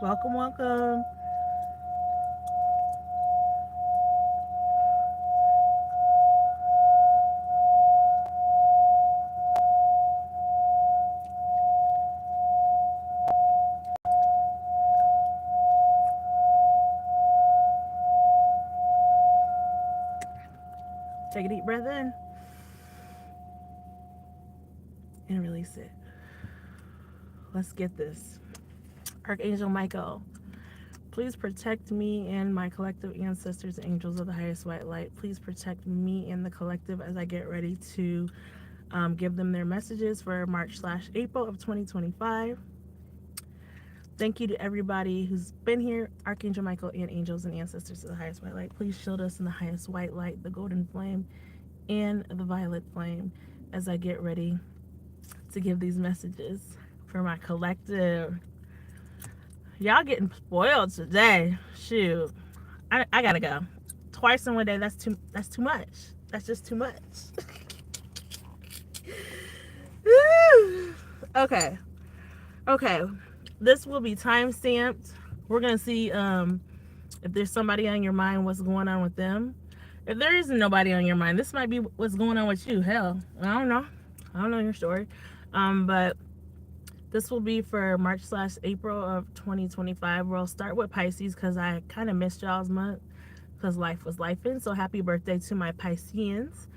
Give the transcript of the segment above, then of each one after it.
Welcome, welcome. Take a deep breath in and release it. Let's get this. Archangel Michael, please protect me and my collective ancestors, angels of the highest white light. Please protect me and the collective as I get ready to give them their messages for March/April of 2025. Thank you to everybody who's been here, Archangel Michael and angels and ancestors of the highest white light. Please shield us in the highest white light, the golden flame, and the violet flame as I get ready to give these messages for my collective. Y'all getting spoiled today. Shoot. I gotta go. Twice in one day, that's too much. That's just too much. Okay. Okay. This will be time stamped. We're gonna see if there's somebody on your mind, what's going on with them. If there isn't nobody on your mind, this might be what's going on with you. Hell, I don't know. I don't know your story. But this will be for March/April of 2025. We'll start with Pisces because I kind of missed y'all's month because life was lifing. So happy birthday to my Pisceans.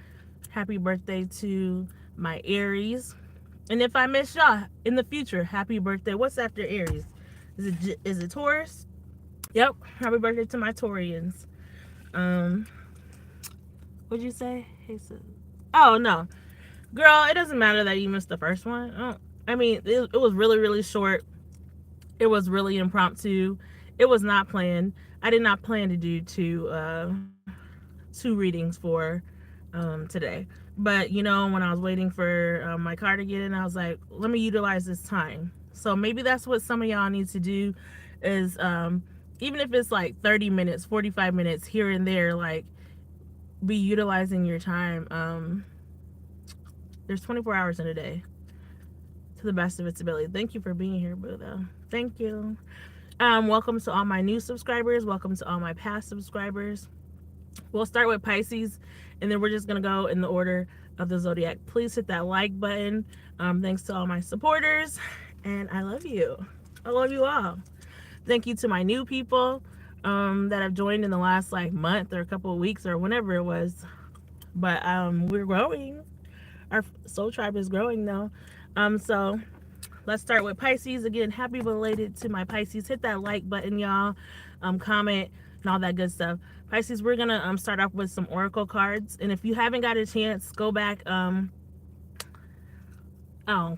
Happy birthday to my Aries. And if I miss y'all in the future, happy birthday. What's after Aries? Is it Taurus? Yep. Happy birthday to my Taurians. Um, what'd you say? Hey, oh no, girl. It doesn't matter that you missed the first one. I mean, it was really, really short. It was really impromptu. It was not planned. I did not plan to do two readings for today. But you know, when I was waiting for my car to get in, I was like, let me utilize this time. So maybe that's what some of y'all need to do is even if it's like 30 minutes, 45 minutes here and there, like be utilizing your time. There's 24 hours in a day to the best of its ability. Thank you for being here, Buddha. Thank you. Welcome to all my new subscribers. Welcome to all my past subscribers. We'll start with Pisces, and then we're just going to go in the order of the zodiac. Please hit that like button. Thanks to all my supporters, and I love you. I love you all. Thank you to my new people that have joined in the last like month or a couple of weeks or whenever it was. But we're growing. Our soul tribe is growing now. So let's start with Pisces. Again, happy belated to my Pisces. Hit that like button, y'all. Comment and all that good stuff. Pisces, we're gonna start off with some oracle cards, and if you haven't got a chance, go back. Oh,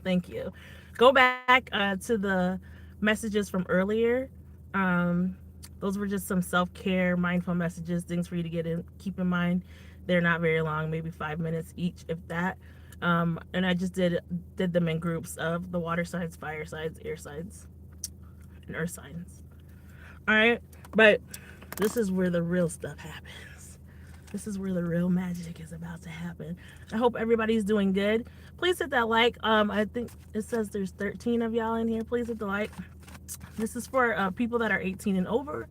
thank you. Go back to the messages from earlier. Those were just some self-care, mindful messages, things for you to keep in mind. They're not very long, maybe 5 minutes each, if that. And I just did them in groups of the water signs, fire signs, air signs, and earth signs. All right, but this is where the real stuff happens. This is where the real magic is about to happen. I hope everybody's doing good. Please hit that like. I think it says there's 13 of y'all in here. Please hit the like. This is for people that are 18 and over.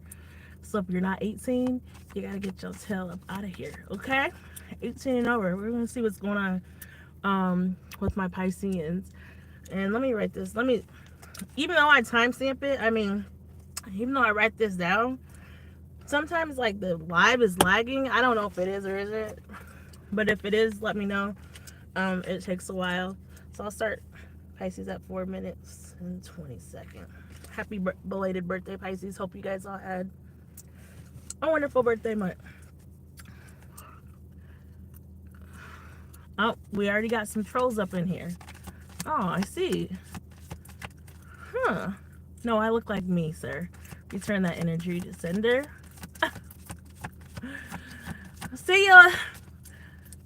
So if you're not 18, you gotta get your tail up out of here, okay? 18 and over. We're gonna see what's going on with my Pisceans. And let me write this. Even though I timestamp it, even though I write this down, sometimes like the live is lagging. I don't know if it is or isn't, but if it is, let me know. It takes a while, so I'll start Pisces at 4 minutes and 20 seconds. Happy belated birthday, Pisces. Hope you guys all had a wonderful birthday month. Oh, we already got some trolls up in here. Oh, I see. Huh. No, I look like me, sir. Return that energy to sender. See ya.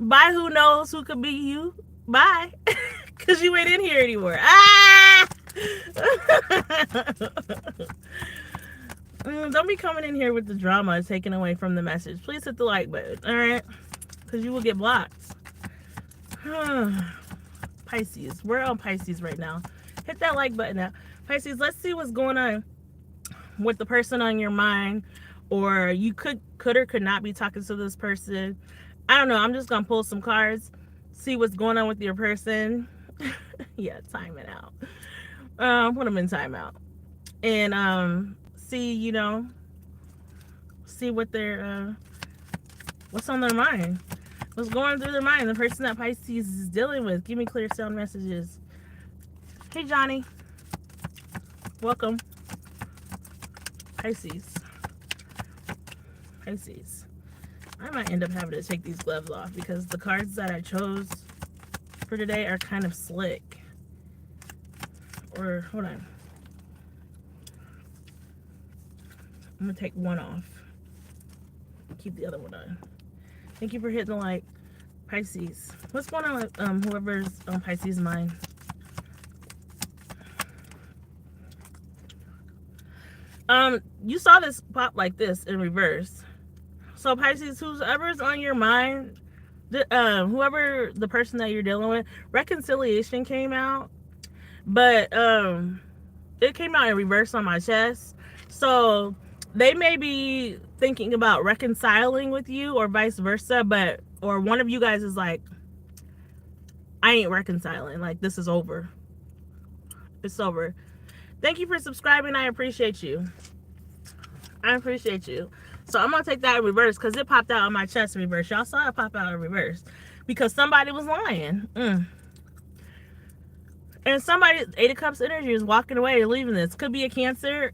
Bye, who knows who could be you. Bye. Because you ain't in here anymore. Ah! Don't be coming in here with the drama taken away from the message. Please hit the like button, alright? Because you will get blocked. Pisces. We're on Pisces right now. Hit that like button now. Pisces, let's see what's going on with the person on your mind. Or you could or could not be talking to this person. I don't know. I'm just going to pull some cards, see what's going on with your person. Yeah, time it out. Put them in timeout. And see, see what they're, what's on their mind. What's going through their mind. The person that Pisces is dealing with. Give me clear sound messages. Hey, Johnny. Welcome. Pisces. Pisces. I might end up having to take these gloves off because the cards that I chose for today are kind of slick. Or, hold on. I'm going to take one off. Keep the other one on. Thank you for hitting the like. Pisces. What's going on with whoever's on Pisces' mind? You saw this pop like this in reverse. So Pisces, whoever's on your mind, whoever the person that you're dealing with, reconciliation came out, but it came out in reverse on my chest. So they may be thinking about reconciling with you or vice versa, or one of you guys is like, I ain't reconciling, like this is over. It's over. Thank you for subscribing. I appreciate you. I appreciate you. So I'm going to take that in reverse because it popped out on my chest in reverse. Y'all saw it pop out in reverse because somebody was lying. And somebody, 8 of Cups energy, is walking away and leaving this. Could be a Cancer.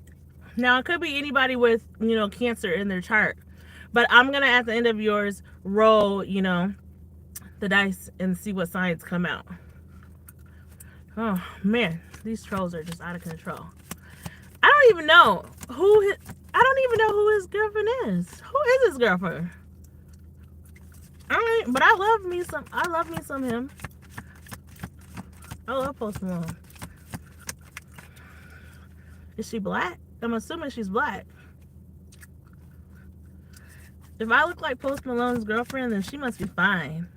Now, it could be anybody with, Cancer in their chart. But I'm going to, at the end of yours, roll, the dice and see what signs come out. Oh, man. These trolls are just out of control. I don't even know who his girlfriend is. Who is his girlfriend? Alright, but I love me some him. I love Post Malone. Is she black? I'm assuming she's black. If I look like Post Malone's girlfriend, then she must be fine.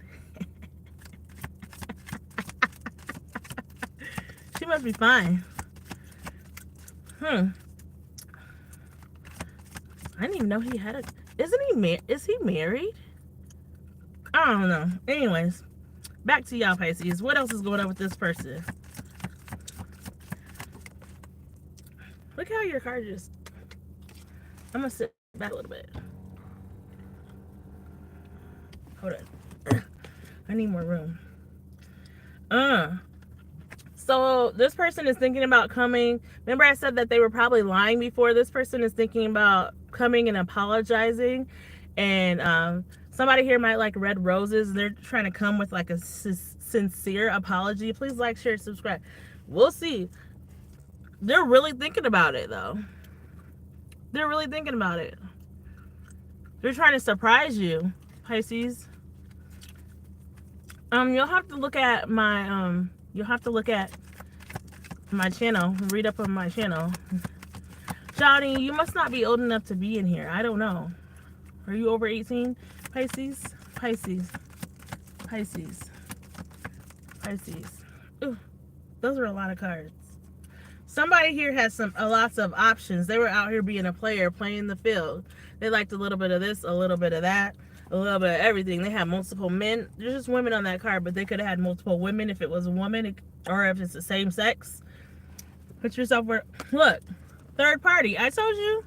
She must be fine. I didn't even know he had a... Is he married? I don't know. Anyways, back to y'all, Pisces. What else is going on with this person? Look how your card just... I'm going to sit back a little bit. Hold on. I need more room. So this person is thinking about coming. Remember I said that they were probably lying before? This person is thinking about coming and apologizing. And somebody here might like red roses. They're trying to come with like a sincere apology. Please like, share, subscribe. We'll see. They're really thinking about it though. They're really thinking about it. They're trying to surprise you, Pisces. You'll have to look at my channel, read up on my channel. Johnny, you must not be old enough to be in here. I don't know. Are you over 18? Pisces? Pisces. Pisces. Pisces. Ooh, those are a lot of cards. Somebody here has lots of options. They were out here being a player, playing the field. They liked a little bit of this, a little bit of that, a little bit of everything. They had multiple men. There's just women on that card, but they could have had multiple women if it was a woman, or if it's the same sex. Put yourself where... Look, third party. I told you.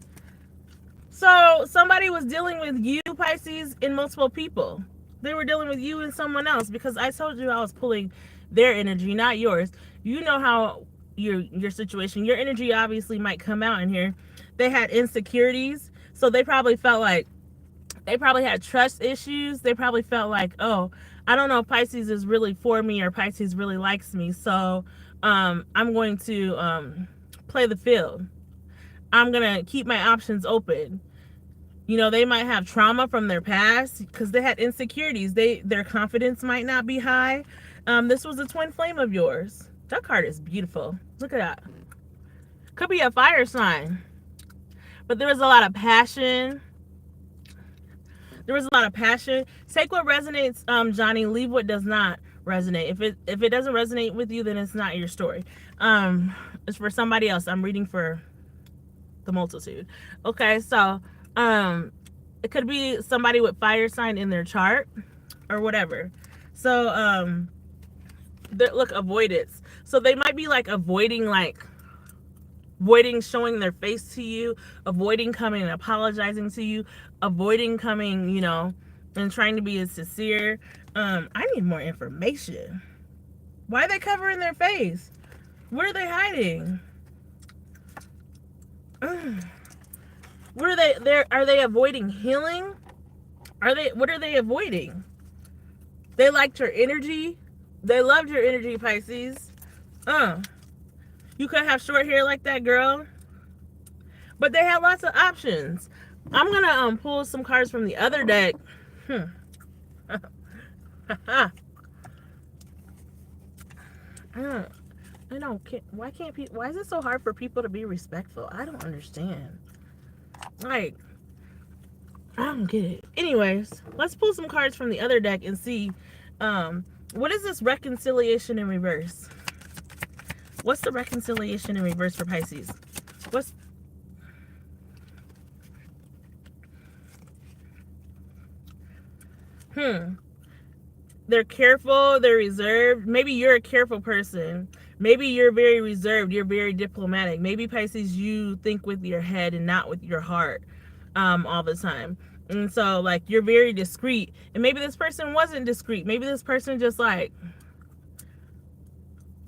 So somebody was dealing with you, Pisces, and multiple people. They were dealing with you and someone else, because I told you I was pulling their energy, not yours. You know how your situation, your energy obviously might come out in here. They had insecurities, so they probably felt like, they probably had trust issues. They probably felt like, oh, I don't know if Pisces is really for me or Pisces really likes me, so I'm going to play the field. I'm going to keep my options open. You know, they might have trauma from their past because they had insecurities. Their confidence might not be high. This was a twin flame of yours. That card is beautiful. Look at that. Could be a fire sign. But there was a lot of passion. There was a lot of passion. Take what resonates, Johnny. Leave what does not. resonate. If it doesn't resonate with you, then it's not your story. It's for somebody else. I'm reading for the multitude. Okay, so it could be somebody with fire sign in their chart or whatever. So look, avoidance. So they might be like avoiding showing their face to you, avoiding coming and apologizing to you, avoiding coming, you know, and trying to be sincere. I need more information. Why are they covering their face? What are they hiding? What are they? Are they avoiding healing? What are they avoiding? They liked your energy. They loved your energy, Pisces. You could have short hair like that girl. But they had lots of options. I'm gonna pull some cards from the other deck. Why is it so hard for people to be respectful? I don't understand. Like, I don't get it. Anyways, let's pull some cards from the other deck and see what is this reconciliation in reverse? What's the reconciliation in reverse for Pisces? They're careful, they're reserved. Maybe you're a careful person. Maybe you're very reserved, you're very diplomatic. Maybe, Pisces, you think with your head and not with your heart all the time. And so, like, you're very discreet. And maybe this person wasn't discreet. Maybe this person just, like,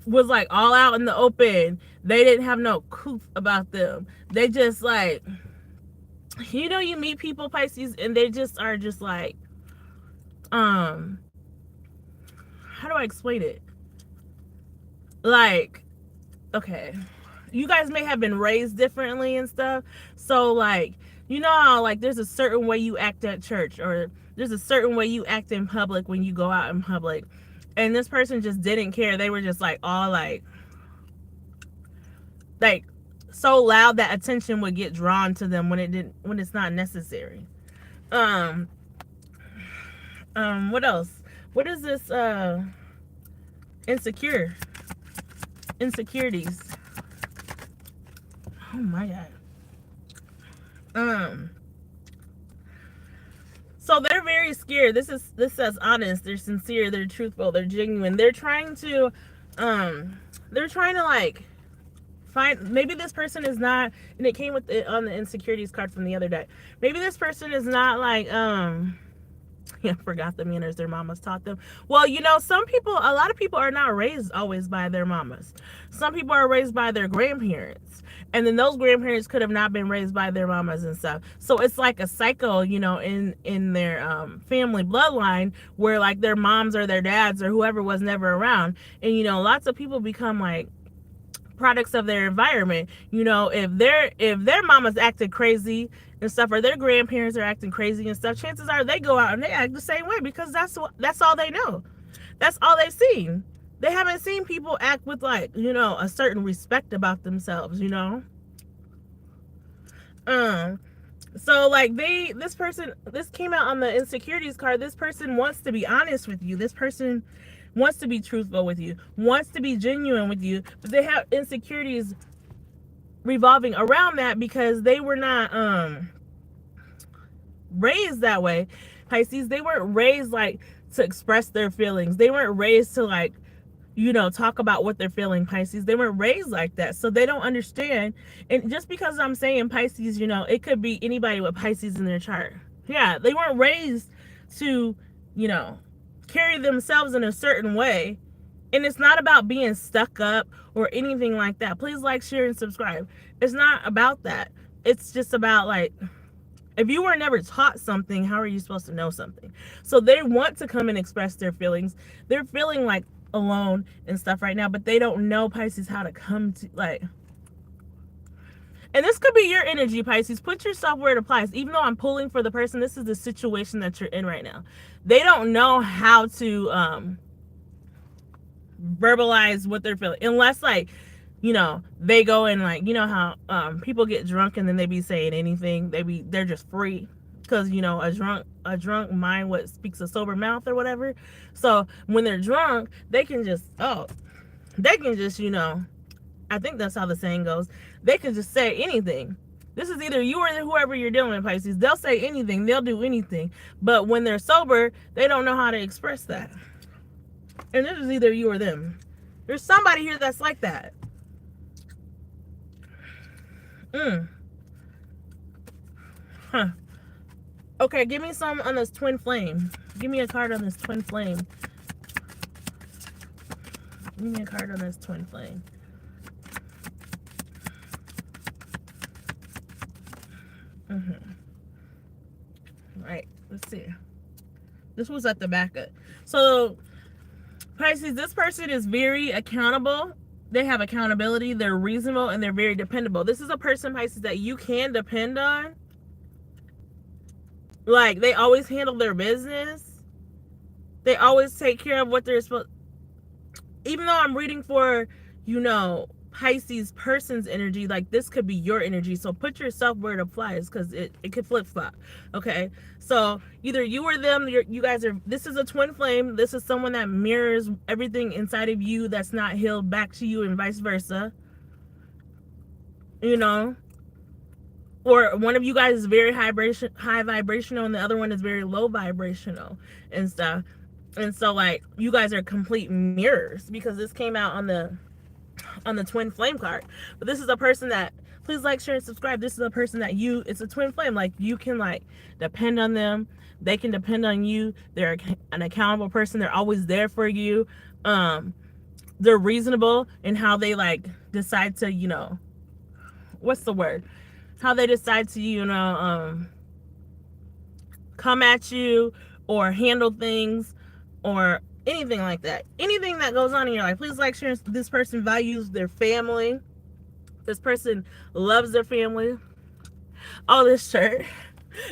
was, like, all out in the open. They didn't have no coof about them. They just, like, you know, you meet people, Pisces, and they just are just, like, how do I explain it? Like, okay, you guys may have been raised differently and stuff. So, like, you know how, like, there's a certain way you act at church, or there's a certain way you act in public when you go out in public. And this person just didn't care. They were just, like, all, like so loud that attention would get drawn to them when it's not necessary. What else? What is this insecurities? Oh my god. So they're very scared. This says honest, they're sincere, they're truthful, they're genuine. They're trying to like find, maybe this person is not, and it came with it on the insecurities card from the other deck. Maybe this person is not like I forgot the manners their mamas taught them. Well, you know, a lot of people are not raised always by their mamas. Some people are raised by their grandparents. And then those grandparents could have not been raised by their mamas and stuff. So it's like a cycle, you know, in their family bloodline where, like, their moms or their dads or whoever was never around. And, you know, lots of people become, like, products of their environment. You know, if their mama's acting crazy and stuff, or their grandparents are acting crazy and stuff, chances are they go out and they act the same way, because that's all they know. That's all they've seen. They haven't seen people act with, like, you know, a certain respect about themselves, you know. So, like, this came out on the insecurities card. This person wants to be honest with you. This person wants to be truthful with you, wants to be genuine with you, but they have insecurities revolving around that because they were not raised that way. Pisces, they weren't raised, like, to express their feelings. They weren't raised to, like, you know, talk about what they're feeling, Pisces. They weren't raised like that, so they don't understand. And just because I'm saying Pisces, you know, it could be anybody with Pisces in their chart. Yeah, they weren't raised to, you know, carry themselves in a certain way. And it's not about being stuck up or anything like that. Please like, share, and subscribe. It's not about that. It's just about, like, if you were never taught something, how are you supposed to know something? So they want to come and express their feelings. They're feeling, like, alone and stuff right now, but they don't know, Pisces, how to come to, like, and this could be your energy, Pisces. Put yourself where it applies. Even though I'm pulling for the person, this is the situation that you're in right now. They don't know how to verbalize what they're feeling, unless, like, you know, they go and, like, you know how people get drunk and then they be saying anything. They're just free. because you know a drunk mind what speaks a sober mouth or whatever. So when they're drunk, they can just you know, I think that's how the saying goes. They can just say anything. This is either you or whoever you're dealing with, Pisces. They'll say anything. They'll do anything. But when they're sober, they don't know how to express that. And this is either you or them. There's somebody here that's like that. Huh. Okay, give me some on this twin flame. Give me a card on this twin flame. Give me a card on this twin flame. Right, let's see. This was at the back. So, Pisces, this person is very accountable. They have accountability. They're reasonable and they're very dependable. This is a person, Pisces, that you can depend on. Like, they always handle their business. They always take care of what they're supposed. Even though I'm reading for, you know, Pisces person's energy, like this could be your energy. So put yourself where it applies, because it could flip flop. Okay, so either you or them, you guys are, this is a twin flame. This is someone that mirrors everything inside of you that's not healed back to you, and vice versa, you know. Or one of you guys is very high vibrational and the other one is very low vibrational and stuff. And so like you guys are complete mirrors, because this came out on the twin flame card. But this is a person that, please like, share, and subscribe. This is a person that it's a twin flame. Like you can like depend on them. They can depend on you. They're an accountable person. They're always there for you. They're reasonable in how they like decide to, you know, what's the word? How they decide to, you know, come at you or handle things or anything like that. Anything that goes on in your life. Please like, share. This person values their family. This person loves their family. Oh, this shirt.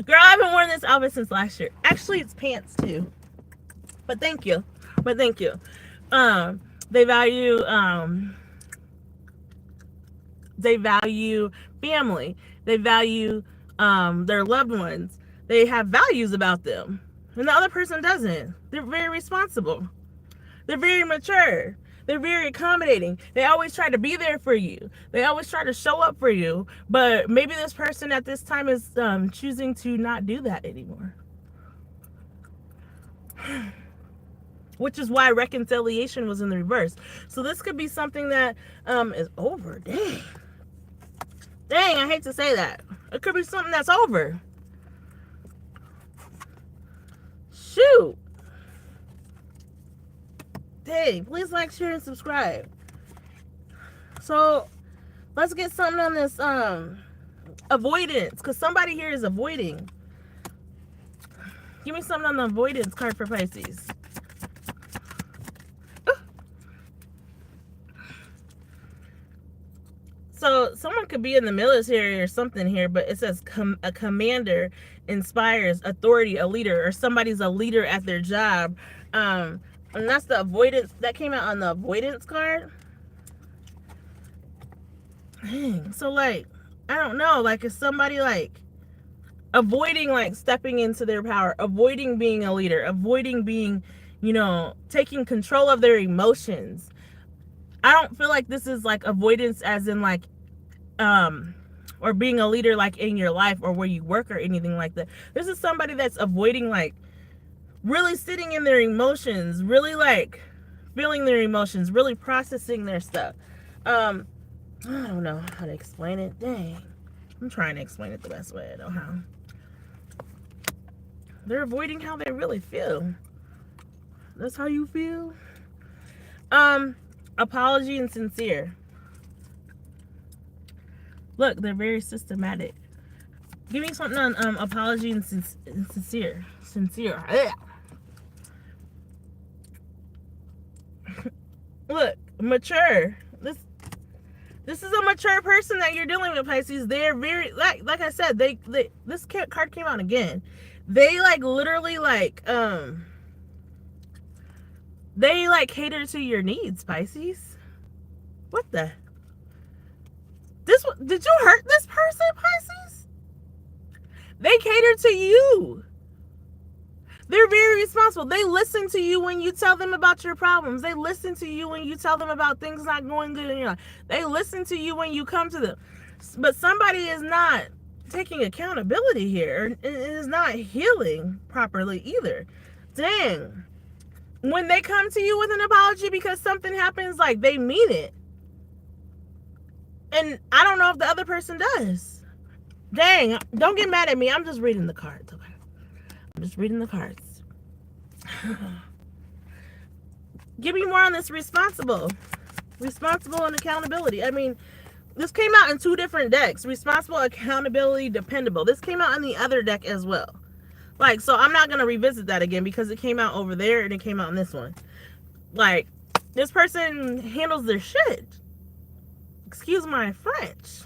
Girl, I haven't worn this outfit since last year. Actually, it's pants too. But thank you. They value family. They value their loved ones. They have values about them. And the other person doesn't. They're very responsible. They're very mature. They're very accommodating. They always try to be there for you. They always try to show up for you. But maybe this person at this time is choosing to not do that anymore. Which is why reconciliation was in the reverse. So this could be something that is over. Dang, I hate to say that. It could be something that's over. Shoot. Dang, please like, share, and subscribe. So let's get something on this avoidance, because somebody here is avoiding. Give me something on the avoidance card for Pisces. So someone could be in the military or something here, but it says a commander inspires authority, a leader, or somebody's a leader at their job. And that's the avoidance that came out on the avoidance card. Dang. So like, I don't know, like, is somebody like avoiding like stepping into their power, avoiding being a leader, avoiding being, you know, taking control of their emotions. I don't feel like this is like avoidance as in like or being a leader like in your life or where you work or anything like that. This is somebody that's avoiding like really sitting in their emotions, really like feeling their emotions, really processing their stuff. I don't know how to explain it. Dang. I'm trying to explain it the best way I know how. They're avoiding how they really feel. That's how you feel? Apology and sincere. Look, they're very systematic. Give me something on apology and sincere. Sincere. Look, mature. This is a mature person that you're dealing with, Pisces. They're very like I said, they this card came out again. They like literally like they like cater to your needs, Pisces. What the? Did you hurt this person, Pisces? They cater to you. They're very responsible. They listen to you when you tell them about your problems. They listen to you when you tell them about things not going good in your life. They listen to you when you come to them. But somebody is not taking accountability here. It is not healing properly either. Dang. When they come to you with an apology because something happens, like, they mean it. And I don't know if the other person does. Dang. Don't get mad at me. I'm just reading the cards. Okay. I'm just reading the cards. Give me more on this responsible and accountability. I mean, this came out in 2 different decks. Responsible, accountability, dependable. This came out in the other deck as well. Like, so I'm not going to revisit that again because it came out over there and it came out in this one. Like, this person handles their shit. Excuse my French.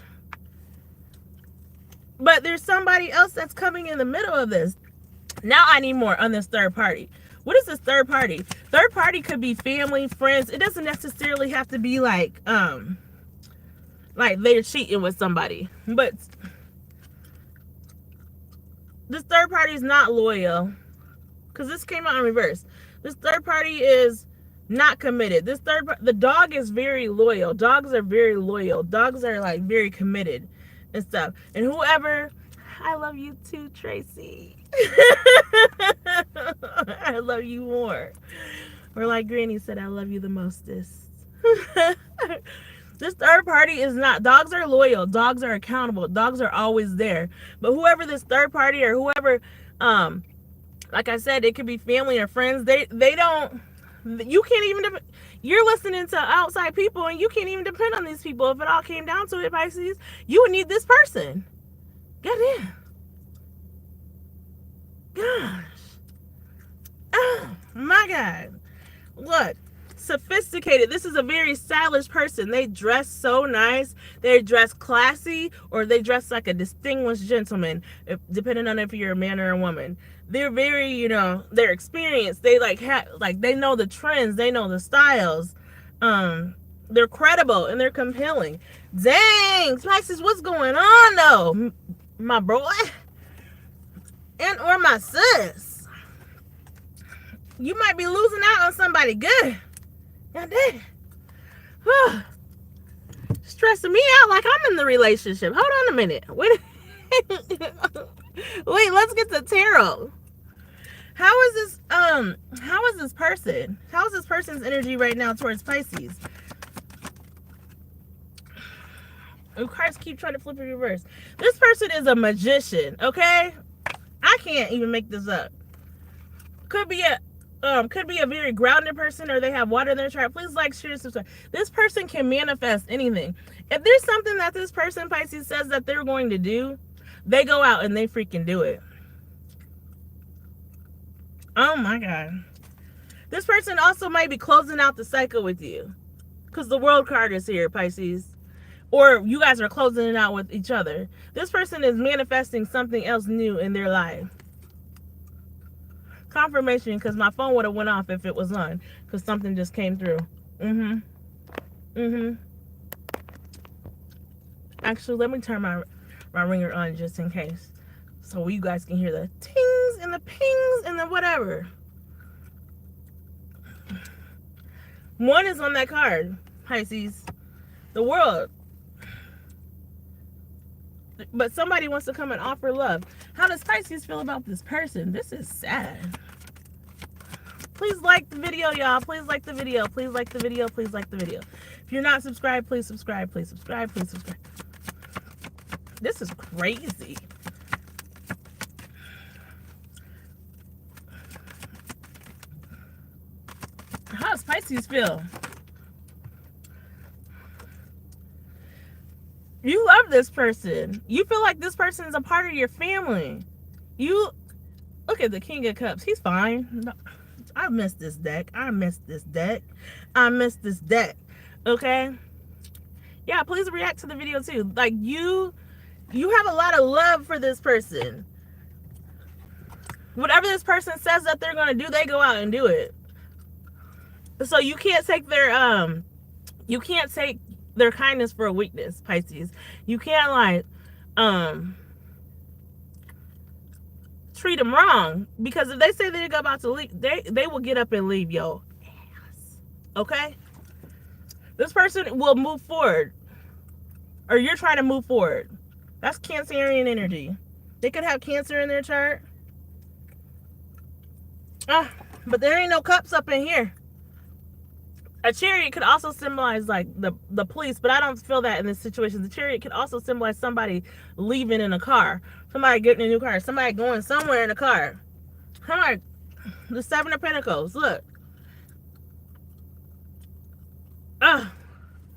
But there's somebody else that's coming in the middle of this. Now I need more on this third party. What is this third party? Third party could be family, friends. It doesn't necessarily have to be like they're cheating with somebody. But this third party is not loyal. Because this came out in reverse. This third party is not committed. The dog is very loyal. Dogs are very loyal. Dogs are like very committed and stuff. And whoever, I love you too, Tracy. I love you more. Or like Granny said, I love you the mostest. This third party is not. Dogs are loyal. Dogs are accountable. Dogs are always there. But whoever this third party or whoever, like I said, it could be family or friends. They don't. You can't even. You're listening to outside people, and you can't even depend on these people. If it all came down to it, Pisces, you would need this person. Goddamn. Gosh. Oh my God. Look. Sophisticated. This is a very stylish person. They dress so nice. They dress classy, or they dress like a distinguished gentleman, depending on if you're a man or a woman. They're very, they're experienced. They they know the trends. They know the styles. They're credible and they're compelling. Dang, Pisces, what's going on though, my boy and or my sis? You might be losing out on somebody good. God damn. Stressing me out like I'm in the relationship. Hold on a minute. Wait, let's get to tarot. How is this person? How is this person's energy right now towards Pisces? Oh, cards keep trying to flip in reverse. This person is a magician, okay? I can't even make this up. Could be a very grounded person, or they have water in their chart. Please like, share, subscribe. This person can manifest anything. If there's something that this person, Pisces, says that they're going to do, they go out and they freaking do it. Oh my God. This person also might be closing out the cycle with you, because the World card is here, Pisces. Or you guys are closing it out with each other. This person is manifesting something else new in their life. Confirmation, because my phone would have went off if it was on, because something just came through. Actually, let me turn my ringer on just in case, so you guys can hear the tings and the pings and the whatever. 1 is on that card, Pisces. The World. But somebody wants to come and offer love. How does Pisces feel about this person? This is sad. Please like the video, y'all. Please like the video. Please like the video. Please like the video. If you're not subscribed, please subscribe. Please subscribe. Please subscribe. This is crazy. How does Pisces feel? You love this person. You feel like this person is a part of your family. You look at the King of Cups. He's fine. I missed this deck. I missed this deck. Okay? Yeah, please react to the video too. Like, you have a lot of love for this person. Whatever this person says that they're going to do, they go out and do it. So you can't take their kindness for a weakness, Pisces. You can't treat them wrong, because if they say they're about to leave, they will get up and leave your ass. Okay? This person will move forward, or you're trying to move forward. That's Cancerian energy. They could have Cancer in their chart. But there ain't no cups up in here. A chariot could also symbolize like the police, but I don't feel that in this situation. The chariot could also symbolize somebody leaving in a car, somebody getting a new car, somebody going somewhere in a car. Somebody, the Seven of Pentacles. Look,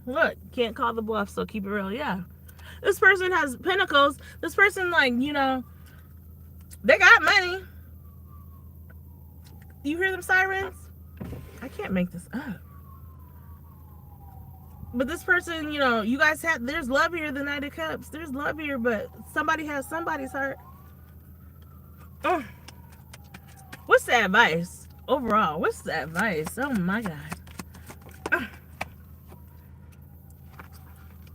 look, can't call the bluff, so keep it real. Yeah, this person has Pentacles. This person, like, you know, they got money. You hear them sirens? I can't make this up. But this person, you know, you guys have, there's love here, the Knight of Cups. There's love here, but somebody has somebody's heart. What's the advice? Overall, what's the advice? Oh my God.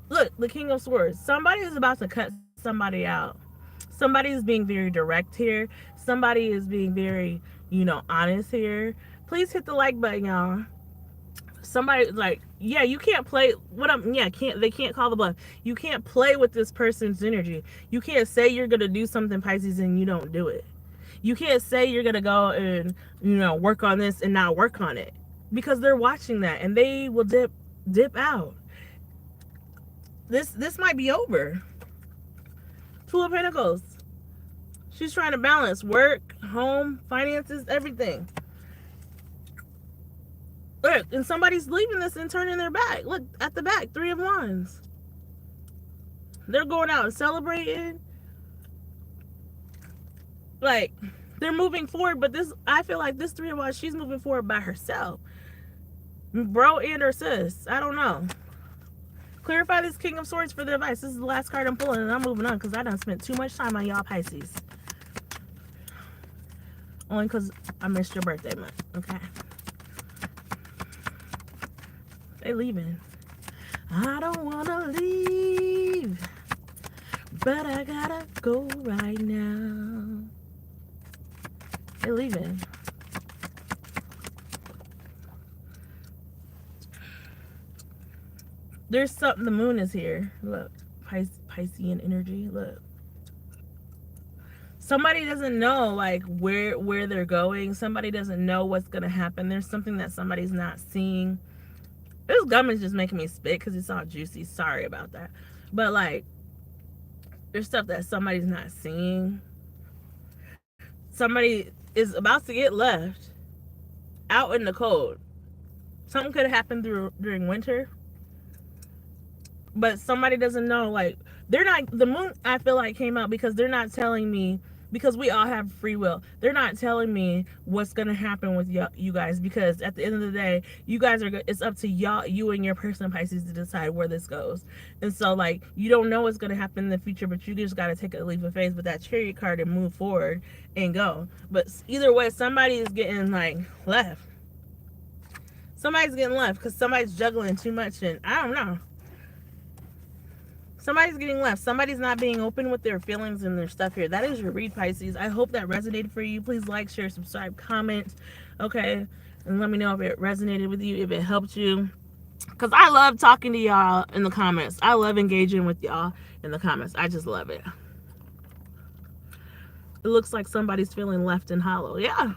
Look, the King of Swords. Somebody is about to cut somebody out. Somebody is being very direct here. Somebody is being very, you know, honest here. Please hit the like button, y'all. Somebody, like, yeah, you can't play they can't call the bluff. You can't play with this person's energy. You can't say you're gonna do something, Pisces, and you don't do it. You can't say you're gonna go and, you know, work on this and not work on it, because they're watching that and they will dip out. This might be over. Two of Pentacles. She's trying to balance work, home, finances, everything. Look, and somebody's leaving this and turning their back. Look, at the back, Three of Wands. They're going out and celebrating. Like, they're moving forward, but this, I feel like this Three of Wands, she's moving forward by herself. Bro and her sis. I don't know. Clarify this King of Swords for the advice. This is the last card I'm pulling, and I'm moving on because I done spent too much time on y'all, Pisces. Only because I missed your birthday month, okay? They leaving. I don't want to leave, but I gotta go right now. They leaving. There's something, the moon is here. Look, Piscean energy, look. Somebody doesn't know, like, where they're going. Somebody doesn't know what's going to happen. There's something that somebody's not seeing. This gum is just making me spit because it's all juicy. Sorry about that. But, like, there's stuff that somebody's not seeing. Somebody is about to get left out in the cold. Something could have happened during winter. But somebody doesn't know, like, they're not, the moon, I feel like, came out because they're not telling me, because we all have free will. They're not telling me what's going to happen with you guys, because at the end of the day, you guys are, it's up to y'all, you and your person, Pisces, to decide where this goes. And so, like, you don't know what's going to happen in the future, but you just got to take a leap of faith with that Chariot card and move forward and go. But either way, somebody is getting, like, left. Somebody's getting left because somebody's juggling too much, and I don't know. Somebody's getting left. Somebody's not being open with their feelings and their stuff here. That is your read, Pisces. I hope that resonated for you. Please like, share, subscribe, comment. Okay? And let me know if it resonated with you, if it helped you. Because I love talking to y'all in the comments. I love engaging with y'all in the comments. I just love it. It looks like somebody's feeling left and hollow. Yeah.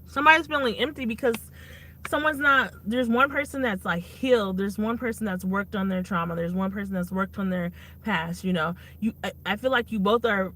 Somebody's feeling empty because someone's not, there's one person that's like healed, there's one person that's worked on their trauma, there's one person that's worked on their past, you know. I feel like you both are,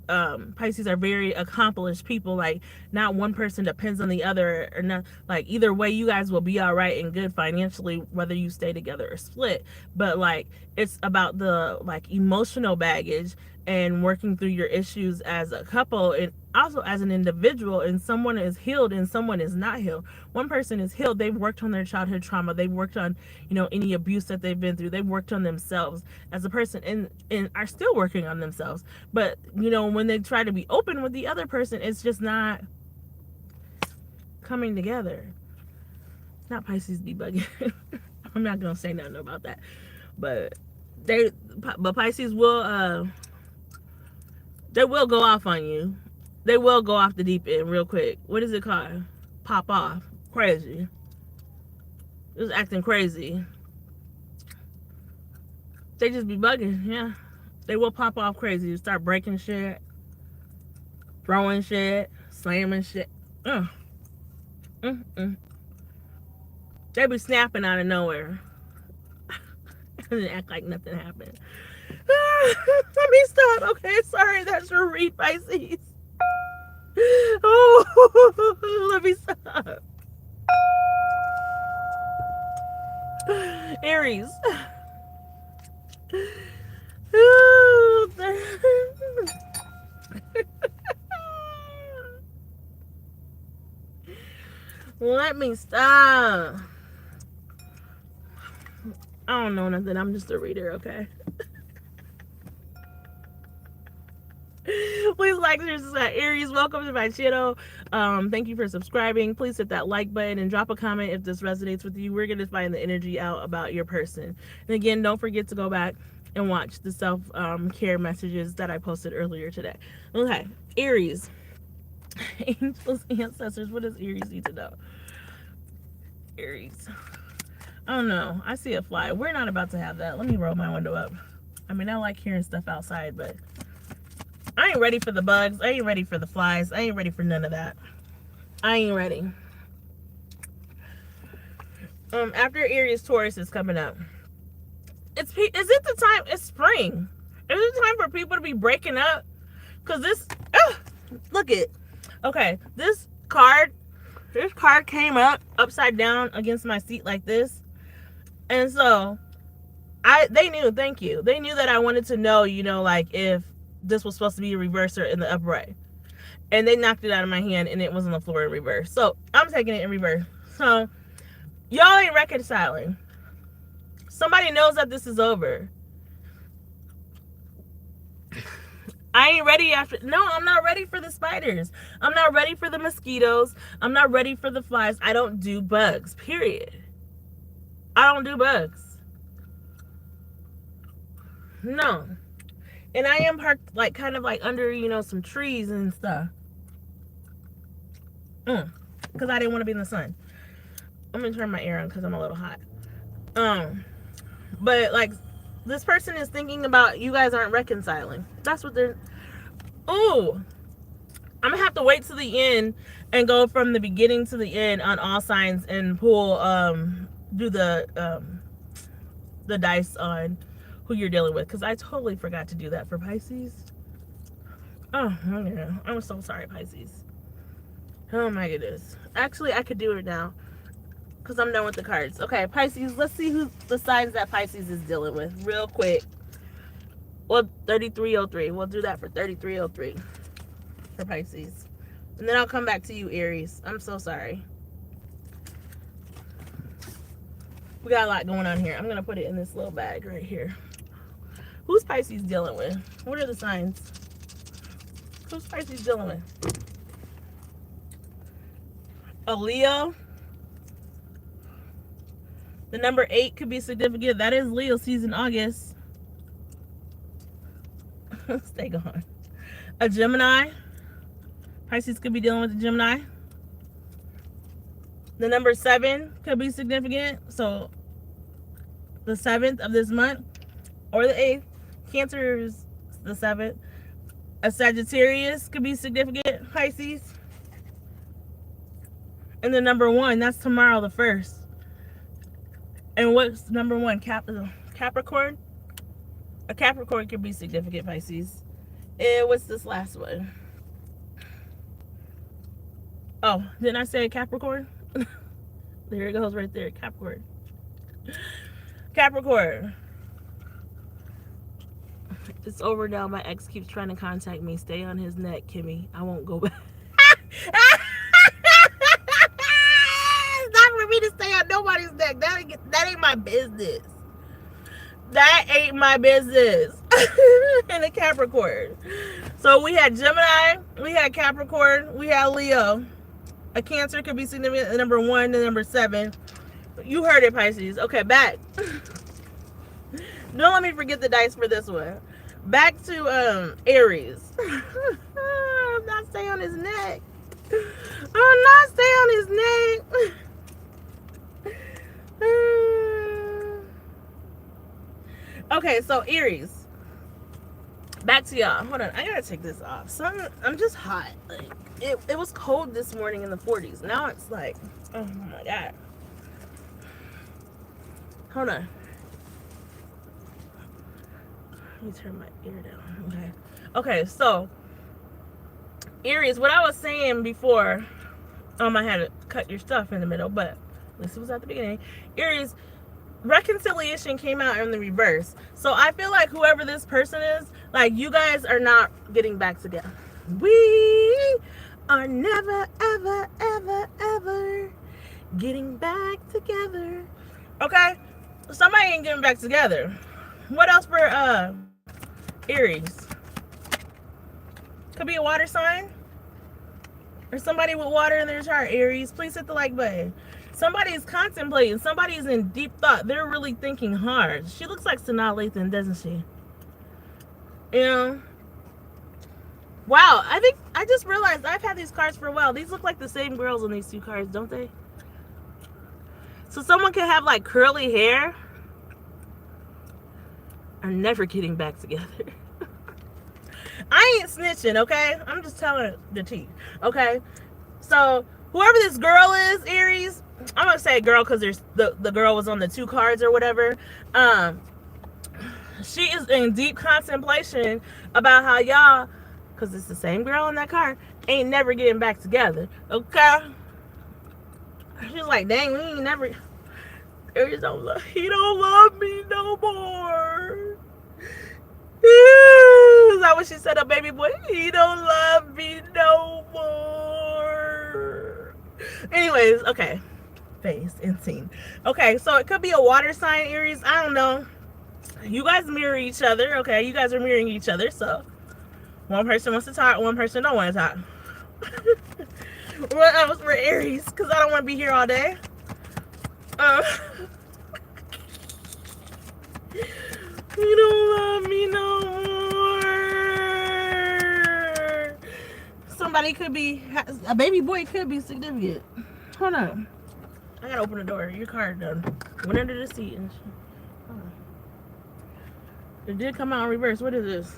Pisces, are very accomplished people. Like, not one person depends on the other, or not, like, either way you guys will be all right and good financially, whether you stay together or split. But, like, it's about the, like, emotional baggage and working through your issues as a couple and also as an individual. And someone is healed and someone is not healed. One person is healed. They've worked on their childhood trauma. They've worked on, you know, any abuse that they've been through. They've worked on themselves as a person and are still working on themselves. But, you know, when they try to be open with the other person, it's just not coming together. Not Pisces debugging. I'm not going to say nothing about that. But Pisces will, they will go off on you. They will go off the deep end real quick. What is it called? Pop off. Crazy. Just acting crazy. They just be bugging, yeah. They will pop off crazy. Start breaking shit, throwing shit, slamming shit. They be snapping out of nowhere. And act like nothing happened. Let me stop. Okay, sorry, that's your read, Pisces. Oh, let me stop. Aries. Let me stop. I don't know nothing. I'm just a reader, okay? Please like, share, subscribe. Aries, welcome to my channel. Thank you for subscribing. Please hit that like button and drop a comment if this resonates with you. We're going to find the energy out about your person. And again, don't forget to go back and watch the self-care messages that I posted earlier today. Okay, Aries. Angels, ancestors, what does Aries need to know? Aries. Oh no, I see a fly. We're not about to have that. Let me roll my window up. I mean, I like hearing stuff outside, but I ain't ready for the bugs. I ain't ready for the flies. I ain't ready for none of that. I ain't ready. After Aries, Taurus is coming up. Is it the time? It's spring. Is it time for people to be breaking up? Because this, look it. Okay, this card came up upside down against my seat like this. And so they knew, thank you. They knew that I wanted to know, like if this was supposed to be a reverse or in the upright. And they knocked it out of my hand and it was on the floor in reverse. So I'm taking it in reverse. So y'all ain't reconciling. Somebody knows that this is over. I ain't ready I'm not ready for the spiders. I'm not ready for the mosquitoes. I'm not ready for the flies. I don't do bugs, period. I don't do bugs. No. And I am parked kind of under, some trees and stuff. Because I didn't want to be in the sun. I'm going to turn my air on because I'm a little hot. But this person is thinking about you guys aren't reconciling. That's what they're... Oh! I'm going to have to wait to the end and go from the beginning to the end on all signs and pull, do the dice on who you're dealing with. Because I totally forgot to do that for Pisces. Oh, yeah. I'm so sorry, Pisces. Oh, my goodness. Actually, I could do it now. Because I'm done with the cards. Okay, Pisces, let's see who the signs that Pisces is dealing with real quick. Well, 3303. We'll do that for 3303 for Pisces. And then I'll come back to you, Aries. I'm so sorry. We got a lot going on here. I'm going to put it in this little bag right here. Who's Pisces dealing with? What are the signs? Who's Pisces dealing with? A Leo. The number 8 could be significant. That is Leo season, August. Stay gone. A Gemini. Pisces could be dealing with a Gemini. The number 7 could be significant. So the 7th of this month or the 8th. Cancer is the 7th. A Sagittarius could be significant, Pisces. And the number 1, that's tomorrow, the 1st. And what's number 1? Capricorn? A Capricorn could be significant, Pisces. And what's this last one? Oh, didn't I say Capricorn? There it goes right there, Capricorn. Capricorn. It's over now. My ex keeps trying to contact me. Stay on his neck, Kimmy. I won't go back. It's not for me to stay on nobody's neck. That ain't my business. That ain't my business. And a Capricorn. So we had Gemini, we had Capricorn, we had Leo. A Cancer could be significant. The number 1, the number 7. You heard it, Pisces. Okay, back. Don't let me forget the dice for this one. Back to Aries. not stay on his neck. I will not stay on his neck. Okay, so Aries. Back to y'all. Hold on, I gotta take this off. So I'm just hot. Like it was cold this morning in the 40s. Now it's like, oh my god. Hold on. Let me turn my ear down. Okay, so Aries, what I was saying before, I had to cut your stuff in the middle, but at least it was at the beginning. Aries, reconciliation came out in the reverse. So I feel like whoever this person is, like, you guys are not getting back together. We are never, ever, ever, ever getting back together. Okay? Somebody ain't getting back together. What else for Aries? Could be a water sign. Or somebody with water in their chart. Aries, please hit the like button. Somebody's contemplating. Somebody's in deep thought. They're really thinking hard. She looks like Sanaa Lathan, doesn't she? You know? Wow, I just realized I've had these cards for a while. These look like the same girls on these two cards, don't they? So someone can have like curly hair and never getting back together. I ain't snitching, okay? I'm just telling the tea, okay? So whoever this girl is, Aries, I'm gonna say girl because there's the girl was on the two cards or whatever. She is in deep contemplation about how y'all, because it's the same girl in that card, ain't never getting back together, okay? She's like, dang, we ain't never. Aries don't love. He don't love me no more. Is that what she said, a baby boy? He don't love me no more. Anyways, okay. Phase and scene. Okay, so it could be a water sign, Aries. I don't know. You guys mirror each other, okay? You guys are mirroring each other, so one person wants to talk, one person don't want to talk. What else for Aries? Because I don't want to be here all day. You don't love me no more. Somebody could be, a baby boy could be significant. Hold on. I gotta open the door. Your card done. Went under the seat. And hold on. It did come out in reverse. What is this?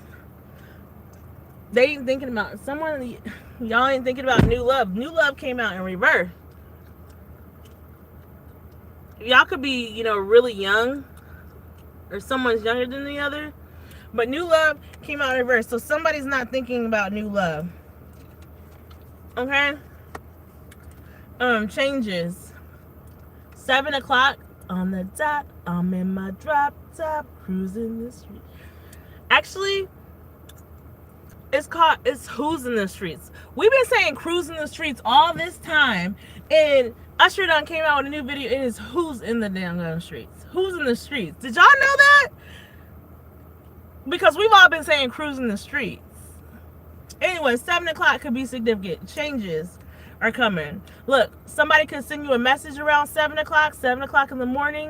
They ain't thinking about someone. Y'all ain't thinking about new love. New love came out in reverse. Y'all could be, you know, really young, or someone's younger than the other, but new love came out in reverse. So somebody's not thinking about new love. Okay. Changes. 7 o'clock on the dot. I'm in my drop top, cruising the street. Actually, it's who's in the streets. We've been saying cruising the streets all this time, and Usher done came out with a new video. It is who's in the damn streets. Who's in the streets? Did y'all know that? Because we've all been saying cruising the streets. Anyway, 7 o'clock could be significant. Changes are coming. Look, somebody could send you a message around 7 o'clock in the morning,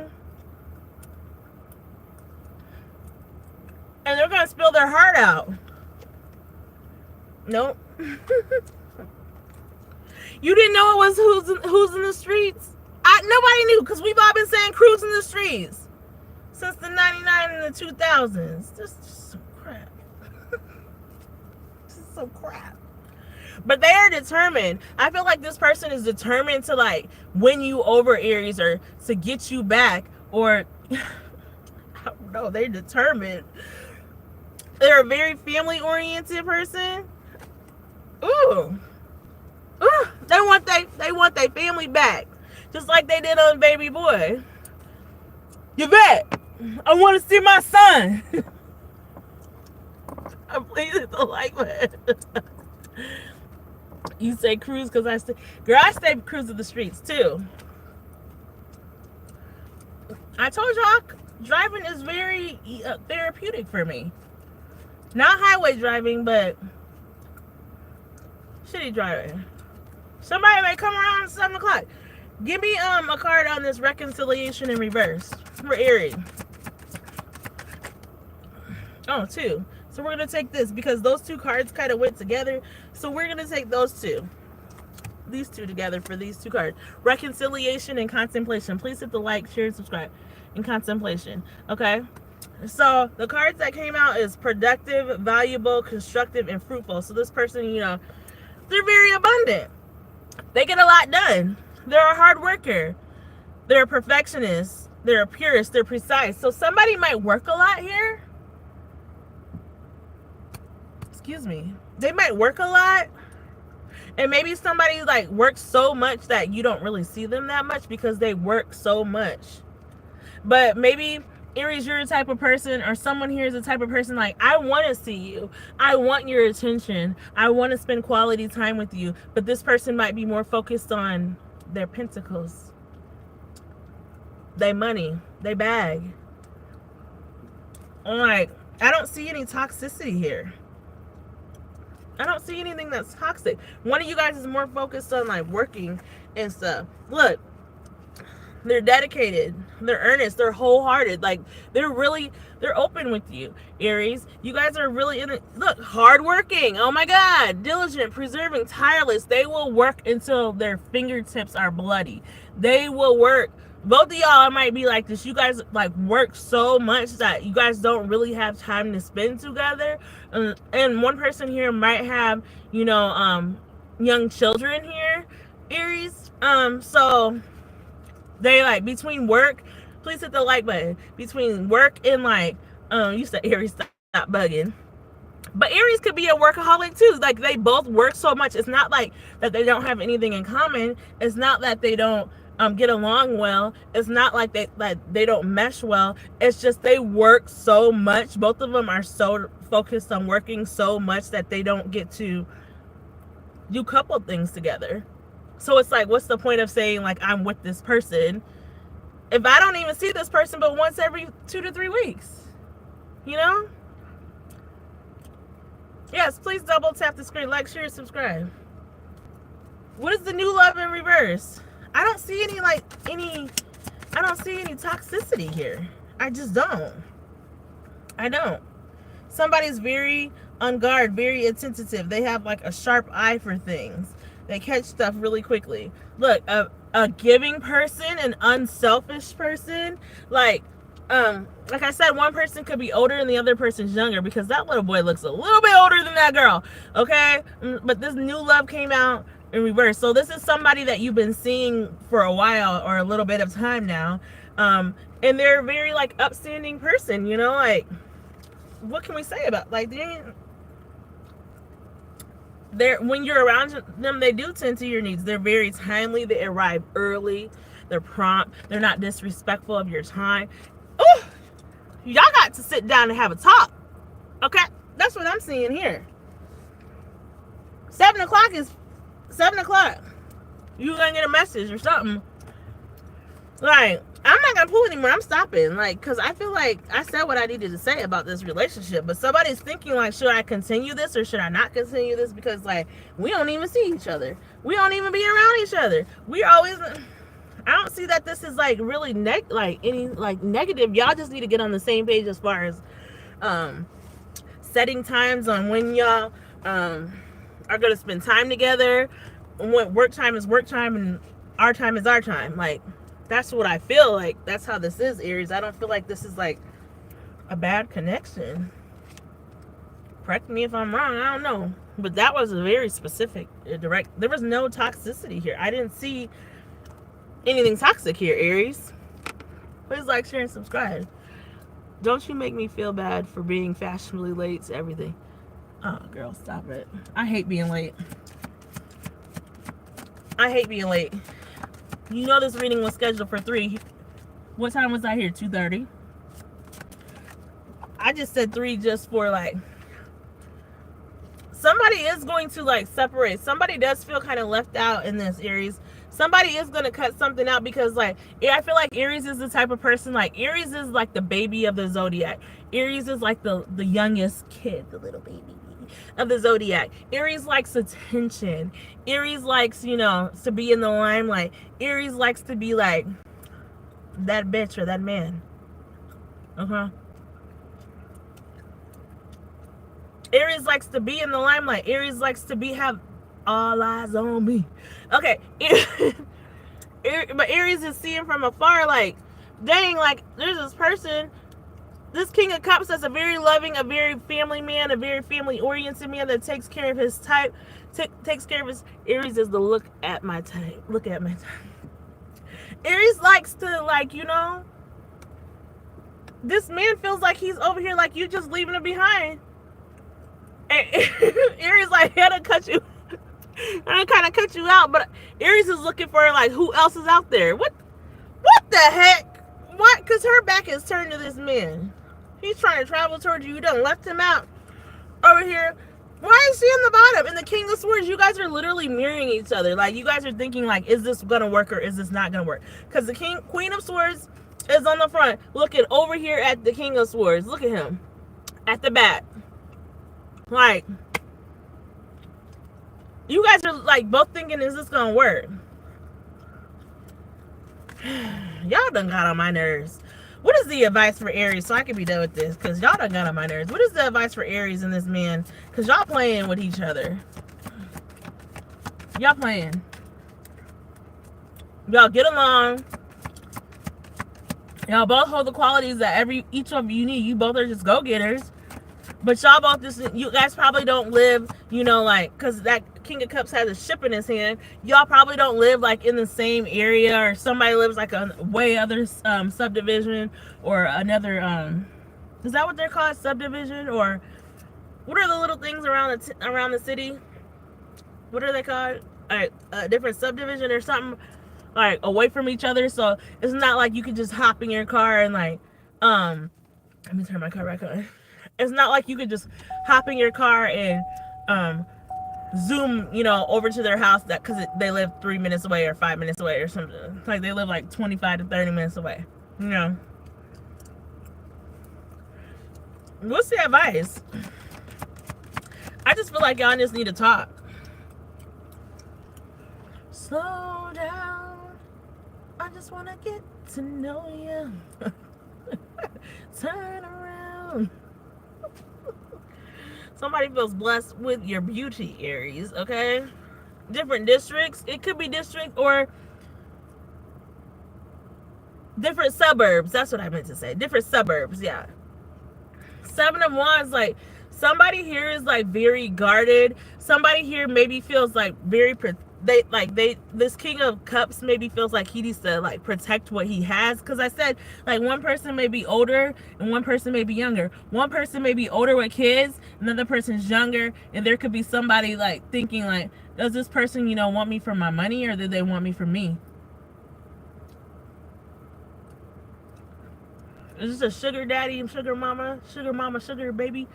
and they're going to spill their heart out. Nope. You didn't know it was who's in the streets? Nobody knew, because we've all been saying cruising the streets since the 99 and the 2000s. Just some crap. Just some crap. But they are determined. I feel like this person is determined to like win you over, Aries, or to get you back, or I don't know. They're determined. They're a very family-oriented person. Ooh. Ooh. They want their family back. Just like they did on Baby Boy. Yvette, I want to see my son. Please hit the like button. You say cruise because I stay. Girl, I stay cruising the streets too. I told y'all driving is very therapeutic for me. Not highway driving, but shitty driving. Somebody may come around at 7 o'clock. Give me a card on this reconciliation in reverse for Aries. Oh, two. So we're going to take this because those two cards kind of went together. So we're going to take these two together for these two cards. Reconciliation and contemplation. Please hit the like, share, and subscribe. And contemplation. Okay? So the cards that came out is productive, valuable, constructive, and fruitful. So this person, you know, they're very abundant. They get a lot done. They're a hard worker. They're a perfectionist. They're a purist. They're precise. So somebody might work a lot here. Excuse me. They might work a lot. And maybe somebody like works so much that you don't really see them that much because they work so much. But maybe Aries, you're the type of person, or someone here is the type of person like, I want to see you. I want your attention. I want to spend quality time with you. But this person might be more focused on their pentacles, their money, their bag. I'm like, I don't see any toxicity here. I don't see anything that's toxic. One of you guys is more focused on like working and stuff. Look, they're dedicated, they're earnest, they're wholehearted. Like they're open with you, Aries. You guys are really in it. Look, hardworking. Oh my God, diligent, preserving, tireless. They will work until their fingertips are bloody. They will work. Both of y'all might be like this. You guys like work so much that you guys don't really have time to spend together. And one person here might have, you know, young children here, Aries. So they like between work, please hit the like button. Between work and like, you said Aries, stop bugging. But Aries could be a workaholic too. Like they both work so much. It's not like that they don't have anything in common. It's not that they don't get along well. It's not like they don't mesh well. It's just they work so much. Both of them are so focused on working so much that they don't get to do couple things together. So it's like, what's the point of saying like I'm with this person if I don't even see this person but once every 2 to 3 weeks? You know? Yes, please double tap the screen, like, share, subscribe. What is the new love in reverse? I don't see any toxicity here. I just don't. I don't. Somebody's very on guard, very attentive. They have like a sharp eye for things. They catch stuff really quickly. Look, a giving person, an unselfish person, like I said, one person could be older and the other person's younger because that little boy looks a little bit older than that girl. Okay? But this new love came out in reverse. So this is somebody that you've been seeing for a while or a little bit of time now. And they're a very like upstanding person, you know, like what can we say about like they're when you're around them, they do tend to your needs. They're very timely, they arrive early, they're prompt, they're not disrespectful of your time. Oh, y'all got to sit down and have a talk. Okay? That's what I'm seeing here. 7 o'clock is 7 o'clock. You're gonna get a message or something. Like, I'm not gonna pull anymore. I'm stopping. Like, because I feel like I said what I needed to say about this relationship. But somebody's thinking, like, should I continue this or should I not continue this? Because, like, we don't even see each other. We don't even be around each other. We're always... I don't see that this is, like, really negative. Y'all just need to get on the same page as far as setting times on when y'all are going to spend time together. When work time is work time and our time is our time. Like, that's what I feel like. That's how this is, Aries. I don't feel like this is, like, a bad connection. Correct me if I'm wrong. I don't know. But that was a very specific, direct... There was no toxicity here. I didn't see anything toxic here, Aries. Please like, share, and subscribe. Don't you make me feel bad for being fashionably late to everything. Oh, girl, stop it. I hate being late. I hate being late. You know this reading was scheduled for 3. What time was I here? 2:30. I just said 3 just for, like... Somebody is going to, like, separate. Somebody does feel kind of left out in this, Aries. Somebody is going to cut something out because, like, I feel like Aries is the type of person, like, Aries is like the baby of the zodiac. Aries is like the youngest kid, the little baby of the zodiac. Aries likes attention. Aries likes, you know, to be in the limelight. Aries likes to be like that bitch or that man. Aries likes to be in the limelight. Aries likes to have all eyes on me. Okay. But Aries is seeing from afar, like, dang, like, there's this person, this King of Cups that's a very loving, a very family man, a very family-oriented man that takes care of his type, takes care of his... Aries is the look at my type. Look at my type. Aries likes to, like, you know, this man feels like he's over here, like, you just leaving him behind. And Aries like, I done cut you. I kind of cut you out, but Aries is looking for, like, who else is out there? What the heck? What? Because her back is turned to this man. He's trying to travel towards you. You done left him out over here. Why is she on the bottom? And the King of Swords, you guys are literally mirroring each other. Like, you guys are thinking, like, is this gonna work or is this not gonna work? Because the Queen of Swords is on the front, looking over here at the King of Swords. Look at him at the back. Like, you guys are, like, both thinking, is this gonna work? Y'all done got on my nerves. What is the advice for Aries, so I can be done with this? Because y'all done got on my nerves. What is the advice for Aries and this man? Because y'all playing with each other. Y'all playing. Y'all get along. Y'all both hold the qualities that each of you need. You both are just go-getters. But y'all both just, you guys probably don't live, you know, like, because that King of Cups has a ship in his hand. Y'all probably don't live, like, in the same area, or somebody lives, like, a way other subdivision, or another, is that what they're called? Subdivision? Or what are the little things around the city? What are they called? A different subdivision or something, like, away from each other. So it's not like you can just hop in your car and, like, let me turn my car back on. It's not like you could just hop in your car and zoom, you know, over to their house, that because they live 3 minutes away or 5 minutes away or something. Like, they live like 25 to 30 minutes away, you know. What's the advice? I just feel like y'all just need to talk. Slow down. I just want to get to know you. Turn around. Somebody feels blessed with your beauty, Aries, okay? Different districts. It could be district or different suburbs. That's what I meant to say. Different suburbs, yeah. 7 of Wands, like, somebody here is, like, very guarded. Somebody here maybe feels, like, very... this King of Cups maybe feels like he needs to, like, protect what he has. Because I said, like, one person may be older and one person may be younger. One person may be older with kids, another person's younger, and there could be somebody, like, thinking, like, does this person, you know, want me for my money, or do they want me for me? Is this a sugar daddy and sugar mama, sugar baby?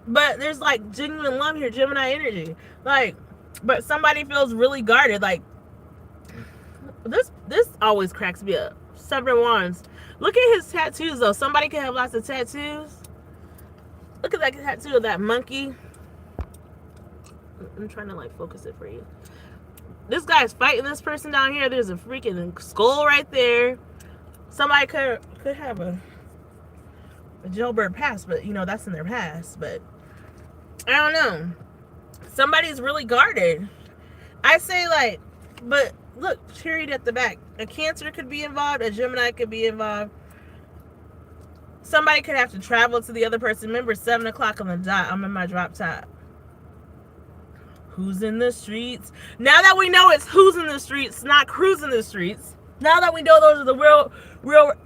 But there's, like, genuine love here, Gemini energy. Like, but somebody feels really guarded. Like, this always cracks me up. 7 of Wands. Look at his tattoos, though. Somebody can have lots of tattoos. Look at that tattoo of that monkey. I'm trying to, like, focus it for you. This guy's fighting this person down here. There's a freaking skull right there. Somebody could have a jailbird past, but, you know, that's in their past. But I don't know. Somebody's really guarded. I say, like, but look, Chariot at the back. A Cancer could be involved. A Gemini could be involved. Somebody could have to travel to the other person. Remember, 7 o'clock on the dot. I'm in my drop top. Who's in the streets? Now that we know it's who's in the streets, not cruising the streets. Now that we know those are the real,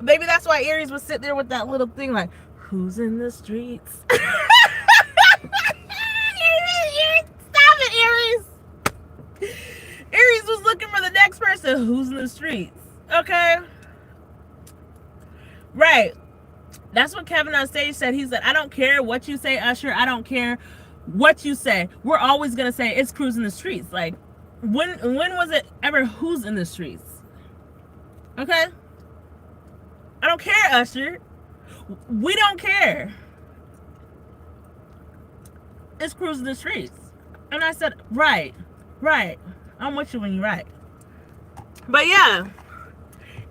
maybe that's why Aries would sit there with that little thing like, who's in the streets? Stop it, Aries. Aries was looking for the next person who's in the streets. Okay? Right. That's what Kevin on stage said. He said, I don't care what you say, Usher. I don't care what you say. We're always going to say it's cruising the streets. Like, when was it ever who's in the streets? Okay? I don't care, Usher. We don't care. It's cruising the streets. And I said, right. I'm with you when you're right. But yeah,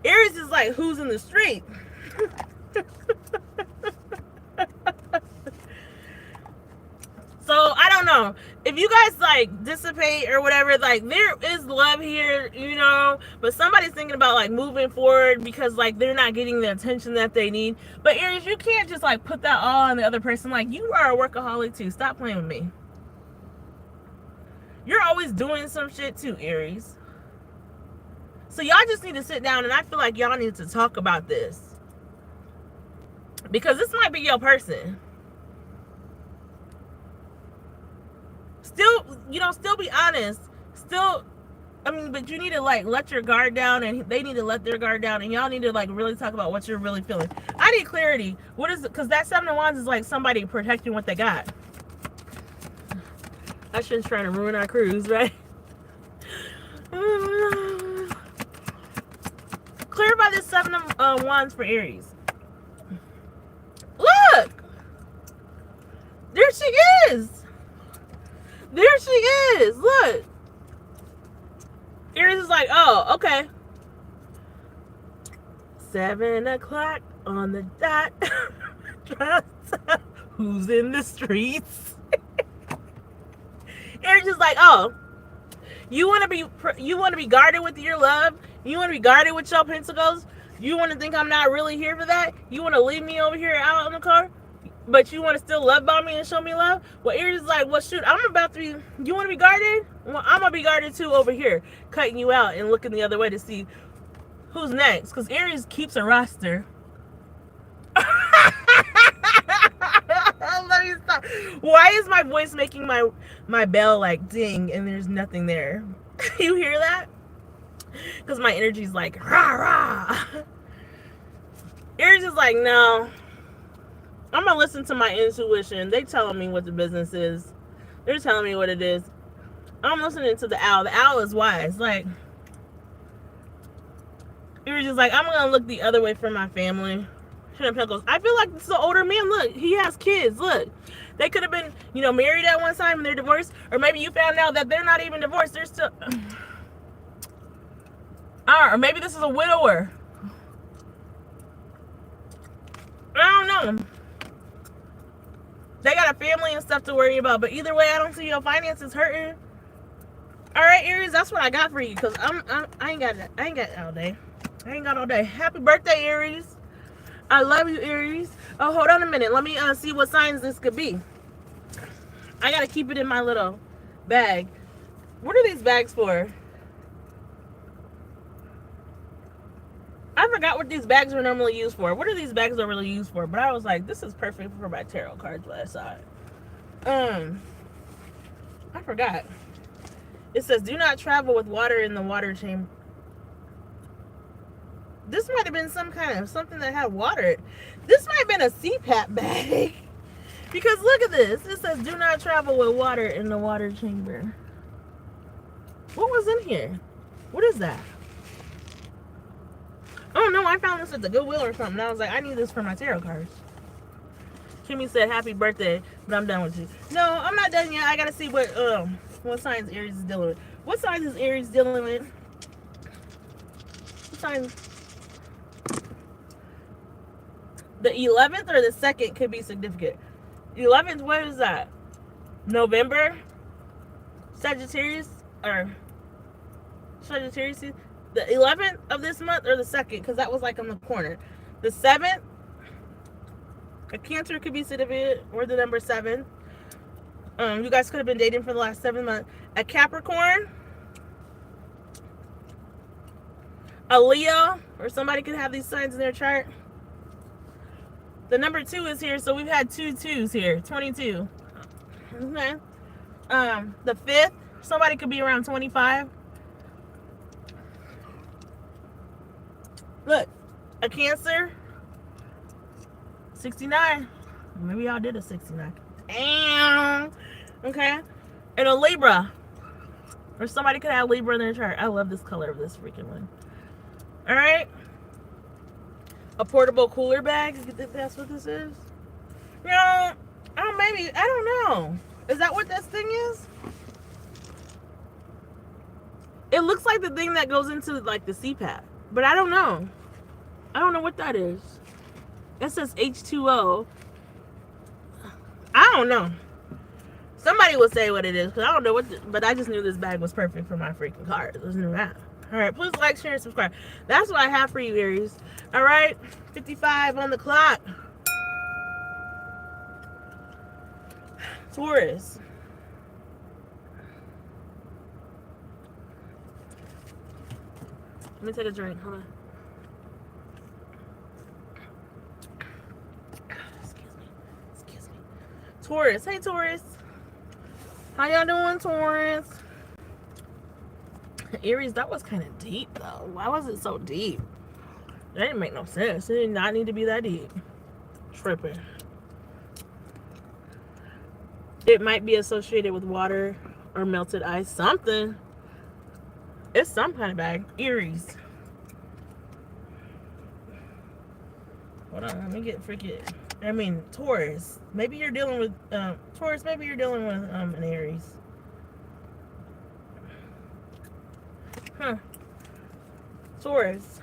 Aries is like, who's in the street? know. If you guys like dissipate or whatever, like there is love here, you know, but somebody's thinking about like moving forward because like they're not getting the attention that they need. But Aries, you can't just like put that all on the other person. Like, you are a workaholic too. Stop playing with me. You're always doing some shit too, Aries. So y'all just need to sit down, and I feel like y'all need to talk about this. Because this might be your person. Still, you know, still be honest. Still, I mean, but you need to like let your guard down, and they need to let their guard down, and y'all need to like really talk about what you're really feeling. I need clarity. What is it? Because that 7 of Wands is like somebody protecting what they got. I shouldn't try to ruin our cruise, right? Clarify this 7 of Wands for Aries. Look! There she is! There she is! Look! Aries is like, oh, okay. 7 o'clock on the dot. Who's in the streets? Aries is like, oh, you want to be guarded with your love? You want to be guarded with your pentacles? You want to think I'm not really here for that? You want to leave me over here out in the car? But you want to still love bomb me and show me love? Well, Aries is like, well, shoot, I'm about to be, you want to be guarded? Well, I'm going to be guarded too over here, cutting you out and looking the other way to see who's next. Because Aries keeps a roster. Let me stop. Why is my voice making my bell like ding and there's nothing there? You hear that? Because my energy's like rah rah. Aries is like, no, I'm gonna listen to my intuition. They telling me what the business is. They're telling me what it is. I'm listening to the owl. The owl is wise. Like, Aries is like, I'm gonna look the other way for my family. I feel like this is an older man. Look, he has kids. Look, they could have been, you know, married at one time and they're divorced, or maybe you found out that they're not even divorced. They're still, or maybe this is a widower. I don't know. They got a family and stuff to worry about, but either way, I don't see your finances hurting. All right, Aries, that's what I got for you, because I ain't got all day. I ain't got all day. Happy birthday, Aries. I love you, Aries. Oh, hold on a minute. Let me see what signs this could be. I gotta keep it in my little bag. What are these bags for? I forgot what these bags were normally used for. What are these bags normally used for? But I was like, this is perfect for my tarot cards when I saw it. I forgot. It says, do not travel with water in the water chamber. This might have been some kind of something that had water. This might have been a CPAP bag. Because look at this. It says, do not travel with water in the water chamber. What was in here? What is that? Oh no, I found this at the Goodwill or something. I was like, I need this for my tarot cards. Kimmy said, happy birthday, but I'm done with you. No, I'm not done yet. I gotta see what signs Aries is dealing with. What signs is Aries dealing with? What signs? The 11th or the 2nd could be significant. 11th, what is that? November? Sagittarius? Or Sagittarius? The 11th of this month or the 2nd? Because that was like on the corner. The 7th? A Cancer could be significant, or the number 7. You guys could have been dating for the last 7 months. A Capricorn? A Leo? Or somebody could have these signs in their chart. The number 2 is here, so we've had 2 2s here. 22. Okay. The 5th, somebody could be around 25. Look, a Cancer. 69. Maybe y'all did a 69. Damn. Okay. And a Libra. Or somebody could have Libra in their chart. I love this color of this freaking one. Alright. A portable cooler bag. If that's what this is. You know, maybe. I don't know. Is that what this thing is? It looks like the thing that goes into like the CPAP. But I don't know. I don't know what that is. It says H2O. I don't know. Somebody will say what it is, because I don't know but I just knew this bag was perfect for my freaking cards. Let's do that. All right, please like, share, and subscribe. That's what I have for you, Aries. All right, 55 on the clock. Taurus. Let me take a drink. Hold on. Excuse me. Taurus. Hey, Taurus. How y'all doing, Taurus? Aries, that was kind of deep, though. Why was it so deep? That didn't make no sense. It did not need to be that deep. Tripping. It might be associated with water or melted ice. Something. It's some kind of bag. Aries. Hold on. Let me get freaking... Taurus. Maybe you're dealing with... Taurus, maybe you're dealing with an Aries. Taurus.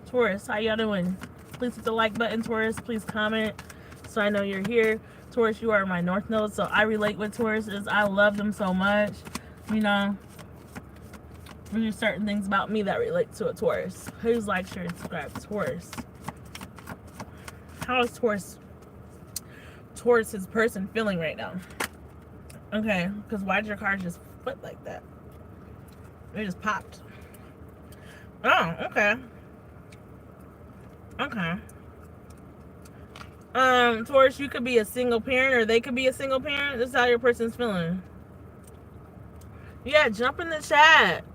Taurus, how y'all doing? Please hit the like button, Taurus. Please comment so I know you're here. Taurus, you are my North Node, so I relate with Tauruses. I love them so much. You know, there's certain things about me that relate to a Taurus. Please like, share, and subscribe. Taurus. How is Taurus's person feeling right now? Okay, because why'd your card just flip like that? It just popped. Oh, okay. Okay. Taurus, you could be a single parent, or they could be a single parent. This is how your person's feeling. Yeah, jump in the chat.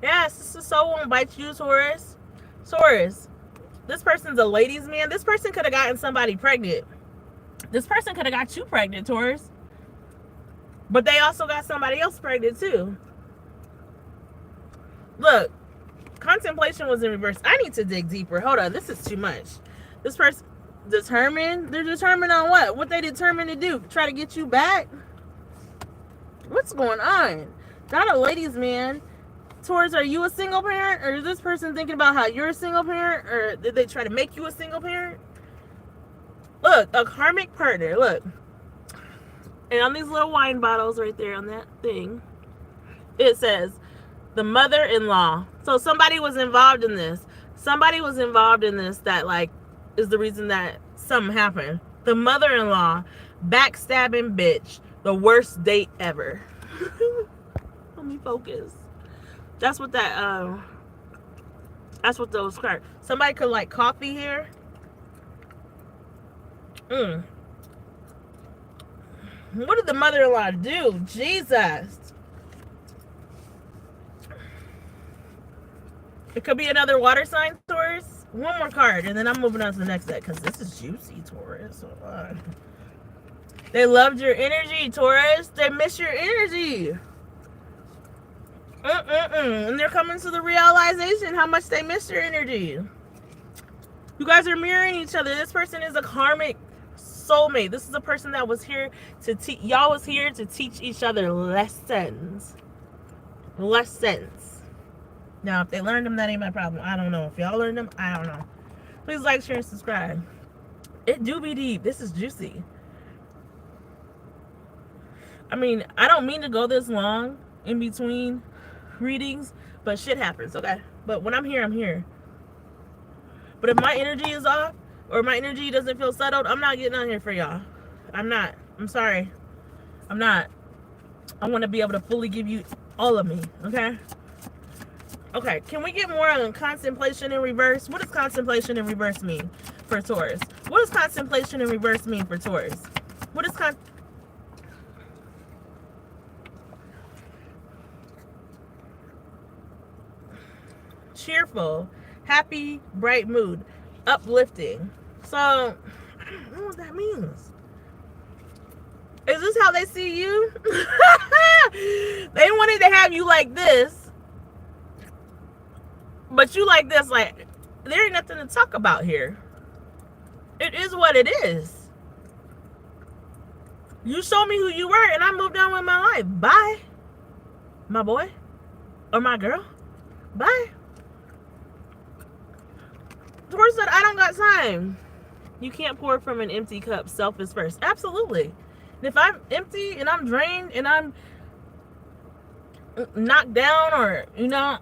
Yes, this is so won't bite you, Taurus. Taurus, this person's a ladies' man. This person could have gotten somebody pregnant. This person could have got you pregnant, Taurus. But they also got somebody else pregnant, too. Look, contemplation was in reverse. I need to dig deeper. Hold on, this is too much. This person determined? They're determined on what? What they determined to do? Try to get you back? What's going on? Not a ladies' man. Taurus, are you a single parent? Or is this person thinking about how you're a single parent? Or did they try to make you a single parent? Look, a karmic partner. Look. And on these little wine bottles right there on that thing, it says, the mother-in-law. So somebody was involved in this. Somebody was involved in this that, like, is the reason that something happened. The mother-in-law, backstabbing bitch, the worst date ever. Let me focus. That's what that, that's what those cards. Somebody could like coffee here. What did the mother-in-law do? Jesus. It could be another water sign, Taurus. One more card, and then I'm moving on to the next deck, because this is juicy, Taurus. They loved your energy, Taurus. They miss your energy. And they're coming to the realization how much they miss your energy. You guys are mirroring each other. This person is a karmic soulmate. This is a person that was here to teach. Y'all was here to teach each other lessons. Lessons. Now, if they learned them, that ain't my problem. I don't know. If y'all learned them, I don't know. Please like, share, and subscribe. It do be deep. This is juicy. I mean, I don't mean to go this long in between readings, but shit happens, okay? But when I'm here, I'm here. But if my energy is off, or my energy doesn't feel settled, I'm not getting on here for y'all. I'm not. I'm sorry. I'm not. I want to be able to fully give you all of me, okay? Okay, can we get more on contemplation in reverse? What does contemplation in reverse mean for Taurus? What does contemplation in reverse mean for Taurus? What is cheerful, happy, bright mood, uplifting. So, I don't know what that means. Is this how they see you? They wanted to have you like this. But you like this, like, there ain't nothing to talk about here. It is what it is. You showed me who you were, and I moved on with my life. Bye, my boy or my girl. Bye. Taurus said, I don't got time. You can't pour from an empty cup. Self is first. Absolutely. And if I'm empty and I'm drained and I'm knocked down, or, you know,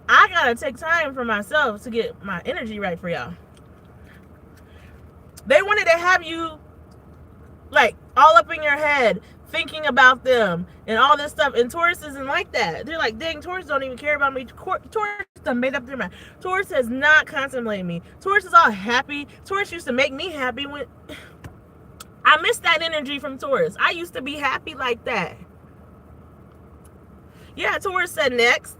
I gotta take time for myself to get my energy right for y'all. They wanted to have you like all up in your head thinking about them and all this stuff, and Taurus isn't like that. They're like, dang, Taurus don't even care about me. Taurus done made up their mind. Taurus has not contemplated me. Taurus is all happy. Taurus used to make me happy. When I miss that energy from Taurus. I used to be happy like that. Yeah, Taurus said next.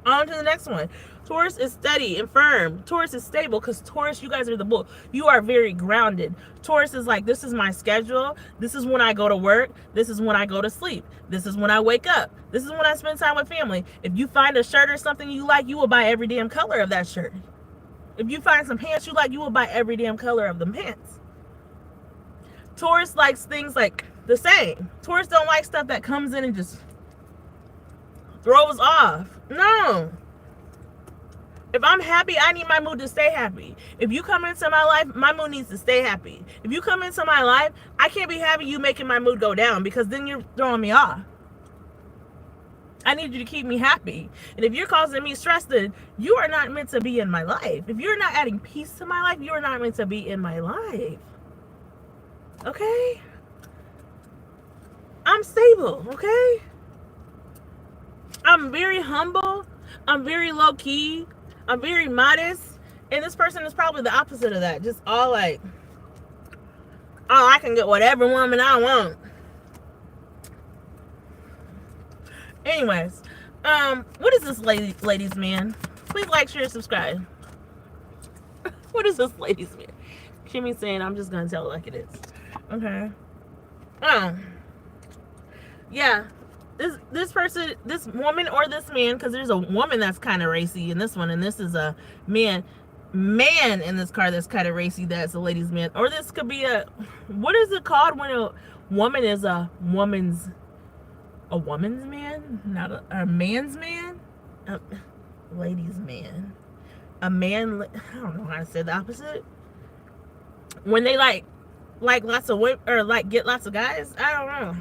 On to the next one. Taurus is steady and firm. Taurus is stable, because Taurus, you guys are the bull. You are very grounded. Taurus is like, this is my schedule. This is when I go to work. This is when I go to sleep. This is when I wake up. This is when I spend time with family. If you find a shirt or something you like, you will buy every damn color of that shirt. If you find some pants you like, you will buy every damn color of them pants. Taurus likes things like the same. Taurus don't like stuff that comes in and just throws off. No. If I'm happy, I need my mood to stay happy. If you come into my life, my mood needs to stay happy. If you come into my life, I can't be happy you making my mood go down, because then you're throwing me off. I need you to keep me happy. And if you're causing me stress, then you are not meant to be in my life. If you're not adding peace to my life, you are not meant to be in my life. Okay? I'm stable, okay? I'm very humble. I'm very low key. I'm very modest. And this person is probably the opposite of that. Just all like, oh, I can get whatever woman I want. Anyways, what is this ladies man? Please like, share, subscribe. What is this ladies man? Kimmy saying, I'm just gonna tell it like it is. Okay. Yeah. This person, this woman or this man, because there's a woman that's kind of racy in this one, and this is a man in this card that's kind of racy, that's a ladies man. Or this could be a, what is it called when a woman is a woman's man, not a man's man, ladies man, a man, I don't know how to say the opposite, when they like lots of women, or like get lots of guys. I don't know.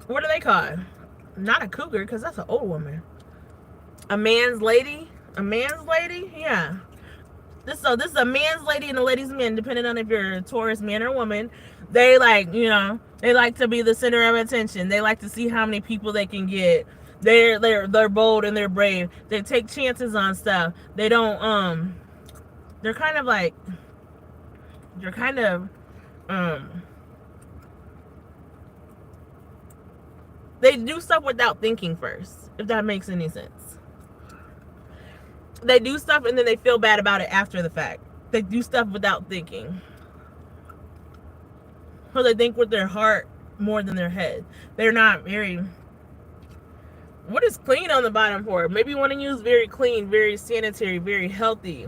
What are they called? Not a cougar, because that's an old woman. A man's lady? A man's lady? Yeah. This is a man's lady and a lady's man, depending on if you're a Taurus man or woman. They like, you know, they like to be the center of attention. They like to see how many people they can get. They're bold and they're brave. They take chances on stuff. They don't, they're kind of like, they do stuff without thinking first, if that makes any sense. They do stuff and then they feel bad about it after the fact. They do stuff without thinking. So they think with their heart more than their head. They're not very... What is clean on the bottom for? Maybe you want to use very clean, very sanitary, very healthy.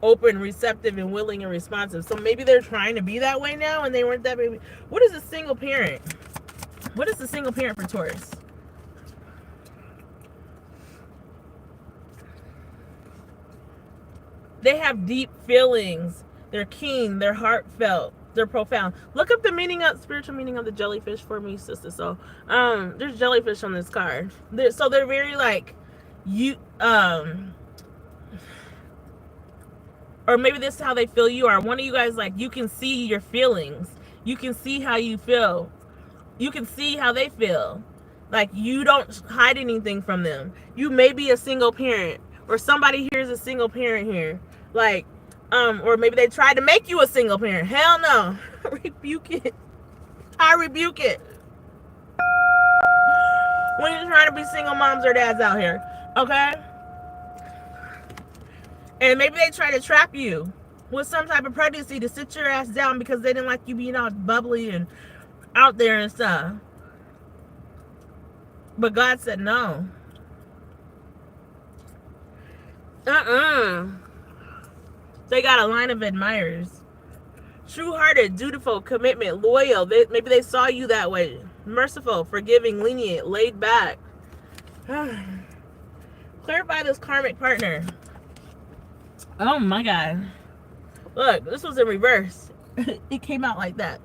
Open, receptive, and willing and responsive. So maybe they're trying to be that way now and they weren't that baby. What is a single parent? What is a single parent for Taurus? They have deep feelings. They're keen. They're heartfelt. They're profound. Look up the spiritual meaning of the jellyfish for me, sister. So, there's jellyfish on this card. So they're very like, or maybe this is how they feel you are. One of you guys, like, you can see your feelings. You can see how you feel. You can see how they feel. Like, you don't hide anything from them. You may be a single parent, or somebody here is a single parent here. Like, or maybe they tried to make you a single parent. Hell no. Rebuke it. I rebuke it. When you're trying to be single moms or dads out here. Okay? And maybe they try to trap you with some type of pregnancy to sit your ass down because they didn't like you being all bubbly and out there and stuff. But God said no. They got a line of admirers. True-hearted, dutiful, commitment, loyal. Maybe they saw you that way. Merciful, forgiving, lenient, laid back. Clarify this karmic partner. Oh my God. Look, this was in reverse. It came out like that.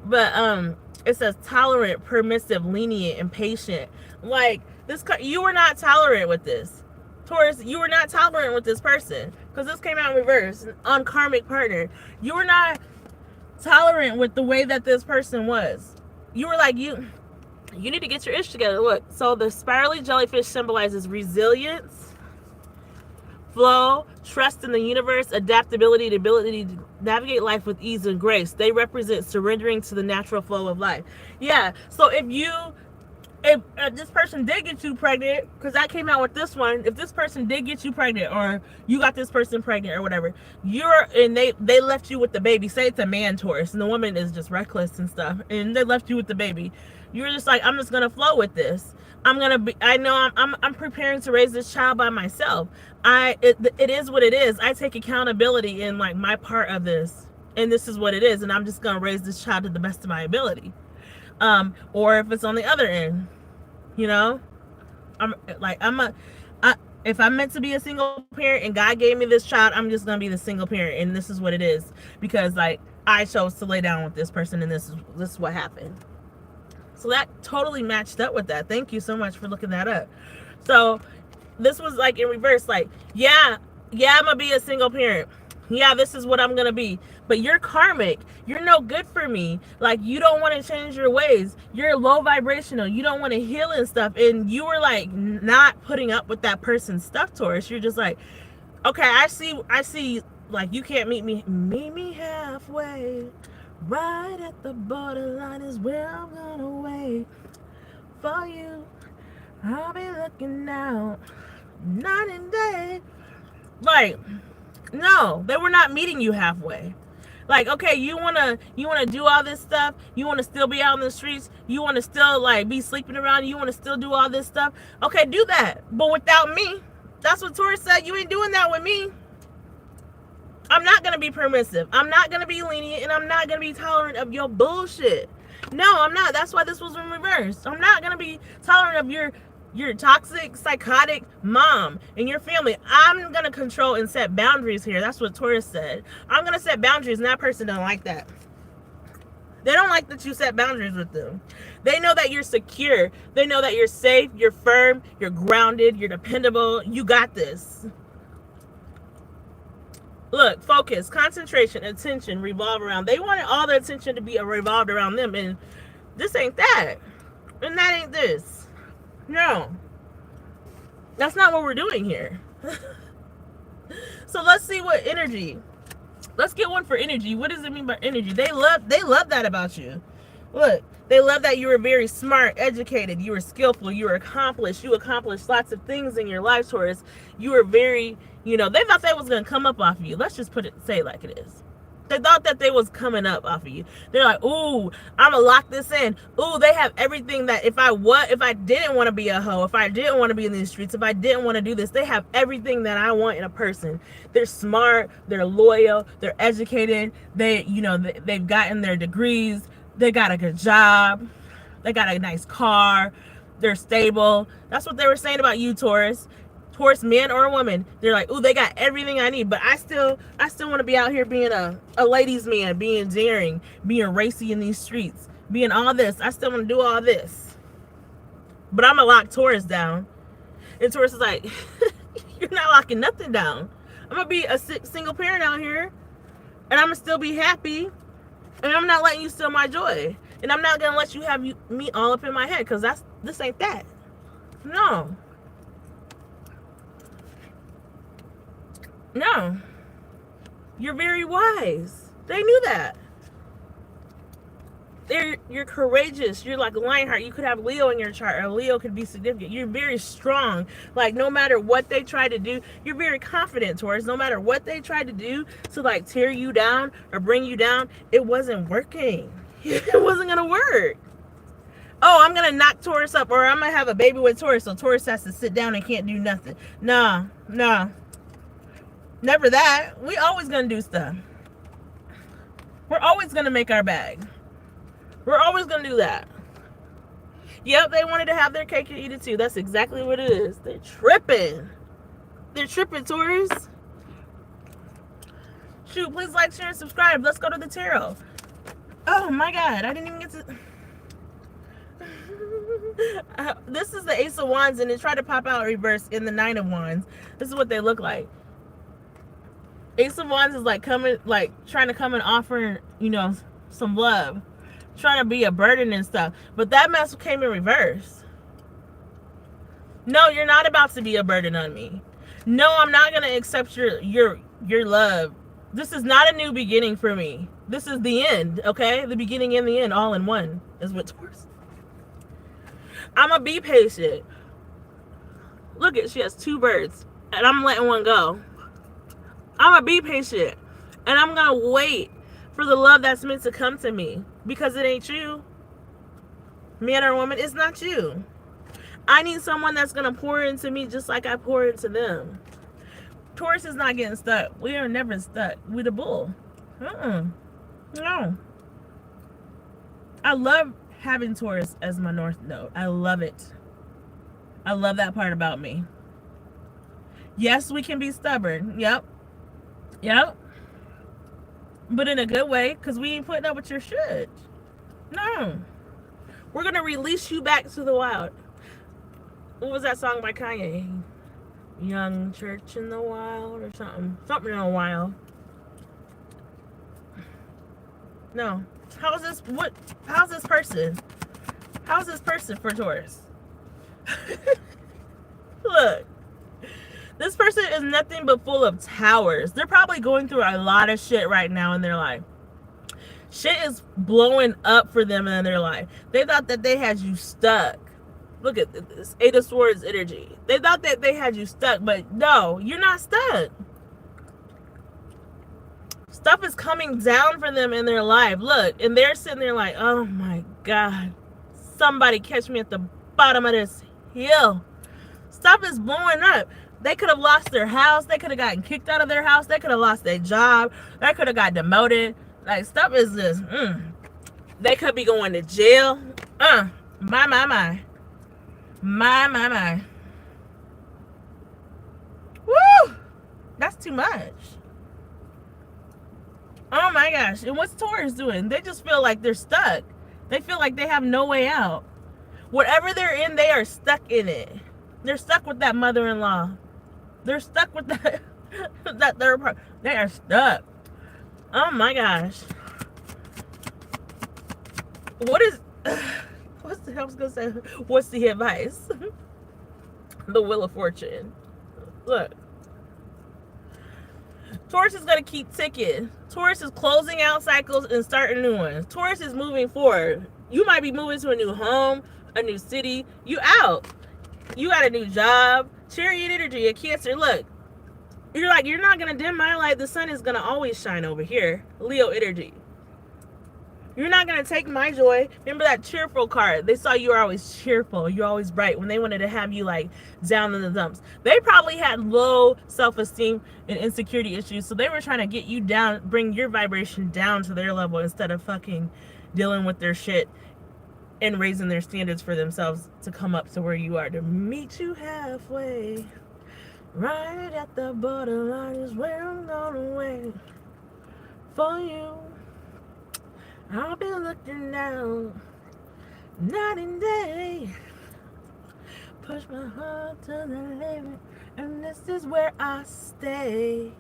But it says tolerant, permissive, lenient, and patient. Like this, you were not tolerant with this. Taurus, you were not tolerant with this person because this came out in reverse. On karmic partner, you were not tolerant with the way that this person was. You were like, you need to get your ish together. Look, so the spirally jellyfish symbolizes resilience, flow, trust in the universe, adaptability, the ability to navigate life with ease and grace. They represent surrendering to the natural flow of life. Yeah. So if this person did get you pregnant, because I came out with this one, if this person did get you pregnant, or you got this person pregnant, or whatever, they left you with the baby. Say it's a man, Taurus, and the woman is just reckless and stuff, and they left you with the baby. You're just like, I'm just gonna flow with this. I know I'm preparing to raise this child by myself. It is what it is. I take accountability in like my part of this, and this is what it is, and I'm just gonna raise this child to the best of my ability. Or if it's on the other end, you know, if I'm meant to be a single parent and God gave me this child, I'm just gonna be the single parent, and this is what it is, because like I chose to lay down with this person, and this is what happened. So that totally matched up with that. Thank you so much for looking that up. So this was like in reverse, like, yeah, I'm gonna be a single parent. Yeah, this is what I'm gonna be. But you're karmic. You're no good for me. Like, you don't want to change your ways. You're low vibrational. You don't want to heal and stuff. And you were like not putting up with that person's stuff, Taurus. You're just like, okay, I see. Like, you can't meet me halfway. Right at the borderline is where I'm gonna wait for you. I'll be looking out night and day. Like, no, they were not meeting you halfway. Like, okay, you wanna do all this stuff. You wanna still be out in the streets. You wanna still like be sleeping around. You wanna still do all this stuff. Okay, do that, but without me. That's what Taurus said. You ain't doing that with me. I'm not gonna be permissive. I'm not gonna be lenient, and I'm not gonna be tolerant of your bullshit. No, I'm not. That's why this was in reverse. I'm not gonna be tolerant of your toxic, psychotic mom and your family. I'm gonna control and set boundaries here. That's what Taurus said. I'm gonna set boundaries, and that person don't like that. They don't like that you set boundaries with them. They know that you're secure. They know that you're safe, you're firm, you're grounded, you're dependable. You got this. Look, focus, concentration, attention revolve around. They wanted all the attention to be revolved around them, and this ain't that. And that ain't this. No. That's not what we're doing here. So let's see what energy. Let's get one for energy. What does it mean by energy? They love that about you. Look, they love that you were very smart, educated, you were skillful, you were accomplished, you accomplished lots of things in your life, Taurus. You were very, they thought that was going to come up off of you. Let's just say it like it is. They thought that they was coming up off of you. They're like, ooh, I'm going to lock this in. Ooh, they have everything that if I didn't want to be a hoe, if I didn't want to be in these streets, if I didn't want to do this, they have everything that I want in a person. They're smart, they're loyal, they're educated, they've gotten their degrees, they got a good job, they got a nice car, they're stable. That's what they were saying about you, Taurus. Taurus, man or a woman, they're like, ooh, they got everything I need, but I still want to be out here being a ladies' man, being daring, being racy in these streets, being all this. I still want to do all this, but I'm gonna lock Taurus down. And Taurus is like, you're not locking nothing down. I'm gonna be a single parent out here, and I'm gonna still be happy, and I'm not letting you steal my joy, and I'm not gonna let you have me all up in my head, because this ain't that. No. No. You're very wise. They knew that. You're courageous. You're like Lionheart. You could have Leo in your chart, or Leo could be significant. You're very strong. Like, no matter what they try to do, you're very confident, Taurus. No matter what they tried to do to like tear you down or bring you down, it wasn't working. It wasn't gonna work. Oh, I'm gonna knock Taurus up, or I'm gonna have a baby with Taurus, so Taurus has to sit down and can't do nothing. No. Never that. We always gonna do stuff. We're always gonna make our bag. We're always gonna do that. Yep, they wanted to have their cake and eat it too. That's exactly what it is. They're tripping. They're tripping, Taurus. Shoot, please like, share, and subscribe. Let's go to the tarot. Oh my God, I didn't even get to... This is the Ace of Wands, and it tried to pop out reverse in the Nine of Wands. This is what they look like. Ace of Wands is like coming, like trying to come and offer, you know, some love, trying to be a burden and stuff. But that mess came in reverse. No, you're not about to be a burden on me. No, I'm not gonna accept your love. This is not a new beginning for me. This is the end, okay? The beginning and the end all in one is what's worse. I'm gonna be patient. Look at, she has 2 birds, and I'm letting one go. I'm gonna be patient, and I'm gonna wait for the love that's meant to come to me, because it ain't you, man or woman. It's not you. I need someone that's gonna pour into me just like I pour into them. Taurus is not getting stuck. We are never stuck. We the bull. No. I love having Taurus as my north node. I love it. I love that part about me. Yes, we can be stubborn. Yep. But in a good way, because we ain't putting up with your shit. No. We're going to release you back to the wild. What was that song by Kanye? Young Church in the Wild or something. Something in the wild. No. How's this person? How's this person for Taurus? Look. This person is nothing but full of towers. They're probably going through a lot of shit right now in their life. Shit is blowing up for them in their life. They thought that they had you stuck. Look at this. 8 of Swords energy. They thought that they had you stuck, but no, you're not stuck. Stuff is coming down for them in their life. Look, and they're sitting there like, oh my God. Somebody catch me at the bottom of this hill. Stuff is blowing up. They could have lost their house. They could have gotten kicked out of their house. They could have lost their job. They could have got demoted. Like, stuff is just, They could be going to jail. My. Woo! That's too much. Oh my gosh. And what's Taurus doing? They just feel like they're stuck. They feel like they have no way out. Whatever they're in, they are stuck in it. They're stuck with that mother-in-law. They're stuck with that, that third part. They are stuck. Oh my gosh. I was gonna say, what's the advice? The Wheel of Fortune. Look. Taurus is gonna keep ticking. Taurus is closing out cycles and starting new ones. Taurus is moving forward. You might be moving to a new home, a new city. You out. You got a new job. Chariot energy, a Cancer. Look, you're like, you're not going to dim my light. The sun is going to always shine over here. Leo energy. You're not going to take my joy. Remember that cheerful card? They saw you were always cheerful. You're always bright when they wanted to have you like down in the dumps. They probably had low self-esteem and insecurity issues. So they were trying to get you down, bring your vibration down to their level instead of fucking dealing with their shit and raising their standards for themselves to come up to where you are, to meet you halfway. Right at the borderline is where I'm gonna wait for you. I'll be looking down night and day. Push my heart to the limit, and this is where I stay.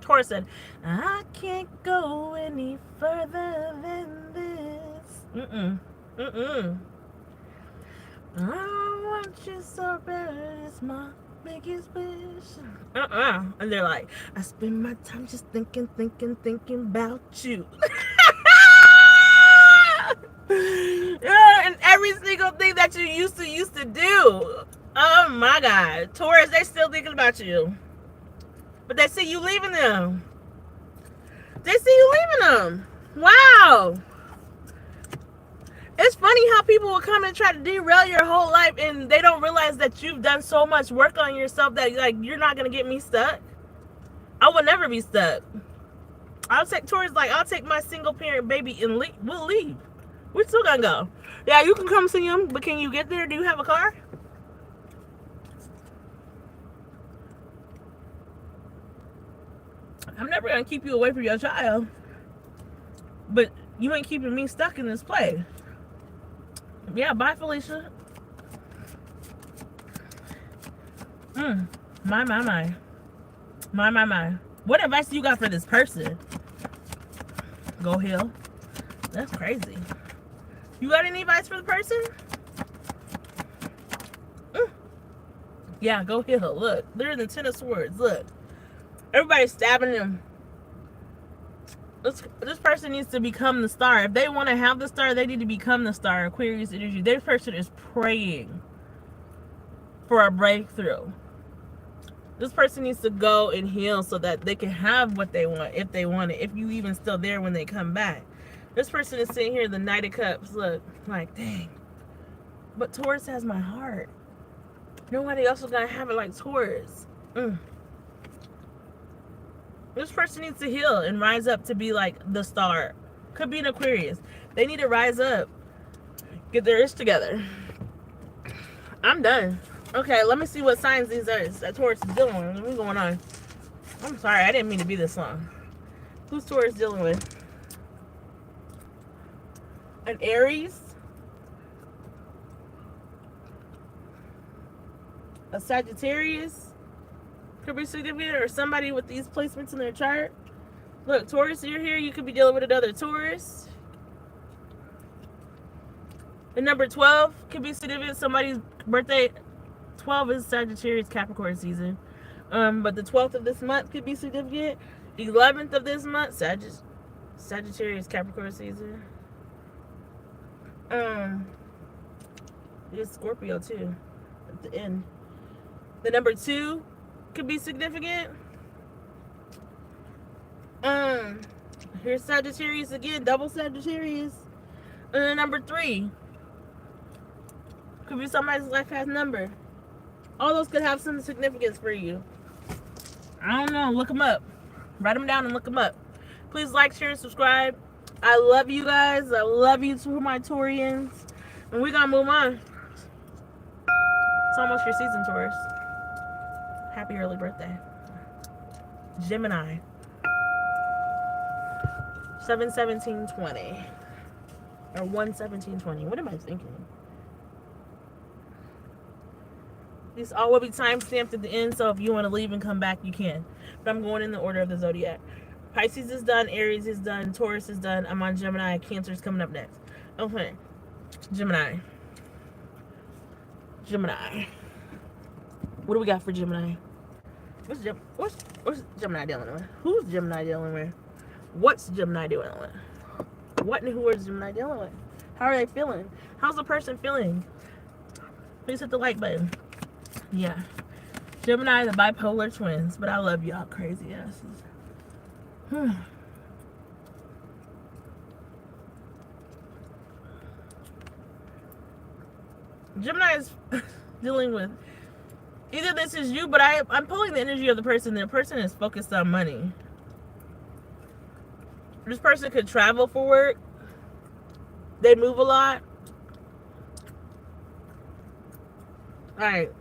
Taurus said, I can't go any further than this. I want you so bad, it's my biggest wish. And they're like, I spend my time just thinking about you. And every single thing that you used to do. Oh my God. Taurus, they still thinking about you. But they see you leaving them. They see you leaving them. Wow. It's funny how people will come and try to derail your whole life and they don't realize that you've done so much work on yourself that like you're not going to get me stuck. I will never be stuck. I'll take Taurus, like I'll take my single parent baby and we'll leave. We're still going to go. Yeah, you can come see him, but can you get there? Do you have a car? I'm never gonna keep you away from your child, but you ain't keeping me stuck in this place. Yeah, bye, Felicia. My, my, my. My, my, my. What advice do you got for this person? Go heal. That's crazy. You got any advice for the person? Yeah, go heal. Look, they're in the Ten of Swords. Look. Everybody's stabbing them. This person needs to become the star. If they want to have the star, they need to become the star. Aquarius energy. This person is praying for a breakthrough. This person needs to go and heal so that they can have what they want, if they want it, if you even still there when they come back. This person is sitting here, the Knight of Cups. Look, like, dang. But Taurus has my heart. Nobody else is going to have it like Taurus. This person needs to heal and rise up to be like the star. Could be an Aquarius. They need to rise up. Get their ish together. I'm done. Okay, let me see what signs these are that Taurus is dealing with. What's going on? I'm sorry, I didn't mean to be this long. Who's Taurus dealing with? An Aries? A Sagittarius? Could be significant, or somebody with these placements in their chart. Look, Taurus, you're here. You could be dealing with another Taurus. The number 12 could be significant. Somebody's birthday. 12 is Sagittarius Capricorn season. But the 12th of this month could be significant. 11th of this month, Sagittarius Capricorn season. It's Scorpio too at the end. The number 2 could be significant. Here's Sagittarius again, double Sagittarius. And the number 3 could be somebody's life path number. All those could have some significance for you. I don't know. Look them up. Write them down and look them up. Please like, share, and subscribe. I love you guys. I love you too, my Taurians. And we're going to move on. It's almost your season, Taurus. Happy early birthday. Gemini. 7/17/20. Or 1/17/20. What am I thinking? These all will be time stamped at the end, so if you want to leave and come back, you can. But I'm going in the order of the zodiac. Pisces is done, Aries is done, Taurus is done. I'm on Gemini. Cancer is coming up next. Okay. Gemini. Gemini. What do we got for Gemini? What's Gemini dealing with? Who's Gemini dealing with? What's Gemini dealing with? What and who is Gemini dealing with? How are they feeling? How's the person feeling? Please hit the like button. Yeah. Gemini, the bipolar twins. But I love y'all crazy asses. Gemini is dealing with, either this is you, but I'm pulling the energy of the person. The person is focused on money. This person could travel for work. They move a lot. Like,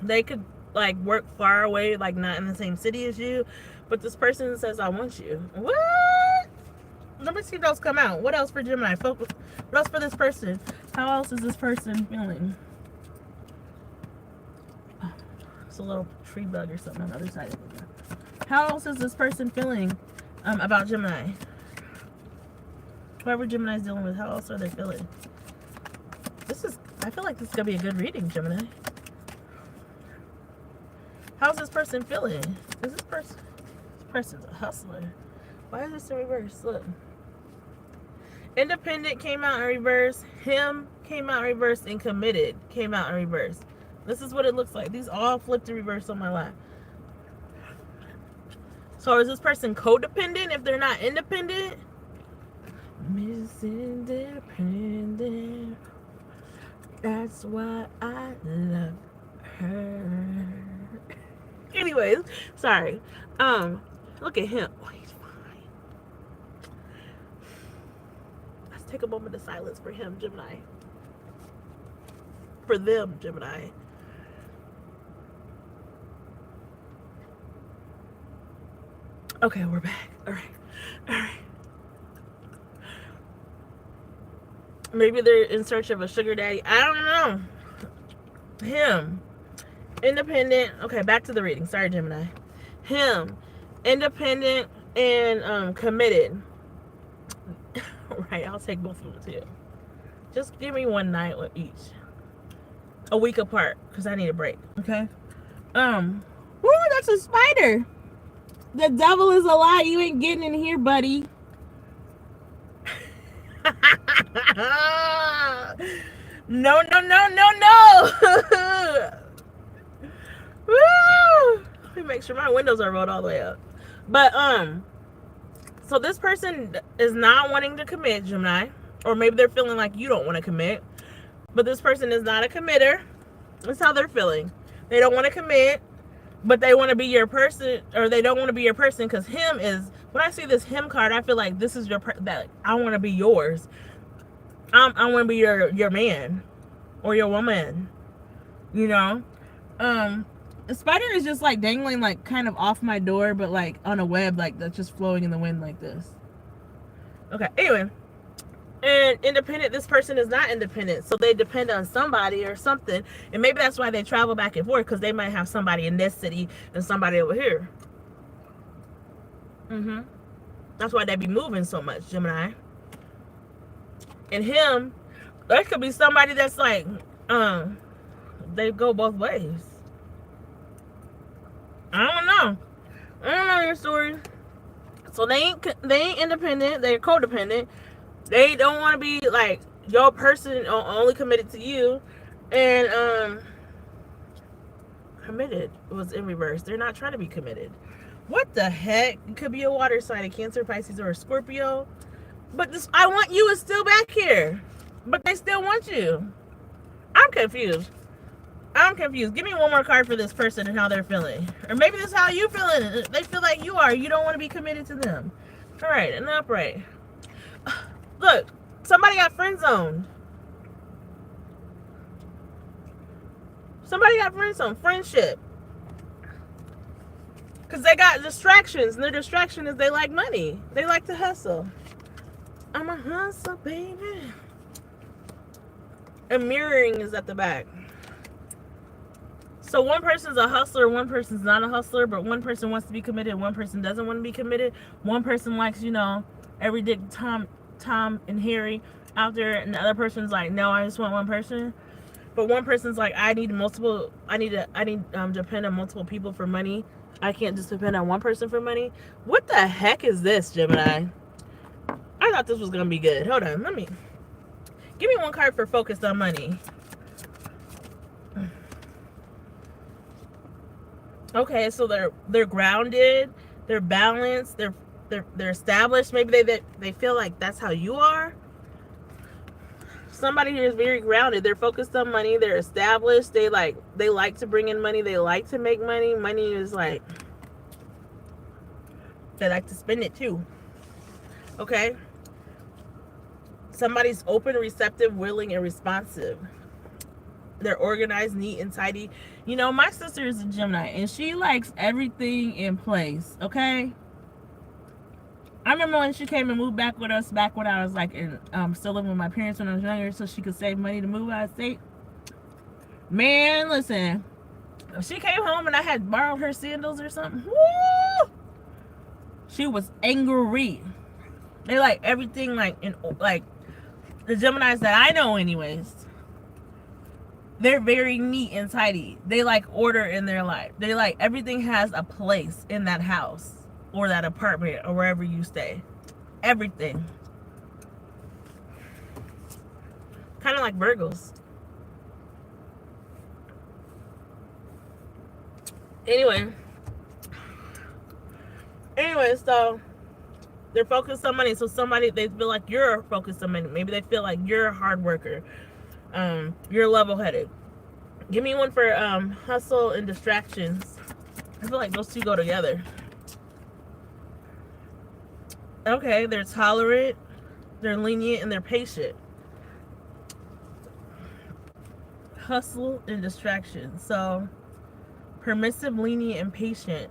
they could like work far away, like not in the same city as you, but this person says, I want you. What? Let me see those come out. What else for Gemini? Focus. What else for this person? How else is this person feeling? Oh, it's a little tree bug or something on the other side of it. How else is this person feeling about Gemini? Whoever Gemini's dealing with, how else are they feeling? I feel like this is going to be a good reading, Gemini. How's this person feeling? Is this person's a hustler. Why is this in reverse? Look. Independent came out in reverse. Him came out in reverse, and committed came out in reverse. This is what it looks like. These all flipped in reverse on my lap. So is this person codependent if they're not independent? Miss Independent. That's why I love her. Anyways, sorry. Look at him. Oh, he's fine. Let's take a moment of silence for him, Gemini. For them, Gemini. Okay, we're back. All right. All right. Maybe they're in search of a sugar daddy. I don't know. Him. Independent. Okay, back to the reading. Sorry, Gemini. Him. Independent and committed. Right, I'll take both of them too. Just give me one night with each. A week apart, because I need a break. Okay? Woo, that's a spider. The devil is a lie. You ain't getting in here, buddy. No, no, no, no, no. Woo! Let me make sure my windows are rolled all the way up. But so this person is not wanting to commit, Gemini, or maybe they're feeling like you don't want to commit. But this person is not a committer. That's how they're feeling. They don't want to commit, but they want to be your person, or they don't want to be your person, because him is, when I see this him card, I feel like this is your that I want to be yours. I want to be your man or your woman. You know, the spider is just like dangling, like kind of off my door, but like on a web, like that's just flowing in the wind like this. Okay. Anyway. And independent, this person is not independent, so they depend on somebody or something, and maybe that's why they travel back and forth, because they might have somebody in this city and somebody over here. That's why they be moving so much, Gemini. And him, there could be somebody that's like, they go both ways. I don't know your story. So they ain't independent, they're codependent. They don't want to be like your person, only committed to you, and committed was in reverse. They're not trying to be committed. What the heck? It could be a water sign, a Cancer, Pisces, or a Scorpio. But this I want you is still back here, but they still want you. I'm confused. Give me one more card for this person and how they're feeling, or maybe this is how you feeling. They feel like you are. You don't want to be committed to them. All right, and upright. Look, somebody got friend zoned. Friendship. Because they got distractions, and their distraction is they like money. They like to hustle. I'm a hustle, baby. And mirroring is at the back. So one person's a hustler, one person's not a hustler, but one person wants to be committed, one person doesn't want to be committed. One person likes, every dick Tom and Harry out there, and the other person's like, no, I just want one person. But one person's like, I need to depend on multiple people for money. I can't just depend on one person for money. What the heck is this, Gemini? I thought this was gonna be good. Hold on, give me one card for focused on money. Okay, so they're grounded, they're balanced, they're established. Maybe they feel like that's how you are. Somebody here is very grounded. They're focused on money. They're established. They like to bring in money. They like to make money. Money is like, they like to spend it too. Okay. Somebody's open, receptive, willing, and responsive. They're organized, neat, and tidy. My sister is a Gemini, and she likes everything in place. Okay. I remember when she came and moved back with us back when I was like still living with my parents when I was younger, so she could save money to move out of state. Man, listen, she came home and I had borrowed her sandals or something. Woo! She was angry. They like everything like the Geminis that I know anyways. They're very neat and tidy. They like order in their life. They like everything has a place in that house or that apartment or wherever you stay. Everything. Kind of like Virgos. Anyway, so they're focused on money. So they feel like you're focused on money. Maybe they feel like you're a hard worker. You're level-headed. Give me one for hustle and distractions. I feel like those two go together. Okay, they're tolerant, they're lenient, and they're patient. Hustle and distraction. So permissive, lenient, and patient.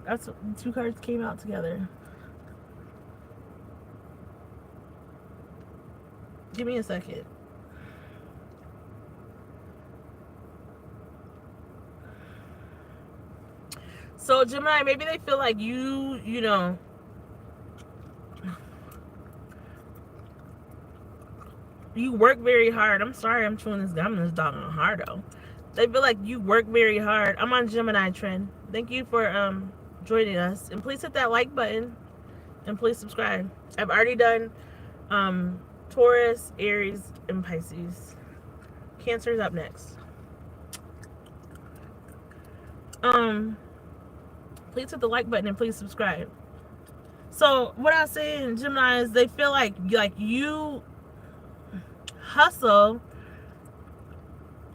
That's what the two cards came out together. Give me a second. So Gemini, maybe they feel like you know, you work very hard. I'm sorry, I'm chewing this gum. This dog on hard though. They feel like you work very hard. I'm on Gemini trend. Thank you for joining us, and please hit that like button, and please subscribe. I've already done Taurus, Aries, and Pisces. Cancer is up next. Please hit the like button and please subscribe. So what I was saying, Gemini, is they feel like you hustle,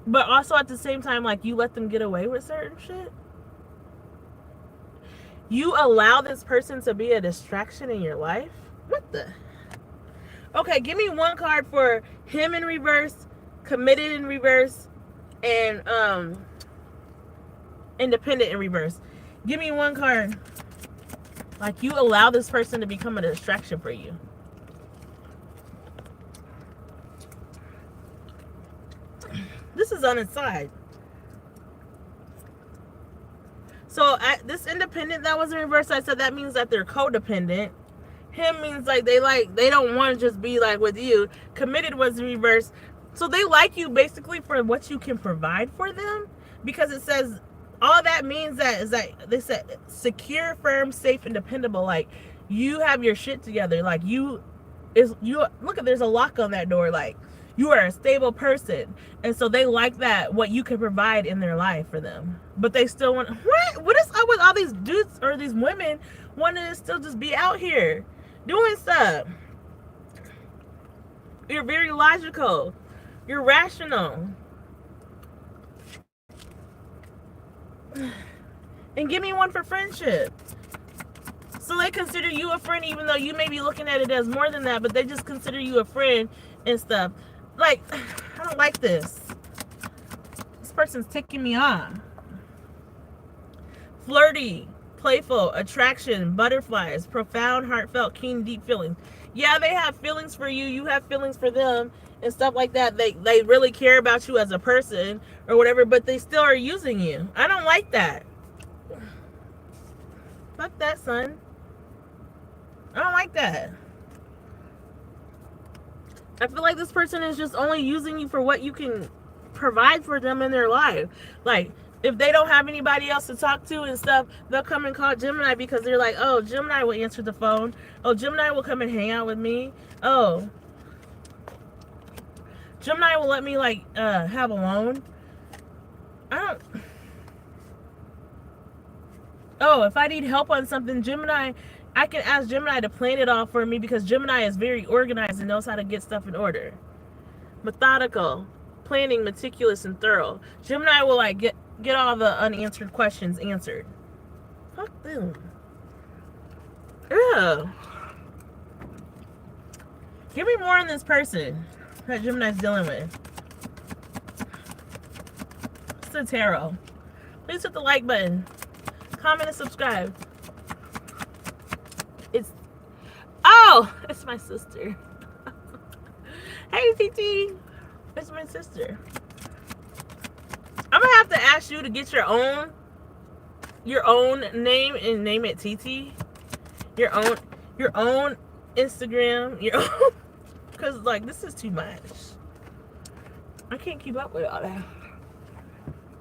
but also at the same time, like, you let them get away with certain shit. You allow this person to be a distraction in your life. What the? Okay, give me one card for him in reverse, committed in reverse, and independent in reverse. Give me one card. Like, you allow this person to become a distraction for you. This is on its side. So this independent that was in reverse, I said that means that they're codependent. Him means like they don't want to just be like with you. Committed was in reverse. So they like you basically for what you can provide for them, because it says all that means that is that they said secure, firm, safe, and dependable. Like, you have your shit together. Like, you look at, there's a lock on that door. Like, you are a stable person, and so they like that, what you can provide in their life for them. But they still want, what is up with all these dudes or these women wanting to still just be out here doing stuff? You're very logical. You're rational. And give me one for friendship. So they consider you a friend, even though you may be looking at it as more than that, but they just consider you a friend and stuff. Like, I don't like this. This person's ticking me off. Flirty, playful, attraction, butterflies, profound, heartfelt, keen, deep feelings. Yeah, they have feelings for you. You have feelings for them and stuff like that. They really care about you as a person or whatever, but they still are using you. I don't like that. Fuck that, son. I don't like that. I feel like this person is just only using you for what you can provide for them in their life. Like, if they don't have anybody else to talk to and stuff, they'll come and call Gemini because they're like, oh, Gemini will answer the phone. Oh, Gemini will come and hang out with me. Oh, Gemini will let me, like, have a loan. Oh, if I need help on something, Gemini, I can ask Gemini to plan it all for me, because Gemini is very organized and knows how to get stuff in order. Methodical, planning, meticulous, and thorough. Gemini will, like, get all the unanswered questions answered. Fuck them. Ew. Give me more on this person that Gemini's dealing with. It's the tarot. Please hit the like button, comment, and subscribe. It's my sister. Hey, TT. It's my sister. I'm gonna have to ask you to get your own name and name it TT. Your own Instagram. Your own, because, like, this is too much. I can't keep up with all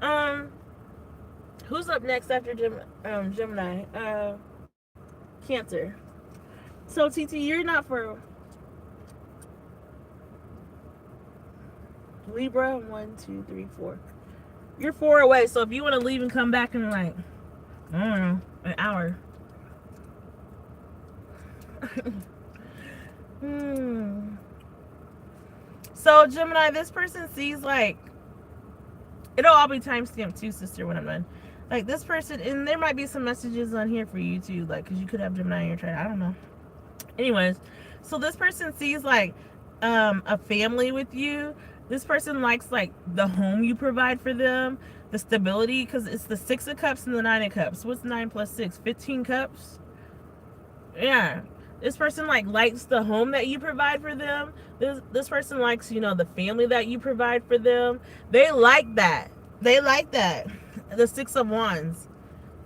that. Who's up next after Gemini? Cancer. So, TT, you're not for Libra. 1, 2, 3, 4. You're 4 away. So if you want to leave and come back in, like, I don't know, an hour. So, Gemini, this person sees, like, it'll all be timestamped too, sister, when I'm done. Like, this person, and there might be some messages on here for you too, like, because you could have Gemini in your chart. I don't know. Anyways, so this person sees, like, a family with you. This person likes, like, the home you provide for them. the stability, because it's the 6 of Cups and the 9 of Cups. What's 9 plus 6? 15 cups? Yeah. This person like likes the home that you provide for them. This person likes, you know, the family that you provide for them. They like that. They like that. The 6 of Wands.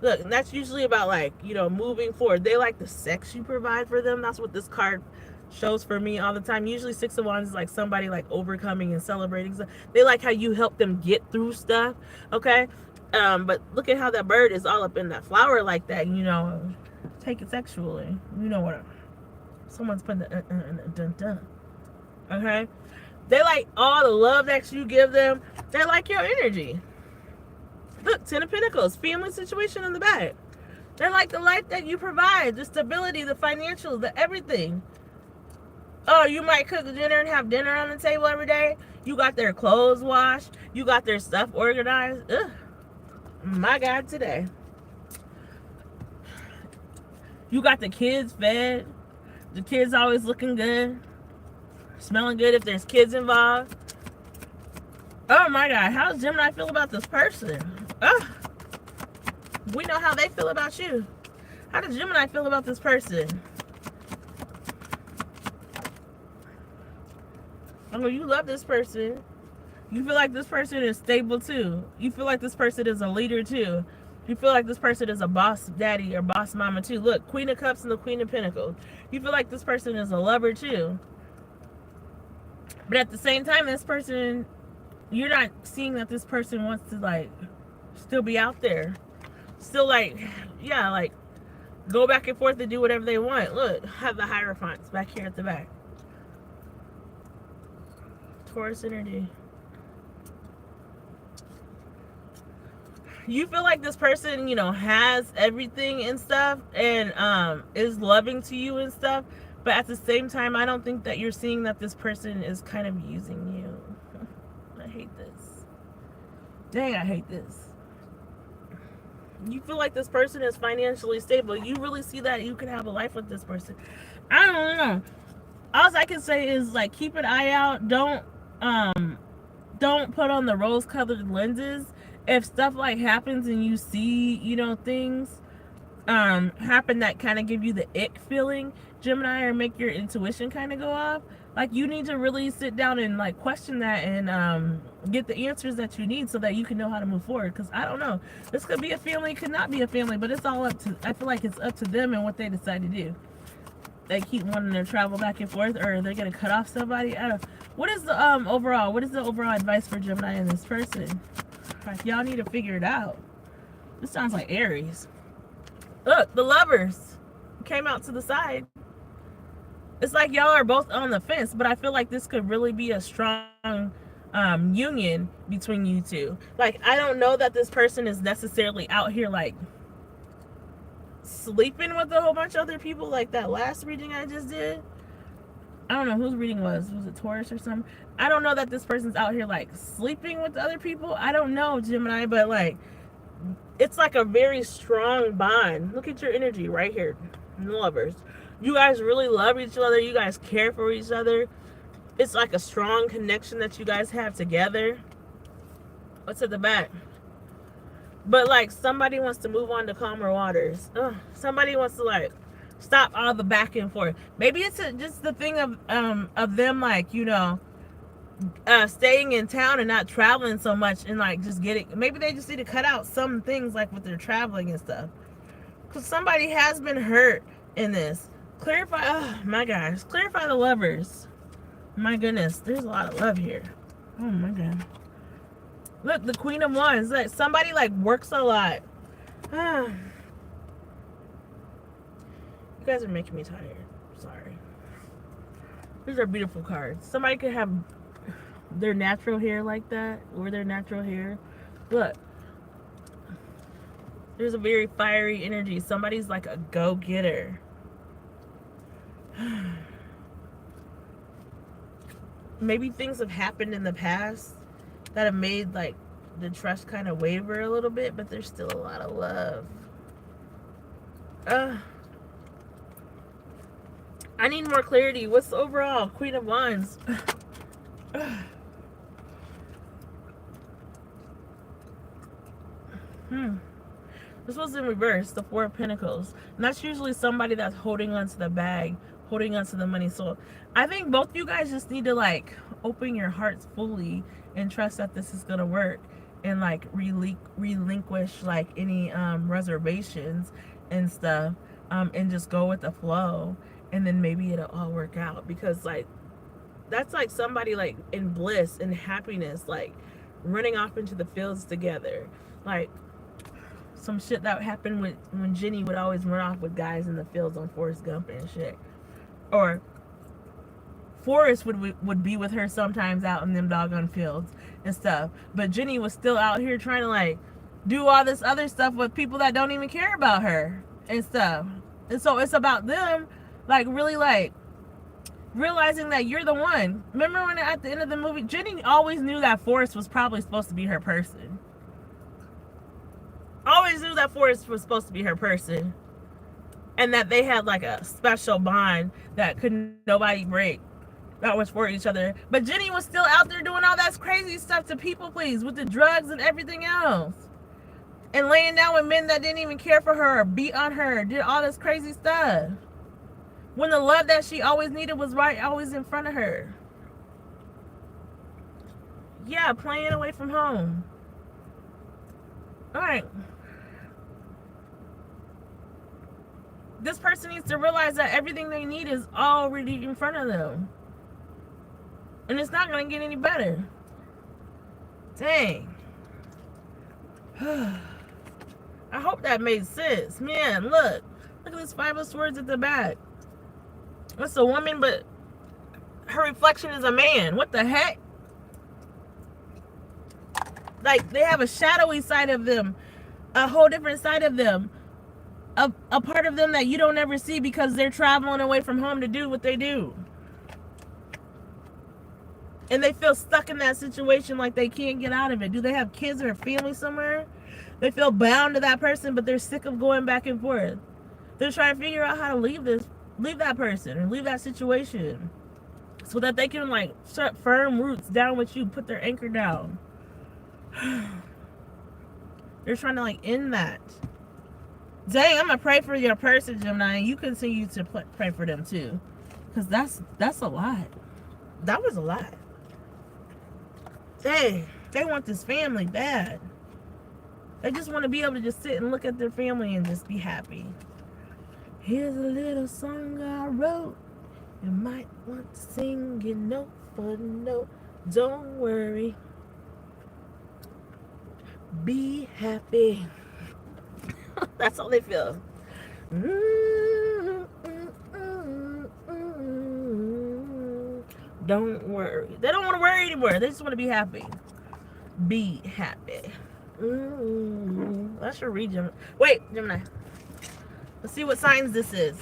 Look, that's usually about like, you know, moving forward. They like the sex you provide for them. That's what this card shows for me all the time. Usually 6 of Wands is like somebody like overcoming and celebrating stuff. They like how you help them get through stuff. Okay. But look at how that bird is all up in that flower like that, you know. Take it sexually. You know what? Someone's putting the dun. Okay? They like all the love that you give them. They like your energy. Look, 10 of Pentacles. Family situation in the back. They like the life that you provide. The stability, the financial, the everything. Oh, you might cook dinner and have dinner on the table every day. You got their clothes washed. You got their stuff organized. Ugh. My God, today. You got the kids fed. The kids always looking good. Smelling good if there's kids involved. Oh my God, how does Gemini feel about this person? Oh, we know how they feel about you. How does Gemini feel about this person? Oh, you love this person. You feel like this person is stable too. You feel like this person is a leader too. You feel like this person is a boss daddy or boss mama too. Look, Queen of Cups and the Queen of Pentacles. You feel like this person is a lover too. But at the same time, this person, you're not seeing that this person wants to like still be out there. Still like, yeah, like go back and forth and do whatever they want. Look, have the Hierophants back here at the back. Taurus energy. You feel like this person, you know, has everything and stuff and is loving to you and stuff, but at the same time, I don't think that you're seeing that this person is kind of using you. I hate this. Dang, I hate this. You feel like this person is financially stable. You really see that you can have a life with this person. I don't know. All I can say is like keep an eye out. Don't put on the rose-colored lenses. If stuff like happens and you see, you know, things happen that kind of give you the ick feeling, Gemini, or make your intuition kind of go off, like you need to really sit down and like question that and get the answers that you need so that you can know how to move forward. Because I don't know, this could be a family, could not be a family, but it's all up to, I feel like it's up to them and what they decide to do. They keep wanting to travel back and forth, or they're gonna cut off somebody. I don't. What is the overall advice for Gemini and this person? Like, y'all need to figure it out. This sounds like Aries. Look, the Lovers came out to the side. It's like y'all are both on the fence, but I feel like this could really be a strong union between you two. Like, I don't know that this person is necessarily out here like sleeping with a whole bunch of other people like that last reading I just did. I don't know whose reading was it Taurus or something? I don't know that this person's out here like sleeping with other people. I don't know, Gemini, but like it's like a very strong bond. Look at your energy right here, Lovers. You guys really love each other. You guys care for each other. It's like a strong connection that you guys have together. What's at the back? But like somebody wants to move on to calmer waters. Ugh, somebody wants to like stop all the back and forth. Maybe it's just the thing of them like, you know, staying in town and not traveling so much and like just getting, maybe they just need to cut out some things like with their traveling and stuff. Because somebody has been hurt in this. Clarify, oh my gosh, clarify the Lovers. My goodness, there's a lot of love here. Oh my God. Look, the Queen of Wands. Like somebody like works a lot. You guys are making me tired. Sorry. These are beautiful cards. Somebody could have their natural hair like that, or their natural hair. Look. There's a very fiery energy. Somebody's like a go-getter. Maybe things have happened in the past that have made like the trust kind of waver a little bit, but there's still a lot of love. I need more clarity. What's the overall? Queen of Wands. This was in reverse, the Four of Pentacles. And that's usually somebody that's holding onto the bag, holding onto the money. So I think both of you guys just need to like open your hearts fully and trust that this is gonna work, and like relinquish like any reservations and stuff, and just go with the flow, and then maybe it'll all work out. Because like that's like somebody like in bliss and happiness, like running off into the fields together, like some shit that happened with when Jenny would always run off with guys in the fields on Forrest Gump and shit, or Forrest would be with her sometimes out in them doggone fields and stuff, but Jenny was still out here trying to like do all this other stuff with people that don't even care about her and stuff. And so it's about them like really like realizing that you're the one. Remember when at the end of the movie, Jenny always knew that Forrest was probably supposed to be her person. Always knew that Forrest was supposed to be her person, and that they had like a special bond that could nobody break, that was for each other. But Jenny was still out there doing all that crazy stuff to people please with the drugs and everything else, and laying down with men that didn't even care for her or beat on her, did all this crazy stuff, when the love that she always needed was right always in front of her. Yeah, playing away from home. All right. This person needs to realize that everything they need is already in front of them. And it's not going to get any better. Dang. I hope that made sense. Man, look. Look at this Five of Swords at the back. That's a woman, but her reflection is a man. What the heck? Like, they have a shadowy side of them. A whole different side of them. A part of them that you don't ever see because they're traveling away from home to do what they do. And they feel stuck in that situation like they can't get out of it. Do they have kids or a family somewhere? They feel bound to that person, but they're sick of going back and forth. They're trying to figure out how to leave that person or leave that situation, so that they can like start firm roots down with you, put their anchor down. They're trying to like end that. Dang, I'm gonna pray for your person, Gemini, and you continue to pray for them too, because that's a lot. That was a lot. Dang, they want this family bad. They just want to be able to just sit and look at their family and just be happy. Here's a little song I wrote. You might want to sing it note for note. Don't worry. Be happy. That's all they feel. Don't worry. They don't want to worry anymore. They just want to be happy. Be happy. That's your read, Gemini. Wait, Gemini. Let's see what signs this is.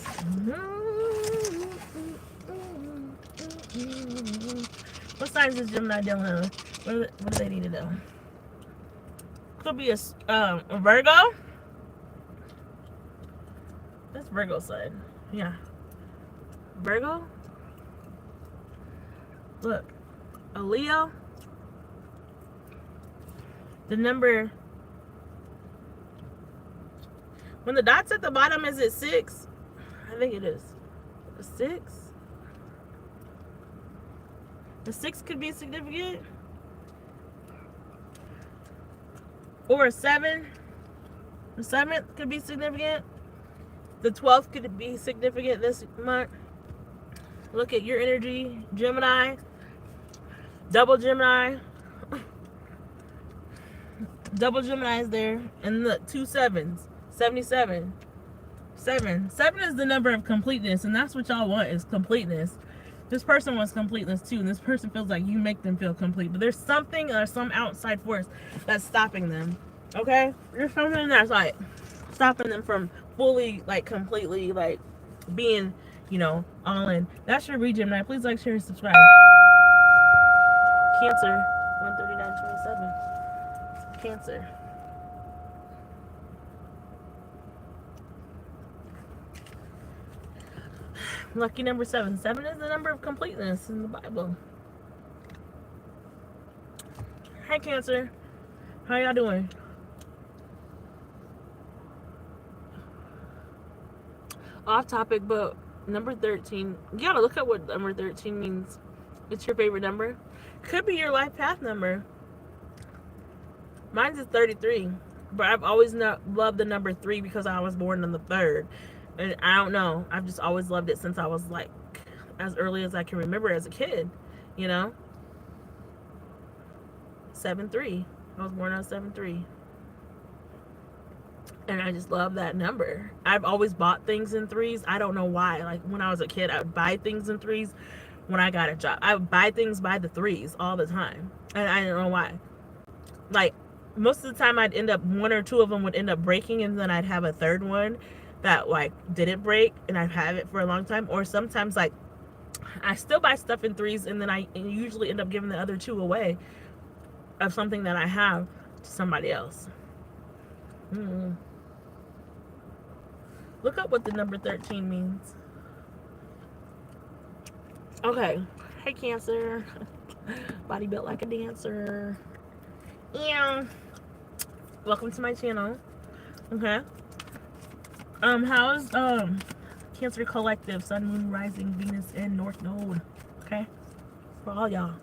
What signs is Gemini dealing with? What do they need to know? Could be a Virgo. That's Virgo sign. Yeah. Virgo. Look. A Leo. The number. When the dot's at the bottom, is it 6? I think it is. A 6? The 6 could be significant. Or a 7. The 7th could be significant. The 12th could be significant this month. Look at your energy, Gemini. Double Gemini. Double Gemini is there. And the 2 7s. 77. 7 is the number of completeness, and that's what y'all want, is completeness. This person wants completeness too, and this person feels like you make them feel complete, but there's something or some outside force that's stopping them. Okay, there's something that's like stopping them from fully, like, completely, like, being, you know, all in. That's your read, Gemini. Please like, share, and subscribe. Cancer 139.27. Cancer. Lucky number 7. 7 is the number of completeness in the Bible. Hi, Cancer. How y'all doing? Off topic, but number 13, you gotta look at what number 13 means. It's your favorite number. Could be your life path number. Mine's is 33, but I've always loved the number 3 because I was born on the 3rd. And I don't know. I've just always loved it since I was like as early as I can remember as a kid, you know? 7-3. I was born on 7-3. And I just love that number. I've always bought things in threes. I don't know why. Like when I was a kid, I would buy things in threes. When I got a job, I would buy things by the threes all the time. And I don't know why. Like most of the time I'd end up, one or two of them would end up breaking, and then I'd have a third one that like didn't break, and I'd have it for a long time. Or sometimes like I still buy stuff in threes, and then I usually end up giving the other two away of something that I have to somebody else. Look up what the number 13 means. Okay. Hey, Cancer. Body built like a dancer. Yeah. Welcome to my channel. Okay. How's Cancer Collective, Sun, Moon, Rising, Venus, and North Node? Okay. For all y'all.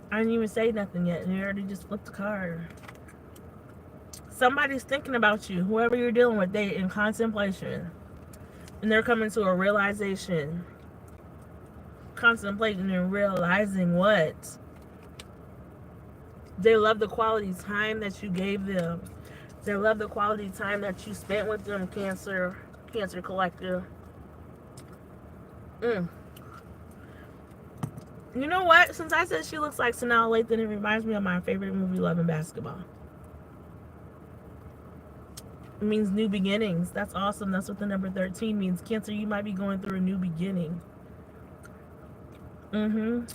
I didn't even say nothing yet, and you already just flipped the card. Somebody's thinking about you. Whoever you're dealing with, they in contemplation. And they're coming to a realization. Contemplating and realizing what? They love the quality time that you gave them. They love the quality time that you spent with them, Cancer Collective. You know what? Since I said she looks like Sanaa Lathan, it reminds me of my favorite movie, Love and Basketball. It means new beginnings. That's awesome. That's what the number 13 means. Cancer, you might be going through a new beginning. There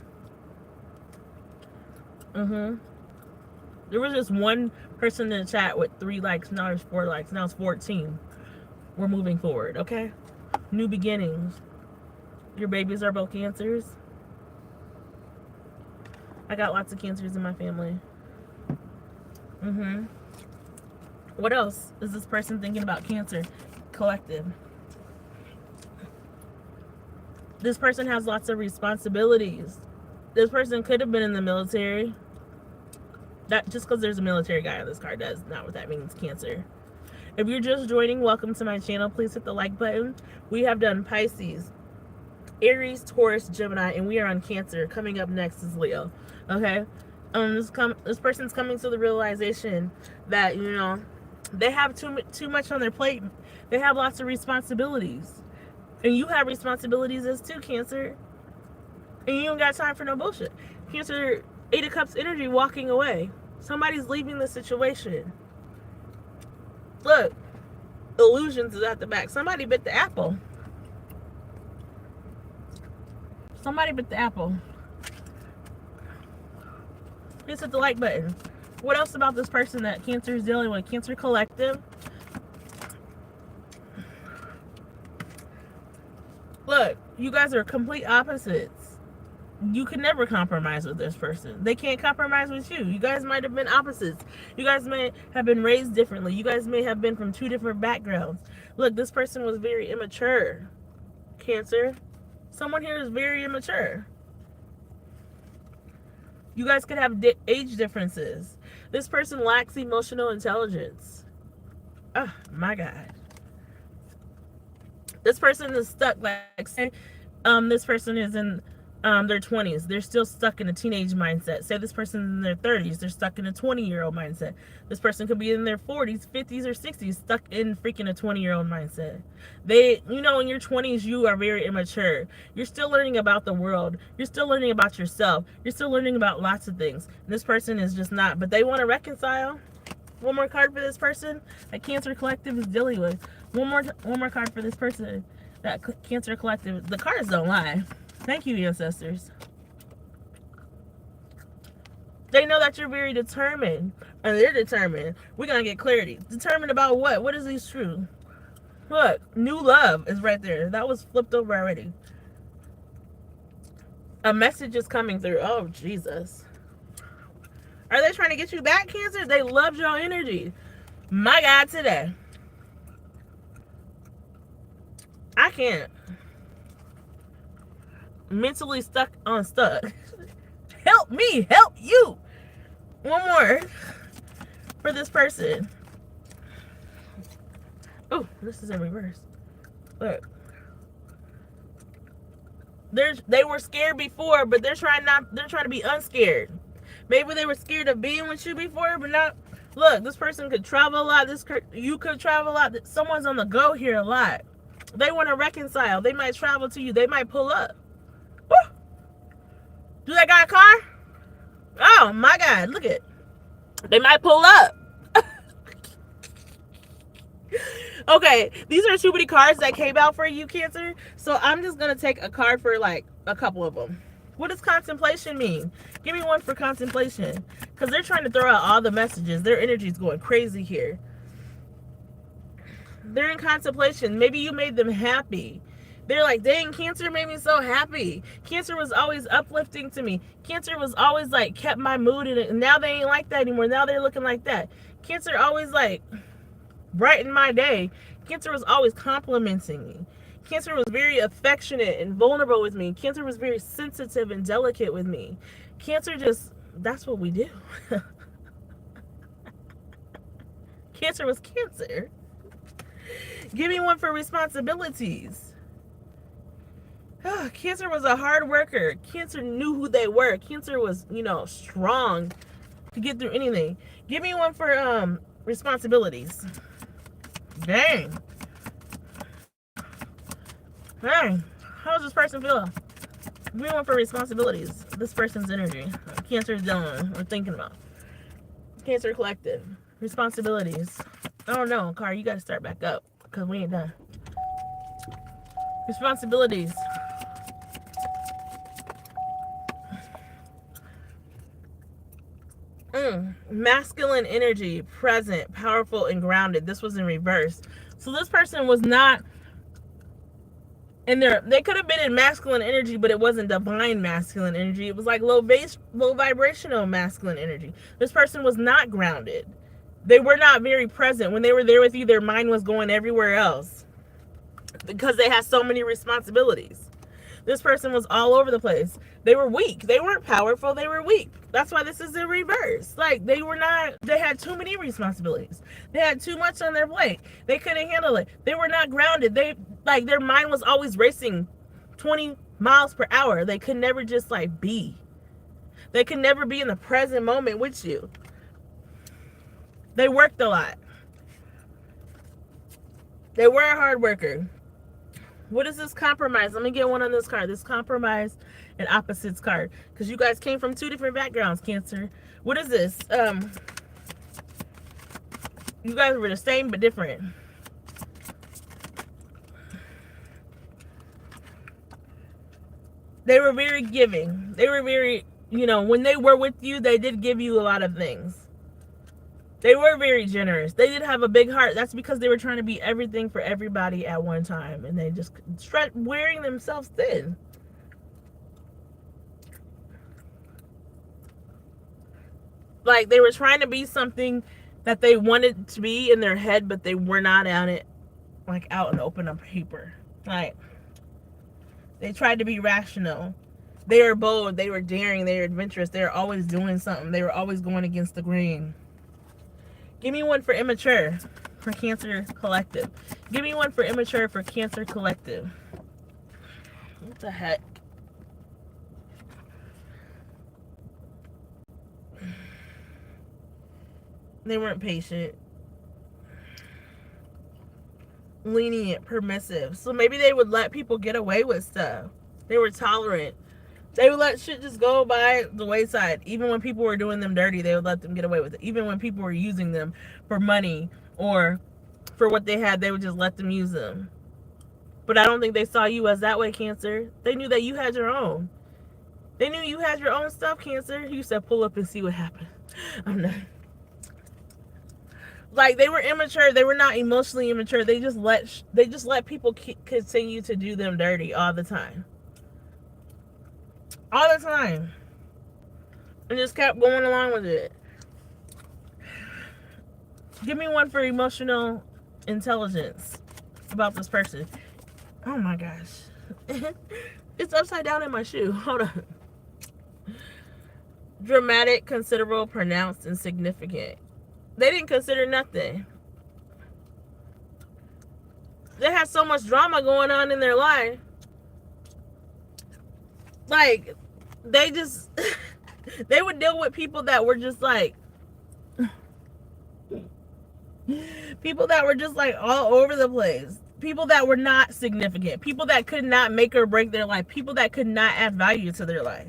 was just one person in the chat with 3 likes. Now there's 4 likes. Now it's 14. We're moving forward, okay? New beginnings. Your babies are both Cancers. I got lots of Cancers in my family. What else is this person thinking about, Cancer Collective? This person has lots of responsibilities. This person could have been in the military. That just because there's a military guy on this card does not what that means, Cancer. If you're just joining, welcome to my channel. Please hit the like button. We have done Pisces, Aries, Taurus, Gemini, and we are on Cancer. Coming up next is Leo. Okay? This person's coming to the realization that, you know, they have too much on their plate. They have lots of responsibilities. And you have responsibilities as too, Cancer. And you don't got time for no bullshit. Cancer, 8 of Cups energy, walking away. Somebody's leaving the situation. Look, Illusions is at the back. Somebody bit the apple. Somebody bit the apple. Just hit the like button. What else about this person that Cancer is dealing with? Cancer Collective. Look, you guys are complete opposites. You can never compromise with this person. They can't compromise with you. You guys might have been opposites. You guys may have been raised differently. You guys may have been from 2 different backgrounds. Look, this person was very immature. Cancer. Someone here is very immature. You guys could have age differences. This person lacks emotional intelligence. Oh, my God. This person is stuck, like, say, this person is in their 20s. They're still stuck in a teenage mindset. Say this person's in their 30s. They're stuck in a 20-year-old mindset. This person could be in their 40s, 50s, or 60s, stuck in freaking a 20-year-old mindset. You know, in your 20s, you are very immature. You're still learning about the world. You're still learning about yourself. You're still learning about lots of things. And this person is just not. But they want to reconcile. One more card for this person that Cancer Collective is dealing with. One more card for this person that Cancer Collective. The cards don't lie. Thank you, ancestors. They know that you're very determined. And they're determined. We're going to get clarity. Determined about what? What is these true? Look, new love is right there. That was flipped over already. A message is coming through. Oh, Jesus. Are they trying to get you back, Cancer? They loved your energy. My God, today. I can't. Mentally stuck. Help me, help you. One more for this person. Oh, this is in reverse. Look. They were scared before, but they're trying to be unscared. Maybe they were scared of being with you before, but not. Look, this person could travel a lot. You could travel a lot. Someone's on the go here a lot. They want to reconcile. They might travel to you. They might pull up. Woo! Do they got a car? Oh my God! Look at. They might pull up. Okay, these are too many cards that came out for you, Cancer. So I'm just gonna take a card for like a couple of them. What does contemplation mean? Give me one for contemplation, because they're trying to throw out all the messages. Their energy's going crazy here. They're in contemplation. Maybe you made them happy. They're like, dang, Cancer made me so happy. Cancer was always uplifting to me. Cancer was always like kept my mood in it. And now they ain't like that anymore. Now they're looking like that. Cancer always like brightened my day. Cancer was always complimenting me. Cancer was very affectionate and vulnerable with me. Cancer was very sensitive and delicate with me. Cancer just, that's what we do. Cancer was Cancer. Give me one for responsibilities. Cancer was a hard worker. Cancer knew who they were. Cancer was, strong to get through anything. Give me one for responsibilities. Dang. Dang. How does this person feel? Give me one for responsibilities. This person's energy. Cancer is dealing or thinking about. Cancer collective. Responsibilities. I don't know, Car. You got to start back up because we ain't done. Responsibilities. Masculine energy, present, powerful, and grounded. This was in reverse. So this person was not in there. They could have been in masculine energy, but it wasn't divine masculine energy. It was like low vibrational masculine energy. This person was not grounded. They were not very present. When they were there with you, their mind was going everywhere else because they had so many responsibilities. This person was all over the place. They were weak. They weren't powerful. They were weak. That's why this is in reverse. Like, they had too many responsibilities. They had too much on their plate. They couldn't handle it. They were not grounded. Their mind was always racing 20 miles per hour. They could never just be. They could never be in the present moment with you. They worked a lot. They were a hard worker. What is this compromise? Let me get one on this card. This compromise and opposites card. Because you guys came from two different backgrounds, Cancer. What is this? You guys were the same but different. They were very giving. They were very, when they were with you, they did give you a lot of things. They were very generous. They did have a big heart. That's because they were trying to be everything for everybody at one time. And they just wearing themselves thin. Like, they were trying to be something that they wanted to be in their head, but they were not on it, out and open on paper. They tried to be rational. They were bold. They were daring. They were adventurous. They were always doing something. They were always going against the grain. Give me one for immature for Cancer Collective. Give me one for immature for Cancer Collective. What the heck? They weren't patient. Lenient, permissive. So maybe they would let people get away with stuff. They were tolerant. They would let shit just go by the wayside. Even when people were doing them dirty, they would let them get away with it. Even when people were using them for money or for what they had, they would just let them use them. But I don't think they saw you as that way, Cancer. They knew that you had your own. They knew you had your own stuff, Cancer. You said pull up and see what happened. I'm not. They were immature. They were not emotionally immature. They just let people continue to do them dirty all the time. All the time. And just kept going along with it. Give me one for emotional intelligence about this person. Oh my gosh. It's upside down in my shoe. Hold on. Dramatic, considerable, pronounced, and significant. They didn't consider nothing. They had so much drama going on in their life. Like, they just, they would deal with people that were just like, people that were just like all over the place. People that were not significant. People that could not make or break their life. People that could not add value to their life.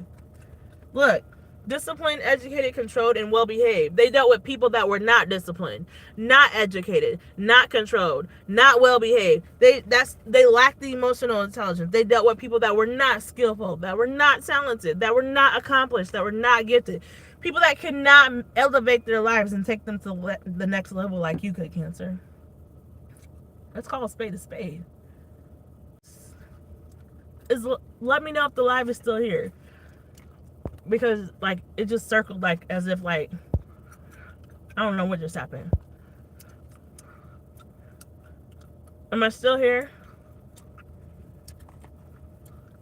Look, disciplined, educated, controlled, and well-behaved. They dealt with people that were not disciplined, not educated, not controlled, not well-behaved. They lacked the emotional intelligence. They dealt with people that were not skillful, that were not talented, that were not accomplished, that were not gifted. People that could not elevate their lives and take them to the next level like you could, Cancer. Let's call a spade a spade. Let me know if the live is still here. Because, like, it just circled, like, as if, like, I don't know what just happened. Am I still here?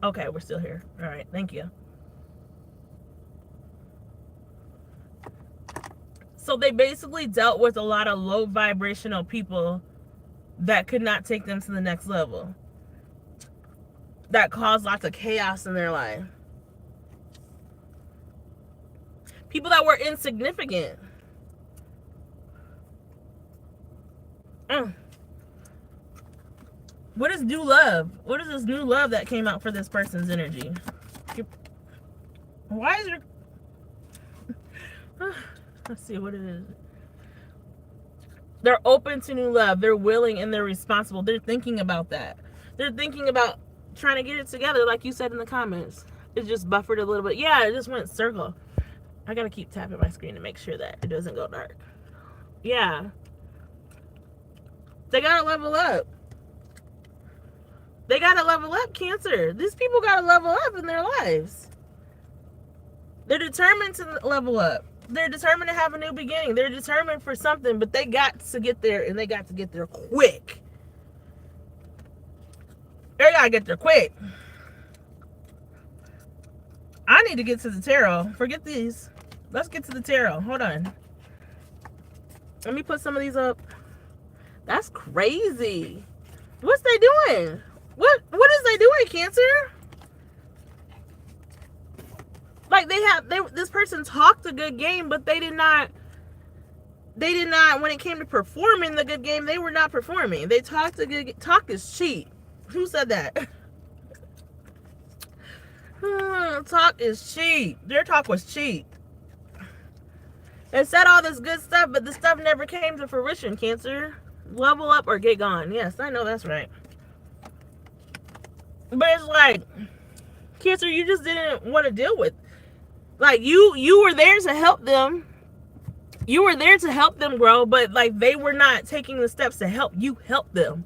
Okay, we're still here. All right, thank you. So they basically dealt with a lot of low vibrational people that could not take them to the next level. That caused lots of chaos in their life. People that were insignificant. What is new love? What is this new love that came out for this person's energy? Why is there... Let's see what it is. They're open to new love. They're willing and they're responsible. They're thinking about that. They're thinking about trying to get it together, like you said in the comments. It just buffered a little bit. Yeah, it just went circle. I gotta keep tapping my screen to make sure that it doesn't go dark. Yeah. They gotta level up. They gotta level up, Cancer. These people gotta level up in their lives. They're determined to level up. They're determined to have a new beginning. They're determined for something, but they got to get there, and they got to get there quick. They gotta get there quick. I need to get to the tarot. Forget these. Let's get to the tarot. Hold on. Let me put some of these up. That's crazy. What's they doing? What is they doing, Cancer? Like this person talked a good game, but they did not when it came to performing the good game, they were not performing. They talked a good talk is cheap. Who said that? Talk is cheap. Their talk was cheap. They said all this good stuff, but the stuff never came to fruition, Cancer. Level up or get gone. Yes, I know that's right. But it's like, Cancer, you just didn't want to deal with. Like, you were there to help them. You were there to help them grow, but, like, they were not taking the steps to help you help them.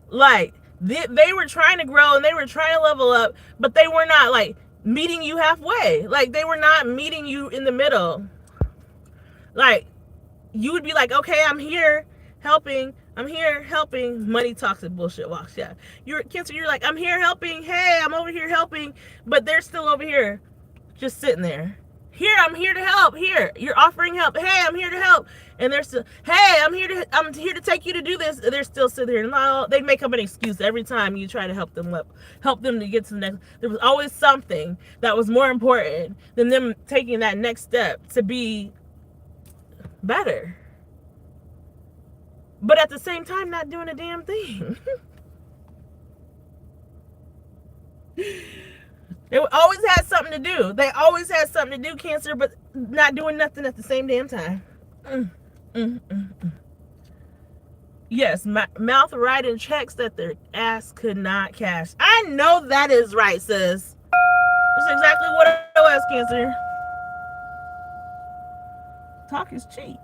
Like, they were trying to grow and they were trying to level up, but they were not, like, meeting you halfway. Like, they were not meeting you in the middle. Like, you would be like, okay, I'm here helping. I'm here helping. Money talks and bullshit walks. Yeah. You're Cancer, you're like, I'm here helping. Hey, I'm over here helping. But they're still over here just sitting there. Here, I'm here to help. Here, you're offering help. Hey, I'm here to help. And they're still, hey, I'm here to take you to do this. And they're still sitting there. No, they make up an excuse every time you try to help them to get to the next. There was always something that was more important than them taking that next step to be better. But at the same time, not doing a damn thing. They always had something to do. They always had something to do, Cancer, but not doing nothing at the same damn time. Yes, mouth writing checks that their ass could not cash. I know that is right, sis. That's exactly what it was, Cancer. Talk is cheap.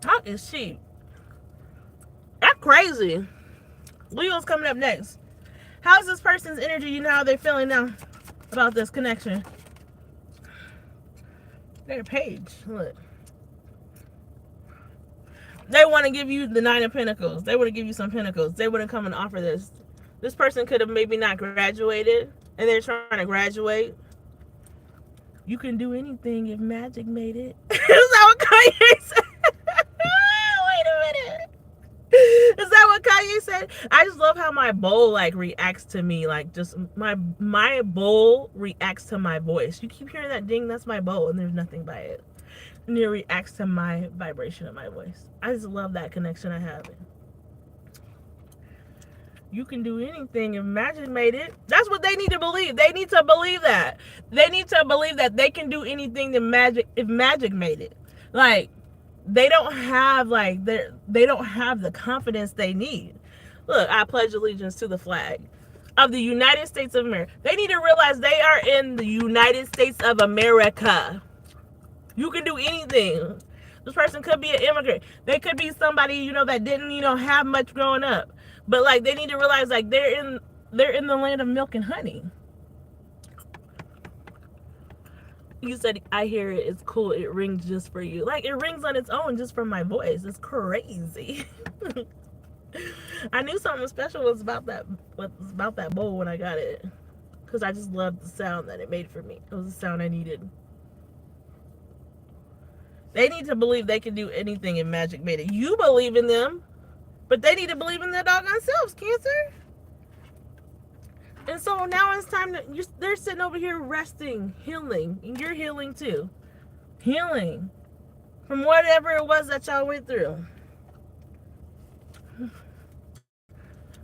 Talk is cheap. That's crazy. Leo's coming up next. How's this person's energy? You know how they're feeling now about this connection. Their page. Look. They want to give you the 9 of Pentacles. They want to give you some Pentacles. They want to come and offer this. This person could have maybe not graduated, and they're trying to graduate. You can do anything if magic made it. Is that what Kanye said? Wait a minute. Is that what Kanye said? I just love how my bowl like reacts to me. Like just my bowl reacts to my voice. You keep hearing that ding, that's my bowl, and there's nothing by it. And it reacts to my vibration of my voice. I just love that connection I have. You can do anything if magic made it. That's what they need to believe. They need to believe that. They need to believe that they can do anything if magic made it. Like they don't have they don't have the confidence they need. Look, I pledge allegiance to the flag of the United States of America. They need to realize they are in the United States of America. You can do anything. This person could be an immigrant. They could be somebody, that didn't, have much growing up. But like they need to realize like they're in the land of milk and honey. You said, I hear it, it's cool, it rings just for you. Like it rings on its own just from my voice. It's crazy. I knew something special was about that bowl when I got it. Because I just loved the sound that it made for me. It was the sound I needed. They need to believe they can do anything if magic made it. You believe in them, but they need to believe in their doggone selves, Cancer. And so now it's time they're sitting over here resting, healing, and you're healing too. Healing from whatever it was that y'all went through.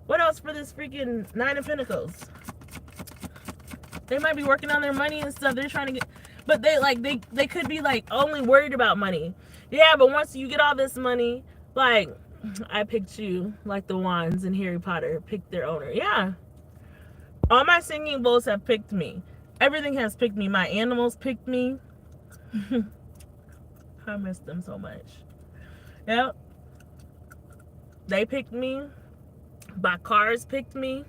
What else for this freaking 9 of Pentacles? They might be working on their money and stuff. They're trying to get, but they could be like only worried about money. Yeah, but once you get all this money, like I picked you, like the wands in Harry Potter picked their owner. Yeah. All my singing bowls have picked me. Everything has picked me. My animals picked me. I miss them so much. Yep. They picked me. My cars picked me.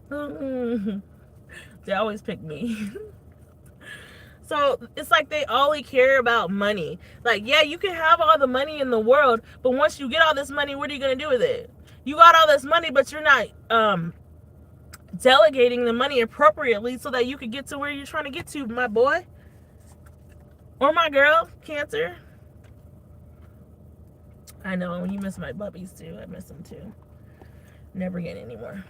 They always pick me. So it's like they only care about money. Like, yeah, you can have all the money in the world, but once you get all this money, what are you going to do with it? You got all this money, but you're not delegating the money appropriately so that you could get to where you're trying to get to, my boy. Or my girl, Cancer. I know, you miss my puppies too. I miss them too. Never again anymore.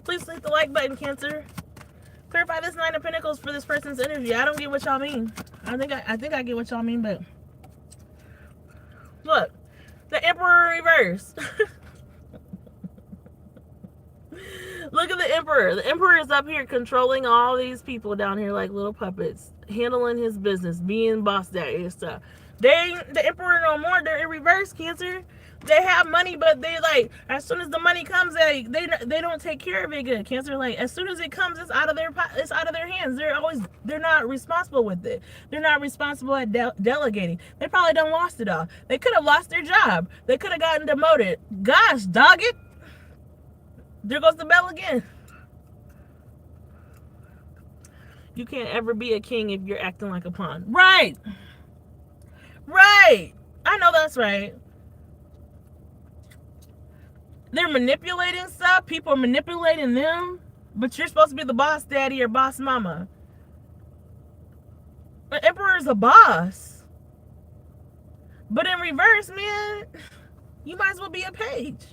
Please hit the like button, Cancer. Clarify this 9 of Pentacles for this person's energy. I don't get what y'all mean. I think I get what y'all mean, but look, the Emperor reverse. Look at the Emperor. The Emperor is up here controlling all these people down here like little puppets, handling his business, being boss daddy and stuff. They ain't the Emperor no more. They're in reverse, Cancer. They have money, but they like as soon as the money comes, they don't take care of it good. Cancer, like as soon as it comes, it's out of their hands. They're not responsible with it. They're not responsible at delegating. They probably done lost it all. They could have lost their job. They could have gotten demoted. Gosh, dog it. There goes the bell again. You can't ever be a king if you're acting like a pawn. Right. Right. I know that's right. They're manipulating stuff. People are manipulating them. But you're supposed to be the boss daddy or boss mama. The Emperor is a boss. But in reverse, man, you might as well be a page.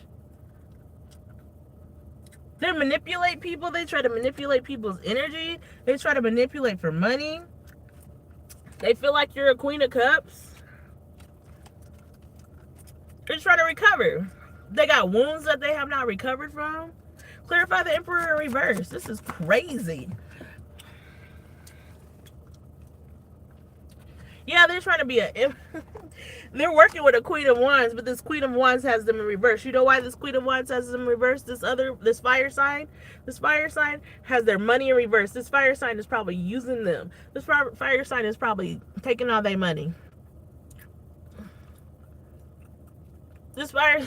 They manipulate people. They try to manipulate people's energy. They try to manipulate for money. They feel like you're a Queen of Cups. They're trying to recover. They got wounds that they have not recovered from. Clarify the Emperor in reverse. This is crazy. Yeah, they're trying to be they're working with a Queen of Wands, but this Queen of Wands has them in reverse. You know why this Queen of Wands has them in reverse? This fire sign has their money in reverse. This fire sign is probably using them. This fire sign is probably taking all their money. This fire...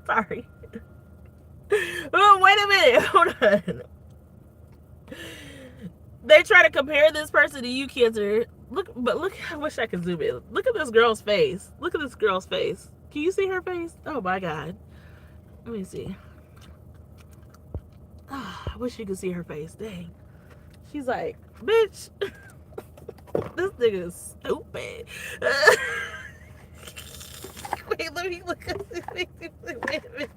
Sorry. Oh, wait a minute. Hold on. They try to compare this person to you, Cancer. Look, I wish I could zoom in. Look at this girl's face. Look at this girl's face. Can you see her face? Oh my God. Let me see. Oh, I wish you could see her face. Dang. She's like, bitch, this nigga is stupid. Wait, let me look up. Wait a minute.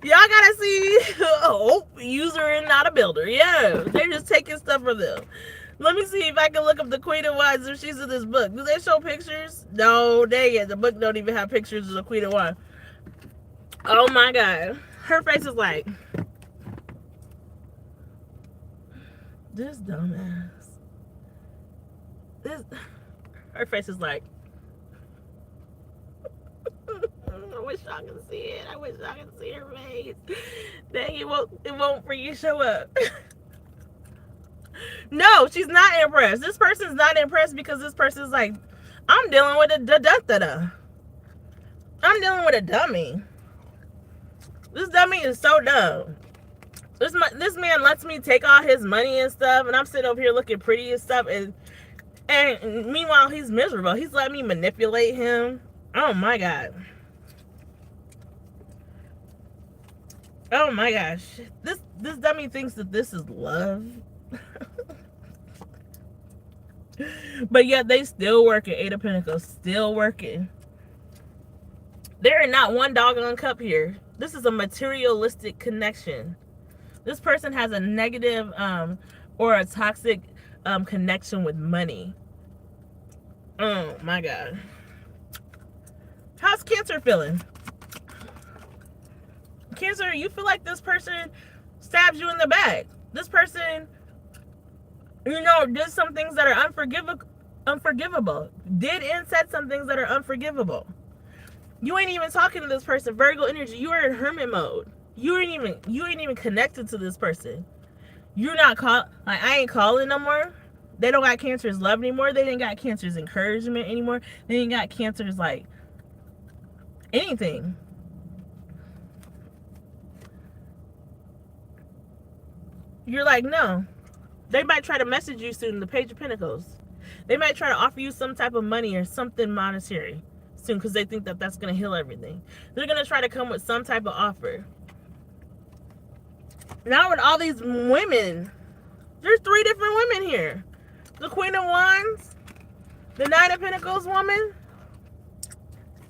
Y'all gotta see. Oh, user and not a builder. Yeah, they're just taking stuff from them. Let me see if I can look up the Queen of Wands if she's in this book. Do they show pictures? No, dang it. The book don't even have pictures of the Queen of Wands. Oh my God. Her face is like, this dumbass. Her face is like, I wish I could see it. I wish I could see her face. Dang, it won't for you show up. No, she's not impressed. This person's not impressed because this person's like, I'm dealing with a I'm dealing with a dummy. This dummy is so dumb. This man lets me take all his money and stuff, and I'm sitting over here looking pretty and stuff, and meanwhile he's miserable. He's letting me manipulate him. Oh my God. Oh my gosh. This dummy thinks that this is love. But yet they still working. Eight of Pentacles, still working. There are not one doggone cup here. This is a materialistic connection. This person has a negative or a toxic connection with money. Oh my God. How's Cancer feeling? Cancer, you feel like this person stabs you in the back. This person, you know, did some things that are unforgivable. Did and said some things that are unforgivable. You ain't even talking to this person. Virgo energy, you are in hermit mode. You ain't even connected to this person. You're not like, I ain't calling no more. They don't got Cancer's love anymore. They ain't got Cancer's encouragement anymore. They ain't got Cancer's like anything. You're like, no. They might try to message you soon, the Page of Pentacles. They might try to offer you some type of money or something monetary soon because they think that that's going to heal everything. They're going to try to come with some type of offer. Now with all these women, there's 3 different women here. The Queen of Wands, the Nine of Pentacles woman,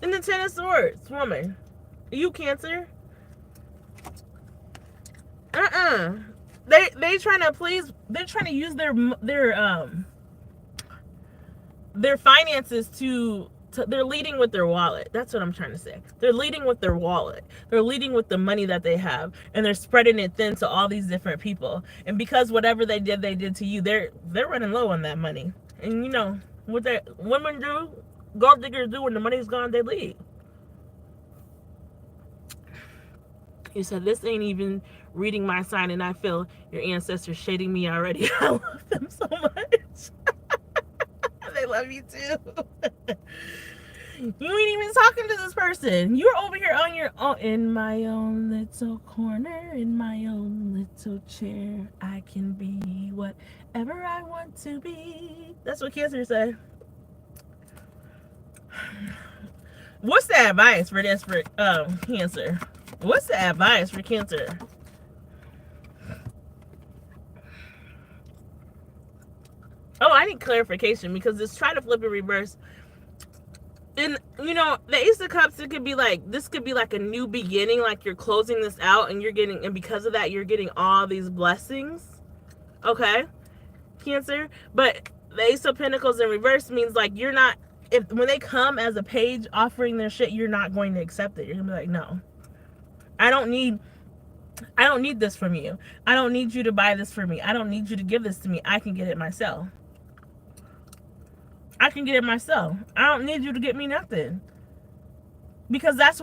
and the Ten of Swords woman. You Cancer? They trying to please. They're trying to use their finances to. They're leading with their wallet. That's what I'm trying to say. They're leading with their wallet. They're leading with the money that they have, and they're spreading it thin to all these different people. And because whatever they did to you, they're running low on that money. And you know what that women do, gold diggers do when the money's gone, they leave. You said this ain't even reading my sign, and I feel your ancestors shading me already. I love them so much. They love you too. You ain't even talking to this person. You're over here on your own, in my own little corner, in my own little chair. I can be whatever I want to be. That's what Cancer said. What's the advice for this for Cancer? What's the advice for Cancer? Oh, I need clarification because it's trying to flip in reverse. And you know, the Ace of Cups, it could be like, this could be like a new beginning, like you're closing this out and you're getting, and because of that, you're getting all these blessings. Okay, Cancer. But the Ace of Pentacles in reverse means like you're not, when they come as a page offering their shit, you're not going to accept it. You're gonna be like, no, I don't need this from you. I don't need you to buy this for me. I don't need you to give this to me. I can get it myself. I can get it myself. I don't need you to get me nothing. Because that's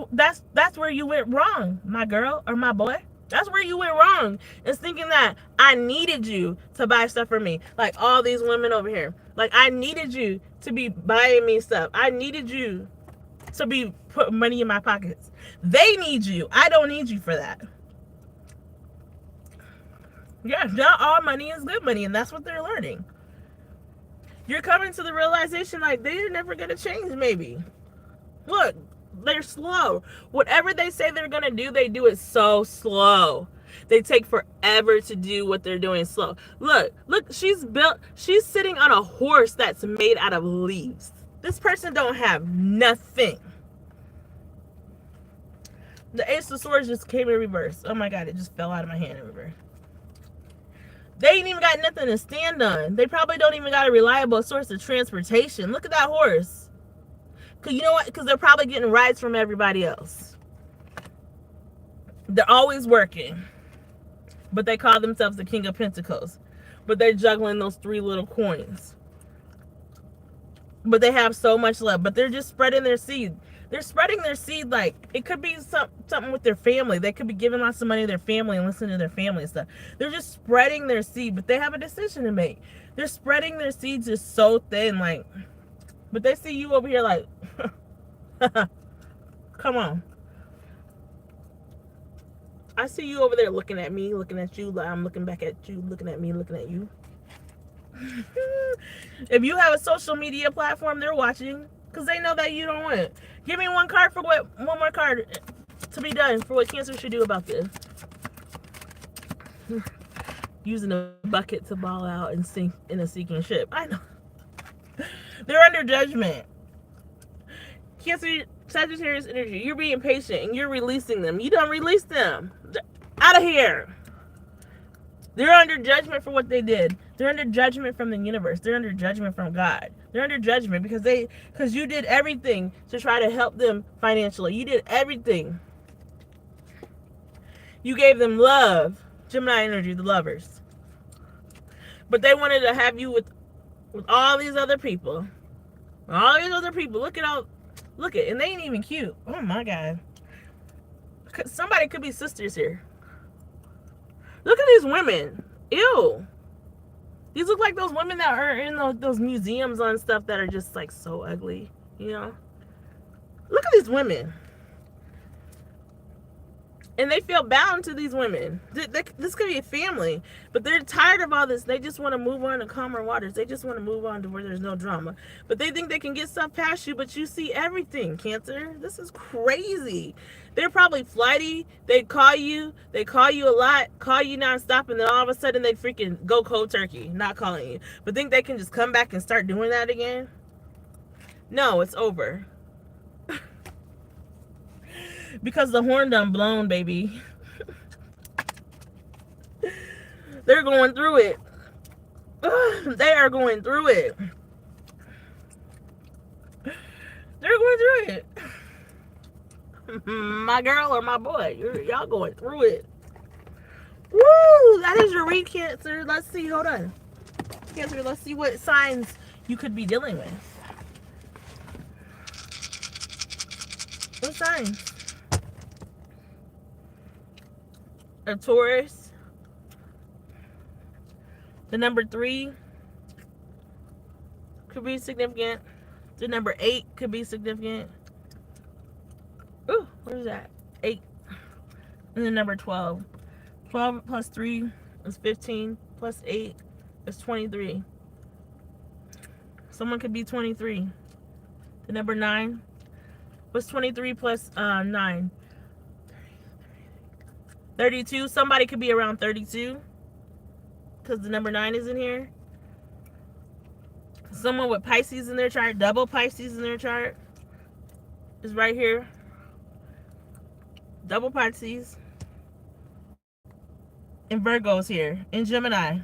where you went wrong, my girl or my boy. That's where you went wrong. Is thinking that I needed you to buy stuff for me. Like all these women over here. Like I needed you to be buying me stuff. I needed you to be putting money in my pockets. They need you. I don't need you for that. Yeah, not all money is good money, and that's what they're learning. You're coming to the realization like they're never gonna change. Maybe look, they're slow. Whatever they say they're gonna do, they do it so slow. They take forever to do what they're doing slow. Look, she's sitting on a horse that's made out of leaves. This person don't have nothing. The Ace of Swords just came in reverse. Oh my god, it just fell out of my hand in reverse. They ain't even got nothing to stand on. They probably don't even got a reliable source of transportation. Look at that horse. Because you know what? Because they're probably getting rides from everybody else. They're always working. But they call themselves the King of Pentacles. But they're juggling those 3 little coins. But they have so much love. But they're just spreading their seed. They're spreading their seed like, it could be something with their family. They could be giving lots of money to their family and listening to their family and stuff. They're just spreading their seed, but they have a decision to make. They're spreading their seeds just so thin, like, but they see you over here like, come on. I see you over there looking at me, looking at you, like I'm looking back at you, looking at me, looking at you. If you have a social media platform, they're watching. Because they know that you don't want it. Give me one more card to be done for what Cancer should do about this. Using a bucket to ball out and sink in a sinking ship. I know. They're under judgment. Cancer, Sagittarius energy. You're being patient and you're releasing them. You don't release them. They're out of here. They're under judgment for what they did. They're under judgment from the universe. They're under judgment from God. They're under judgment because you did everything to try to help them financially. You did everything. You gave them love. Gemini energy, the lovers. But they wanted to have you with all these other people. All these other people. Look, and they ain't even cute. Oh my God. Somebody could be sisters here. Look at these women. Ew. These look like those women that are in those museums on stuff that are just like so ugly, you know? Look at these women. And they feel bound to these women. This could be a family, but they're tired of all this. They just want to move on to calmer waters. They just want to move on to where there's no drama. But they think they can get stuff past you, but you see everything, Cancer. This is crazy. They're probably flighty. They call you a lot, call you nonstop, and then all of a sudden they freaking go cold turkey, not calling you. But think they can just come back and start doing that again? No, it's over. Because the horn done blown, baby. They're going through it. They are going through it. They're going through it. My girl or my boy, y'all going through it. Woo! That is your read, Cancer. Let's see. Hold on. Cancer, let's see what signs you could be dealing with. What signs? A Taurus. The number 3 could be significant. The number 8 could be significant. Ooh, what is that? 8. And the number 12. 12 plus 3 is 15. Plus 8 is 23. Someone could be 23. The number 9. What's 23 plus 9? 32. Somebody could be around 32. Because the number 9 is in here. Someone with Pisces in their chart. Double Pisces in their chart. Is right here. Double Pisces. And Virgo's here. And Gemini.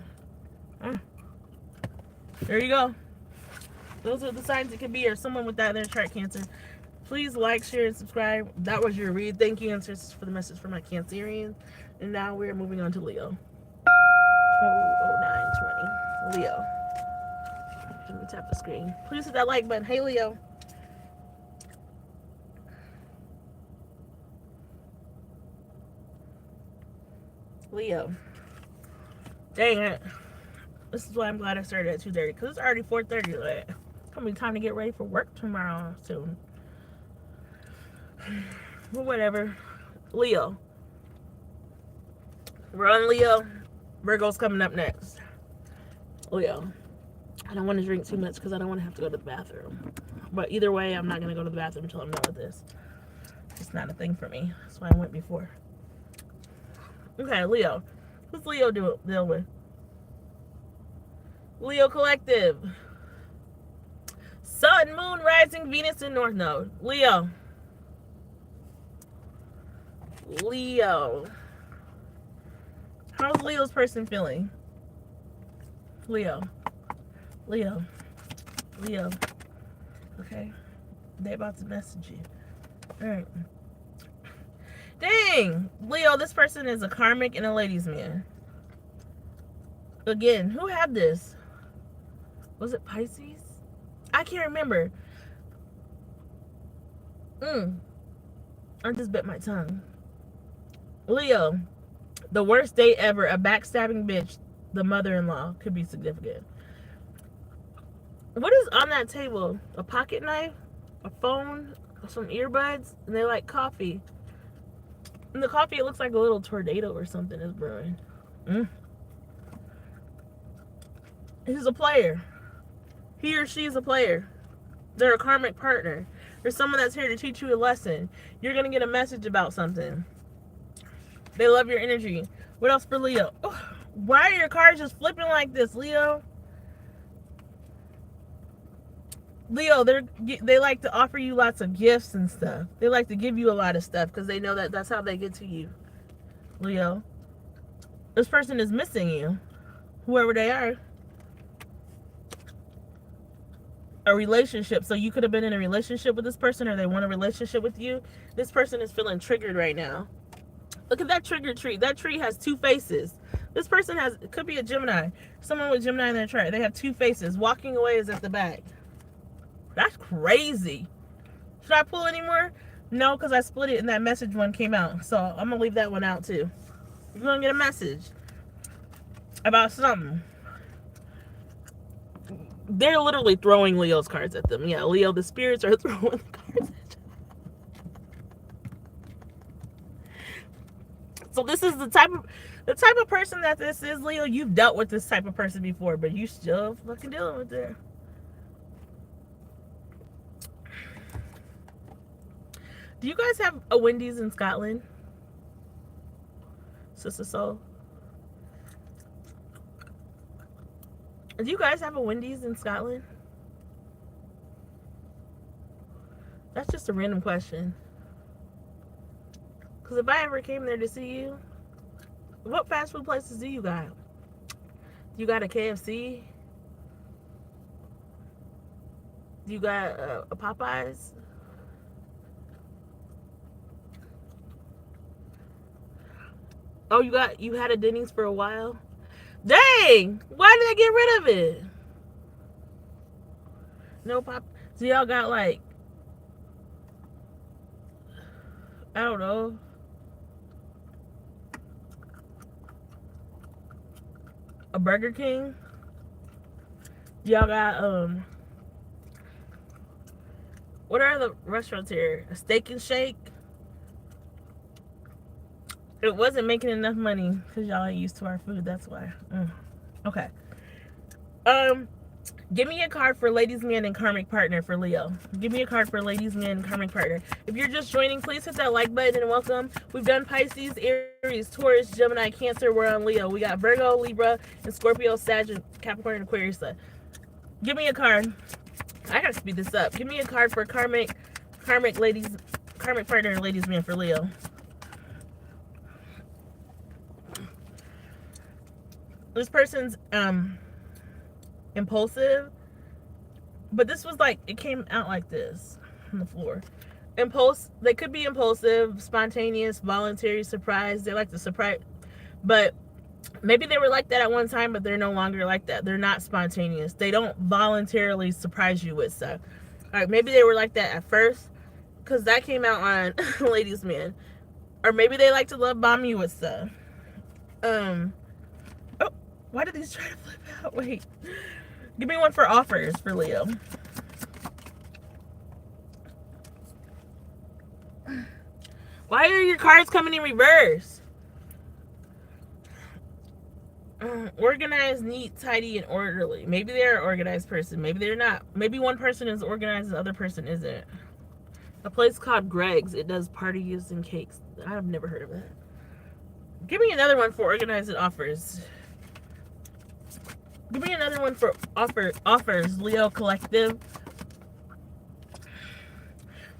There you go. Those are the signs it could be, or someone with that in their chart, Cancer. Please like, share, and subscribe. That was your read. Thank you, Answers, for the message from my Cancerian. And now we're moving on to Leo. 0920. Leo. Let me tap the screen. Please hit that like button. Hey, Leo. Leo. Dang it. This is why I'm glad I started at 2:30. Because it's already 4:30. Like, it's going to be time to get ready for work tomorrow soon. But whatever. Leo. We're on Leo. Virgo's coming up next. Leo. I don't want to drink too much because I don't want to have to go to the bathroom. But either way, I'm not going to go to the bathroom until I'm done with this. It's not a thing for me. That's why I went before. Okay, Leo. Who's Leo deal with? Leo Collective. Sun, Moon, Rising, Venus, and North Node. Leo. Leo. How's Leo's person feeling? Leo. Leo. Leo. Okay. They about to message you. Alright. Dang! Leo, this person is a karmic and a ladies' man. Again, who had this? Was it Pisces? I can't remember. I just bit my tongue. Leo, the worst date ever. A backstabbing bitch. The mother-in-law could be significant. What is on that table? A pocket knife? A phone? Some earbuds? And they like coffee. In the coffee, it looks like a little tornado or something is brewing. He's a player. He or she is a player. They're a karmic partner. There's someone that's here to teach you a lesson. You're going to get a message about something. They love your energy. What else for Leo? Why are your cards just flipping like this, Leo? Leo, they like to offer you lots of gifts and stuff. They like to give you a lot of stuff because they know that that's how they get to you. Leo, this person is missing you, whoever they are. A relationship. So you could have been in a relationship with this person, or they want a relationship with you. This person is feeling triggered right now. Look at that trigger tree. That tree has two faces. This person could be a Gemini. Someone with Gemini in their chart. They have two faces. Walking away is at the back. That's crazy. Should I pull any more? No, because I split it and that message one came out. So I'm going to leave that one out too. You're going to get a message about something. They're literally throwing Leo's cards at them. Yeah, Leo, the spirits are throwing the cards at you. So this is the type of person that this is, Leo. You've dealt with this type of person before, but you still fucking dealing with it. Do you guys have a Wendy's in Scotland? Sister Soul. Do you guys have a Wendy's in Scotland? That's just a random question. Because if I ever came there to see you, what fast food places do you got? You got a KFC? You got a Popeyes? Oh, you had a Denny's for a while? Dang! Why did they get rid of it? No pop. So y'all got like, I don't know, a Burger King? Y'all got what are the restaurants here? A Steak and Shake? It wasn't making enough money because y'all ain't used to our food. That's why. Okay. Give me a card for ladies, man, and karmic partner for Leo. Give me a card for ladies, man, and karmic partner. If you're just joining, please hit that like button and welcome. We've done Pisces, Aries, Taurus, Gemini, Cancer. We're on Leo. We got Virgo, Libra, and Scorpio, Sag, Capricorn, and Aquarius. Give me a card. I gotta speed this up. Give me a card for karmic ladies, karmic partner, and ladies, man for Leo. This person's impulsive, but this was like, it came out like this on the floor. They could be impulsive, spontaneous, voluntary, surprise. They like to surprise, but maybe they were like that at one time, but they're no longer like that. They're not spontaneous. They don't voluntarily surprise you with stuff. All right, maybe they were like that at first, because that came out on ladies man. Or maybe they like to love bomb you with stuff. Why did these try to flip out? Wait. Give me one for offers for Leo. Why are your cards coming in reverse? Organized, neat, tidy, and orderly. Maybe they're an organized person. Maybe they're not. Maybe one person is organized and the other person isn't. A place called Greg's. It does parties and cakes. I've never heard of that. Give me another one for organized and offers. Give me another one for offers. Leo Collective.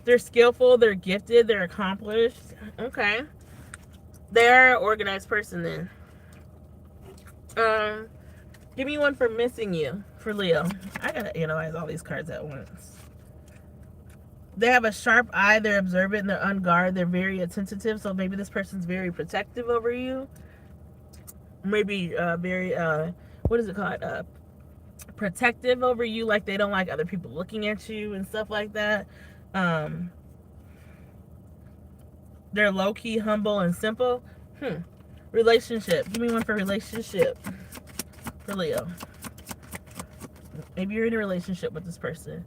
They're skillful. They're gifted. They're accomplished. Okay. They're an organized person then. Give me one for missing you for Leo. I gotta analyze all these cards at once. They have a sharp eye. They're observant. They're on guard. They're very attentive. So maybe this person's very protective over you. Maybe very what is it called? Protective over you. Like they don't like other people looking at you and stuff like that. They're low key, humble, and simple. Relationship. Give me one for relationship for Leo. Maybe you're in a relationship with this person.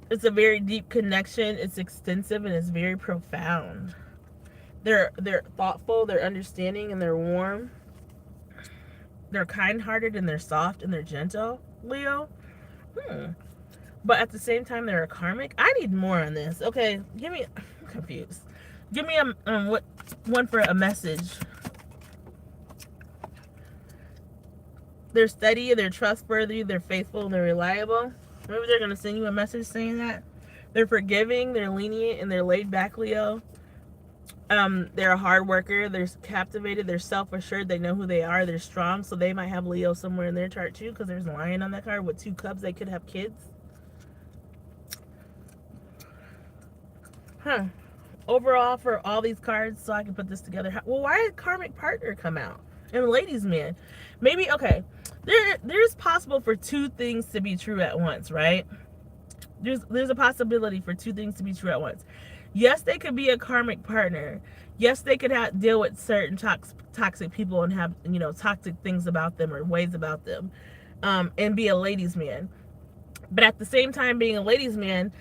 It's a very deep connection. It's extensive and it's very profound. They're thoughtful, they're understanding, and they're warm. They're kind-hearted and they're soft and they're gentle, Leo. But at the same time, they're a karmic. I need more on this. Okay, give me. I'm confused. Give me one for a message. They're steady, they're trustworthy, they're faithful, and they're reliable. Maybe they're going to send you a message saying that. They're forgiving, they're lenient, and they're laid back, Leo. They're a hard worker, they're captivated, they're self-assured, they know who they are, they're strong, so they might have Leo somewhere in their chart too, because there's a lion on that card with 2 cups. They could have kids. Overall, for all these cards, so I can put this together. Well, why did karmic partner come out? And ladies man. Maybe, okay. There's possible for 2 things to be true at once, right? There's a possibility for 2 things to be true at once. Yes, they could be a karmic partner. Yes, they could deal with certain toxic people and have, toxic things about them or ways about them, and be a ladies man. But at the same time, being a ladies man,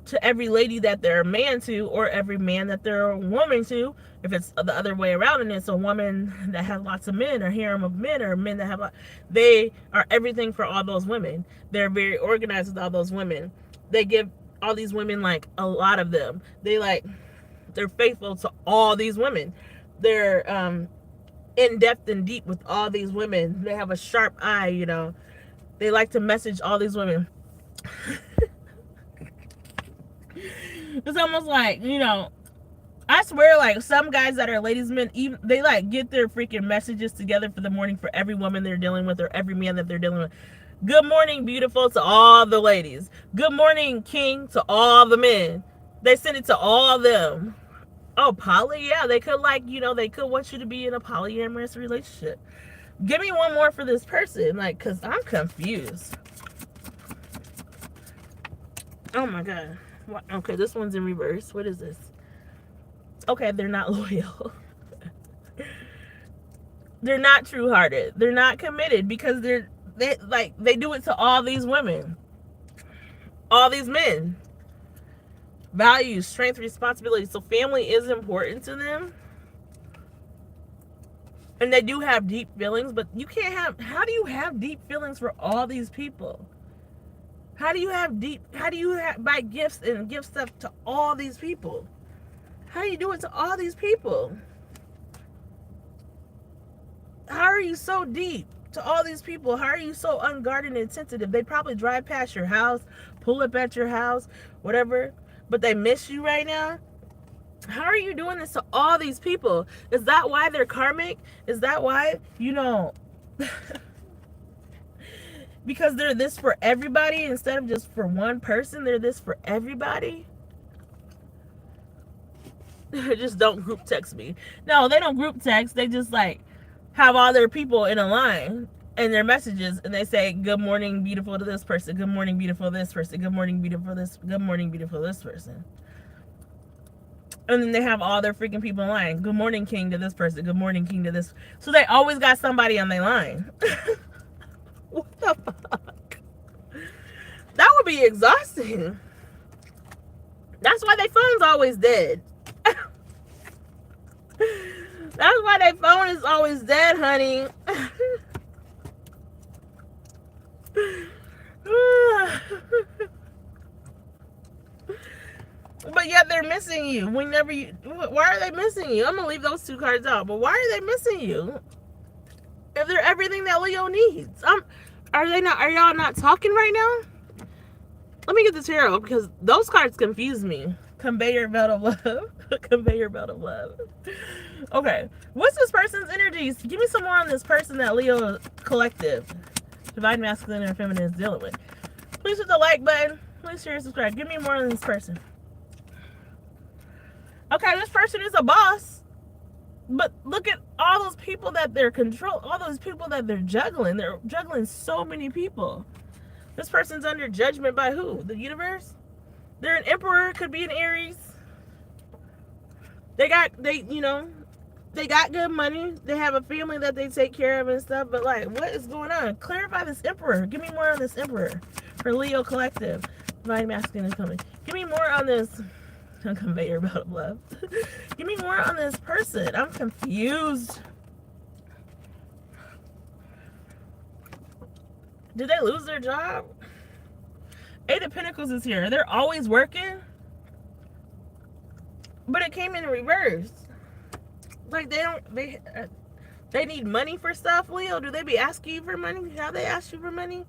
to every lady that they're a man to, or every man that they're a woman to, if it's the other way around and it's a woman that has lots of men, or harem of men, or men that have they are everything for all those women. They're very organized with all those women. They give all these women, like, a lot of them. They're faithful to all these women. They're in depth and deep with all these women. They have a sharp eye, They like to message all these women. It's almost like, I swear, like, some guys that are ladies men, even they like get their freaking messages together for the morning for every woman they're dealing with, or every man that they're dealing with. Good morning, beautiful, to all the ladies. Good morning, king, to all the men. They send it to all of them. Oh, poly? Yeah, they could, like, they could want you to be in a polyamorous relationship. Give me one more for this person, like, because I'm confused. Oh my god. What? Okay, this one's in reverse. What is this? Okay, they're not loyal. They're not true-hearted. They're not committed, because they do it to all these women, all these men. Values, strength, responsibility. So family is important to them, and they do have deep feelings. But you can't have. How do you have deep feelings for all these people? How do you buy gifts and give stuff to all these people? How do you do it to all these people? How are you so deep to all these people? How are you so unguarded and sensitive? They probably drive past your house, pull up at your house, whatever, but they miss you right now. How are you doing this to all these people? Is that why they're karmic? Is that why, because they're this for everybody instead of just for one person? They're this for everybody? Just don't group text me. No, they don't group text. They just, like, have all their people in a line and their messages, and they say, good morning, beautiful, to this person. Good morning, beautiful, to this person. Good morning, beautiful, this. Good morning, beautiful, to this person. And then they have all their freaking people in line. Good morning, king, to this person. Good morning, king, to this. So they always got somebody on their line. What the fuck? That would be exhausting. That's why their phone's always dead. That's why their phone is always dead, honey. they're missing you whenever you. Why are they missing you? I'm gonna leave those two cards out. But why are they missing you? If they're everything that Leo needs, are they not? Are y'all not talking right now? Let me get the tarot because those cards confuse me. Conveyor belt of love. Conveyor belt of love. Okay, what's this person's energies? Give me some more on this person that Leo collective, divine masculine and feminine is dealing with. Please hit the like button. Please share and subscribe. Give me more on this person. Okay, this person is a boss. But look at all those people that they're controlling, all those people that they're juggling. They're juggling so many people. This person's under judgment by who? The universe? They're an emperor, could be an Aries. They got good money. They have a family that they take care of and stuff. But like, what is going on? Clarify this emperor. Give me more on this emperor for Leo collective. Divine masculine is coming. Give me more on this conveyor belt of love. Give me more on this person. I'm confused. Did they lose their job? Eight of Pentacles is here. They're always working. But it came in reverse. Like they need money for stuff, Leo. Do they be asking you for money? How they ask you for money?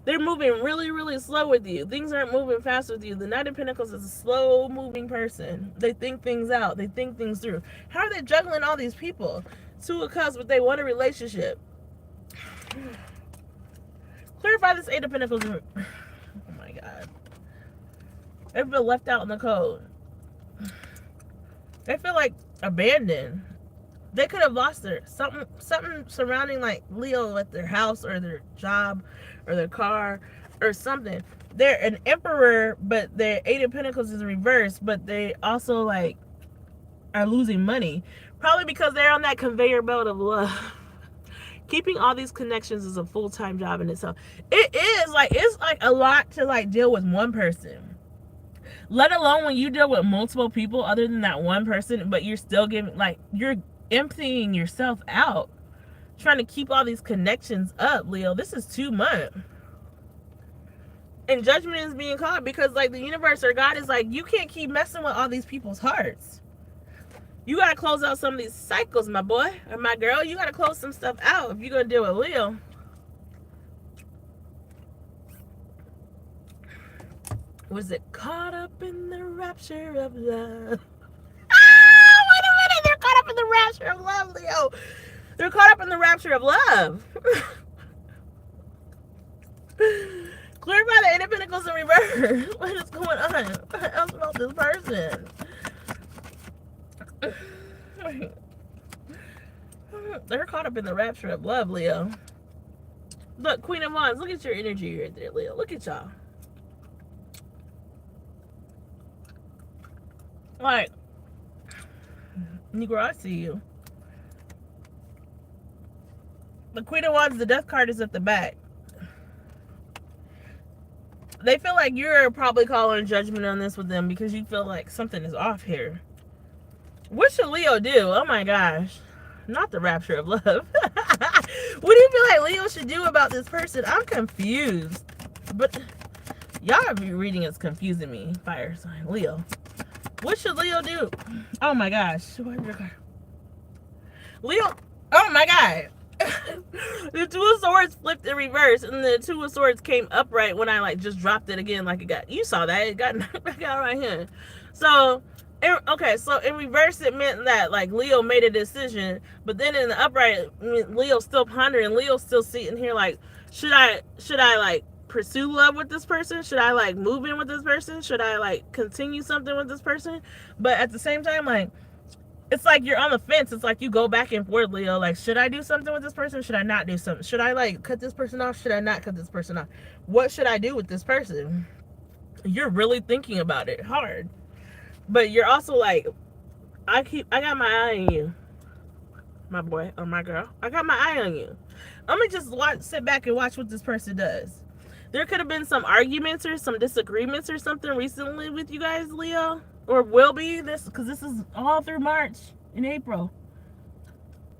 They're moving really, really slow with you. Things aren't moving fast with you. The Knight of Pentacles is a slow moving person. They think things out. They think things through. How are they juggling all these people? Two of Cups, but they want a relationship. Clarify this Eight of Pentacles. Oh my God. They feel left out in the cold. They feel like abandoned. They could have lost something surrounding like Leo at their house or their job or their car or something. They're an emperor, but their Eight of Pentacles is reversed, but they also like are losing money. Probably because they're on that conveyor belt of love. Keeping all these connections is a full-time job in itself. It's like a lot to like deal with one person. Let alone when you deal with multiple people other than that one person, but you're still giving, like, you're emptying yourself out. Trying to keep all these connections up, Leo. This is too much. And judgment is being called because, like, the universe or God is like, you can't keep messing with all these people's hearts. You got to close out some of these cycles, my boy or my girl. You got to close some stuff out if you're going to deal with Leo. Was it caught up in the rapture of love? Ah, wait a minute. They're caught up in the rapture of love, Leo. They're caught up in the rapture of love. Clarify the Eight of Pentacles in reverse. What is going on? What else about this person? They're caught up in the rapture of love, Leo. Look, Queen of Wands, look at your energy right there, Leo. Look at y'all. Like, Negro, I see you. The Queen of Wands, the Death card is at the back. They feel like you're probably calling judgment on this with them because you feel like something is off here. What should Leo do? Oh my gosh. Not the rapture of love. What do you feel like Leo should do about this person? I'm confused. But y'all reading is confusing me. Fire sign. Leo. What should Leo do? Oh my gosh. Leo. Oh my God. The Two of Swords flipped in reverse and the Two of Swords came upright when I like just dropped it again like it got, you saw that, it got knocked back out right here. So okay, so in reverse it meant that like Leo made a decision, but then in the upright Leo's still pondering. Leo's still sitting here like, should I like pursue love with this person? Should I like move in with this person? Should I like continue something with this person? But at the same time, like, it's like you're on the fence. It's like you go back and forth, Leo. Like, should I do something with this person? Should I not do something? Should I like cut this person off? Should I not cut this person off? What should I do with this person? You're really thinking about it hard. But you're also like, I got my eye on you, my boy or my girl. I got my eye on you. I'm gonna just sit back and watch what this person does. There could have been some arguments or some disagreements or something recently with you guys, Leo. Or will be this, because this is all through March and April.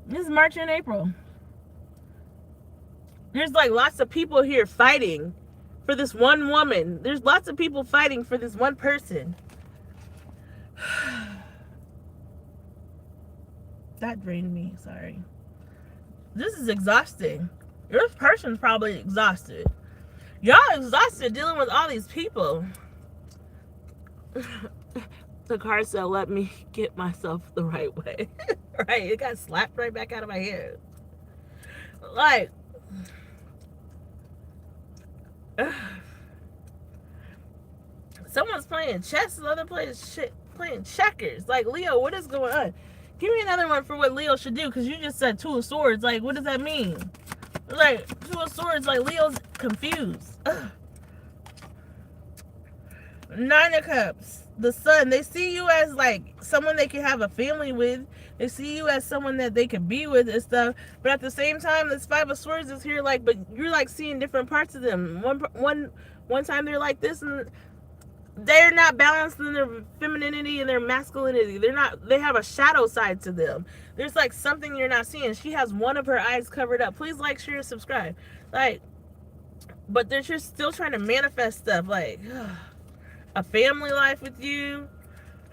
This is March and April. There's like lots of people here fighting for this one woman. There's lots of people fighting for this one person. That drained me. Sorry. This is exhausting. Your person's probably exhausted. Y'all exhausted dealing with all these people. The card said, let me get myself the right way. Right? It got slapped right back out of my head. Like, someone's playing chess, the other playing checkers. Like, Leo, what is going on? Give me another one for what Leo should do, because you just said Two of Swords. Like, what does that mean? Like, Two of Swords, like, Leo's confused. Ugh. Nine of Cups. The Sun. They see you as, like, someone they can have a family with. They see you as someone that they could be with and stuff. But at the same time, this Five of Swords is here, like, but you're, like, seeing different parts of them. One time they're like this, and they're not balanced in their femininity and their masculinity. They have a shadow side to them. There's like something you're not seeing. She has one of her eyes covered up. Please like, share, subscribe. Like, but they're just still trying to manifest stuff, like a family life with you.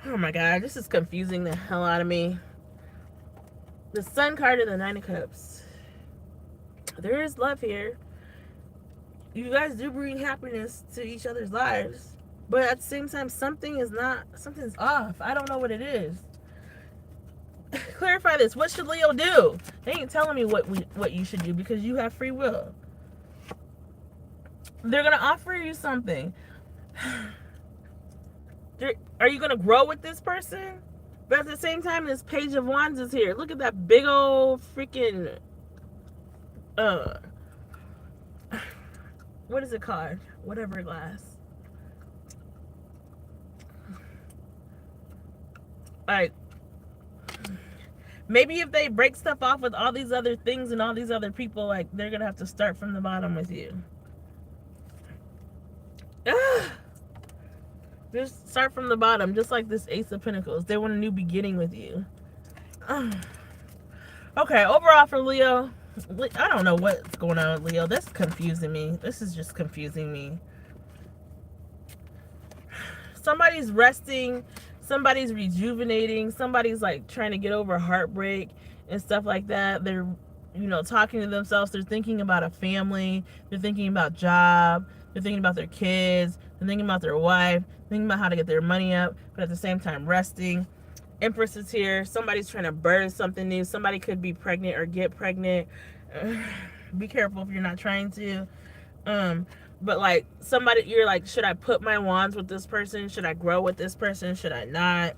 Oh my God, this is confusing the hell out of me. The Sun card and the Nine of Cups. There is love here. You guys do bring happiness to each other's lives. But at the same time, something's off. I don't know what it is. Clarify this. What should Leo do? They ain't telling me what you should do, because you have free will. They're going to offer you something. Are you going to grow with this person? But at the same time, this Page of Wands is here. Look at that big old freaking... what is it called? Whatever glass. Like, maybe if they break stuff off with all these other things and all these other people, like, they're gonna have to start from the bottom with you. Just start from the bottom, just like this Ace of Pentacles. They want a new beginning with you. Okay, overall for Leo, I don't know what's going on with Leo. That's confusing me. This is just confusing me. Somebody's resting. Somebody's rejuvenating. Somebody's like trying to get over heartbreak and stuff like that. They're, talking to themselves. They're thinking about a family. They're thinking about job. They're thinking about their kids. They're thinking about their wife. Thinking about how to get their money up, but at the same time resting. Empress is here. Somebody's trying to birth something new. Somebody could be pregnant or get pregnant. Be careful if you're not trying to. But like you're like, should I put my wands with this person? Should I grow with this person? Should I not?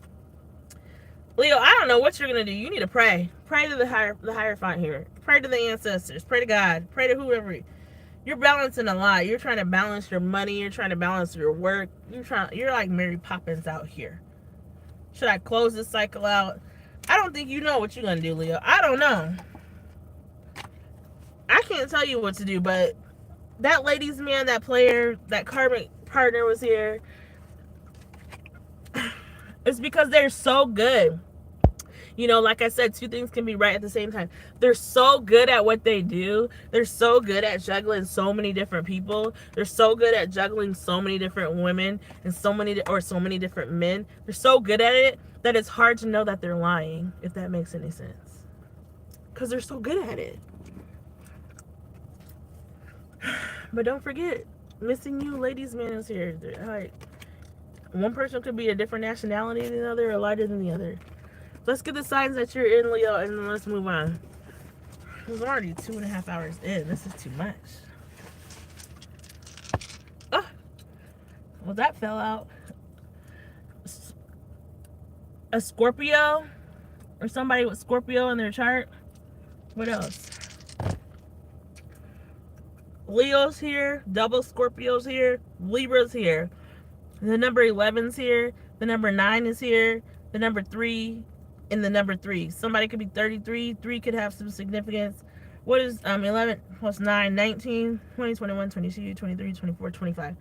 Leo, I don't know what you're gonna do. You need to pray. Pray to the Hierophant here. Pray to the ancestors. Pray to God. Pray to whoever. You're balancing a lot. You're trying to balance your money. You're trying to balance your work. You're like Mary Poppins out here. Should I close this cycle out? I don't think you know what you're gonna do, Leo. I don't know. I can't tell you what to do, but that ladies' man, that player, that karmic partner was here. It's because they're so good. Like I said, two things can be right at the same time. They're so good at what they do. They're so good at juggling so many different people. They're so good at juggling so many different women and so many different men. They're so good at it that it's hard to know that they're lying, if that makes any sense. Because they're so good at it. But don't forget, missing you ladies man is here. Like, one person could be a different nationality than the other or lighter than the other. Let's get the signs that you're in, Leo, and then let's move on. It's already 2.5 hours in. This is too much. Well, that fell out. A Scorpio, or somebody with Scorpio in their chart. What else? Leo's here, double Scorpio's here, Libra's here. The number 11's here, the number 9 is here, the number 3, and the number 3. Somebody could be 33, 3 could have some significance. What is 11 plus 9, 19, 20, 21, 22, 23, 24, 25.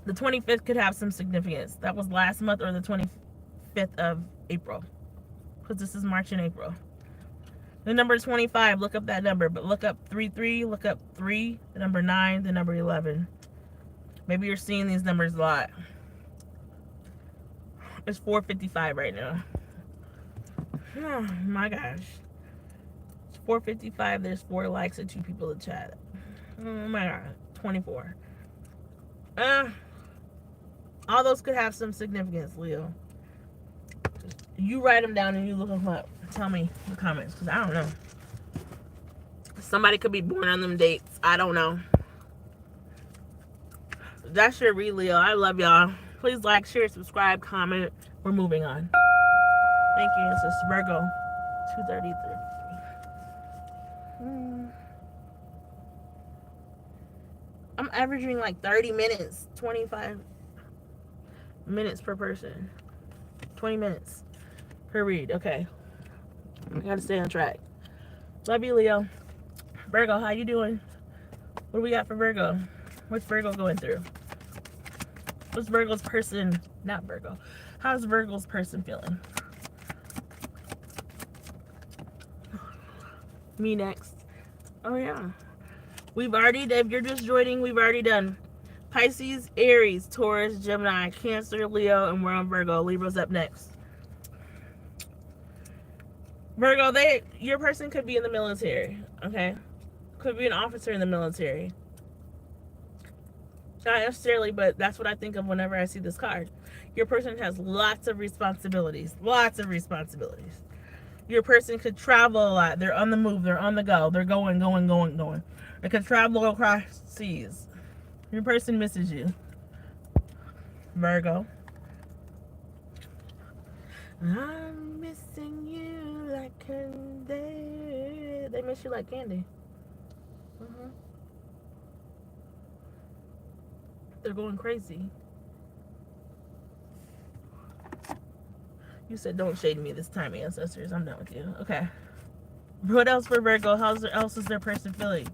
The 25th could have some significance. That was last month, or the 25th of April. Because this is March and April. The number 25, look up that number, but look up 33, look up 3, the number 9, the number 11. Maybe you're seeing these numbers a lot. It's 4:55 right now. Oh my gosh. It's 4:55. There's 4 likes and 2 people in chat. Oh my god. 24. All those could have some significance, Leo. You write them down and you look them up. Tell me in the comments, because I don't know. Somebody could be born on them dates. I don't know. That's your read, Leo. I love y'all. Please like, share, subscribe, comment. We're moving on. Thank you, Ancestor Virgo. 2:33. I'm averaging like 30 minutes, 25 minutes per person. 20 minutes per read. Okay. I gotta stay on track. Love you, Leo. Virgo, how you doing? What do we got for Virgo? What's Virgo going through? What's Virgo's person? Not Virgo. How's Virgo's person feeling? Me next. Oh yeah. We've already, if you're just joining, we've already done Pisces, Aries, Taurus, Gemini, Cancer, Leo, and we're on Virgo. Libra's up next. Virgo, your person could be in the military, okay? Could be an officer in the military. Not necessarily, but that's what I think of whenever I see this card. Your person has lots of responsibilities. Lots of responsibilities. Your person could travel a lot. They're on the move. They're on the go. They're going. They could travel across seas. Your person misses you. Virgo. I'm missing you like candy. They miss you like candy. They're going crazy. You said don't shade me this time, ancestors. I'm done with you. Okay. What else for Virgo? How else is their person feeling?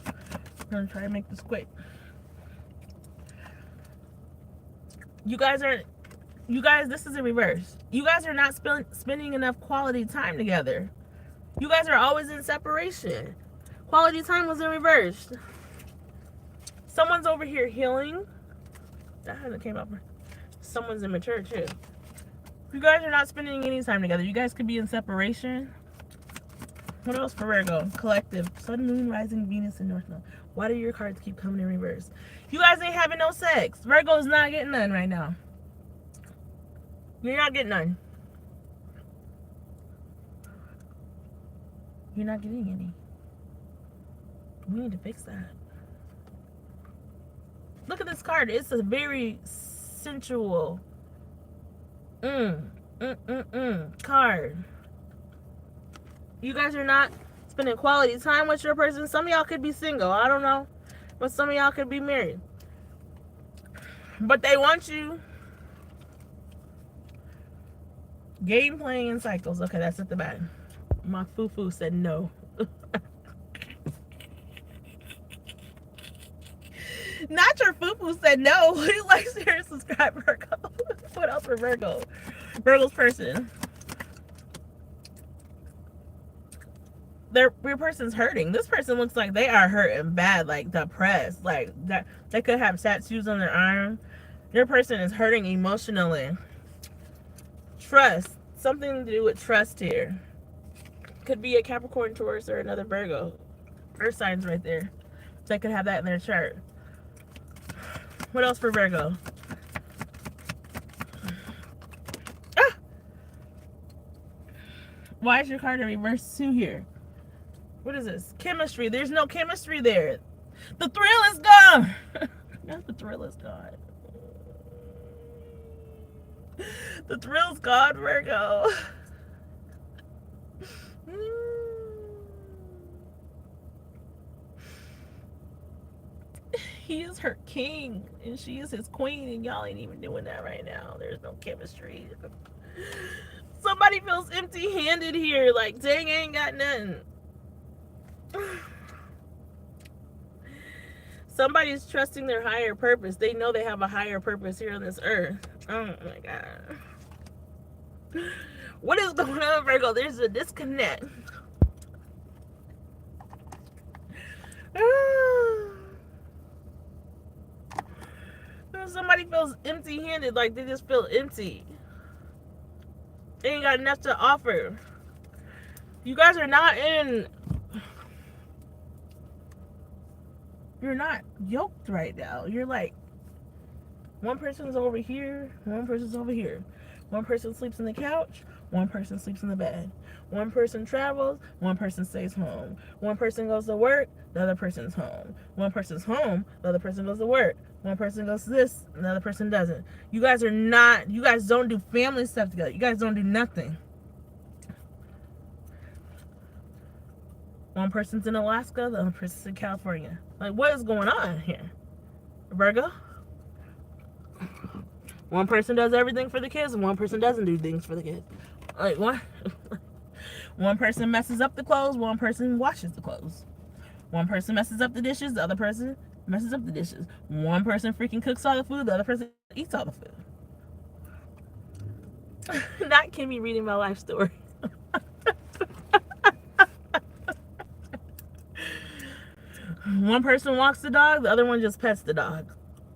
I'm gonna try to make this quick. You guys, this is in reverse. You guys are not spending enough quality time together. You guys are always in separation. Quality time was in reverse. Someone's over here healing. That hasn't came up. Someone's immature too. You guys are not spending any time together. You guys could be in separation. What else for Virgo? Collective. Sun, Moon, Rising, Venus, and North Node. Why do your cards keep coming in reverse? You guys ain't having no sex. Virgo's not getting none right now. You're not getting none. You're not getting any. We need to fix that. Look at this card. It's a very sensual card. You guys are not spending quality time with your person. Some of y'all could be single. I don't know. But some of y'all could be married. But they want you. Game playing in cycles. Okay, that's at the back. My foo-foo said no. Not your foo-foo said no. Please like, share, and subscribe, Virgo. What else for Virgo? Virgo's person. Your person's hurting. This person looks like they are hurting bad, like depressed. Like that they could have tattoos on their arm. Your person is hurting emotionally. Trust. Something to do with trust here. Could be a Capricorn, Taurus, or another Virgo. Earth signs right there. So they could have that in their chart. What else for Virgo? Ah! Why is your card in reverse 2 here? What is this? Chemistry. There's no chemistry there. The thrill is gone. Not the thrill is gone. The thrill's gone, Virgo. He is her king, and she is his queen, and y'all ain't even doing that right now. There's no chemistry. Somebody feels empty-handed here. Like, dang, I ain't got nothing. Somebody's trusting their higher purpose. They know they have a higher purpose here on this earth. Oh my god. What is going on, Virgo? There's a disconnect. Somebody Everybody feels empty-handed, like they just feel empty. They ain't got enough to offer. You guys are not you're not yoked right now. You're like, one person's over here, one person's over here. One person sleeps on the couch, one person sleeps in the bed. One person travels, one person stays home. One person goes to work, the other person's home. One person's home, the other person goes to work. One person goes to this, the other person doesn't. You guys don't do family stuff together. You guys don't do nothing. One person's in Alaska, the other person's in California. Like, what is going on here? Virgo? One person does everything for the kids, and one person doesn't do things for the kids. Like, what? One person messes up the clothes, one person washes the clothes. One person messes up the dishes, the other person messes up the dishes. One person freaking cooks all the food, the other person eats all the food. Not Kimmy reading my life story. One person walks the dog, the other one just pets the dog.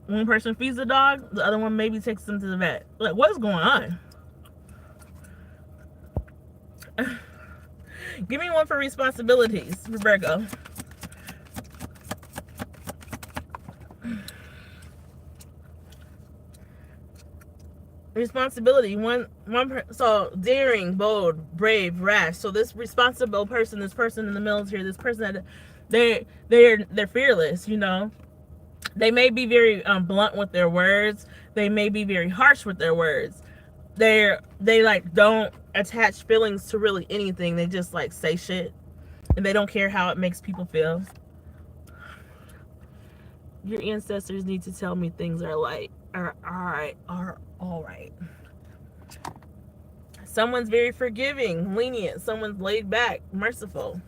One person feeds the dog, the other one maybe takes them to the vet. Like, what's going on? Give me one for responsibilities, for Virgo. Responsibility. So daring, bold, brave, rash. So this responsible person, this person in the military, this person that they're fearless, you know. They may be very blunt with their words. They may be very harsh with their words. They like don't attach feelings to really anything. They just like say shit, and they don't care how it makes people feel. Your ancestors need to tell me things are all right. Someone's very forgiving, lenient. Someone's laid back, merciful.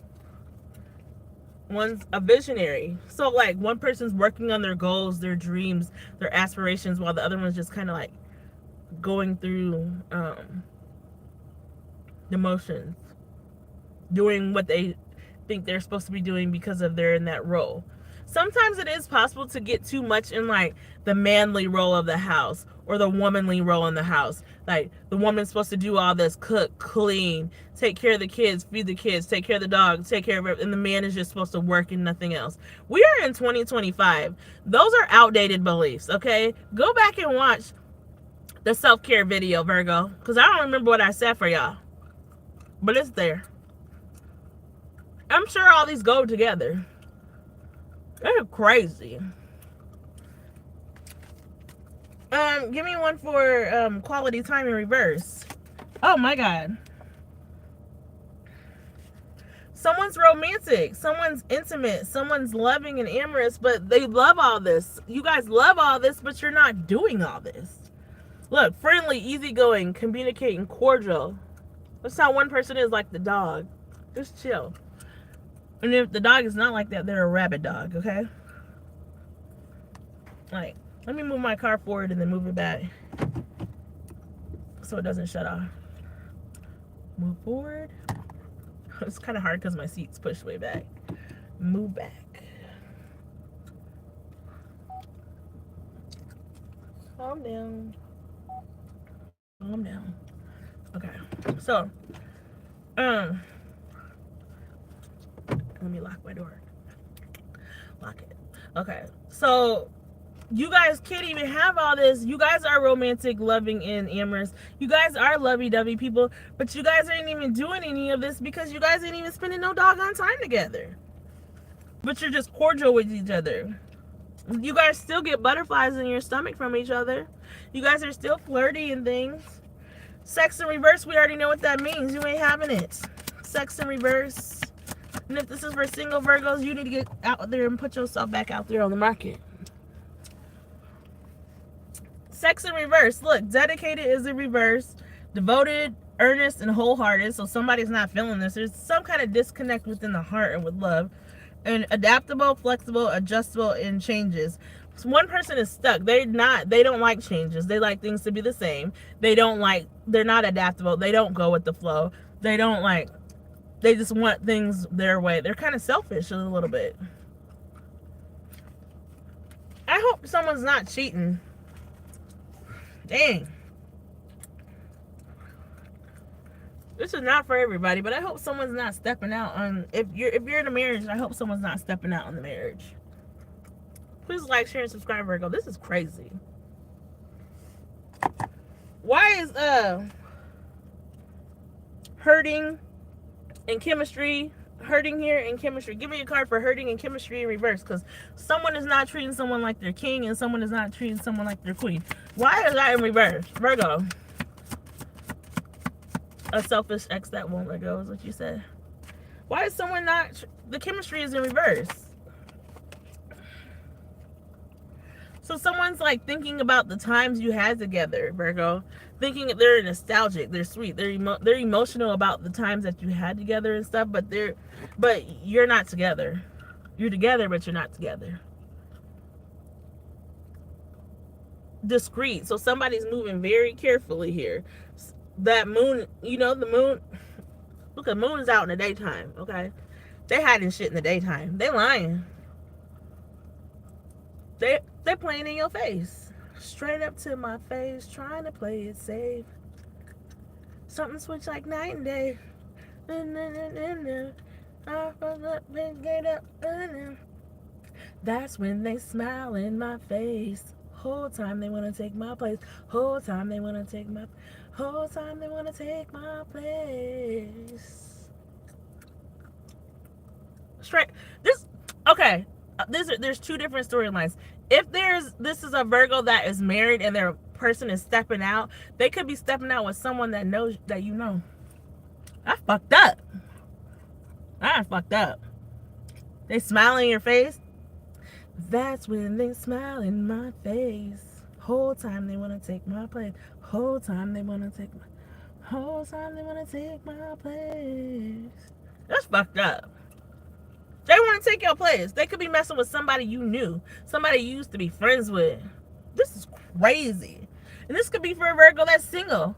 One's a visionary. So like one person's working on their goals, their dreams, their aspirations, while the other one's just kind of like going through the motions, doing what they think they're supposed to be doing because of they're in that role. Sometimes it is possible to get too much in like the manly role of the house or the womanly role in the house. Like the woman's supposed to do all this, cook, clean, take care of the kids, feed the kids, take care of the dog, take care of it, and the man is just supposed to work and nothing else. We are in 2025. Those are outdated beliefs, okay? Go back and watch the self-care video, Virgo, because I don't remember what I said for y'all, but it's there. I'm sure all these go together. They're crazy. Give me one for quality time in reverse. Oh my God. Someone's romantic, someone's intimate, someone's loving and amorous, but they love all this. You guys love all this, but you're not doing all this. Look, friendly, easygoing, communicating, cordial. That's how one person is, like the dog. Just chill. And if the dog is not like that, they're a rabid dog, okay? Like, let me move my car forward and then move it back so it doesn't shut off. Move forward. It's kind of hard because my seat's pushed way back. Move back. Calm down. Calm down. Okay. So, let me lock my door. Lock it. Okay. So, you guys can't even have all this. You guys are romantic, loving, and amorous. You guys are lovey-dovey people, but you guys ain't even doing any of this because you guys ain't even spending no doggone time together. But you're just cordial with each other. You guys still get butterflies in your stomach from each other. You guys are still flirty and things. Sex in reverse, we already know what that means. You ain't having it. Sex in reverse. And if this is for single Virgos, you need to get out there and put yourself back out there on the market. Sex in reverse. Look, dedicated is in reverse. Devoted, earnest, and wholehearted. So somebody's not feeling this. There's some kind of disconnect within the heart and with love. And adaptable, flexible, adjustable, and changes. So one person is stuck. They don't like changes. They like things to be the same. They're not adaptable. They don't go with the flow. They just want things their way. They're kind of selfish a little bit. I hope someone's not cheating. Dang. This is not for everybody, but I hope someone's not stepping out on, if you're in a marriage, I hope someone's not stepping out on the marriage. Please like, share, and subscribe, Virgo. This is crazy. Why is hurting and chemistry, hurting here and chemistry? Give me a card for hurting and chemistry in reverse, because someone is not treating someone like their king and someone is not treating someone like their queen. Why is that in reverse, Virgo? A selfish ex that won't let go is what you said. Why is someone not, the chemistry is in reverse? So someone's like thinking about the times you had together, Virgo. Thinking they're nostalgic, they're sweet, they're emotional about the times that you had together and stuff, but you're not together. You're together, but you're not together. Discreet. So somebody's moving very carefully here. That moon, you know, the moon. Look, the moon is out in the daytime, okay? They hiding shit in the daytime. They lying. They playing in your face. Straight up to my face, trying to play it safe. Something switch like night and day. That's when they smile in my face. Whole time they wanna take my place. Whole time they wanna take my place. Straight. This okay. There's two different storylines. If this is a Virgo that is married and their person is stepping out, they could be stepping out with someone that knows that you know. I fucked up. They smile in your face. That's when they smile in my face. Whole time they wanna take my place. Whole time they wanna take my place. That's fucked up. They want to take your place. They could be messing with somebody you knew, somebody you used to be friends with. This is crazy. And this could be for a Virgo that's single.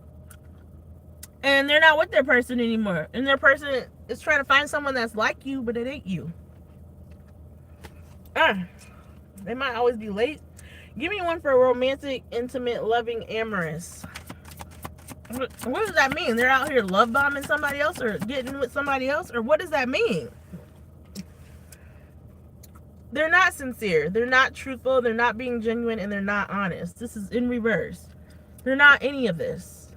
And they're not with their person anymore. And their person is trying to find someone that's like you, but it ain't you. They might always be late. Give me one for romantic, intimate, loving, amorous. What does that mean? They're out here love bombing somebody else or getting with somebody else? Or what does that mean? They're not sincere. They're not truthful. They're not being genuine, and they're not honest. This is in reverse. They're not any of this.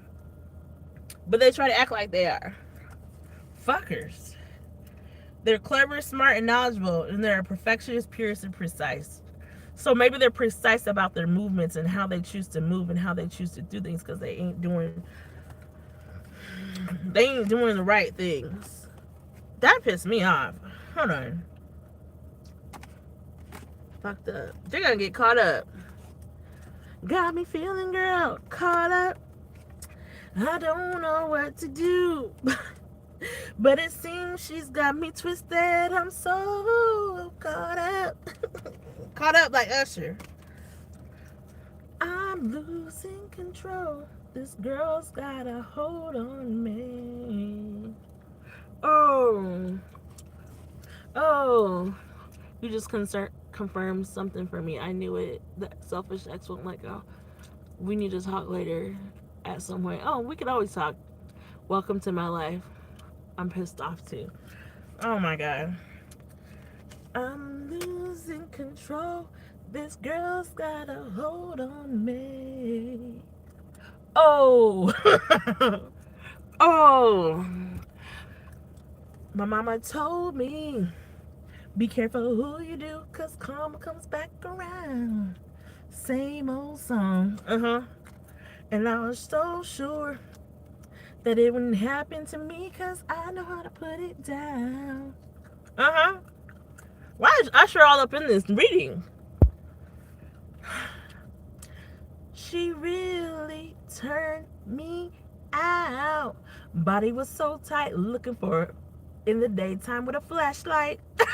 But they try to act like they are. Fuckers. They're clever, smart, and knowledgeable, and they're perfectionist, purist, and precise. So maybe they're precise about their movements and how they choose to move and how they choose to do things, because they ain't doing the right things. That pissed me off. Hold on. Fucked up. They're gonna get caught up. Got me feeling, girl, caught up. I don't know what to do. But it seems she's got me twisted. I'm so caught up. Caught up like Usher. I'm losing control. This girl's got a hold on me. Oh. You just confirmed something for me. I knew it. That selfish ex won't let go. We need to talk later at some point. Oh, we could always talk. Welcome to my life. I'm pissed off too. Oh my god. I'm losing control. This girl's got a hold on me. Oh. Oh. My mama told me, be careful who you do, cause karma comes back around. Same old song. And I was so sure that it wouldn't happen to me, cause I know how to put it down. Why is Usher all up in this reading? She really turned me out. Body was so tight, looking for her in the daytime with a flashlight. That's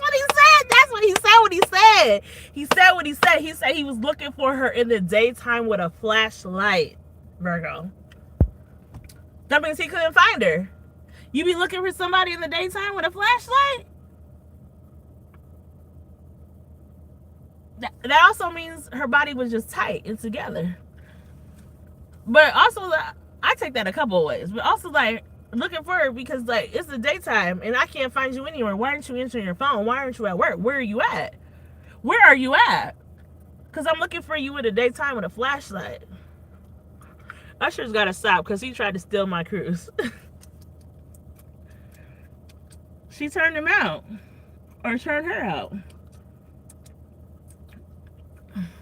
what he said. That's what he said. What he said. He said what he said. He said he was looking for her in the daytime with a flashlight. Virgo. That means he couldn't find her. You be looking for somebody in the daytime with a flashlight? That also means her body was just tight and together. But also, I take that a couple of ways. But also, like, looking for her because, like, it's the daytime and I can't find you anywhere. Why aren't you answering your phone? Why aren't you at work? Where are you at? Where are you at? Because I'm looking for you in the daytime with a flashlight. Usher's got to stop because he tried to steal my cruise. She turned him out. Or turned her out.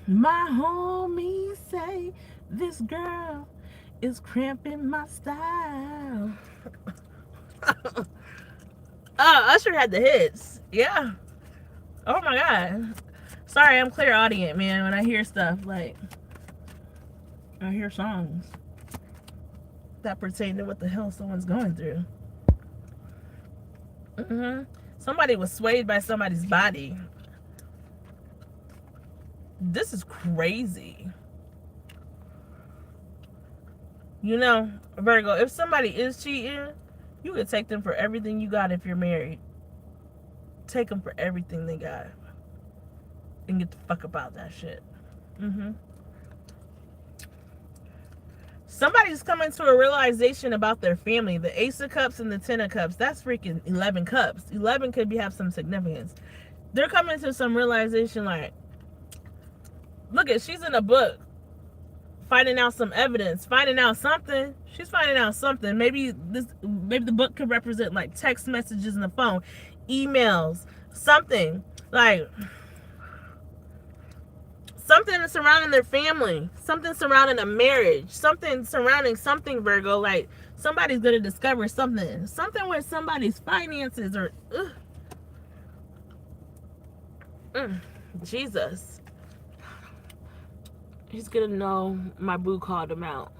My homies say this girl is cramping my style. Usher had the hits. Yeah. Oh my God. Sorry, I'm clairaudient, man. When I hear stuff, like, I hear songs that pertain to what the hell someone's going through. Somebody was swayed by somebody's body. This is crazy. You know, Virgo, if somebody is cheating, you could take them for everything you got if you're married. Take them for everything they got. And get the fuck about that shit. Somebody's coming to a realization about their family. The Ace of Cups and the Ten of Cups. That's freaking 11 cups. 11 could have some significance. They're coming to some realization like, look at, she's in a book. Finding out some evidence. Finding out something. She's finding out something. Maybe the book could represent like text messages in the phone. Emails. Something. Like, something surrounding their family, something surrounding a marriage, something surrounding something, Virgo. Like, somebody's going to discover something with somebody's finances or Jesus. He's going to know my boo called him out.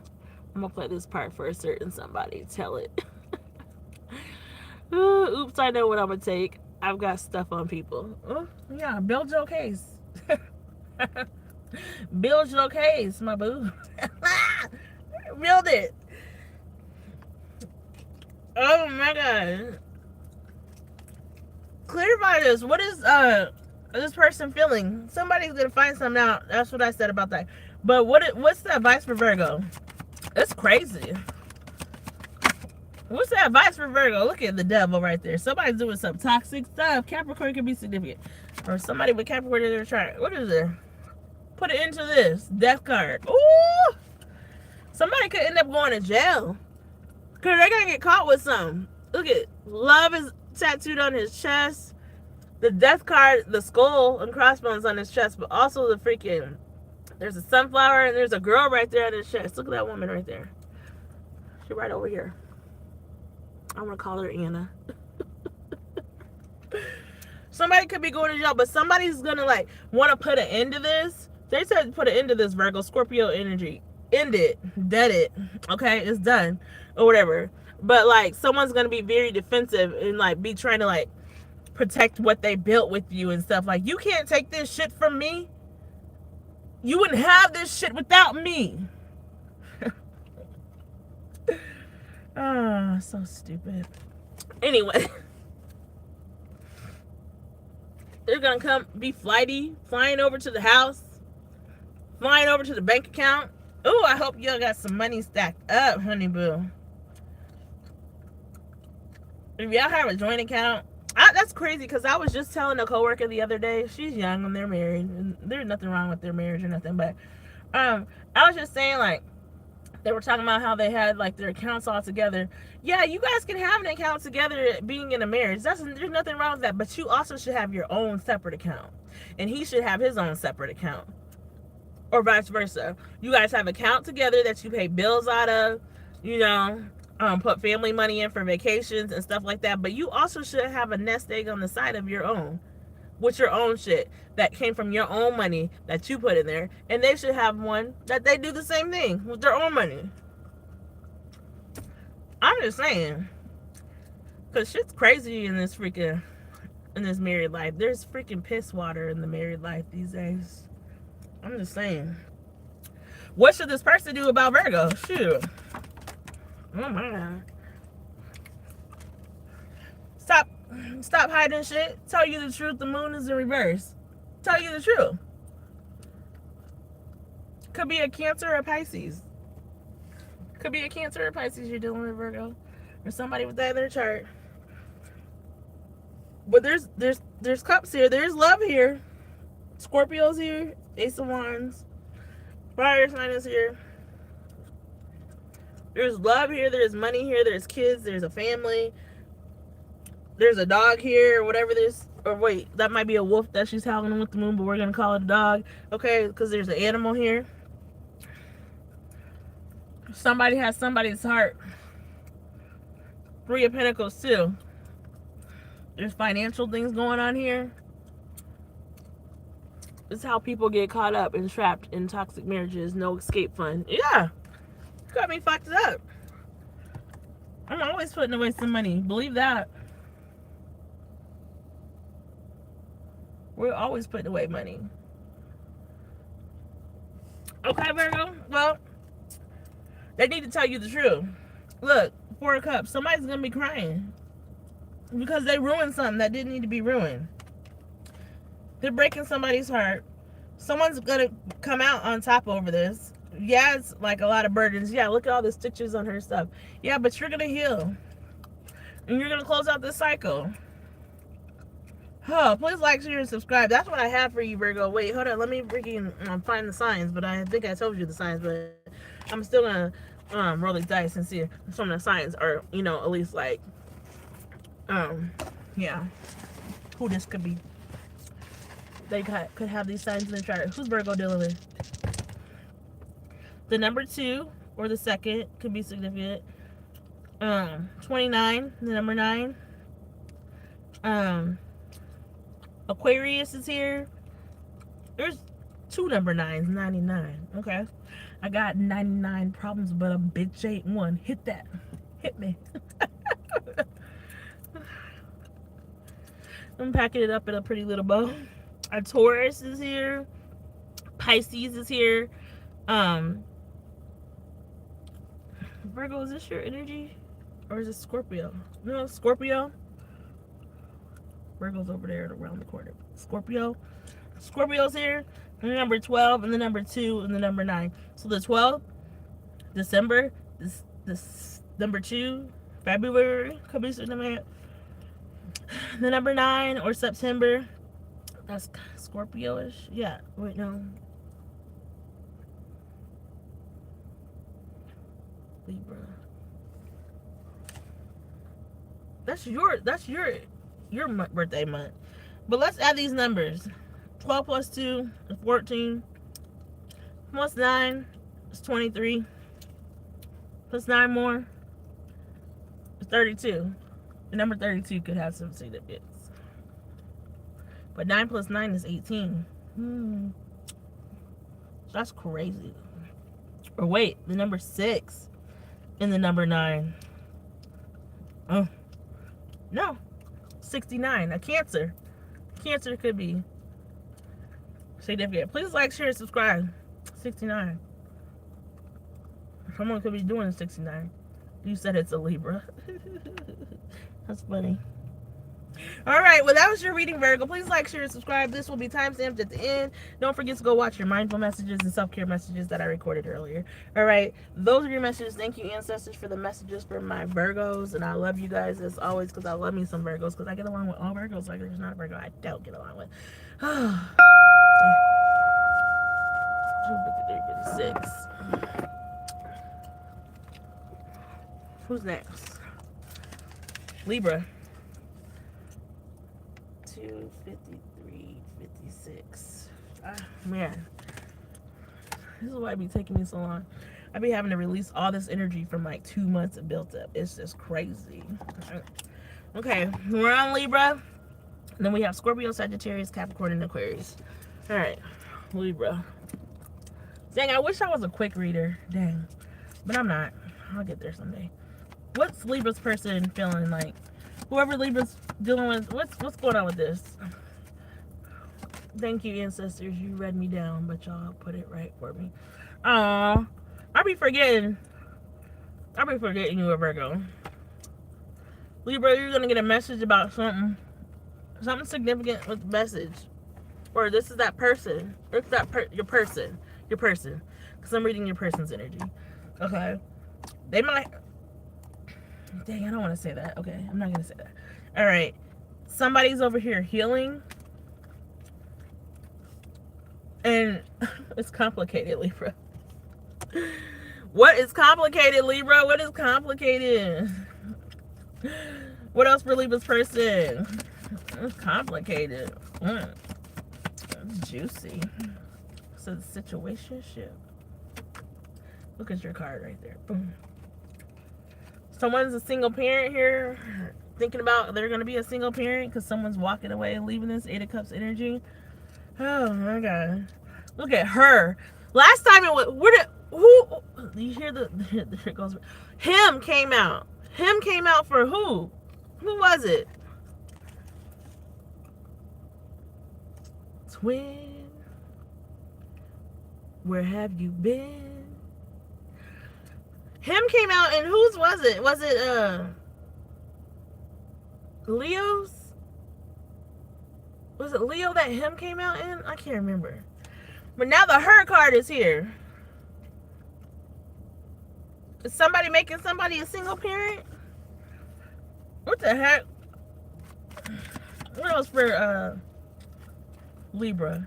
I'm going to play this part for a certain somebody. Tell it. Oops, I know what I'm going to take. I've got stuff on people. Yeah, build your case. Build your case, my boo. Build it. Oh my God. Clarify this. What is this person feeling? Somebody's gonna find something out. That's what I said about that. But what's the advice for Virgo? It's crazy. What's the advice for Virgo? Look at the devil right there. Somebody's doing some toxic stuff. Capricorn can be significant. Or somebody with Capricorn in their chart. What is there? Put it into this death card. Ooh, somebody could end up going to jail because they're gonna get caught with something. Look at, love is tattooed on his chest. The death card, the skull and crossbones on his chest, but also the freaking, there's a sunflower and there's a girl right there on his chest. Look at that woman right there. She's right over here. I want to call her Anna. Somebody could be going to jail, but somebody's gonna like want to put an end to this. They said put an end to this, Virgo. Scorpio energy. End it. Dead it. Okay? It's done. Or whatever. But, like, someone's going to be very defensive and, like, be trying to, like, protect what they built with you and stuff. Like, you can't take this shit from me. You wouldn't have this shit without me. Oh, so stupid. Anyway. They're going to come be flighty, flying over to the house. Flying over to the bank account. Oh, I hope y'all got some money stacked up, honey boo. If y'all have a joint account, that's crazy because I was just telling a coworker the other day, she's young and they're married. And there's nothing wrong with their marriage or nothing, but I was just saying, like, they were talking about how they had like their accounts all together. Yeah, you guys can have an account together being in a marriage. There's nothing wrong with that, but you also should have your own separate account. And he should have his own separate account. Or vice versa. You guys have an account together that you pay bills out of, you know, put family money in for vacations and stuff like that. But you also should have a nest egg on the side of your own, with your own shit that came from your own money that you put in there. And they should have one that they do the same thing with their own money. I'm just saying. Because shit's crazy in this married life. There's freaking piss water in the married life these days. I'm just saying. What should this person do about Virgo? Shoot. Oh my God. Stop hiding shit. Tell you the truth. The moon is in reverse. Tell you the truth. Could be a Cancer or a Pisces. Could be a Cancer or Pisces you're dealing with, Virgo, or somebody with that in their chart. But there's cups here. There's love here. Scorpio's here. Ace of Wands. Fire sign is here. There's love here. There's money here. There's kids. There's a family. There's a dog here, or whatever this. Or wait, that might be a wolf that she's howling with the moon, but we're gonna call it a dog, okay? Because there's an animal here. Somebody has somebody's heart. Three of Pentacles too. There's financial things going on here. This is how people get caught up and trapped in toxic marriages. No escape fund. Yeah. Got me fucked up. I'm always putting away some money. Believe that. We're always putting away money. Okay, Virgo? Well, they need to tell you the truth. Look, Four of Cups. Somebody's going to be crying. Because they ruined something that didn't need to be ruined. They're breaking somebody's heart. Someone's going to come out on top over this. Yeah, it's like a lot of burdens. Yeah, look at all the stitches on her stuff. Yeah, but you're going to heal. And you're going to close out this cycle. Oh, please like, share, and subscribe. That's what I have for you, Virgo. Wait, hold on. Let me freaking find the signs. But I think I told you the signs. But I'm still going to roll these dice and see if some of the signs are, you know, at least like, yeah, who this could be. They could have these signs in their chart. Who's Virgo dealing with? The number 2 or the second could be significant. 29, the number 9. Aquarius is here. There's 2 number 9s, 99. Okay. I got 99 problems, but a bitch ain't one. Hit that. Hit me. I'm packing it up in a pretty little bow. A Taurus is here. Pisces is here. Virgo, is this your energy? Or is it Scorpio? No, Scorpio. Virgo's over there around the corner. Scorpio. Scorpio's here. The number 12 and the number 2 and the number 9. So the 12th, December, this number 2, February, could be significant. The number 9 or September, that's Scorpio-ish. Yeah, wait, no. Libra. That's your birthday month. But let's add these numbers. 12 plus 2 is 14. Plus 9 is 23. Plus 9 more is 32. The number 32 could have some significance. But 9 plus 9 is 18. That's crazy. Or wait, the number 6 and the number 9. Oh. No. 69. A Cancer. Cancer could be significant. Please like, share, and subscribe. 69. Someone could be doing 69. You said it's a Libra. That's funny. Alright, well that was your reading, Virgo. Please like, share, and subscribe. This will be timestamped at the end. Don't forget to go watch your mindful messages and self-care messages that I recorded earlier. Alright, those are your messages. Thank you, ancestors, for the messages for my Virgos. And I love you guys as always because I love me some Virgos. Because I get along with all Virgos. Like there's not a Virgo I don't get along with. 253, 56. Who's next? Libra. 253, 56. Man, this is why it be taking me so long. I be having to release all this energy from like 2 months of built up. It's just crazy. Okay, we're on Libra. And then we have Scorpio, Sagittarius, Capricorn, and Aquarius. All right, Libra. Dang, I wish I was a quick reader. Dang, but I'm not. I'll get there someday. What's Libra's person feeling like? Whoever Libra's dealing with, what's going on with this? Thank you, ancestors. You read me down, but y'all put it right for me. I'll be forgetting you a Virgo. Libra, you're gonna get a message about something significant with the message. Or this is that person. Or it's that your person. because I'm reading your person's energy. Okay. They might. Dang, I don't want to say that. Okay, I'm not going to say that. All right. Somebody's over here healing. And it's complicated, Libra. What is complicated, Libra? What is complicated? What else for Libra's person? It's complicated. Juicy. So the situationship. Look at your card right there. Boom. Someone's a single parent here, thinking about they're going to be a single parent because someone's walking away and leaving this 8 of Cups energy. Oh my God. Look at her. Last time it was, who, you hear here goes, him came out. Him came out for who? Who was it? Twin, where have you been? Him came out, and whose was it? Was it Leo's? Was it Leo that him came out in? I can't remember. But now the her card is here. Is somebody making somebody a single parent? What the heck? What else for Libra?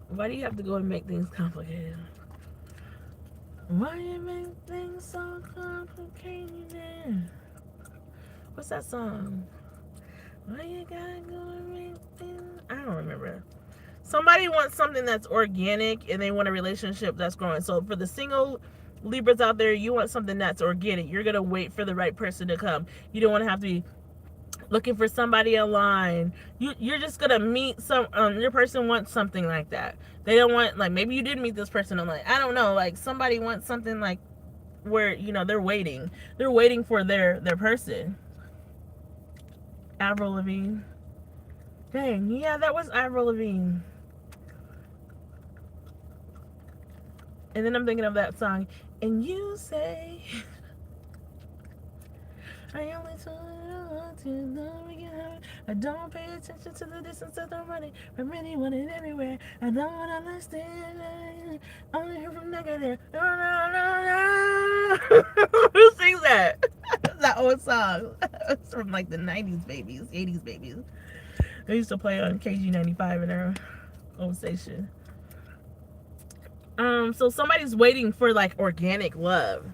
Why do you have to go and make things complicated? Why you make things so complicated? What's that song? Why you gotta go and make things... I don't remember. Somebody wants something that's organic and they want a relationship that's growing. So for the single Libras out there, you want something that's organic. You're gonna wait for the right person to come. You don't want to have to be looking for somebody online. You're just gonna meet some your person wants something like that. They don't want, like, maybe you did meet this person online, I don't know, like somebody wants something like where, you know, they're waiting for their person. Avril Lavigne. Dang, yeah, that was Avril Lavigne. And then I'm thinking of that song, and you say I only told you to know we can have it. I don't pay attention to the distance of the money. I really want it everywhere. I don't understand. Only hear from negative. No, no, no, no. Who sings that? That old song. It's from like the 90s babies, 80s babies. They used to play on KG95 in their old station. So somebody's waiting for like organic love.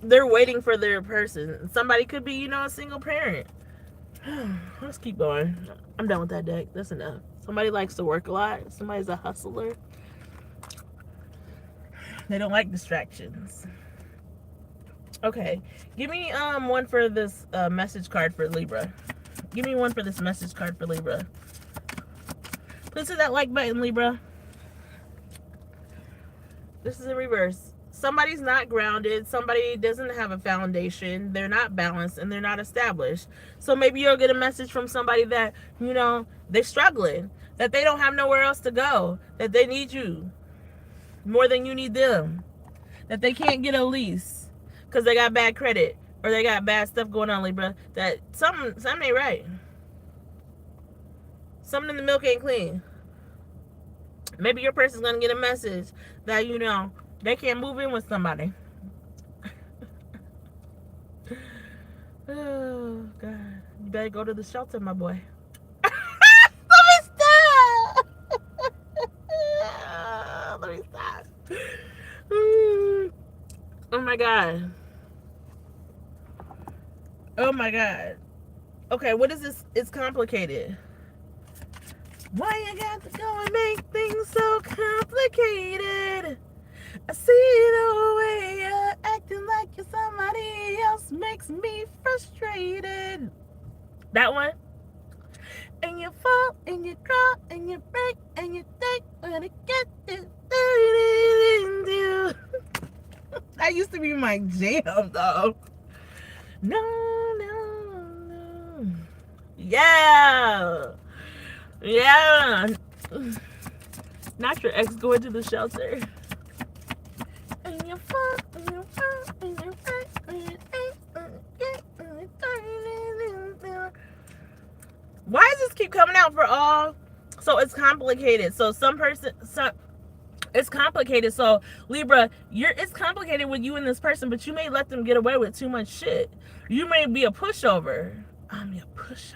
They're waiting for their person. Somebody could be, you know, a single parent. Let's keep going. I'm done with that deck. That's enough. Somebody likes to work a lot. Somebody's a hustler. They don't like distractions. Okay. Give me one for this message card for Libra. Give me one for this message card for Libra. Please hit that like button, Libra. This is in reverse. Somebody's not grounded. Somebody doesn't have a foundation. They're not balanced and they're not established. So maybe you'll get a message from somebody that, you know, they're struggling, that they don't have nowhere else to go, that they need you more than you need them, that they can't get a lease because they got bad credit or they got bad stuff going on, Libra, that something ain't right. Something in the milk ain't clean. Maybe your person's going to get a message that, you know, they can't move in with somebody. Oh, God. You better go to the shelter, my boy. Let me stop. Let me stop. Oh, my God. Oh, my God. Okay, what is this? It's complicated. Why you got to go and make things so complicated? I see the way you're acting like you're somebody else makes me frustrated. That one. And you fall and you crawl and you break and you think when it gets it. That used to be my jam, though. No. Yeah. Yeah. Not your ex going to the shelter. And you fall, and you fall, and you fall, and you why does this keep coming out for all? So it's complicated. So It's complicated. So Libra, it's complicated with you and this person, but you may let them get away with too much shit. You may be a pushover. I'm your pushover.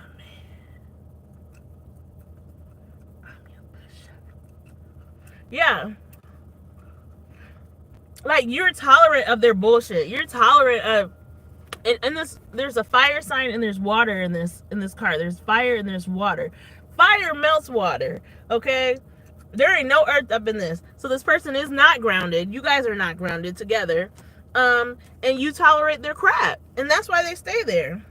Yeah. Like, you're tolerant of their bullshit. You're tolerant of, and this, there's a fire sign and there's water in this card. There's fire and there's water. Fire melts water, okay? There ain't no earth up in this. So this person is not grounded. You guys are not grounded together. And you tolerate their crap. And that's why they stay there.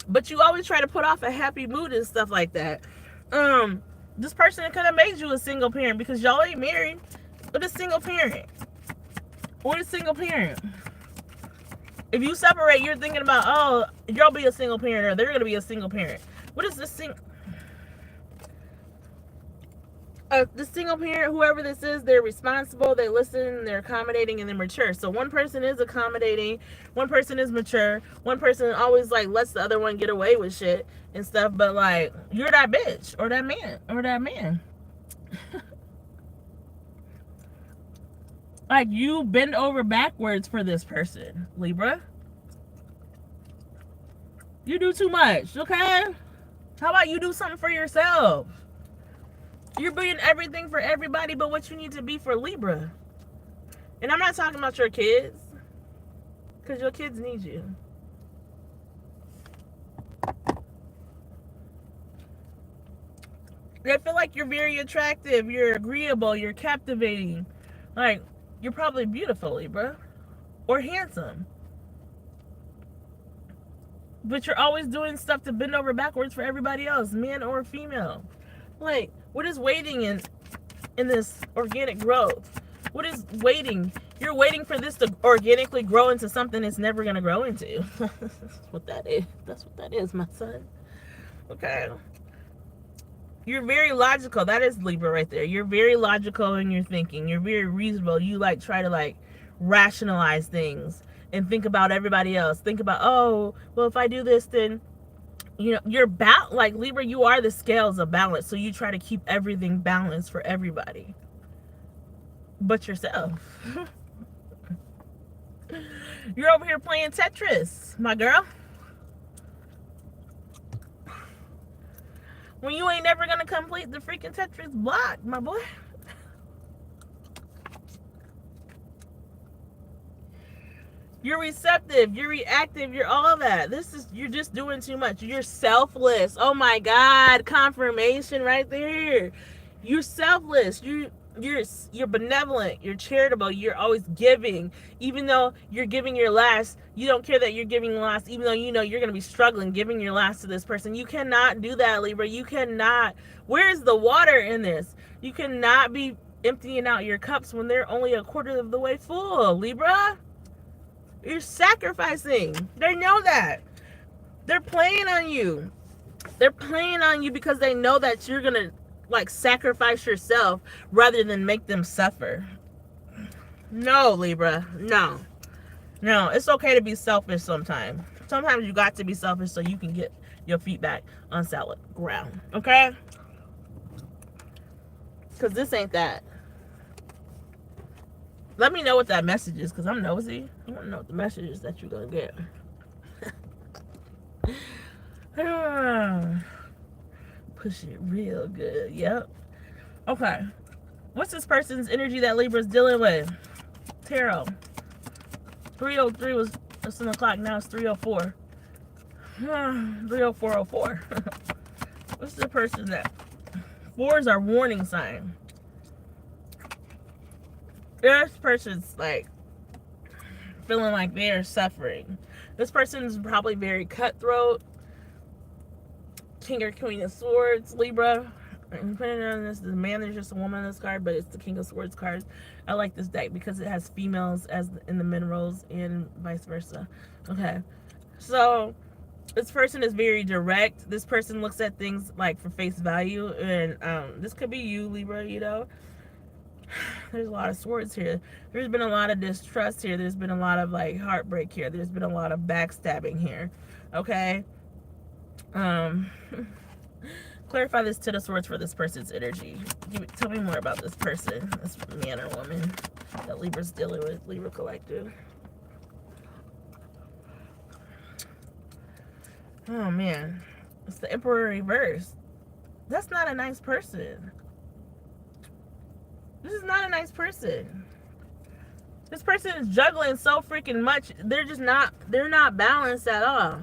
But you always try to put off a happy mood and stuff like that. This person could have made you a single parent because y'all ain't married. But a single parent. Or a single parent. If you separate, you're thinking about, oh, you'll be a single parent or they're going to be a single parent. What is this thing? The single parent, whoever this is, they're responsible, they listen, they're accommodating, and they're mature. So one person is accommodating, one person is mature, one person always like lets the other one get away with shit and stuff. But like, you're that bitch or that man or that man. Like, you bend over backwards for this person, Libra. You do too much, okay? How about you do something for yourself? You're being everything for everybody but what you need to be for Libra. And I'm not talking about your kids, because your kids need you. They feel like you're very attractive, you're agreeable, you're captivating. Like, you're probably beautiful, Libra. Or handsome. But you're always doing stuff to bend over backwards for everybody else, man or female. Like, what is waiting in this organic growth? What is waiting? You're waiting for this to organically grow into something it's never going to grow into. That's what that is. That's what that is, my son. Okay. You're very logical. That is Libra right there. You're very logical in your thinking. You're very reasonable. You like try to like rationalize things and think about everybody else. Think about, oh, well, if I do this, then, you know, you're like Libra, you are the scales of balance. So you try to keep everything balanced for everybody but yourself. You're over here playing Tetris, my girl. When you ain't never gonna complete the freaking Tetris block, my boy. You're receptive, you're reactive, you're all that. You're just doing too much. You're selfless. Oh my God, confirmation right there. You're selfless. You're benevolent, you're charitable, you're always giving. Even though you're giving your last, you don't care that you're giving last, even though you know you're going to be struggling giving your last to this person. You cannot do that, Libra. You cannot. Where's the water in this? You cannot be emptying out your cups when they're only a quarter of the way full, Libra. You're sacrificing. They know that. They're playing on you. They're playing on you because they know that you're going to like sacrifice yourself rather than make them suffer. No, Libra. No. It's okay to be selfish sometimes. Sometimes you got to be selfish so you can get your feet back on solid ground. Okay? Because this ain't that. Let me know what that message is, because I'm nosy. I want to know what the message is that you're going to get. Push it real good. Yep. Okay. What's this person's energy that Libra's dealing with? Tarot. 303 was 7 o'clock. Now it's 304. 30404. What's the person that? 4s are warning sign. This person's like feeling like they're suffering. This person's probably very cutthroat. King or Queen of Swords, Libra. And depending on this, the man, there's just a woman on this card, but it's the King of Swords card. I like this deck because it has females as in the men roles and vice versa. Okay, so this person is very direct. This person looks at things like for face value, and this could be you, Libra. You know, there's a lot of swords here. There's been a lot of distrust here. There's been a lot of like heartbreak here. There's been a lot of backstabbing here. Okay. Clarify this Ten of Swords for this person's energy. Tell me more about this person, this man or woman that Libra's dealing with, Libra Collective. Oh, man. It's the Emperor reverse. That's not a nice person. This is not a nice person. This person is juggling so freaking much. They're not balanced at all.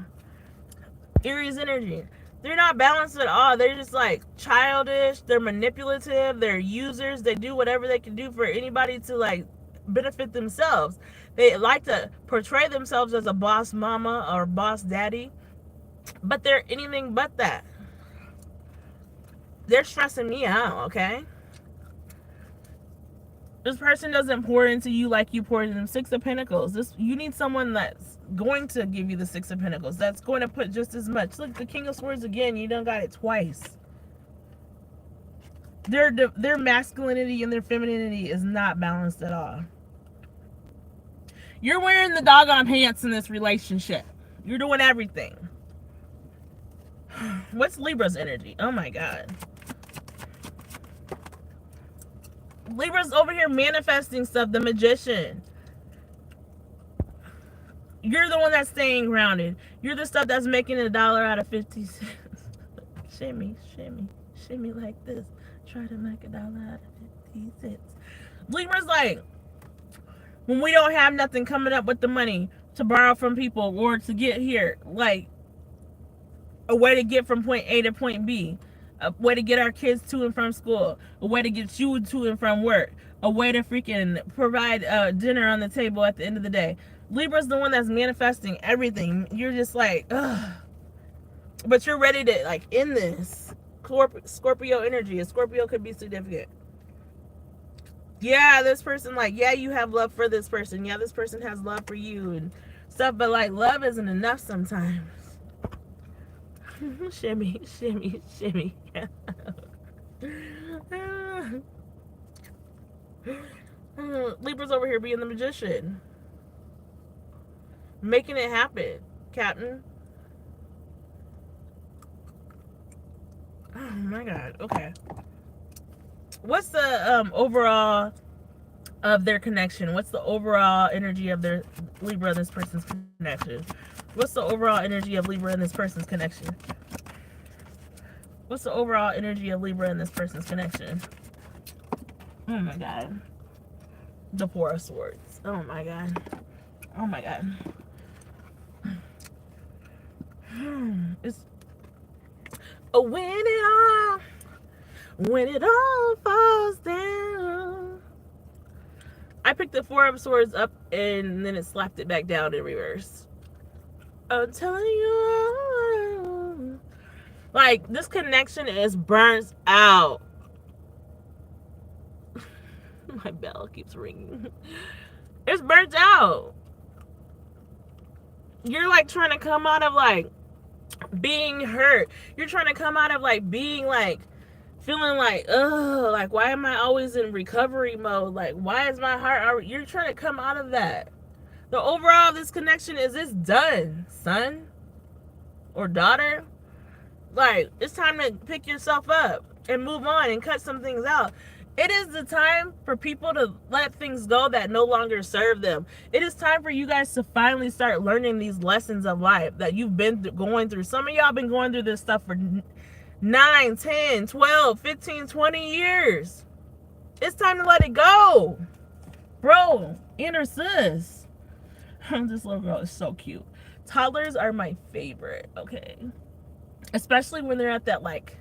Aries energy. They're not balanced at all. They're just like childish. They're manipulative. They're users. They do whatever they can do for anybody to like benefit themselves. They like to portray themselves as a boss mama or boss daddy, but they're anything but that. They're stressing me out, okay? This person doesn't pour into you like you pour into them. Six of Pentacles. You need someone that's going to give you the Six of Pentacles. That's going to put just as much. Look, the King of Swords again. You done got it twice. Their masculinity and their femininity is not balanced at all. You're wearing the doggone pants in this relationship. You're doing everything. What's Libra's energy? Oh my God. Libra's over here manifesting stuff. The Magician. You're the one that's staying grounded. You're the stuff that's making $1 out of 50 cents. Shimmy, shimmy, shimmy like this. Try to make $1 out of 50 cents. Libra's like, when we don't have nothing coming up with the money to borrow from people or to get here, like a way to get from point A to point B. A way to get our kids to and from school, a way to get you to and from work, a way to freaking provide dinner on the table at the end of the day. Libra's the one that's manifesting everything. You're just like, ugh. But you're ready to like end this. Scorpio energy. A Scorpio could be significant. Yeah, this person, like, yeah, you have love for this person. Yeah, this person has love for you and stuff, but like love isn't enough sometimes. Shimmy, shimmy, shimmy. Libra's over here being the Magician. Making it happen, Captain. Oh my God. Okay. What's the overall of their connection? What's the overall energy of their Libra and this person's connection? What's the overall energy of Libra and this person's connection? What's the overall energy of Libra and this person's connection? Oh my God. The Four of Swords. Oh my God. Oh my God. It's when it all falls down. I picked the Four of Swords up and then it slapped it back down in reverse. I'm telling you, like, this connection is burnt out. My bell keeps ringing. It's burnt out. You're like trying to come out of like being hurt. You're trying to come out of like being like feeling like, ugh, like, why am I always in recovery mode? Like, why is my heart? You're trying to come out of that. The overall of this connection is it's done, son or daughter. Like, it's time to pick yourself up and move on and cut some things out. It is the time for people to let things go that no longer serve them. It is time for you guys to finally start learning these lessons of life that you've been going through. Some of y'all been going through this stuff for 9, 10, 12, 15, 20 years. It's time to let it go. Bro, inner sis. This little girl is so cute. Toddlers are my favorite, okay? Especially when they're at that like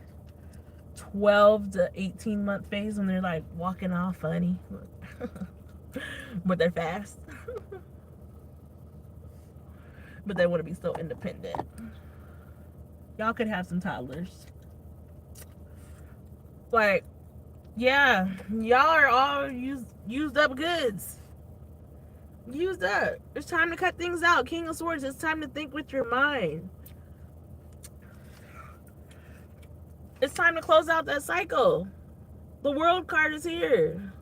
12 to 18 month phase when they're like walking all funny. But they're fast. But they want to be so independent. Y'all could have some toddlers. Like, yeah, y'all are all used up goods. Used up. It's time to cut things out. King of Swords, it's time to think with your mind. It's time to close out that cycle. The World card is here.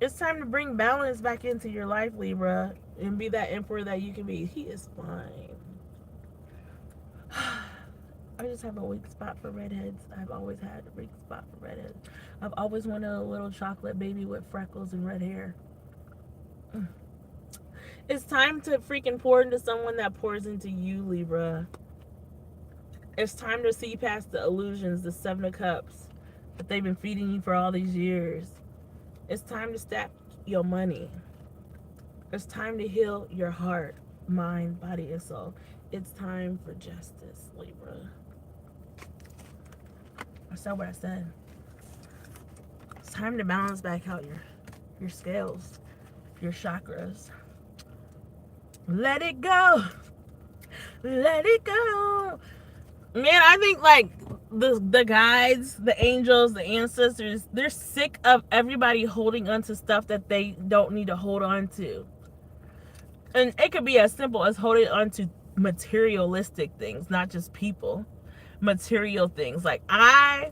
It's time to bring balance back into your life, Libra, and be that emperor that you can be. He is fine. I just have a weak spot for redheads. I've always had a weak spot for redheads. I've always wanted a little chocolate baby with freckles and red hair. It's time to freaking pour into someone that pours into you, Libra. It's time to see past the illusions, the 7 of Cups that they've been feeding you for all these years. It's time to stack your money. It's time to heal your heart, mind, body, and soul. It's time for justice, Libra. I said what I said. It's time to balance back out your scales, your chakras. Let it go. Let it go. Man, I think like the guides, the angels, the ancestors, they're sick of everybody holding on to stuff that they don't need to hold on to. And it could be as simple as holding on to materialistic things, not just people. Material things. Like I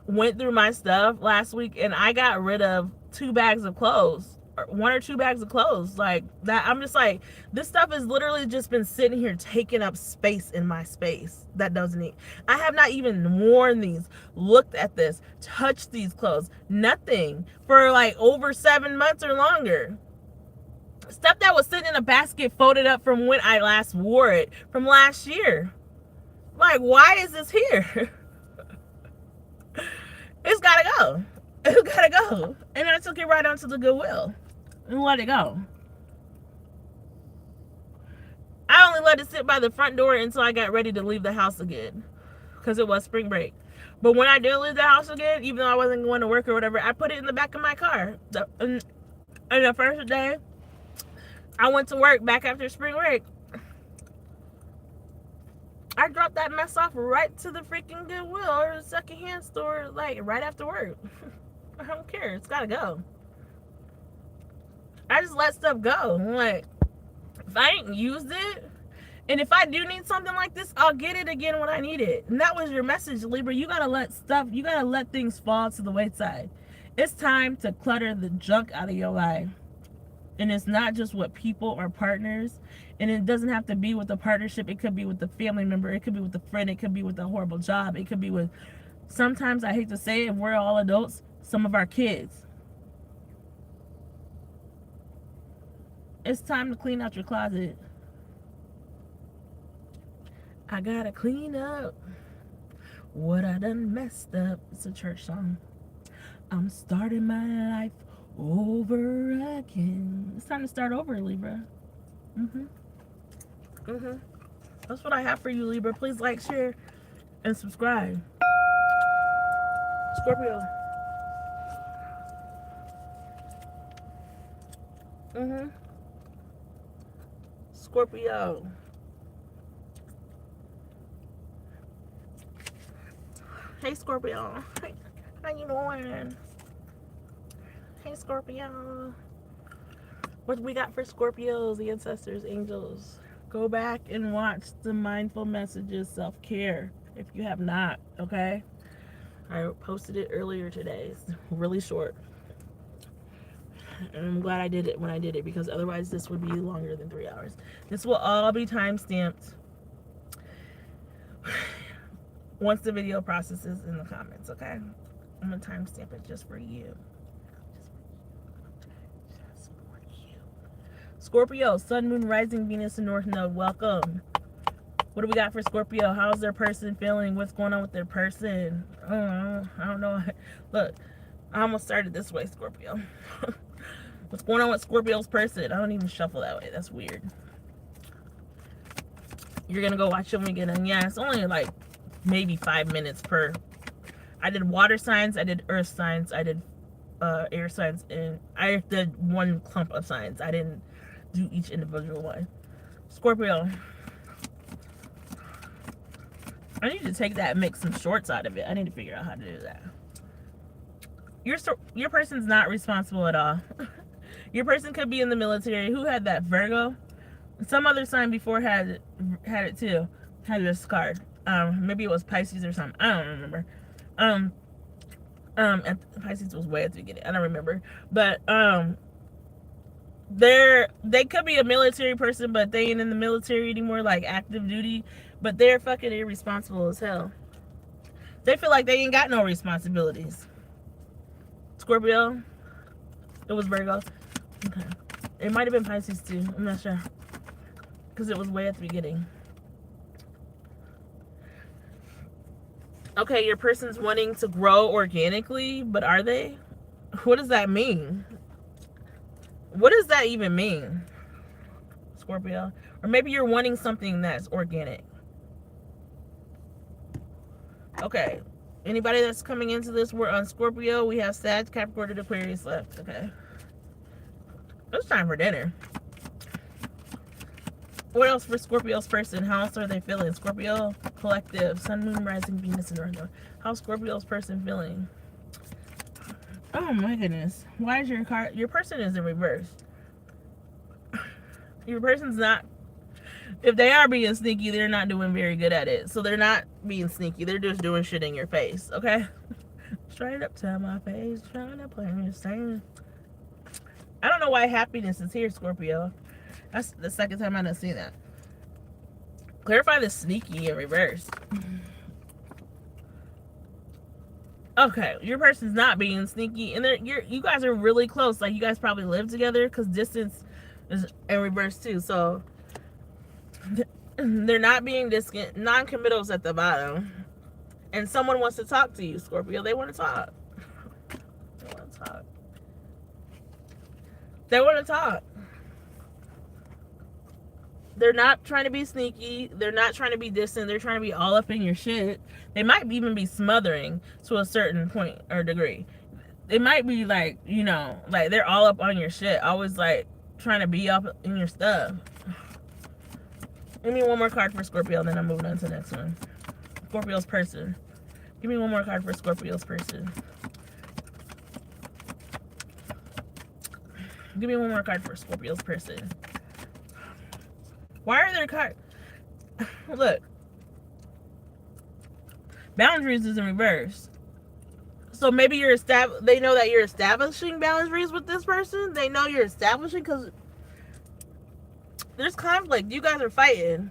went through my stuff last week and I got rid of 2 bags of clothes, or 1 or 2 bags of clothes. Like that, I'm just like, this stuff has literally just been sitting here taking up space in my space that doesn't need. I have not even worn these, looked at this, touched these clothes, nothing for like over 7 months or longer. Stuff that was sitting in a basket folded up from when I last wore it from last year. Like, why is this here? It's gotta go. It's gotta go. And I took it right onto the Goodwill and let it go. I only let it sit by the front door until I got ready to leave the house again, because it was spring break. But when I did leave the house again, even though I wasn't going to work or whatever, I put it in the back of my car. And the first day I went to work back after spring break, I dropped that mess off right to the freaking Goodwill or the secondhand store, like right after work. I don't care. It's gotta go. I just let stuff go. Like, if I ain't used it, and if I do need something like this, I'll get it again when I need it. And that was your message, Libra. You gotta let things fall to the wayside. It's time to clutter the junk out of your life. And it's not just with people or partners. And it doesn't have to be with a partnership. It could be with a family member. It could be with a friend. It could be with a horrible job. It could be with, sometimes, I hate to say it, if we're all adults, some of our kids. It's time to clean out your closet. I gotta clean up what I done messed up. It's a church song. I'm starting my life over again. It's time to start over, Libra. That's what I have for you, Libra. Please like, share, and subscribe. Scorpio. Scorpio. Hey, Scorpio. How you doing? Hey, Scorpio. What we got for Scorpios, the ancestors, angels? Go back and watch the Mindful Messages Self-Care if you have not, okay? I posted it earlier today. It's really short. And I'm glad I did it when I did it, because otherwise this would be longer than 3 hours. This will all be time-stamped once the video processes in the comments, okay? I'm going to timestamp it just for you. Scorpio, Sun, Moon, Rising, Venus, and North Node. Welcome. What do we got for Scorpio? How's their person feeling? What's going on with their person? I don't know. Look, I almost started this way, Scorpio. What's going on with Scorpio's person? I don't even shuffle that way. That's weird. You're going to go watch them again. And yeah, it's only like maybe 5 minutes per. I did water signs. I did earth signs. I did air signs. And I did one clump of signs. I didn't do each individual one. Scorpio, I need to take that and make some shorts out of it. I need to figure out how to do that. Your person's not responsible at all. Your person could be in the military. Who had that? Virgo? Some other sign before had it too. Had this card. Maybe it was Pisces or something. I don't remember. Pisces was way at the beginning. I don't remember. But they could be a military person, but they ain't in the military anymore, like active duty. But they're fucking irresponsible as hell. They feel like they ain't got no responsibilities. Scorpio. It was Virgo. Okay. It might have been Pisces too. I'm not sure. Because it was way at the beginning. Okay, your person's wanting to grow organically, but are they? What does that mean? What does that even mean, Scorpio? Or maybe you're wanting something that's organic. Okay. Anybody that's coming into this, we're on Scorpio. We have Sag, Capricorn, and Aquarius left. Okay. It's time for dinner. What else for Scorpio's person? How else are they feeling? Scorpio collective, Sun, Moon, Rising, Venus, and North Node. How's Scorpio's person feeling? Oh my goodness. Why is your card? Your person is in reverse. Your person's not. If they are being sneaky, they're not doing very good at it. So they're not being sneaky. They're just doing shit in your face. Okay? Straight up to my face. Trying to play me saying. I don't know why happiness is here, Scorpio. That's the second time I done seen that. Clarify the sneaky in reverse. Okay, your person's not being sneaky, and you guys are really close. Like, you guys probably live together, because distance is in reverse too. So they're not being non-committals at the bottom, and someone wants to talk to you, Scorpio. They want to talk. They want to talk. They want to talk. They're not trying to be sneaky. They're not trying to be distant. They're trying to be all up in your shit. They might even be smothering to a certain point or degree. They might be like, you know, like they're all up on your shit. Always like trying to be up in your stuff. Give me one more card for Scorpio, and then I'm moving on to the next one. Scorpio's person. Give me one more card for Scorpio's person. Give me one more card for Scorpio's person. Why are there cards? Look. Boundaries is in reverse. So maybe they know that you're establishing boundaries with this person. They know you're establishing because there's conflict. You guys are fighting.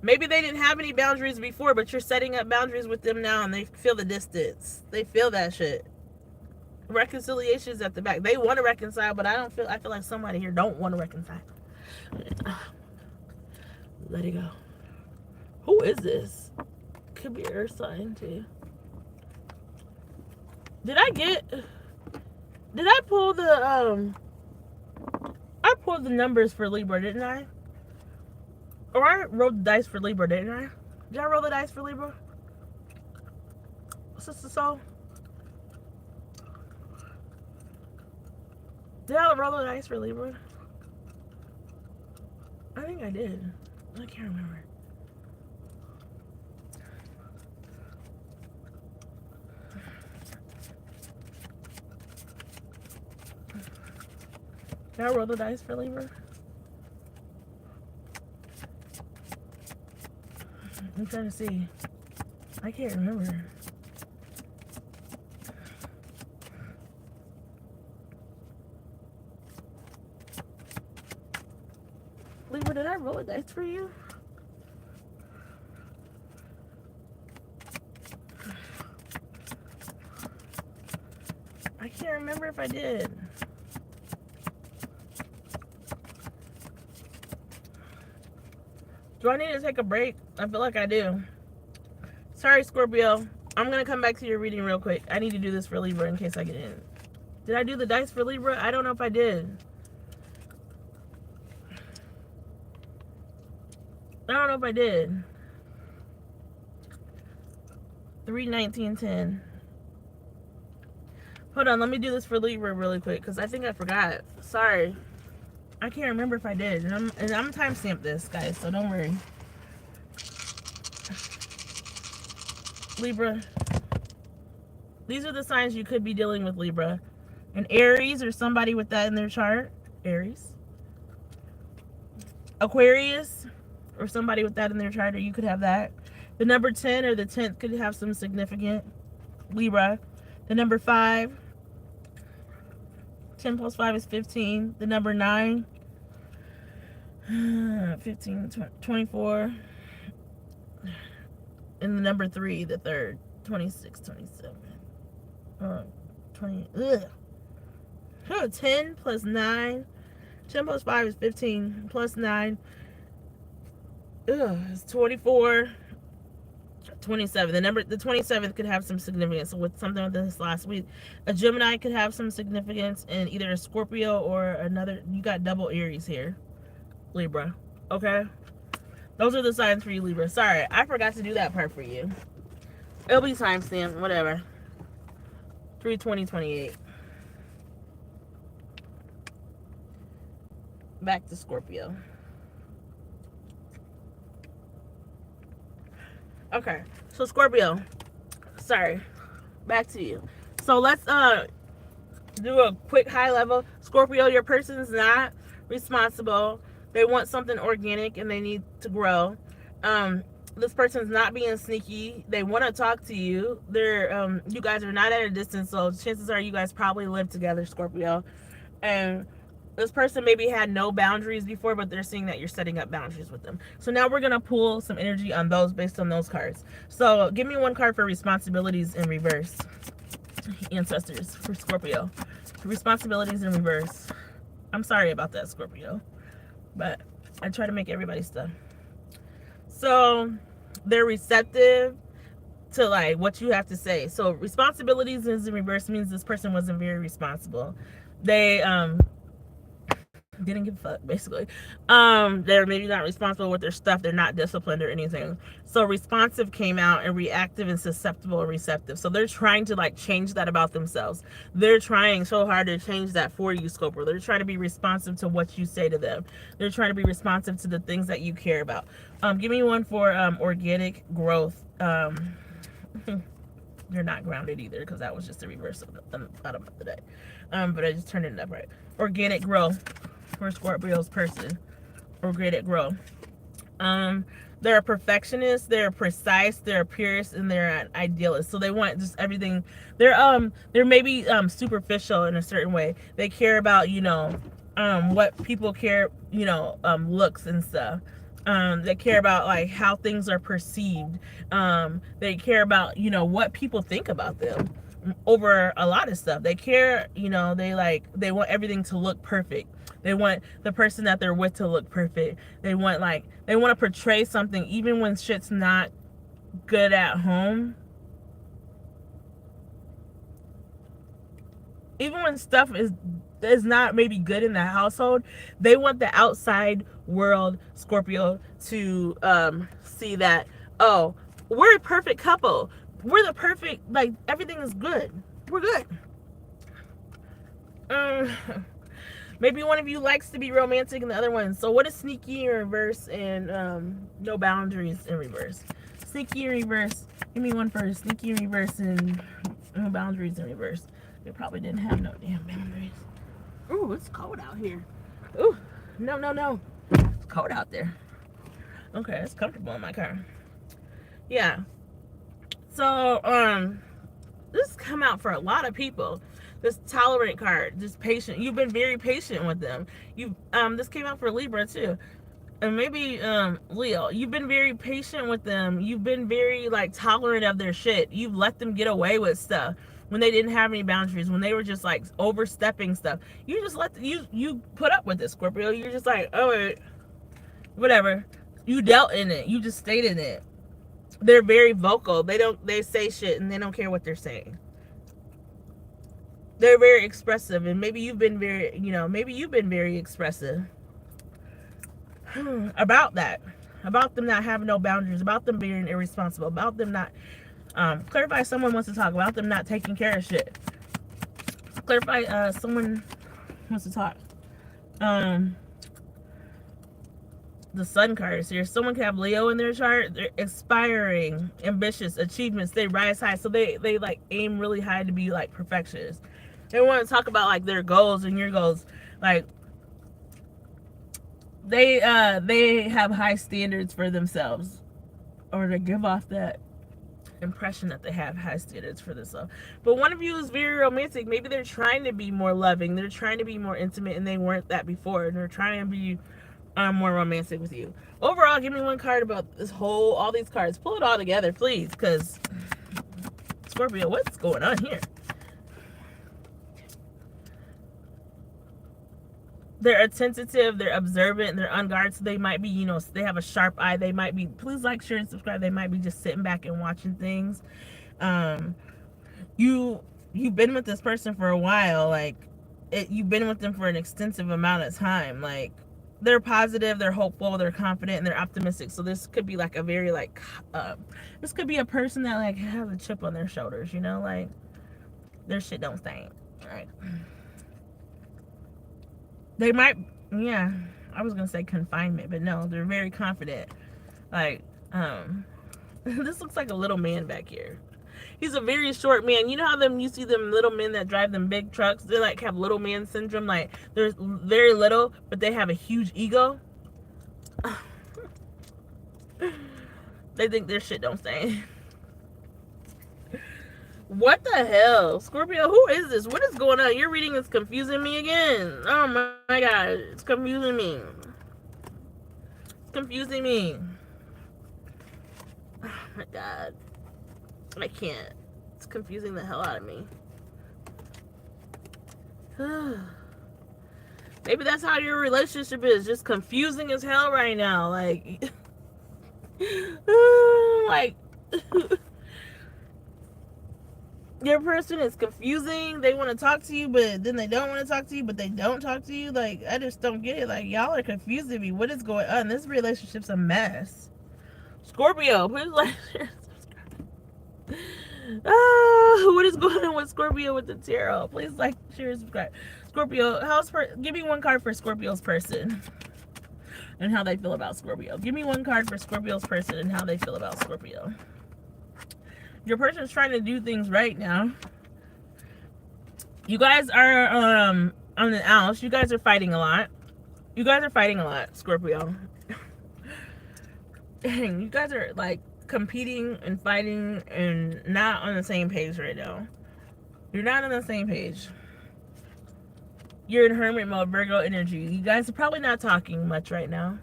Maybe they didn't have any boundaries before, but you're setting up boundaries with them now, and they feel the distance. They feel that shit. Reconciliation's at the back. They want to reconcile, but I feel like somebody here don't want to reconcile. Let it go. Who is this? Could be earth sign too. Did I pull the I pulled the numbers for Libra, didn't I? Or I rolled the dice for Libra, didn't I? Did I roll the dice for Libra? Sister Soul? Did I roll the dice for Libra? I think I did. I can't remember. Did I roll the dice for Libra? I'm trying to see. I can't remember. Libra, did I roll a dice for you? I can't remember if I did. Do I need to take a break? I feel like I do. Sorry, Scorpio. I'm going to come back to your reading real quick. I need to do this for Libra in case I get in. Did I do the dice for Libra? I don't know if I did. I don't know if I did. 3/19/10. Hold on, let me do this for Libra really quick because I think I forgot. Sorry. I can't remember if I did. And I'm timestamp this, guys, so don't worry. Libra. These are the signs you could be dealing with, Libra. An Aries or somebody with that in their chart. Aries. Aquarius or somebody with that in their chart, or you could have that. The number 10 or the 10th could have some significant. Libra. The number 5. 10 plus 5 is 15. The number 9. 15, 24. And the number 3, the third, 26, 27. 20. Ugh. 10 plus 9. 10 plus 5 is 15. Plus 9. Ugh, it's 24. 27. The 27th could have some significance with something with this last week. A Gemini could have some significance, in either a Scorpio or another. You got double Aries here, Libra. Okay, those are the signs for you, Libra. Sorry, I forgot to do that part for you. It'll be timestamped, whatever. 3/20/28. Back to Scorpio. Okay, so Scorpio. Sorry, back to you. So let's do a quick high level. Scorpio, your person's not responsible. They want something organic and they need to grow. This person's not being sneaky. They want to talk to you. They're you guys are not at a distance, so chances are you guys probably live together, Scorpio. And this person maybe had no boundaries before, but they're seeing that you're setting up boundaries with them. So now we're going to pull some energy on those based on those cards. So give me one card for responsibilities in reverse. Ancestors for Scorpio. Responsibilities in reverse. I'm sorry about that, Scorpio, but I try to make everybody stuff. So they're receptive to like what you have to say. So responsibilities is in reverse means this person wasn't very responsible. They didn't give a fuck, basically. They're maybe not responsible with their stuff. They're not disciplined or anything. So responsive came out, and reactive and susceptible and receptive. So they're trying to like change that about themselves. They're trying so hard to change that for you, Scorpio. They're trying to be responsive to what you say to them. They're trying to be responsive to the things that you care about. Give me one for organic growth. You're not grounded either, because that was just the reverse of the day. But I just turned it up right. Organic growth for Scorpio's person. Organic growth. They're a perfectionist, they're precise, they're a purist, and they're an idealist. So they want just everything. They're maybe superficial in a certain way. They care about, what people care, looks and stuff. They care about like how things are perceived. They care about, what people think about them over a lot of stuff. They care, they want everything to look perfect. They want the person that they're with to look perfect. They want to portray something even when shit's not good at home. Even when stuff is not maybe good in the household, they want the outside world, Scorpio, to see that, oh, we're a perfect couple. We're the perfect, like, everything is good. We're good. Maybe one of you likes to be romantic and the other one. So what is sneaky in reverse and no boundaries in reverse? Sneaky in reverse. Give me one first. Sneaky in reverse and no boundaries in reverse. They probably didn't have no damn boundaries. Ooh, it's cold out here. Ooh, no. It's cold out there. Okay, it's comfortable in my car. Yeah. So, this come out for a lot of people. This tolerant card, just patient. You've been very patient with them. This came out for Libra too. And maybe Leo, you've been very patient with them. You've been very like tolerant of their shit. You've let them get away with stuff when they didn't have any boundaries, when they were just like overstepping stuff. You just you put up with this, Scorpio. You're just like, oh, whatever. You dealt in it. You just stayed in it. They're very vocal. They say shit and they don't care what they're saying. They're very expressive, and maybe you've been very expressive about that, about them not having no boundaries, about them being irresponsible, about them not clarify. Someone wants to talk about them not taking care of shit. Clarify. Someone wants to talk. The Sun card is here. Someone can have Leo in their chart. They're aspiring, ambitious, achievements. They rise high, so they like aim really high to be like perfectionists. They want to talk about like their goals and your goals. Like they have high standards for themselves, or they give off that impression that they have high standards for themselves. But one of you is very romantic. Maybe they're trying to be more loving. They're trying to be more intimate, and they weren't that before. And they're trying to be I'm more romantic with you. Overall, give me one card about this whole, all these cards. Pull it all together, please, because Scorpio, what's going on here? They're attentive, they're observant, they're on guard, so they might be, you know, they have a sharp eye. They might be, please like, share, and subscribe. They might be just sitting back and watching things. Um, you've been with this person for a while, like you've been with them for an extensive amount of time. Like they're positive, they're hopeful, they're confident, and they're optimistic. So this could be like a very like this could be a person that like has a chip on their shoulders, you know, like their shit don't stink. Right? They might, yeah. I was gonna say confinement, but no, they're very confident. Like, this looks like a little man back here. He's a very short man. You know how you see them little men that drive them big trucks? They like have little man syndrome. Like they're very little, but they have a huge ego. They think their shit don't stink. What the hell? Scorpio, who is this? What is going on? Your reading is confusing me again. Oh my god. It's confusing me. It's confusing me. Oh my god. I can't. It's confusing the hell out of me. Maybe that's how your relationship is. Just confusing as hell right now. Like, like, your person is confusing. They want to talk to you, but then they don't want to talk to you, but they don't talk to you. Like, I just don't get it. Like, y'all are confusing me. What is going on? This relationship's a mess. Scorpio, please like, what is going on with Scorpio with the tarot? Please like, share, subscribe. Scorpio, give me one card for Scorpio's person and how they feel about Scorpio. Give me one card for Scorpio's person and how they feel about Scorpio. Your person's trying to do things right now. You guys are on the outs. You guys are fighting a lot. You guys are fighting a lot, Scorpio. Dang, you guys are like competing and fighting and not on the same page right now. You're not on the same page. You're in hermit mode, Virgo energy. You guys are probably not talking much right now.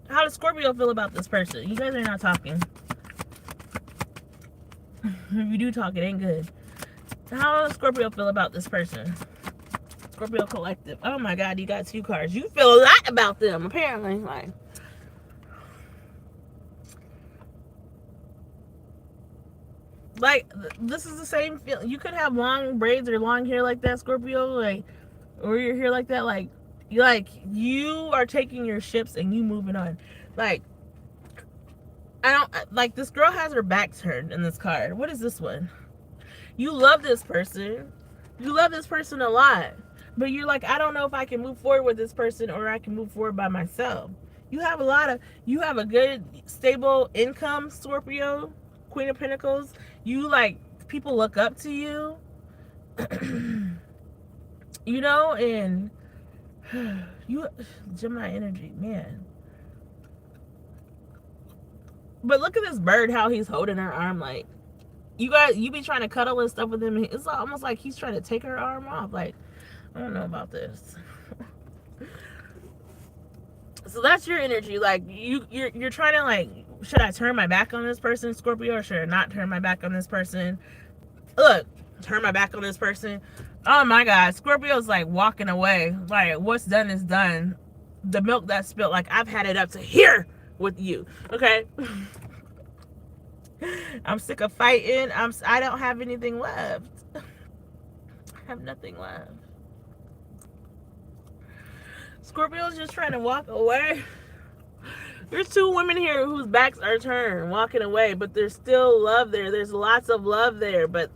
How does Scorpio feel about this person? You guys are not talking. If you do talk, it ain't good. How does Scorpio feel about this person? Scorpio collective. Oh my god, you got 2 cards. You feel a lot about them, apparently. Like this is the same feeling. You could have long braids or long hair like that, Scorpio, like, or your hair like that, like you are taking your ships and you moving on. Like, I don't like, this girl has her back turned in this card. What is this one? You love this person. You love this person a lot, but you're like, I don't know if I can move forward with this person or I can move forward by myself. You have a good stable income, Scorpio, Queen of Pentacles. You like, people look up to you. You know, and you, Gemini energy, man. But look at this bird, how he's holding her arm. Like, you be trying to cuddle and stuff with him. It's almost like he's trying to take her arm off. Like, I don't know about this. So that's your energy. Like, you're trying to, like, should I turn my back on this person, Scorpio, or should I not turn my back on this person? Look, turn my back on this person. Oh my god, Scorpio's like walking away. Like, what's done is done. The milk that's spilled, like, I've had it up to here with you. Okay. I'm sick of fighting. I don't have anything left. I have nothing left. Scorpio's just trying to walk away. There's 2 women here whose backs are turned, walking away, but there's still love there. There's lots of love there, but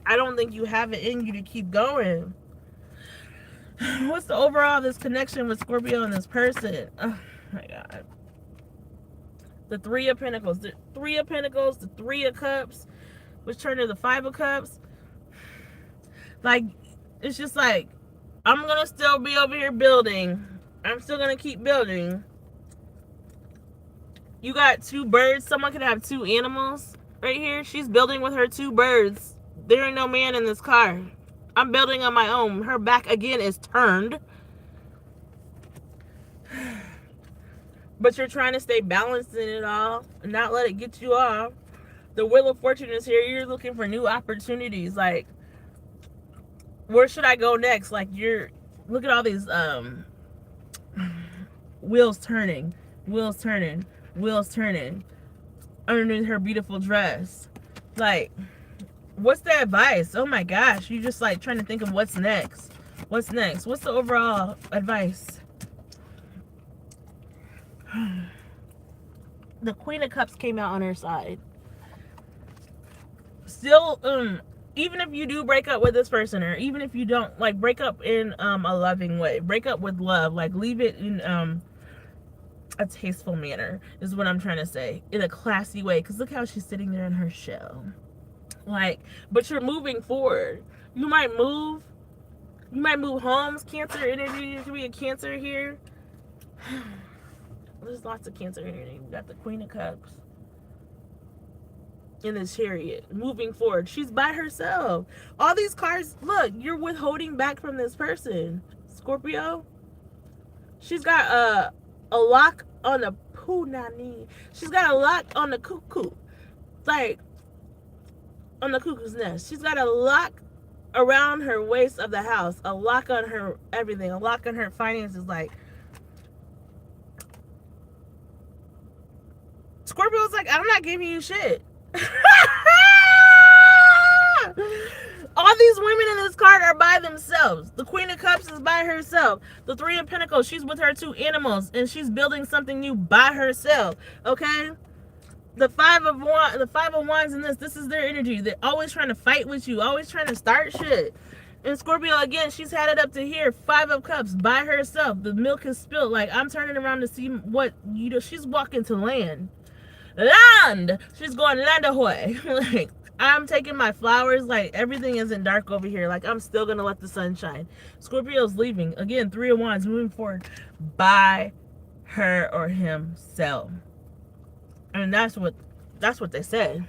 I don't think you have it in you to keep going. What's the overall of this connection with Scorpio and this person? Oh my god. The 3 of Pentacles. The 3 of Pentacles, the 3 of Cups, which turned to the 5 of Cups. Like, it's just like, I'm going to still be over here building. I'm still going to keep building. You got 2 birds. Someone could have 2 animals right here. She's building with her 2 birds. There ain't no man in this car. I'm building on my own. Her back again is turned. but you're trying to stay balanced in it all and not let it get you off. The Wheel of Fortune is here. You're looking for new opportunities. Like, where should I go next? Like, you're look at all these wheels turning, wheels turning, wheels turning underneath her beautiful dress. Like, what's the advice? Oh my gosh, you just like trying to think of what's next. What's next? What's the overall advice? The Queen of Cups came out on her side. Still, even if you do break up with this person, or even if you don't, like, break up in a loving way, break up with love, like, leave it in a tasteful manner, is what I'm trying to say, in a classy way, because look how she's sitting there in her shell. Like, but you're moving forward. You might move homes. Cancer energy, there could be a Cancer here. There's lots of Cancer energy. We got the Queen of Cups in the Chariot, moving forward. She's by herself. All these cards, look, you're withholding back from this person, Scorpio. She's got a lock on the punani. She's got a lock on the cuckoo, like on the cuckoo's nest. She's got a lock around her waist of the house, a lock on her everything, a lock on her finances. Like, Scorpio's like, I'm not giving you shit. All these women in this card are by themselves. The Queen of Cups is by herself. The Three of Pentacles, she's with her two animals, and she's building something new by herself. Okay? The Five of Wands in this is their energy. They're always trying to fight with you, always trying to start shit. And Scorpio, again, she's had it up to here. Five of Cups by herself. The milk is spilled. Like, I'm turning around to see what, you know, she's walking to land. She's going land ahoy. Like, I'm taking my flowers. Like, everything isn't dark over here. Like, I'm still gonna let the sun shine. Scorpio's leaving. Again, Three of Wands, moving forward by her or himself. And that's what they said.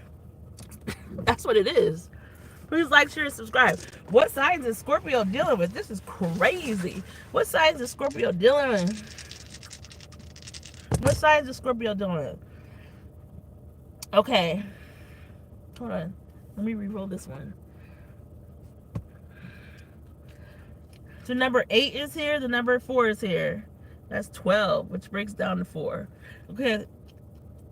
That's what it is. Please like, share, and subscribe. What signs is Scorpio dealing with? This is crazy. What signs is Scorpio dealing with? What signs is Scorpio dealing with? Okay. Hold on. Let me re-roll this one. So number 8 is here. The number 4 is here. That's 12, which breaks down to 4. Okay.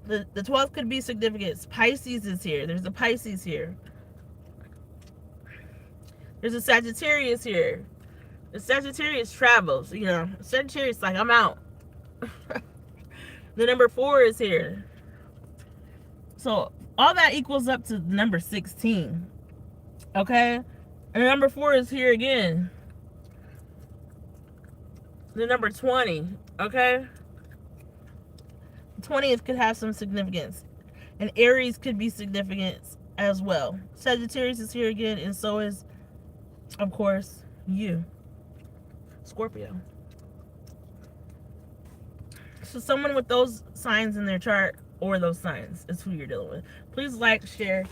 The 12th could be significant. Pisces is here. There's a Pisces here. There's a Sagittarius here. The Sagittarius travels. You know, Sagittarius like, I'm out. The number 4 is here. So all that equals up to number 16. Okay? And number 4 is here again. The number 20. Okay? 20th could have some significance. And Aries could be significant as well. Sagittarius is here again, and so is, of course, you, Scorpio. So someone with those signs in their chart, or those signs, is who you're dealing with. Please like, share,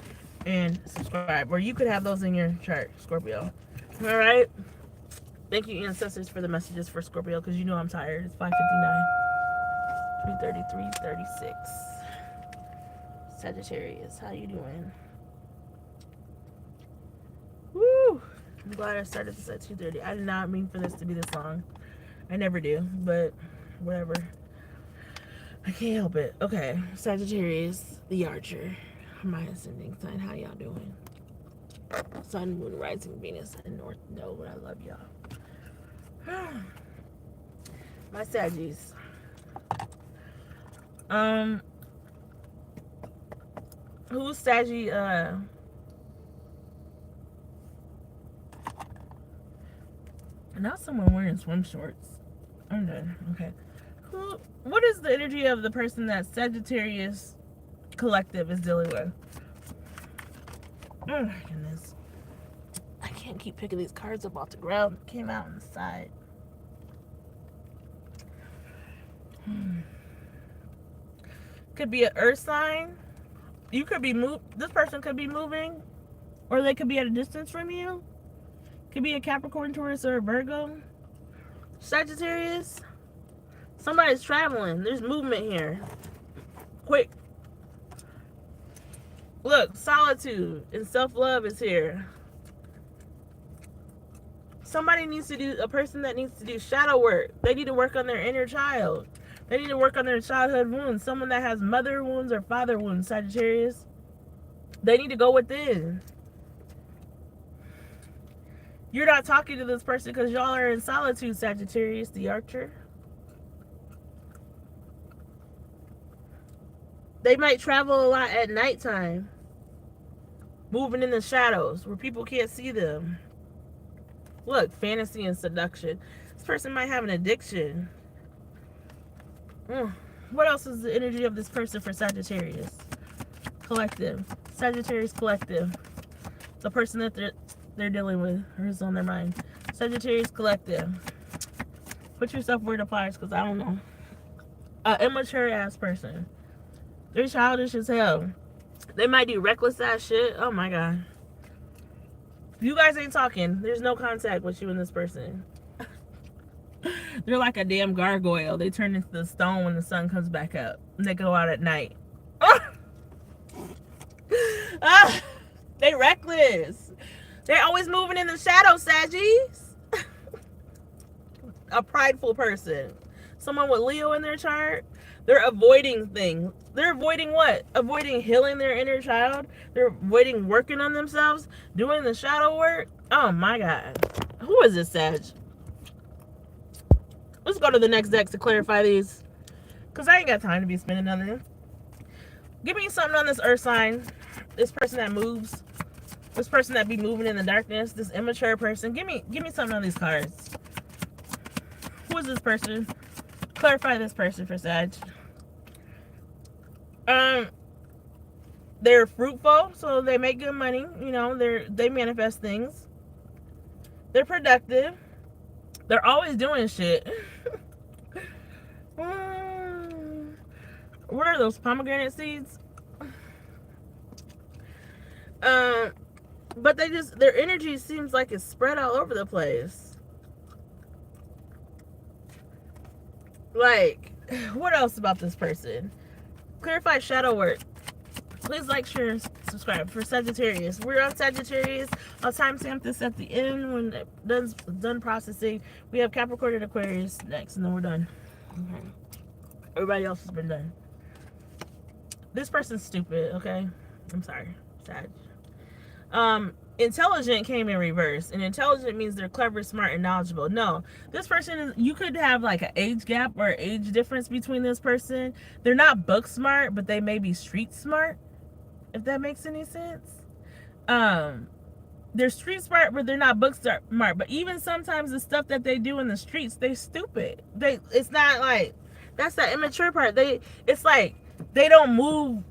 and subscribe. Or you could have those in your chart, Scorpio. All right? Thank you, ancestors, for the messages for Scorpio, because you know I'm tired. It's 5:59. 3:33, 36. Sagittarius, how you doing? Woo! I'm glad I started this at 2:30. I did not mean for this to be this long. I never do, but whatever. I can't help it. Okay, Sagittarius, the Archer, my ascending sign. How y'all doing? Sun, Moon, Rising, Venus, and North Node. I love y'all. My Saggies. Who's Saggy? Now someone wearing swim shorts. I'm done. Okay. What is the energy of the person that Sagittarius collective is dealing with? Oh my goodness. I can't keep picking these cards up off the ground. It came out on the side. Could be an earth sign. You could be this person could be moving, or they could be at a distance from you. Could be a Capricorn, Taurus, or a Virgo. Sagittarius. Somebody's traveling. There's movement here. Quick. Look, solitude and self-love is here. Somebody needs to do, a person that needs to do shadow work. They need to work on their inner child. They need to work on their childhood wounds. Someone that has mother wounds or father wounds, Sagittarius. They need to go within. You're not talking to this person because y'all are in solitude, Sagittarius, the Archer. They might travel a lot at nighttime, moving in the shadows where people can't see them. Look, fantasy and seduction. This person might have an addiction. What else is the energy of this person for Sagittarius? Collective. Sagittarius collective. The person that they're dealing with or is on their mind. Sagittarius collective. Put yourself where it applies because I don't know. Immature ass person. They're childish as hell. They might do reckless ass shit. Oh my god. You guys ain't talking. There's no contact with you and this person. They're like a damn gargoyle. They turn into the stone when the sun comes back up. And they go out at night. They reckless. They're always moving in the shadows, Saggies. A prideful person. Someone with Leo in their chart. They're avoiding things. They're avoiding what? Avoiding healing their inner child. They're avoiding working on themselves. Doing the shadow work. Oh my god. Who is this Sag? Let's go to the next deck to clarify these. Because I ain't got time to be spending on them. Give me something on this earth sign. This person that moves. This person that be moving in the darkness. This immature person. Give me something on these cards. Who is this person? Clarify this person for Sag. They're fruitful, so they make good money. You know, they manifest things. They're productive. They're always doing shit. What are those pomegranate seeds? But their energy seems like it's spread all over the place. Like, what else about this person? Clarify shadow work. Please like, share, and subscribe for Sagittarius. We're on Sagittarius. I'll timestamp this at the end when it's done processing. We have Capricorn and Aquarius next, and then we're done. Okay. Everybody else has been done. This person's stupid, okay? I'm sorry, Sag. Intelligent came in reverse, and intelligent means they're clever, smart, and knowledgeable. No, this person is, you could have like an age gap or age difference between this person. They're not book smart, but they may be street smart, if that makes any sense. They're street smart, but they're not book smart. But even sometimes the stuff that they do in the streets, they stupid. It's not like, that's the immature part. It's like they don't move.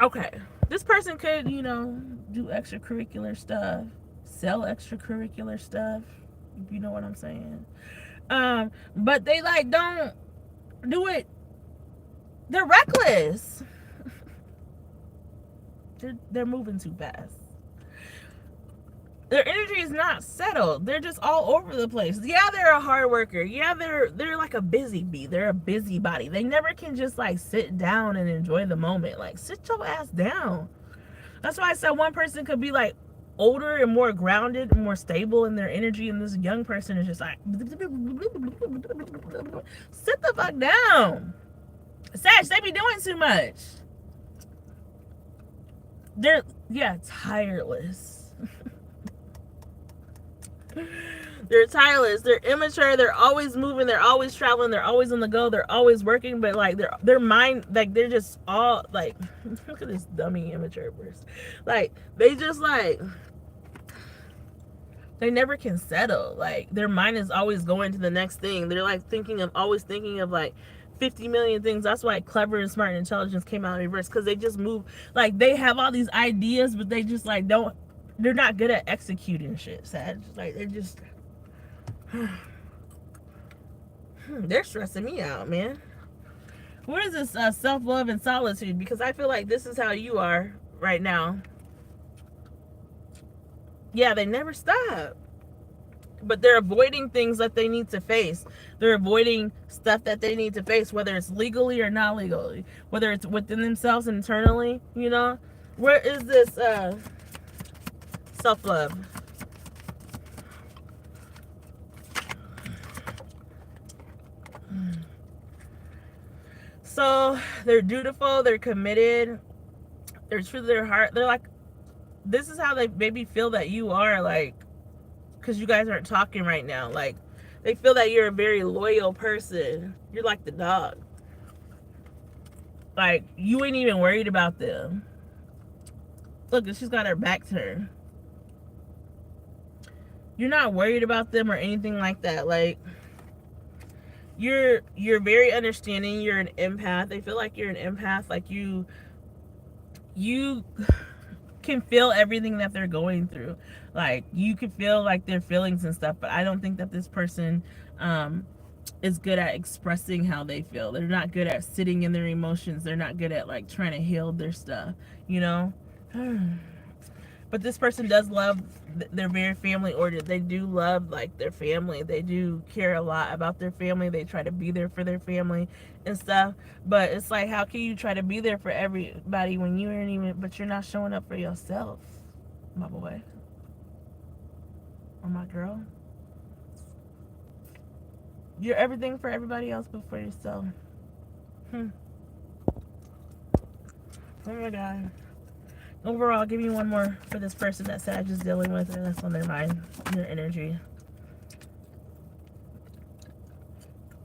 Okay, this person could, you know, do extracurricular stuff, sell extracurricular stuff, if you know what I'm saying. But they like don't do it. They're reckless. They're moving too fast. Their energy is not settled. They're just all over the place. Yeah, they're a hard worker. Yeah, they're like a busy bee. They're a busybody. They never can just like sit down and enjoy the moment. Like, sit your ass down. That's why I said one person could be like older and more grounded and more stable in their energy, and this young person is just like, sit the fuck down. Sag, they be doing too much. They're, yeah, tireless. They're tireless. They're immature. They're always moving. They're always traveling. They're always on the go. They're always working. But like their mind, like they're just all like, look at this dummy immature person. Like they just like, they never can settle. Like their mind is always going to the next thing. They're like always thinking of like 50 million things. That's why clever and smart and intelligence came out in reverse, because they just move. Like they have all these ideas, but they just like don't. They're not good at executing shit. Sad. Like they're just. They're stressing me out, man. What is this self-love and solitude? Because I feel like this is how you are right now. Yeah, they never stop. but they're avoiding things that they need to face. They're avoiding stuff that they need to face, whether it's legally or not legally, whether it's within themselves internally, you know. Where is this self-love? So they're dutiful, they're committed, they're true to their heart. They're like, this is how they maybe feel that you are, like, because you guys aren't talking right now. Like, they feel that you're a very loyal person. You're like the dog. Like, you ain't even worried about them. Look, she's got her back to her. You're not worried about them or anything like that. Like, you're very understanding. You're an empath. They feel like you're an empath. Like, you can feel everything that they're going through. Like, you can feel like their feelings and stuff, but I don't think that this person is good at expressing how they feel. They're not good at sitting in their emotions. They're not good at like trying to heal their stuff, you know. But this person does love, they're very family oriented. They do love like their family. They do care a lot about their family. They try to be there for their family and stuff. But it's like, how can you try to be there for everybody when you aren't even, but you're not showing up for yourself, my boy or my girl? You're everything for everybody else but for yourself. Oh my God. Overall, give me one more for this person that Sag is dealing with, and that's on their mind, their energy.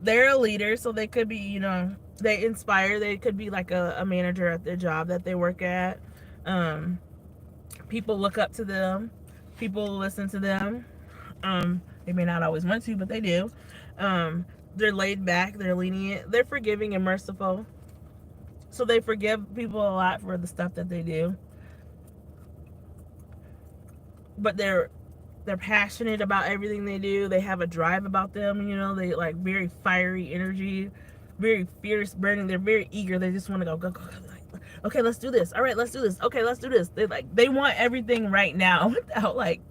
They're a leader, so they could be, you know, they inspire. They could be like a manager at their job that they work at. People look up to them. People listen to them. They may not always want to, but they do. They're laid back. They're lenient. They're forgiving and merciful. So they forgive people a lot for the stuff that they do. But they're passionate about everything they do. They have a drive about them, you know. They like very fiery energy, very fierce burning. They're very eager. They just want to go. Like, okay, let's do this. All right, let's do this. Okay, let's do this. They want everything right now without like,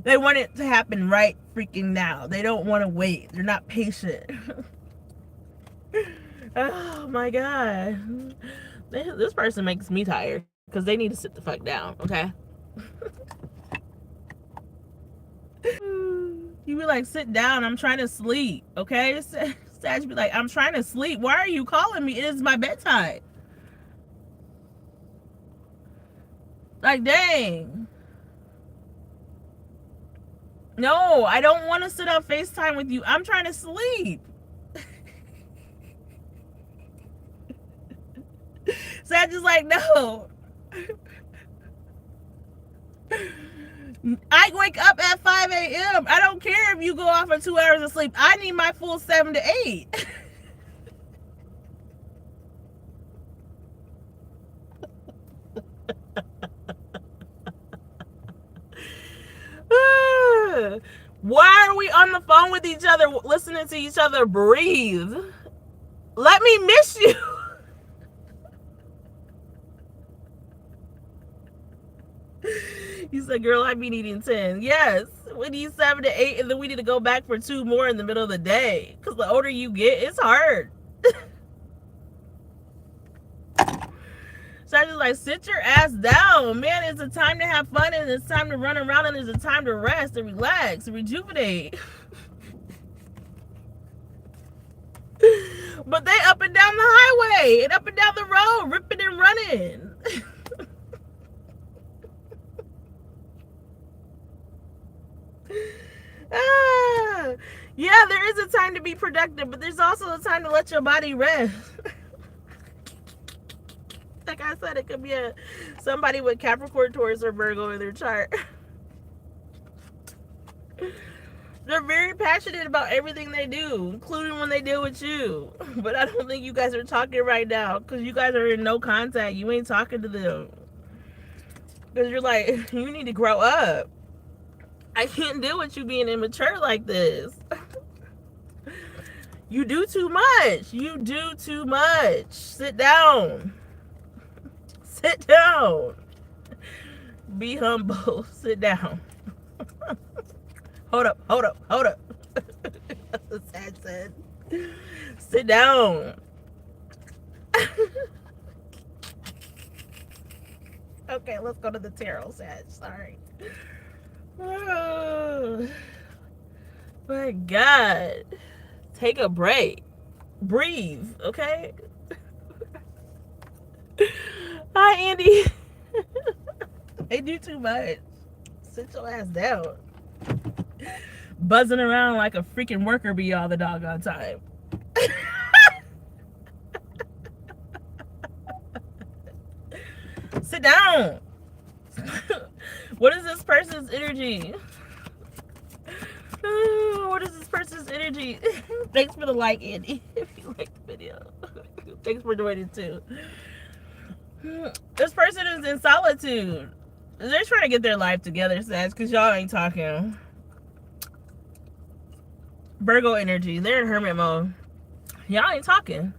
they want it to happen right freaking now. They don't want to wait. They're not patient. Oh my God. This person makes me tired because they need to sit the fuck down, okay? You be like, sit down, I'm trying to sleep, okay? Sag be like, I'm trying to sleep. Why are you calling me? It is my bedtime. Like, dang. No, I don't want to sit on FaceTime with you. I'm trying to sleep. Sag is like, no. I wake up at 5 a.m. I don't care if you go off for 2 hours of sleep. I need my full 7 to 8. Why are we on the phone with each other, listening to each other breathe? Let me miss you. You said, girl, I be needing 10. Yes, we need 7 to 8, and then we need to go back for 2 more in the middle of the day. Because the older you get, it's hard. So I just like, sit your ass down. Man, it's a time to have fun, and it's time to run around, and it's a time to rest and relax and rejuvenate. But they up and down the highway and up and down the road, ripping and running. Yeah, there is a time to be productive, but there's also a time to let your body rest. Like I said, it could be somebody with Capricorn, Taurus, or Virgo in their chart. They're very passionate about everything they do, including when they deal with you. But I don't think you guys are talking right now because you guys are in no contact. You ain't talking to them. Because you're like, you need to grow up. I can't deal with you being immature like this. You do too much. You do too much. Sit down. Sit down. Be humble. Sit down. Hold up, hold up, hold up. That's what Sag said. Sit down. Okay, let's go to the tarot, Sag. Sorry. Oh, my God. Take a break. Breathe, okay? Hi, Andy. They do too much. Sit your ass down. Buzzing around like a freaking worker bee all the doggone time. Sit down. What is this person's energy? What is this person's energy? Thanks for the like, Andy, if you like the video. Thanks for doing it too. This person is in solitude. They're trying to get their life together, Sag, because y'all ain't talking. Virgo energy. They're in hermit mode. Y'all ain't talking.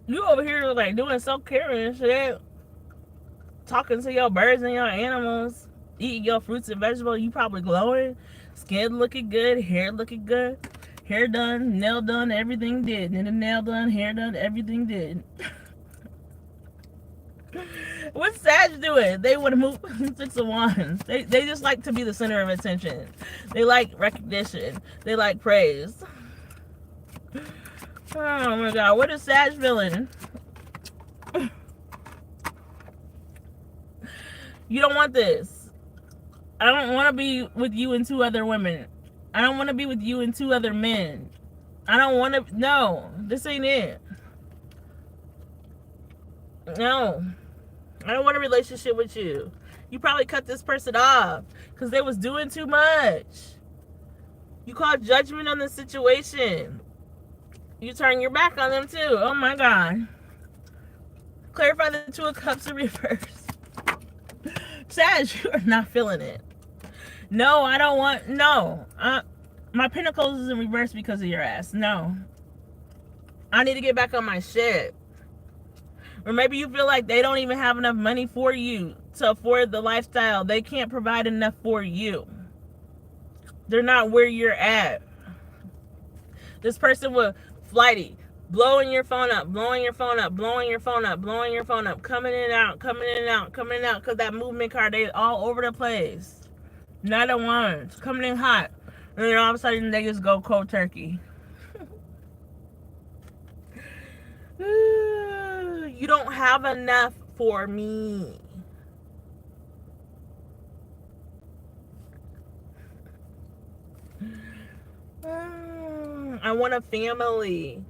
You over here like doing self-care and shit. Talking to your birds and your animals. Eating your fruits and vegetables. You probably glowing. Skin looking good. Hair looking good. Hair done. Nail done. Everything did. And the nail done. Hair done. Everything did. What's Sag doing? They want to move. Six of Wands. They just like to be the center of attention. They like recognition. They like praise. Oh my God. What is Sag feeling? You don't want this. I don't want to be with you and two other women. I don't want to be with you and two other men. I don't want to. No, this ain't it. No. I don't want a relationship with you. You probably cut this person off because they was doing too much. You called judgment on the situation. You turn your back on them too. Oh my God. Clarify the Two of Cups in reverse. Sag, you are not feeling it. No, I don't want. No. My Pentacles is in reverse because of your ass. No. I need to get back on my shit. Or maybe you feel like they don't even have enough money for you to afford the lifestyle. They can't provide enough for you. They're not where you're at. This person will flighty, blowing your phone up, blowing your phone up, blowing your phone up, blowing your phone up, coming in and out, coming in and out, coming in and out, because that movement card, they all over the place. Not at once. Coming in hot. And then all of a sudden they just go cold turkey. You don't have enough for me. I want a family.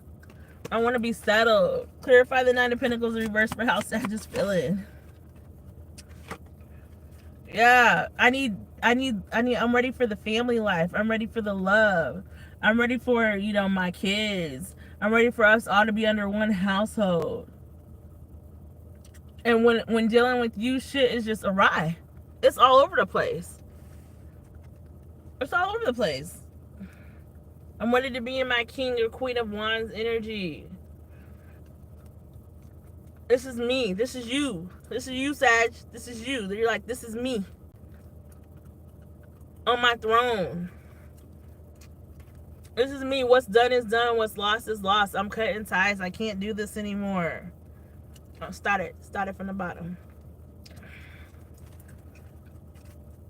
I want to be settled. Clarify the Nine of Pentacles in reverse for how Sag is feeling. Yeah, I'm ready for the family life. I'm ready for the love. I'm ready for, you know, my kids. I'm ready for us all to be under one household. And when dealing with you, shit is just awry. It's all over the place. It's all over the place. I'm ready to be in my King or Queen of Wands energy. This is me. This is you. This is you, Sag. This is you. You're like, this is me. On my throne. This is me. What's done is done. What's lost is lost. I'm cutting ties. I can't do this anymore. Oh, start it from the bottom.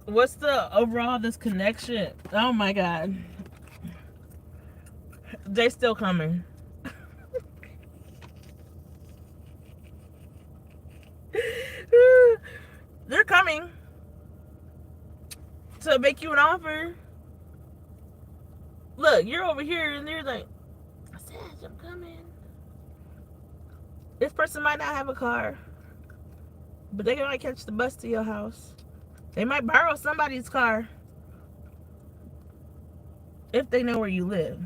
What's the overall this connection? Oh my God. They still coming. They're coming to make you an offer. Look, you're over here and they're like, Sag, I'm coming. This person might not have a car, but they might catch the bus to your house. They might borrow somebody's car if they know where you live.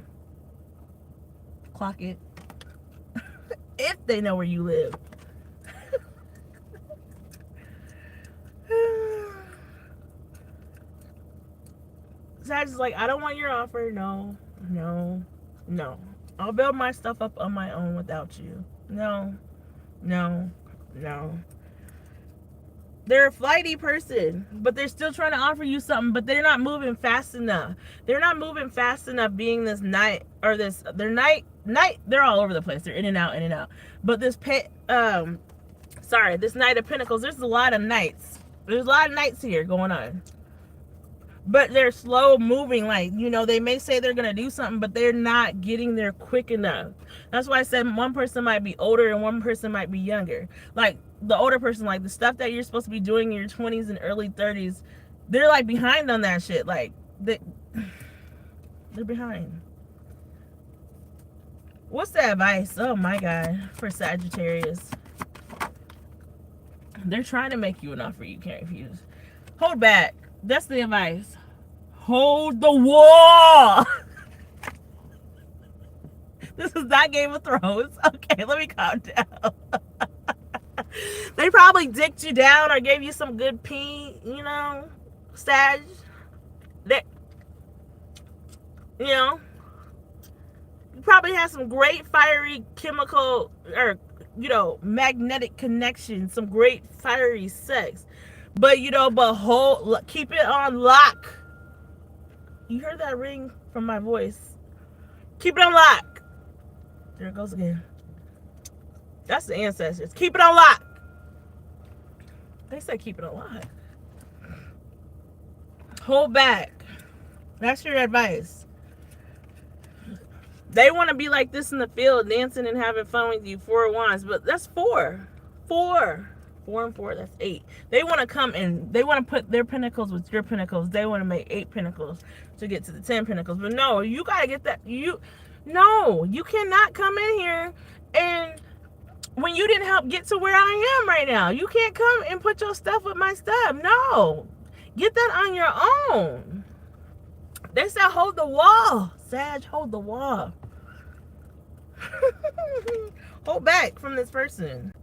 Clock it. If they know where you live. Sag is like, I don't want your offer. No, no, no. I'll build my stuff up on my own without you. No, no, no. They're a flighty person, but they're still trying to offer you something, but they're not moving fast enough. They're not moving fast enough being this night or this they're night they're all over the place. They're in and out, in and out. But this this Knight of Pentacles, there's a lot of knights. There's a lot of knights here going on. But they're slow moving, like, you know, they may say they're gonna do something, but they're not getting there quick enough. That's why I said one person might be older and one person might be younger. Like the older person, like the stuff that you're supposed to be doing in your 20s and early 30s, they're like behind on that shit. Like they're behind. What's the advice? Oh my god, for Sagittarius. They're trying to make you an offer you can't refuse. Hold back. That's the advice. Hold the wall. This is not Game of Thrones. Okay, let me calm down. They probably dicked you down or gave you some good pee, you know, Sag. They, you know, you probably had some great fiery chemical or, you know, magnetic connection, some great fiery sex. But, you know, keep it on lock. You heard that ring from my voice. Keep it on lock. There it goes again. That's the ancestors. Keep it on lock. They said keep it on lock. Hold back. That's your advice. They want to be like this in the field, dancing and having fun with you. 4 of Wands, but that's 4. 4 and 4, that's 8. They want to come and they want to put their pentacles with your pentacles. They want to make 8 pentacles to get to the 10 pentacles. But no, you got to get that. You cannot come in here and when you didn't help get to where I am right now. You can't come and put your stuff with my stuff. No. Get that on your own. They said hold the wall. Sag, hold the wall. Hold back from this person.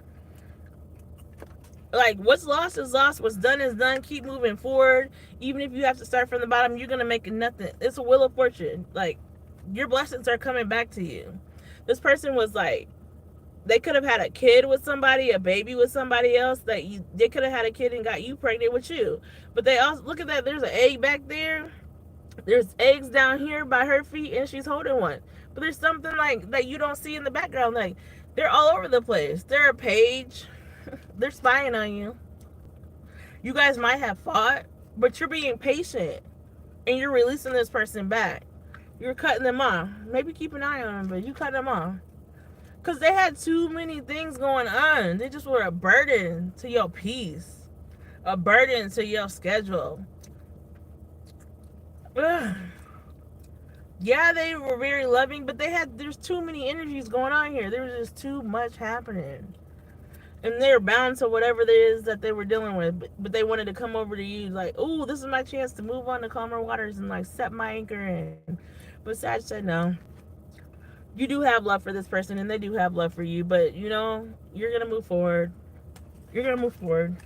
Like, what's lost is lost. What's done is done. Keep moving forward. Even if you have to start from the bottom, you're going to make nothing. It's a wheel of fortune. Like, your blessings are coming back to you. This person was like, they could have had a kid with somebody, a baby with somebody else. They could have had a kid and got you pregnant with you. But they also, look at that. There's an egg back there. There's eggs down here by her feet, and she's holding one. But there's something like that you don't see in the background. Like, they're all over the place. They're a page. They're spying on you. You guys might have fought, but you're being patient and you're releasing this person back. You're cutting them off. Maybe keep an eye on them, but you cut them off. Because they had too many things going on. They just were a burden to your peace, a burden to your schedule. Ugh. Yeah, they were very loving, but there's too many energies going on here. There was just too much happening. And they were bound to whatever it is that they were dealing with. But they wanted to come over to you like, oh, this is my chance to move on to calmer waters and like set my anchor in. But Sag said no. You do have love for this person and they do have love for you. But, you know, you're going to move forward. You're going to move forward.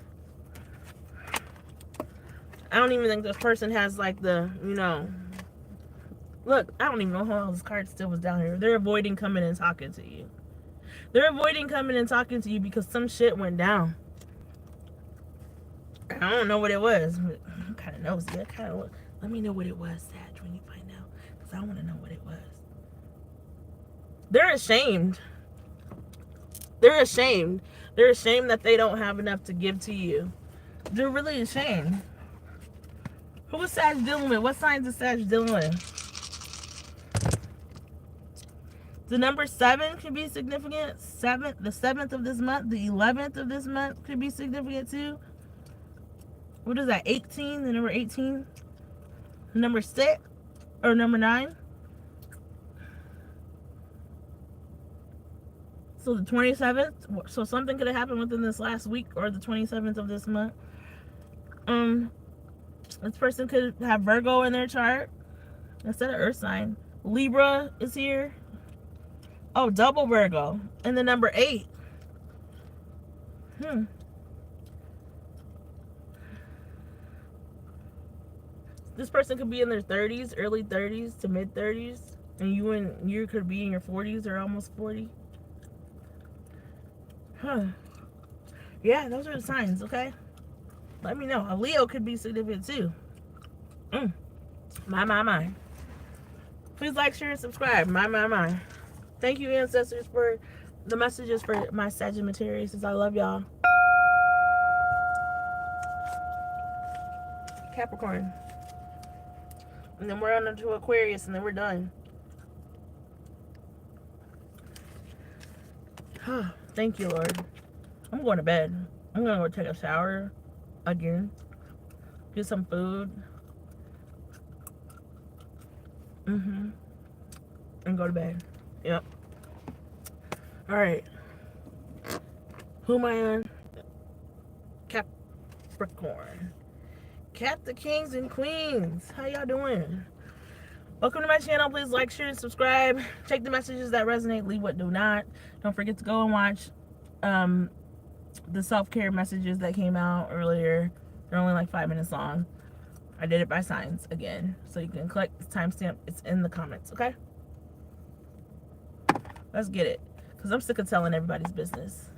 I don't even think this person has like the, you know. Look, I don't even know how this card still was down here. They're avoiding coming and talking to you. They're avoiding coming and talking to you because some shit went down. I don't know what it was. I'm kind of nosy. Let me know what it was, Sag, when you find out. Because I want to know what it was. They're ashamed. They're ashamed. They're ashamed that they don't have enough to give to you. They're really ashamed. Who is Sag dealing with? What signs is Sag dealing with? The number 7 could be significant. The 7th of this month. The 11th of this month could be significant too. What is that? 18? The number 18? The number 6? Or number 9? So the 27th. So something could have happened within this last week or the 27th of this month. This person could have Virgo in their chart instead of Earth sign. Libra is here. Oh, double Virgo. And the number 8. This person could be in their 30s, early 30s to mid 30s. And you could be in your 40s or almost 40. Yeah, those are the signs, okay? Let me know. A Leo could be significant too. Mm. My. Please like, share, and subscribe. My. Thank you, ancestors, for the messages for my Sagittarius. I love y'all. Capricorn. And then we're on to Aquarius, and then we're done. Thank you, Lord. I'm going to bed. I'm going to go take a shower again. Get some food. And go to bed. Yep. All right. Who am I on? Capricorn. Cap the kings and queens. How y'all doing? Welcome to my channel. Please like, share, and subscribe. Check the messages that resonate. Leave what do not. Don't forget to go and watch the self-care messages that came out earlier. They're only like 5 minutes long. I did it by signs again. So you can click the timestamp. It's in the comments, okay? Let's get it. Because I'm sick of telling everybody's business.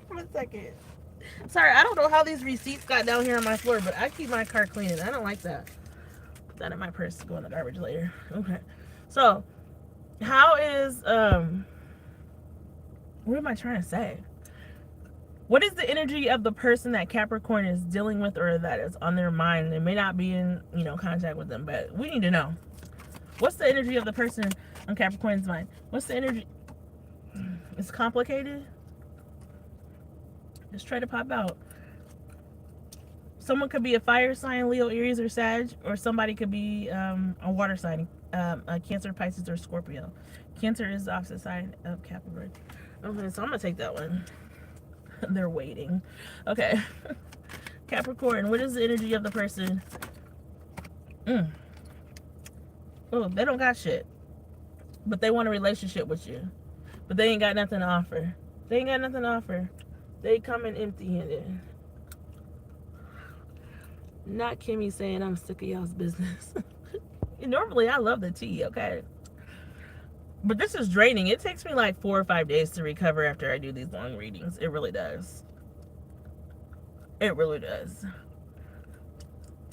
One second. Sorry, I don't know how these receipts got down here on my floor, but I keep my car clean and I don't like that. Put that in my purse to go in the garbage later. Okay. So, how is, what am I trying to say? What is the energy of the person that Capricorn is dealing with or that is on their mind? They may not be in, contact with them, but we need to know. What's the energy of the person on Capricorn's mind? What's the energy? It's complicated. Just try to pop out. Someone could be a fire sign, Leo, Aries, or Sag, or somebody could be a water sign, a Cancer, Pisces, or Scorpio. Cancer is the opposite side of Capricorn. Okay, so I'm gonna take that one. They're waiting. Okay. Capricorn, what is the energy of the person? Oh, they don't got shit. But they want a relationship with you. But they ain't got nothing to offer. They ain't got nothing to offer. They come in empty-handed. Not Kimmy saying I'm sick of y'all's business. Normally, I love the tea, okay? But this is draining. It takes me like 4 or 5 days to recover after I do these long readings. It really does. It really does.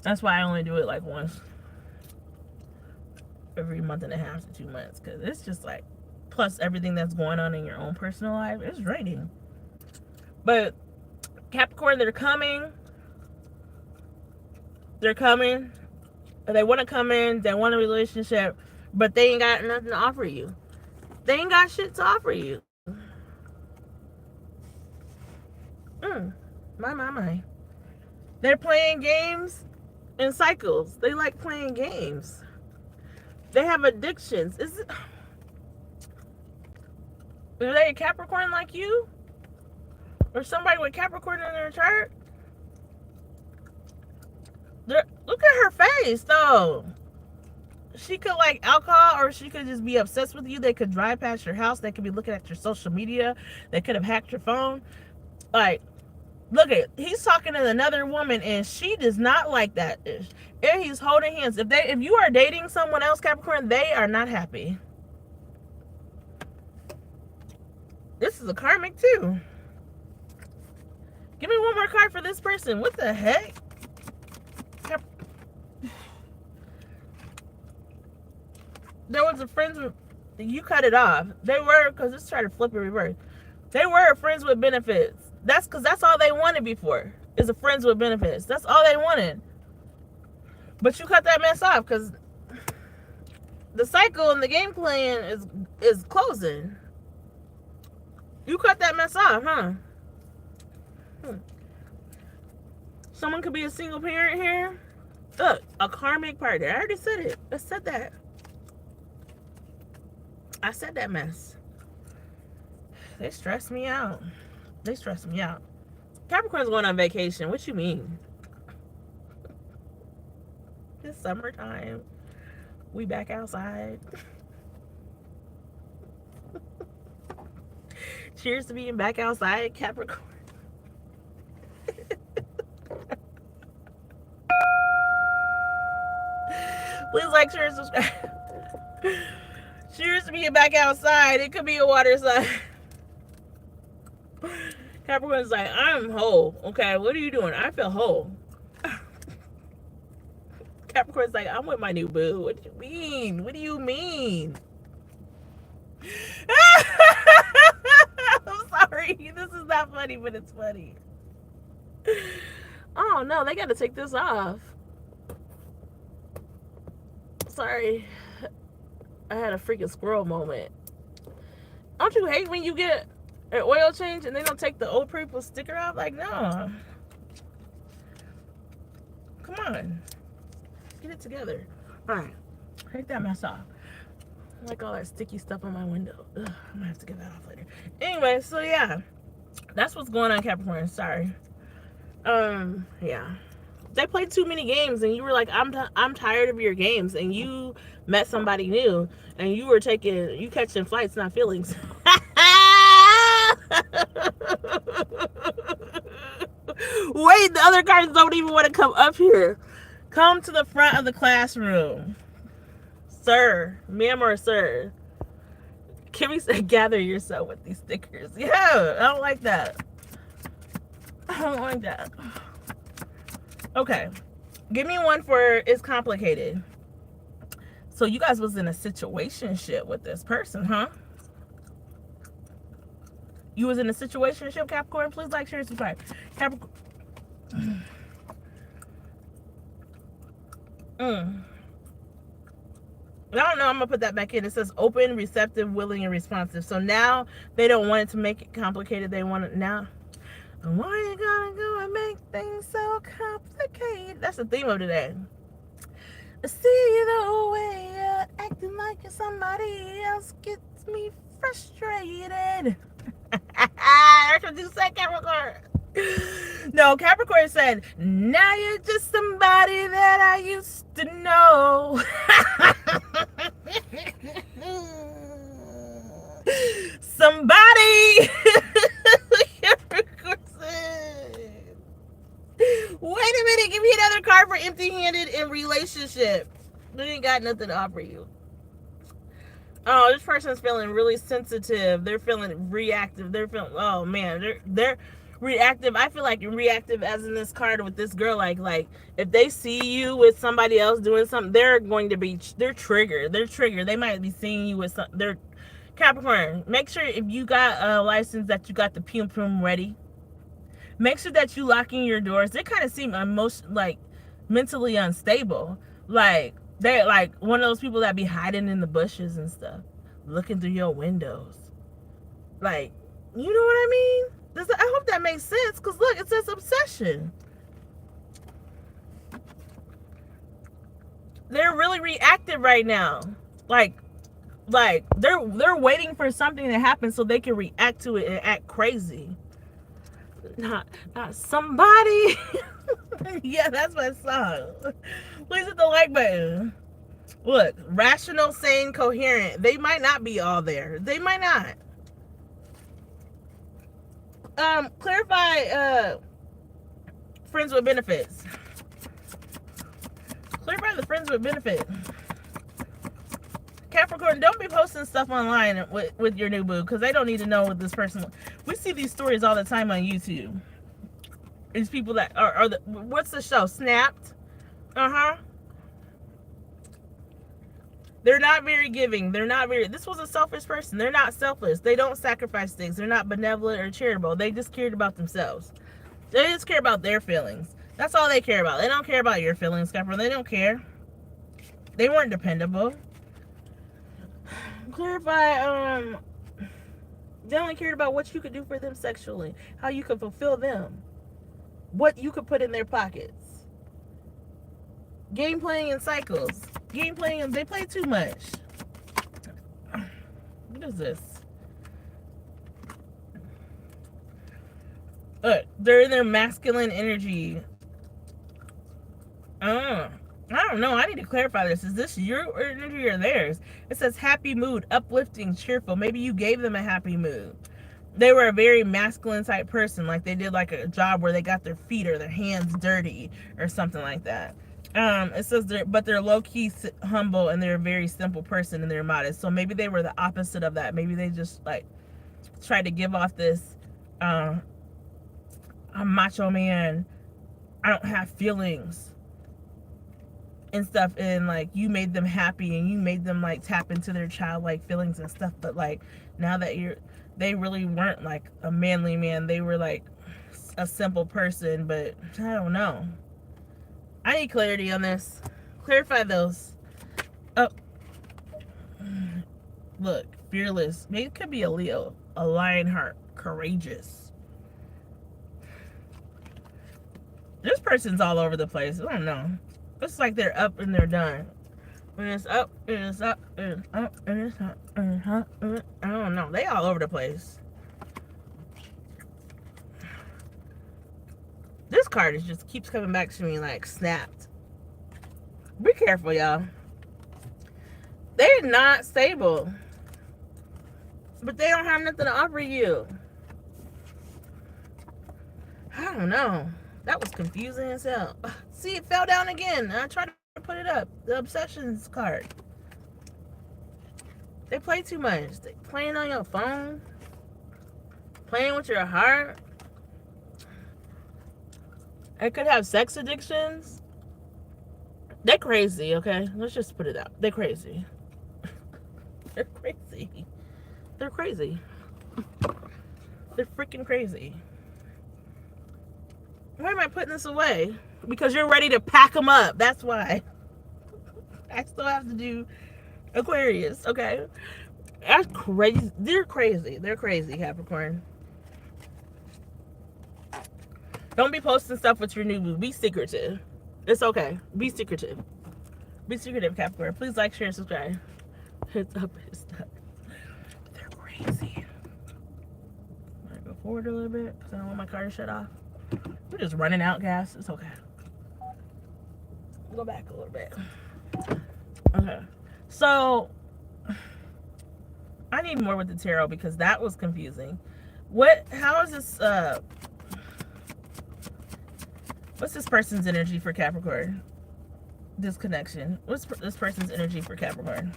That's why I only do it like once every month and a half to 2 months. Because it's just like, plus everything that's going on in your own personal life, it's draining. But Capricorn, they're coming. They're coming. They want to come in. They want a relationship. But they ain't got nothing to offer you. They ain't got shit to offer you. My. They're playing games in cycles. They like playing games. They have addictions. Are they a Capricorn like you? Or somebody with Capricorn in their chart? Look at her face, though. She could like alcohol, or she could just be obsessed with you. They could drive past your house. They could be looking at your social media. They could have hacked your phone. Like, look at, he's talking to another woman, and she does not like that. And he's holding hands. If you are dating someone else, Capricorn, they are not happy. This is a karmic too. Give me one more card for this person. What the heck? There was a friends with, you cut it off. They were, because let's try to flip it reverse. They were friends with benefits. That's because that's all they wanted before, is a friends with benefits. That's all they wanted. But you cut that mess off because the cycle and the game plan is closing. You cut that mess off, huh? Someone could be a single parent here. Look, a karmic partner. I already said it. I said that. I said that mess. They stress me out. They stress me out. Capricorn's going on vacation. What you mean? It's summertime. We back outside. Cheers to being back outside, Capricorn. Please like, share, and subscribe. Cheers to being back outside. It could be a water sign. Capricorn's like, I'm whole. Okay, what are you doing? I feel whole. Capricorn's like, I'm with my new boo. What do you mean? What do you mean? I'm sorry. This is not funny, but it's funny. Oh no, they gotta take this off. Sorry. I had a freaking squirrel moment. Don't you hate when you get an oil change and they don't take the old people sticker off? Like, no. Come on. Get it together. Alright. Take that mess off. I like all that sticky stuff on my window. Ugh, I'm gonna have to get that off later. Anyway, so yeah. That's what's going on, Capricorn. Sorry. Yeah. They played too many games and you were like, I'm tired of your games, and you met somebody new and you catching flights, not feelings. Wait, the other cards don't even want to come up here. Come to the front of the classroom. Sir, ma'am or sir. Kimmy said, gather yourself with these stickers. Yeah, I don't like that. I don't like that. Okay. Give me one for it's complicated. So you guys was in a situationship with this person, huh? You was in a situationship, Capricorn? Please like, share, subscribe. Capricorn. I don't know. I'm gonna put that back in. It says open, receptive, willing, and responsive. So now they don't want it to make it complicated. They want it now. Why you gonna go and make things so complicated? That's the theme of today. I see the way you're acting like you're somebody else gets me frustrated. That's what you said, Capricorn. No, Capricorn said, now you're just somebody that I used to know. Somebody. Capricorn said, wait a minute, give me another card for empty-handed in relationship. They ain't got nothing to offer you. Oh, this person's feeling really sensitive. They're feeling reactive. They're feeling, oh man, they're reactive. I feel like reactive as in this card with this girl, like if they see you with somebody else doing something, they're triggered. They might be seeing you with they're Capricorn. Make sure if you got a license that you got the pum pum ready. Make sure that you locking your doors. They kind of seem mentally unstable. Like they're like one of those people that be hiding in the bushes and stuff, looking through your windows. Like, you know what I mean? I hope that makes sense, because look, it says obsession. They're really reactive right now. Like they're waiting for something to happen so they can react to it and act crazy. Not somebody. Yeah, that's my song. Please hit the like button. Look, rational, sane, coherent. They might not be all there. They might not. Clarify friends with benefits. Clarify the friends with benefits. Capricorn, don't be posting stuff online with your new boo, because they don't need to know what this person. We see these stories all the time on YouTube. These people that are what's the show? Snapped. They're not very giving. This was a selfish person. They're not selfless. They don't sacrifice things. They're not benevolent or charitable. They just cared about themselves. They just care about their feelings. That's all they care about. They don't care about your feelings, Capricorn. They don't care. They weren't dependable. Clarify, they only cared about what you could do for them sexually, how you could fulfill them, what you could put in their pockets. Game playing in cycles. They play too much. What is this? They're in their masculine energy. I don't know. I need to clarify this. Is this your energy or theirs? It says happy mood, uplifting, cheerful. Maybe you gave them a happy mood. They were a very masculine type person. Like they did like a job where they got their feet or their hands dirty or something like that. It says they're low-key humble, and they're a very simple person, and they're modest. So maybe they were the opposite of that. Maybe they just like tried to give off this a macho man. I don't have feelings and stuff, and like you made them happy and you made them like tap into their childlike feelings and stuff, but like now that they really weren't like a manly man, they were like a simple person. But I don't know, I need clarity on this. Clarify those. Oh, look, fearless, maybe it could be a Leo, a Lionheart, courageous. This person's all over the place. I don't know. It's like they're up and they're done. And it's up, and it's up, and it's up, and it's up, and it's up. I don't know. They all over the place. This card is just keeps coming back to me like snapped. Be careful, y'all. They're not stable. But they don't have nothing to offer you. I don't know. That was confusing as hell. See, it fell down again. I tried to put it up. The obsessions card. They play too much. They playing on your phone. Playing with your heart. They could have sex addictions. They're crazy, okay? Let's just put it out. They're crazy. They're crazy. They're crazy. They're freaking crazy. Why am I putting this away? Because you're ready to pack them up. That's why. I still have to do Aquarius, okay? That's crazy. They're crazy. They're crazy, Capricorn. Don't be posting stuff with your new boo. Be secretive. It's okay. Be secretive. Be secretive, Capricorn. Please like, share, and subscribe. It's up, it's up. They're crazy. I'm gonna go forward a little bit because I don't want my car to shut off. We're just running out gas. It's okay. Go back a little bit. Okay. So I need more with the tarot because that was confusing. How is this what's this person's energy for Capricorn? This connection. What's this person's energy for Capricorn?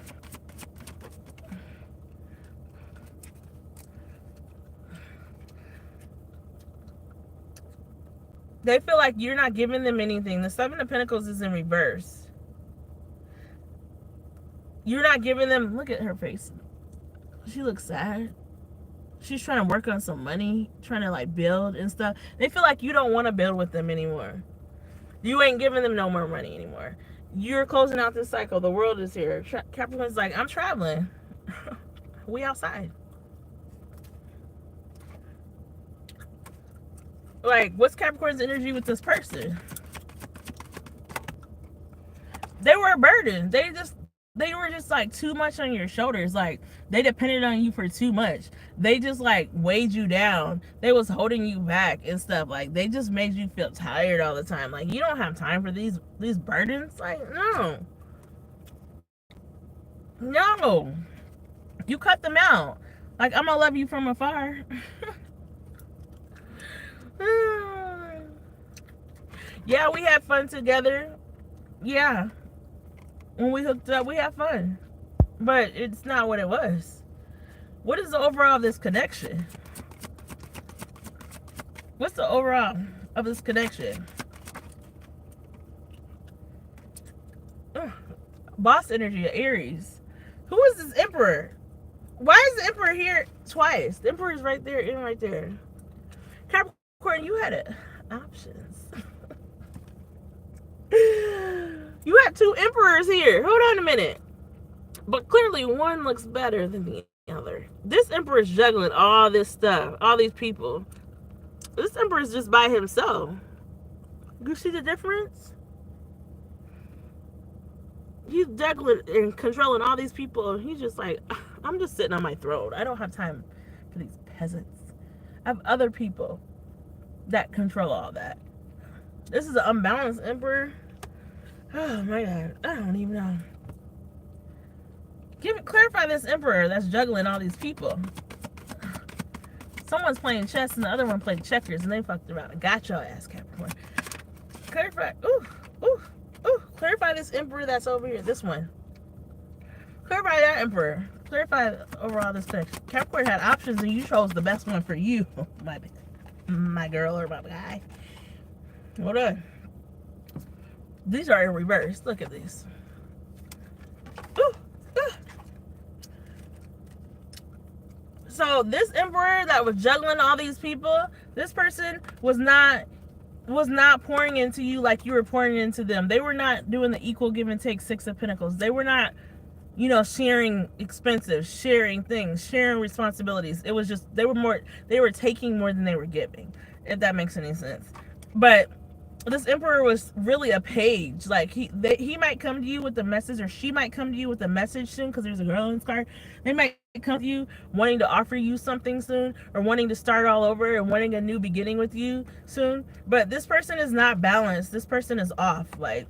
They feel like you're not giving them anything. The Seven of Pentacles is in reverse. You're not giving them... Look at her face. She looks sad. She's trying to work on some money. Trying to like build and stuff. They feel like you don't want to build with them anymore. You ain't giving them no more money anymore. You're closing out this cycle. The world is here. Capricorn's like, I'm traveling. We outside. Like, what's Capricorn's energy with this person? They were a burden. They were just like too much on your shoulders. Like, they depended on you for too much. They just like weighed you down. They was holding you back and stuff. Like, they just made you feel tired all the time. Like, you don't have time for these burdens. Like, no. No. You cut them out. Like, I'm gonna love you from afar. Yeah, we had fun together. Yeah. When we hooked up, we had fun. But it's not what it was. What is the overall of this connection? What's the overall of this connection? Boss energy of Aries. Who is this Emperor? Why is the Emperor here twice? The Emperor is right there and right there. Capricorn, you had options. You had two Emperors here. Hold on a minute. But clearly one looks better than the other. This Emperor is juggling all this stuff. All these people. This Emperor is just by himself. You see the difference? He's juggling and controlling all these people. He's just like, I'm just sitting on my throne. I don't have time for these peasants. I have other people that control all that. This is an unbalanced Emperor. Oh my God, I don't even know. Clarify this Emperor that's juggling all these people. Someone's playing chess and the other one played checkers and they fucked around. I got your ass, Capricorn. Clarify. Clarify this Emperor that's over here. This one. Clarify that Emperor. Clarify overall this connection. Capricorn had options and you chose the best one for you. My bad. my girl or my guy. Hold on. These are in reverse. Look at these. Ooh, ooh. So this emperor that was juggling all these people, this person was not pouring into you like you were pouring into them. They were not doing the equal give and take 6 of Pentacles. They were not, sharing expenses, sharing things, sharing responsibilities. It was just they were taking more than they were giving, if that makes any sense. But this emperor was really a page. Like he might come to you with a message, or she might come to you with a message soon, because there's a girl in this card. They might come to you wanting to offer you something soon, or wanting to start all over and wanting a new beginning with you soon. But this person is not balanced. This person is off. Like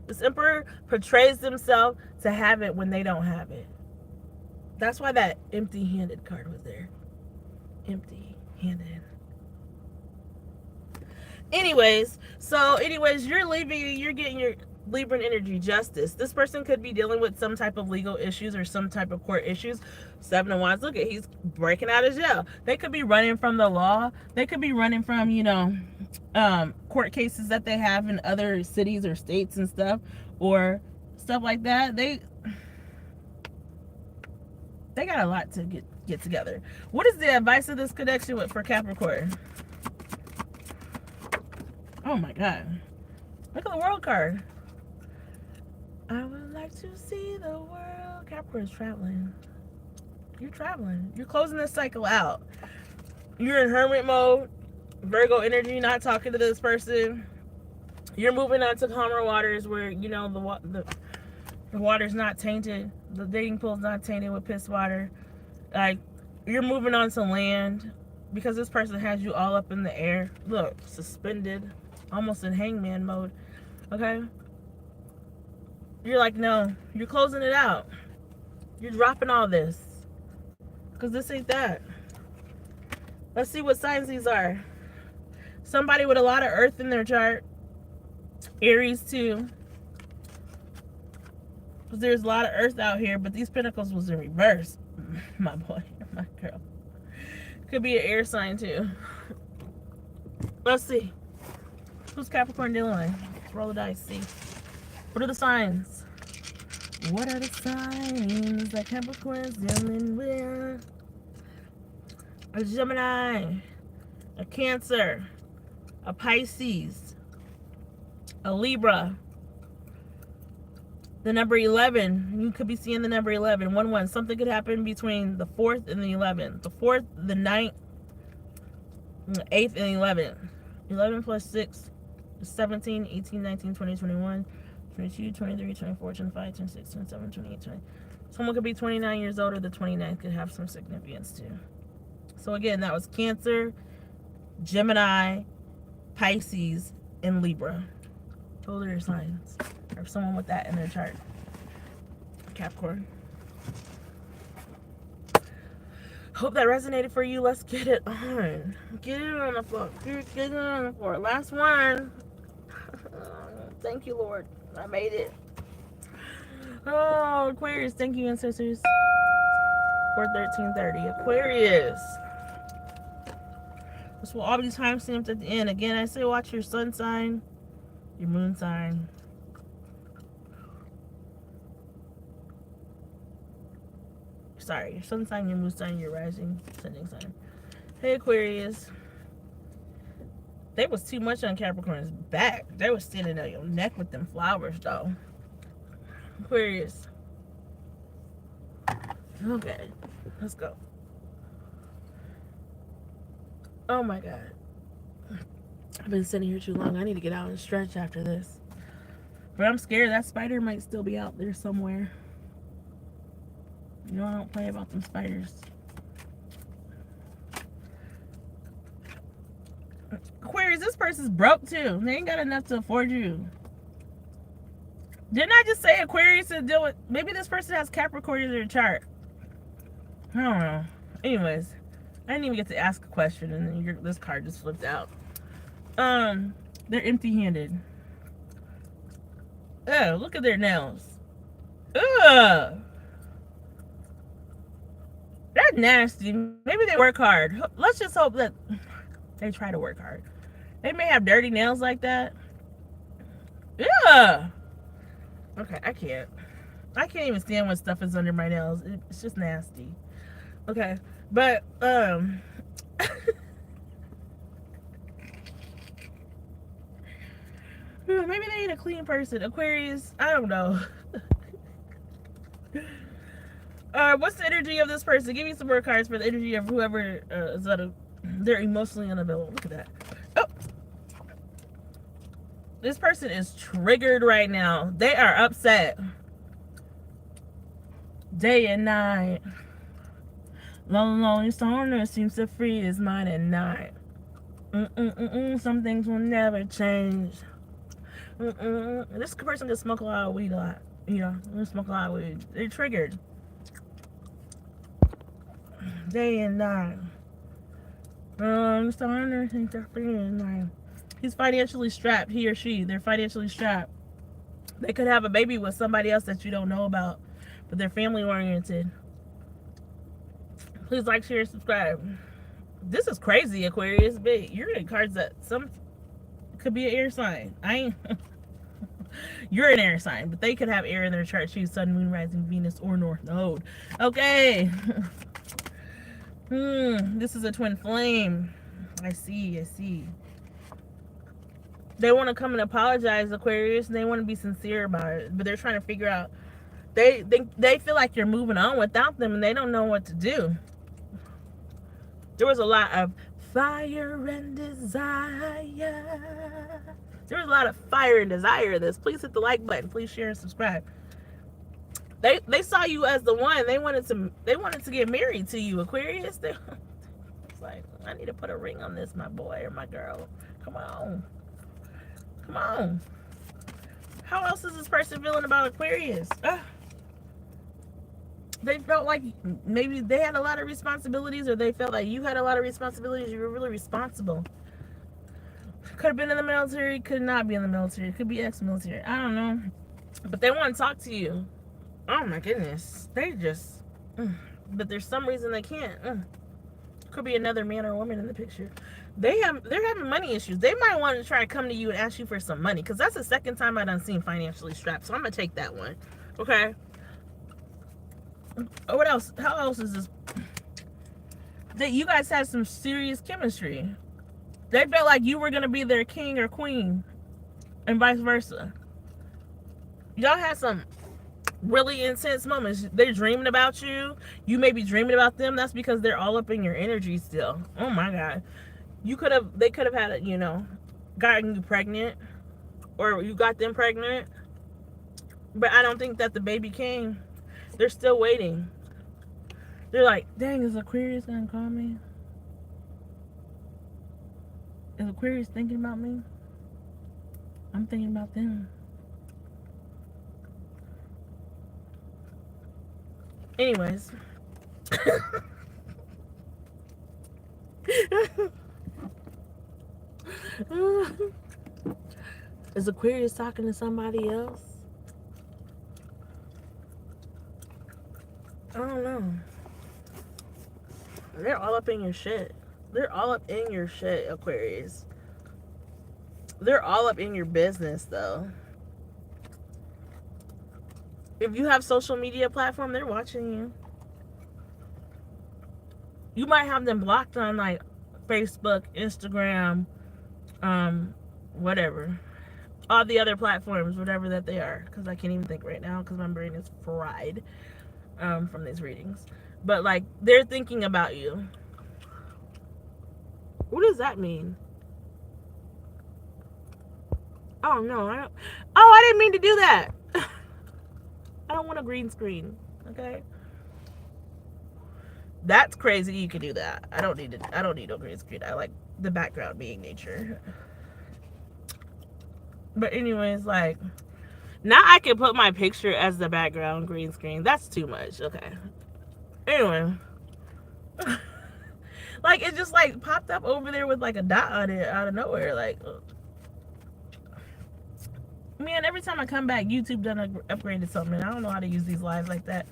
this emperor portrays themselves to have it when they don't have it. That's why that empty-handed card was there. Empty-handed. Anyways, you're leaving, you're getting your Libran energy justice. This person could be dealing with some type of legal issues or some type of court issues. 7 of Wands, look at, he's breaking out of jail. They could be running from the law. They could be running from, court cases that they have in other cities or states and stuff, or stuff like that. They got a lot to get together. What is the advice of this connection for Capricorn? Oh my God. Look at the world card. I would like to see the world. Capricorn's traveling. You're traveling. You're closing this cycle out. You're in hermit mode. Virgo energy, not talking to this person. You're moving on to calmer waters where, the water's not tainted. The dating pool's not tainted with piss water. Like, you're moving on to land because this person has you all up in the air. Look, suspended. Almost in hangman mode. Okay? You're like, no. You're closing it out. You're dropping all this. Because this ain't that. Let's see what signs these are. Somebody with a lot of earth in their chart. Aries too. Because there's a lot of earth out here, but these pentacles was in reverse. My boy, my girl. Could be an air sign too. Let's see. Who's Capricorn dealing with? Let's roll the dice, see. What are the signs? What are the signs that Capricorn is dealing with? A Gemini, a Cancer, a Pisces, a Libra, the number 11. You could be seeing the number 11. 1-1. Something could happen between the 4th and the 11th. The 4th, the 9th, the 8th, and 11th. 11 plus 6 is 17, 18, 19, 20, 21, 22, 23, 24, 25, 26, 27, 28, 20. Someone could be 29 years old, or the 29th could have some significance too. So again, that was Cancer, Gemini, Pisces, and Libra. Those are your signs. Or someone with that in their chart. Capricorn. Hope that resonated for you. Let's get it on. Get it on the floor. Get it on the floor. Last one. Thank you, Lord. I made it. Oh, Aquarius. Thank you, ancestors. 4/13/30. Aquarius. This will all be time stamped at the end. Again, I say watch your sun sign, your moon sign. Sorry, your sun sign, your moon sign, your rising, ascending sign. Hey, Aquarius. They was too much on Capricorn's back. They was standing on your neck with them flowers, though. Aquarius. Okay, let's go. Oh my God. I've been sitting here too long. I need to get out and stretch after this. But I'm scared that spider might still be out there somewhere. I don't play about them spiders. Aquarius, this person's broke too. They ain't got enough to afford you. Didn't I just say Aquarius to deal with? Maybe this person has Capricorn in their chart. I don't know. Anyways, I didn't even get to ask a question, and then this card just flipped out. They're empty-handed. Oh, look at their nails. Ugh. That nasty. Maybe they work hard. Let's just hope that they try to work hard. They may have dirty nails like that. Yeah. Okay, I can't. I can't even stand when stuff is under my nails. It's just nasty. Okay, but maybe they need a clean person. Aquarius, I don't know. What's the energy of this person? Give me some more cards for the energy of whoever is they're emotionally unavailable. Look at that. Oh, this person is triggered right now. They are upset. Day and night. Lonely stoner seems to free his mind at night. Some things will never change. This person can smoke a lot of weed a lot. You know, they smoke a lot of weed. They're triggered. Day and night. Stoner seems to free his mind. He's financially strapped. He or she. They're financially strapped. They could have a baby with somebody else that you don't know about, but they're family oriented. Please like, share, subscribe. This is crazy, Aquarius. But you're in cards that some could be an air sign. I ain't. You're an air sign, but they could have air in their chart. Choose Sun, Moon, Rising, Venus, or North Node. Okay. This is a twin flame. I see. They want to come and apologize, Aquarius. They want to be sincere about it, but they're trying to figure out. They feel like you're moving on without them, and they don't know what to do. There was a lot of fire and desire. There was a lot of fire and desire in this. Please hit the like button. Please share and subscribe. They saw you as the one. They wanted to get married to you, Aquarius. It's like, I need to put a ring on this, my boy or my girl. Come on. How else is this person feeling about Aquarius? They felt like maybe they had a lot of responsibilities, or they felt like you had a lot of responsibilities. You were really responsible. Could have been in the military, could not be in the military, could be ex-military. I don't know. But they want to talk to you. Oh my goodness. They just, but there's some reason they can't. Could be another man or woman in the picture. They're having money issues. They might want to try to come to you and ask you for some money, because that's the second time I done seen financially strapped. So I'm gonna take that one. Okay. What else? How else is this? That you guys had some serious chemistry. They felt like you were gonna be their king or queen, and vice versa. Y'all had some really intense moments. They're dreaming about you. You may be dreaming about them. That's because they're all up in your energy still. Oh my God. They could have had it, gotten you pregnant, or you got them pregnant. But I don't think that the baby came. They're still waiting. They're like, dang, is Aquarius gonna call me? Is Aquarius thinking about me? I'm thinking about them. Anyways. Is Aquarius talking to somebody else? I don't know. They're all up in your shit. They're all up in your shit, Aquarius. They're all up in your business, though. If you have social media platform, they're watching you. You might have them blocked on like Facebook, Instagram, whatever. All the other platforms, whatever that they are. Because I can't even think right now because my brain is fried from these readings. But like, they're thinking about you. What does that mean? Oh no, I didn't mean to do that. I don't want a green screen. Okay. That's crazy. You can do that. I don't need no green screen. I like the background being nature. But anyways, like, now I can put my picture as the background green screen. That's too much. Okay. Anyway. Like, it just like popped up over there with like a dot on it out of nowhere. Like, man, every time I come back, YouTube done upgraded something. I don't know how to use these lives like that.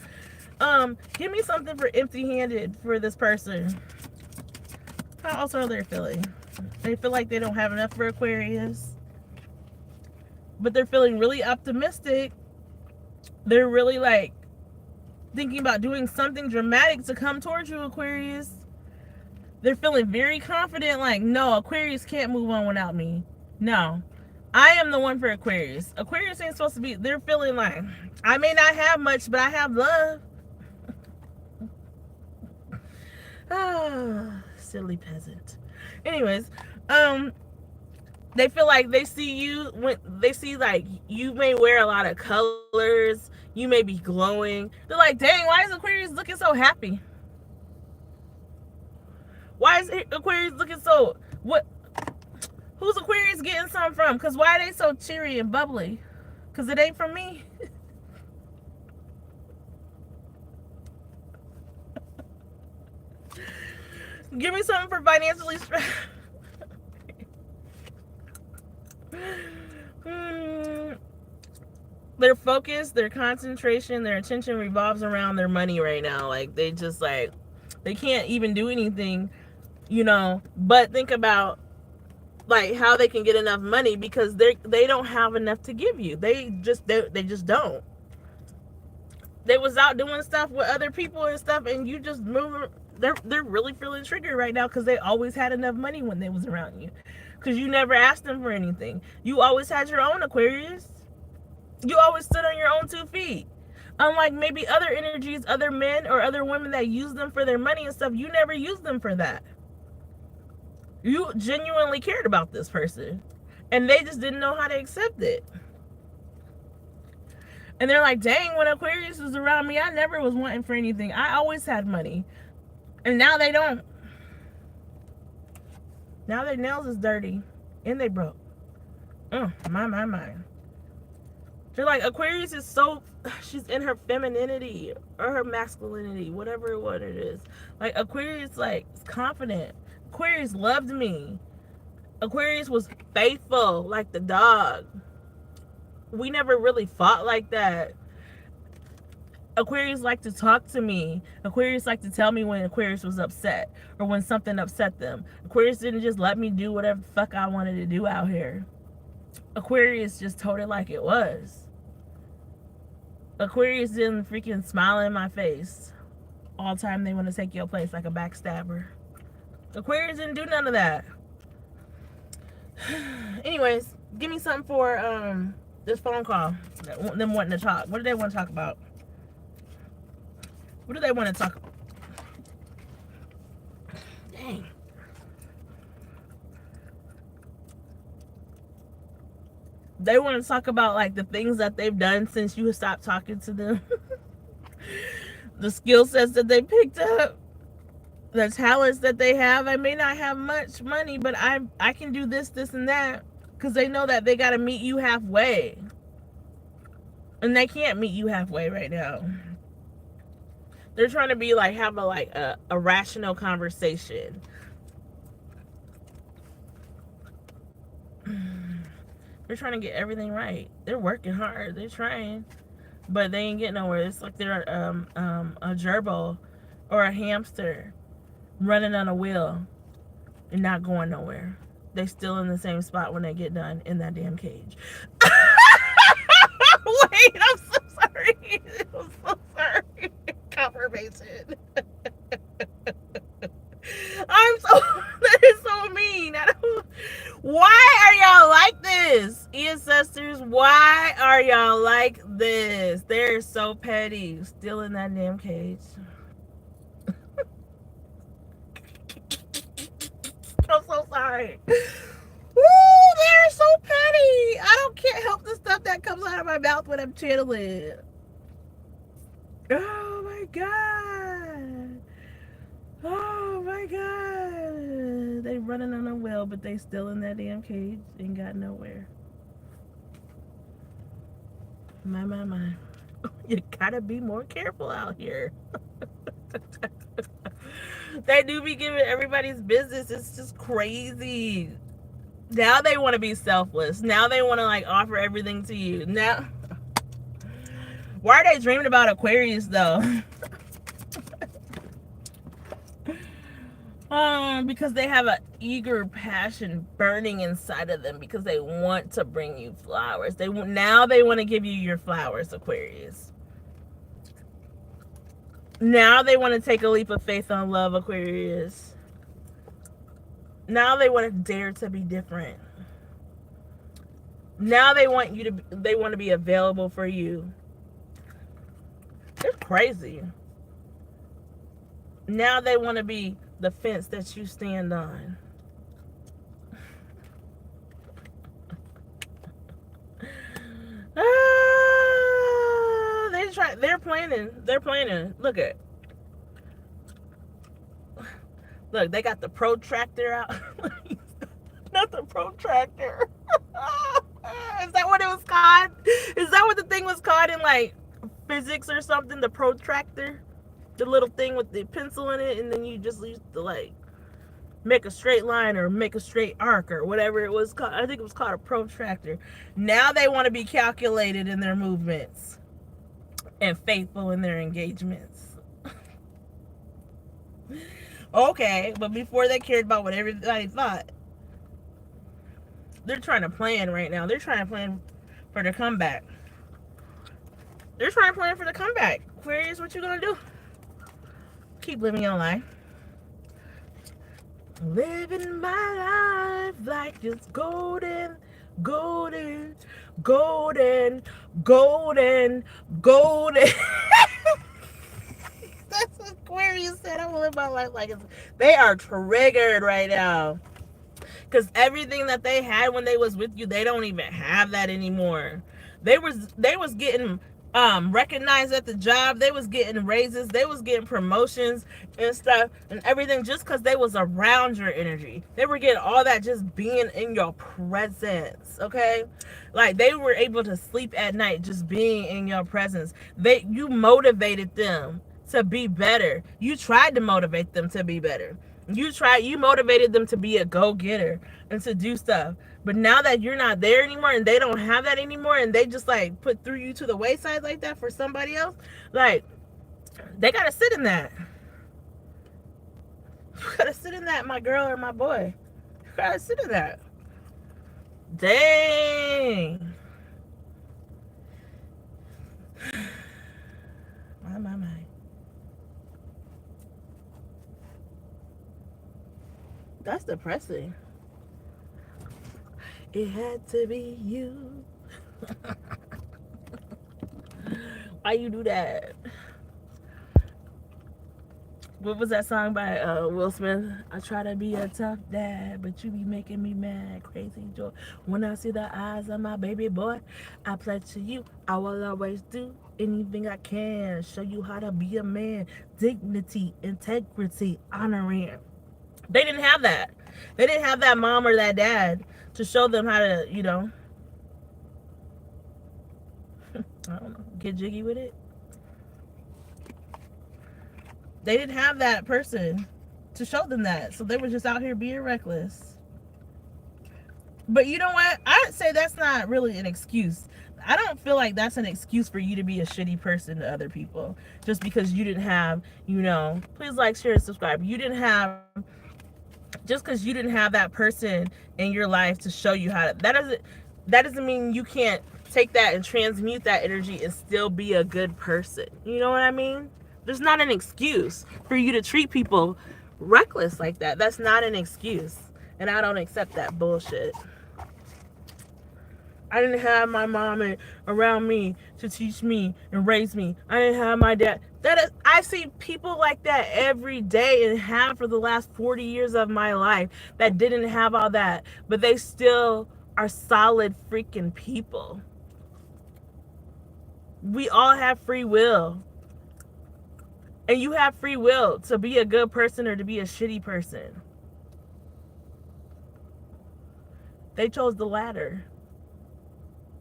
Give me something for empty-handed for this person. How else are they feeling? They feel like they don't have enough for Aquarius, but they're feeling really optimistic. They're really like thinking about doing something dramatic to come towards you, Aquarius. They're feeling very confident, like, no, Aquarius can't move on without me. No, I am the one for Aquarius. Aquarius ain't supposed to be. They're feeling like, I may not have much, but I have love. Ah, silly peasant. Anyways, they feel like they see you when they see like you may wear a lot of colors, you may be glowing. They're like, dang, why is Aquarius looking so happy? Why is Aquarius looking so what? Who's Aquarius getting something from? Because why are they so cheery and bubbly? Because it ain't from me. Give me something for financially stressed. Their focus, their concentration, their attention revolves around their money right now. Like they just like they can't even do anything, but think about like how they can get enough money because they don't have enough to give you. They just don't. They was out doing stuff with other people and stuff, and you just move. They're really feeling triggered right now because they always had enough money when they was around you, because you never asked them for anything. You always had your own, Aquarius. You always stood on your own 2 feet. Unlike maybe other energies, other men or other women that use them for their money and stuff, you never used them for that. You genuinely cared about this person, and they just didn't know how to accept it. And they're like, dang, when Aquarius was around me, I never was wanting for anything. I always had money. And now they don't. Now their nails is dirty. And they broke. My. They're like, Aquarius is so, she's in her femininity or her masculinity, whatever what it is. Like, Aquarius, like, is confident. Aquarius loved me. Aquarius was faithful, like the dog. We never really fought like that. Aquarius liked to talk to me. Aquarius liked to tell me when Aquarius was upset or when something upset them. Aquarius didn't just let me do whatever the fuck I wanted to do out here. Aquarius just told it like it was. Aquarius didn't freaking smile in my face all the time they want to take your place like a backstabber. Aquarius didn't do none of that. Anyways, give me something for this phone call. Them wanting to talk. What do they want to talk about? What do they want to talk about? Dang. They want to talk about like the things that they've done since you stopped talking to them. The skill sets that they picked up. The talents that they have. I may not have much money, but I can do this, and that. Because they know that they got to meet you halfway. And they can't meet you halfway right now. They're trying to be like, have a rational conversation. They're trying to get everything right. They're working hard. They're trying. But they ain't getting nowhere. It's like they're a gerbil or a hamster running on a wheel and not going nowhere. They still in the same spot when they get done in that damn cage. Wait, I'm so sorry. I'm so sorry. Confirmation. That is so mean. Why are y'all like this? Ancestors, why are y'all like this? They're so petty. Still in that damn cage. I'm so sorry. Woo, they're so petty. I can't help the stuff that comes out of my mouth when I'm channeling. Oh my God. Oh my God. They running on a wheel, but they still in that damn cage and got nowhere. My. You gotta be more careful out here. They do be giving everybody's business. It's just crazy. Now they want to be selfless. Now they want to like offer everything to you. Now, Why are they dreaming about Aquarius though? Because they have an eager passion burning inside of them because they want to bring you flowers. Now they want to give you your flowers, Aquarius. Now they want to take a leap of faith on love, Aquarius. Now they want to dare to be different. Now they want to be available for you. It's crazy. Now they want to be the fence that you stand on. They're planning. Look, they got the protractor out. Not the protractor. Is that what it was called? Is that what the thing was called in like physics or something? The protractor? The little thing with the pencil in it, and then you just used to like make a straight line or make a straight arc or whatever it was called. I think it was called a protractor. Now they want to be calculated in their movements and faithful in their engagements. Okay, but before they cared about what everybody thought, they're trying to plan right now. They're trying to plan for the comeback. Aquarius, what you gonna do? Keep living your life. Living my life like it's golden, golden, golden, golden, golden. That's what Aquarius said. I'm gonna live my life like it's. They are triggered right now. Because everything that they had when they was with you, they don't even have that anymore. They was getting recognized at the job. They was getting raises. They was getting promotions and stuff and everything just because they was around your energy. They were getting all that just being in your presence, okay? Like, they were able to sleep at night just being in your presence. You motivated them to be better. You tried to motivate them to be better. You motivated them to be a go-getter and to do stuff. But now that you're not there anymore and they don't have that anymore and they just like threw you to the wayside like that for somebody else, like, they gotta sit in that. You gotta sit in that, my girl or my boy. You gotta sit in that. Dang. My. That's depressing. It had to be you. Why you do that? What was that song by Will Smith? I try to be a tough dad, but you be making me mad, crazy joy. When I see the eyes of my baby boy, I pledge to you, I will always do anything I can. Show you how to be a man. Dignity, integrity, honoring. They didn't have that. They didn't have that mom or that dad to show them how to, I don't know, get jiggy with it. They didn't have that person to show them that. So they were just out here being reckless. But you know what? I'd say that's not really an excuse. I don't feel like that's an excuse for you to be a shitty person to other people. Just because you didn't have, please like, share, and subscribe. Just because you didn't have that person in your life to show you how to, that doesn't mean you can't take that and transmute that energy and still be a good person. You know what I mean? There's not an excuse for you to treat people reckless like that. That's not an excuse. And I don't accept that bullshit. I didn't have my mom around me to teach me and raise me. I didn't have my dad. I see people like that every day and have for the last 40 years of my life that didn't have all that. But they still are solid freaking people. We all have free will. And you have free will to be a good person or to be a shitty person. They chose the latter.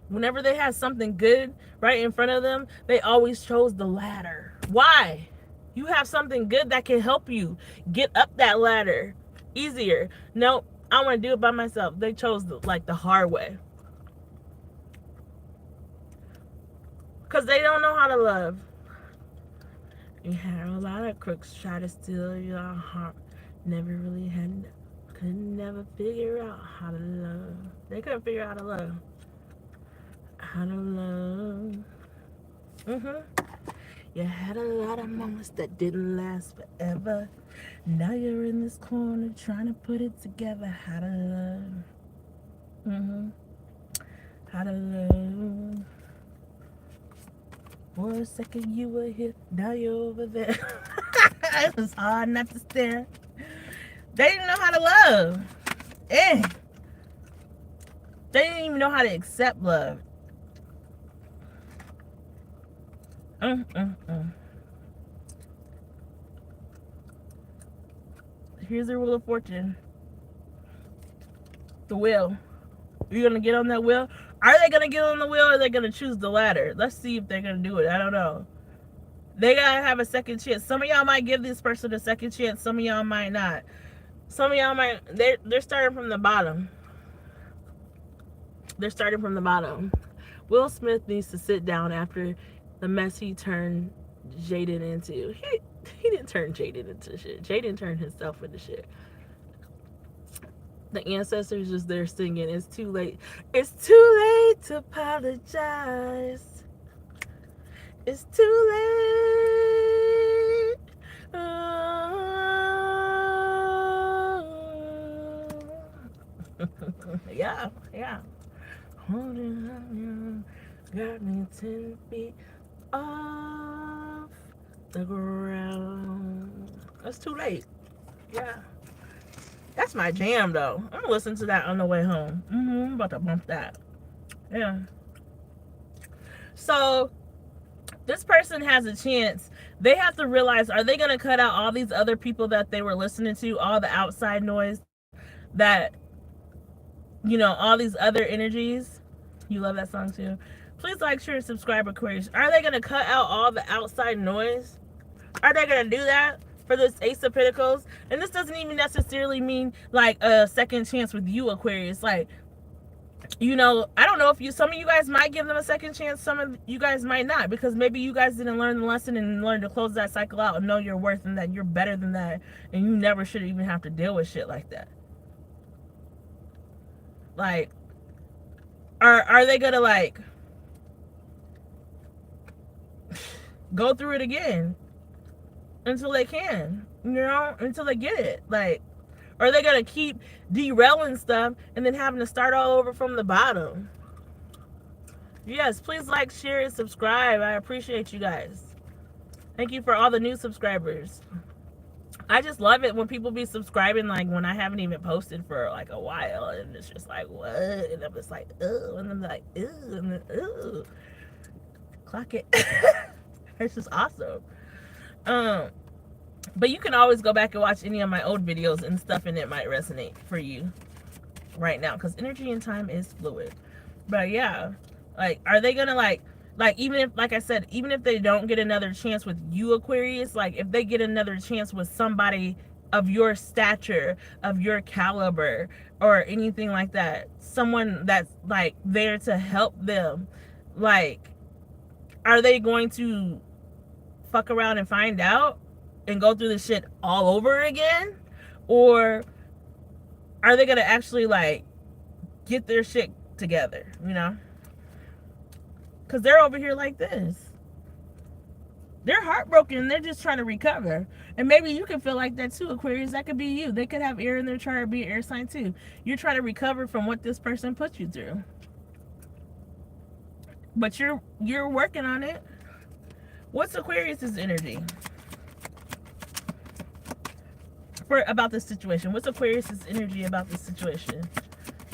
Whenever they had something good right in front of them, they always chose the ladder. Why? You have something good that can help you get up that ladder easier. No, I want to do it by myself. They chose the hard way. Because they don't know how to love. You had a lot of crooks try to steal your heart. Never really had, could never figure out how to love. They couldn't figure out how to love. How to love. You had a lot of moments that didn't last forever. Now you're in this corner trying to put it together. How to love. How to love. For a second you were here, now you're over there. It was hard not to stare. They didn't know how to love. They didn't even know how to accept love. Here's the Wheel of Fortune. The wheel. You're gonna get on that wheel? Are they gonna get on the wheel, or are they gonna choose the ladder? Let's see if they're gonna do it. I don't know. They gotta have a second chance. Some of y'all might give this person a second chance. Some of y'all might not. Some of y'all might. They're starting from the bottom. They're starting from the bottom. Will Smith needs to sit down after the mess he turned Jaden into. He didn't turn Jaden into shit. Jaden turned himself into shit. The ancestors just there singing. It's too late. It's too late to apologize. It's too late. Yeah. Holding on you, got me 10 feet off the ground. That's too late. Yeah. That's my jam, though. I'm gonna listen to that on the way home. I'm about to bump that. Yeah. So, this person has a chance. They have to realize, are they gonna cut out all these other people that they were listening to, all the outside noise, that, all these other energies? You love that song too. Please like, share, and subscribe, Aquarius. Are they gonna cut out all the outside noise? Are they gonna do that for this Ace of Pentacles? And this doesn't even necessarily mean like a second chance with you, Aquarius. Like, I don't know if some of you guys might give them a second chance, some of you guys might not, because maybe you guys didn't learn the lesson and learn to close that cycle out and know your worth and that you're better than that, and you never should even have to deal with shit like that. Like, are they gonna like go through it again until they can, until they get it? Like, or are they gonna keep derailing stuff and then having to start all over from the bottom? Yes, please like, share, and subscribe. I appreciate you guys. Thank you for all the new subscribers. I just love it when people be subscribing, like when I haven't even posted for like a while, and it's just like, what? And I'm just like, ooh, and I'm like, ooh, and then, ooh, clock it. It's just awesome. But you can always go back and watch any of my old videos and stuff, and it might resonate for you right now, because energy and time is fluid. But yeah, like, are they gonna like even if, like I said, even if they don't get another chance with you, Aquarius, like if they get another chance with somebody of your stature, of your caliber, or anything like that, someone that's like there to help them, like, are they going to fuck around and find out and go through this shit all over again? Or are they gonna actually like get their shit together, because they're over here like this. They're heartbroken and they're just trying to recover. And maybe you can feel like that too, Aquarius. That could be you. They could have air in their chart, be an air sign too. You're trying to recover from what this person put you through, but you're working on it. What's Aquarius's energy about this situation? What's Aquarius's energy about this situation?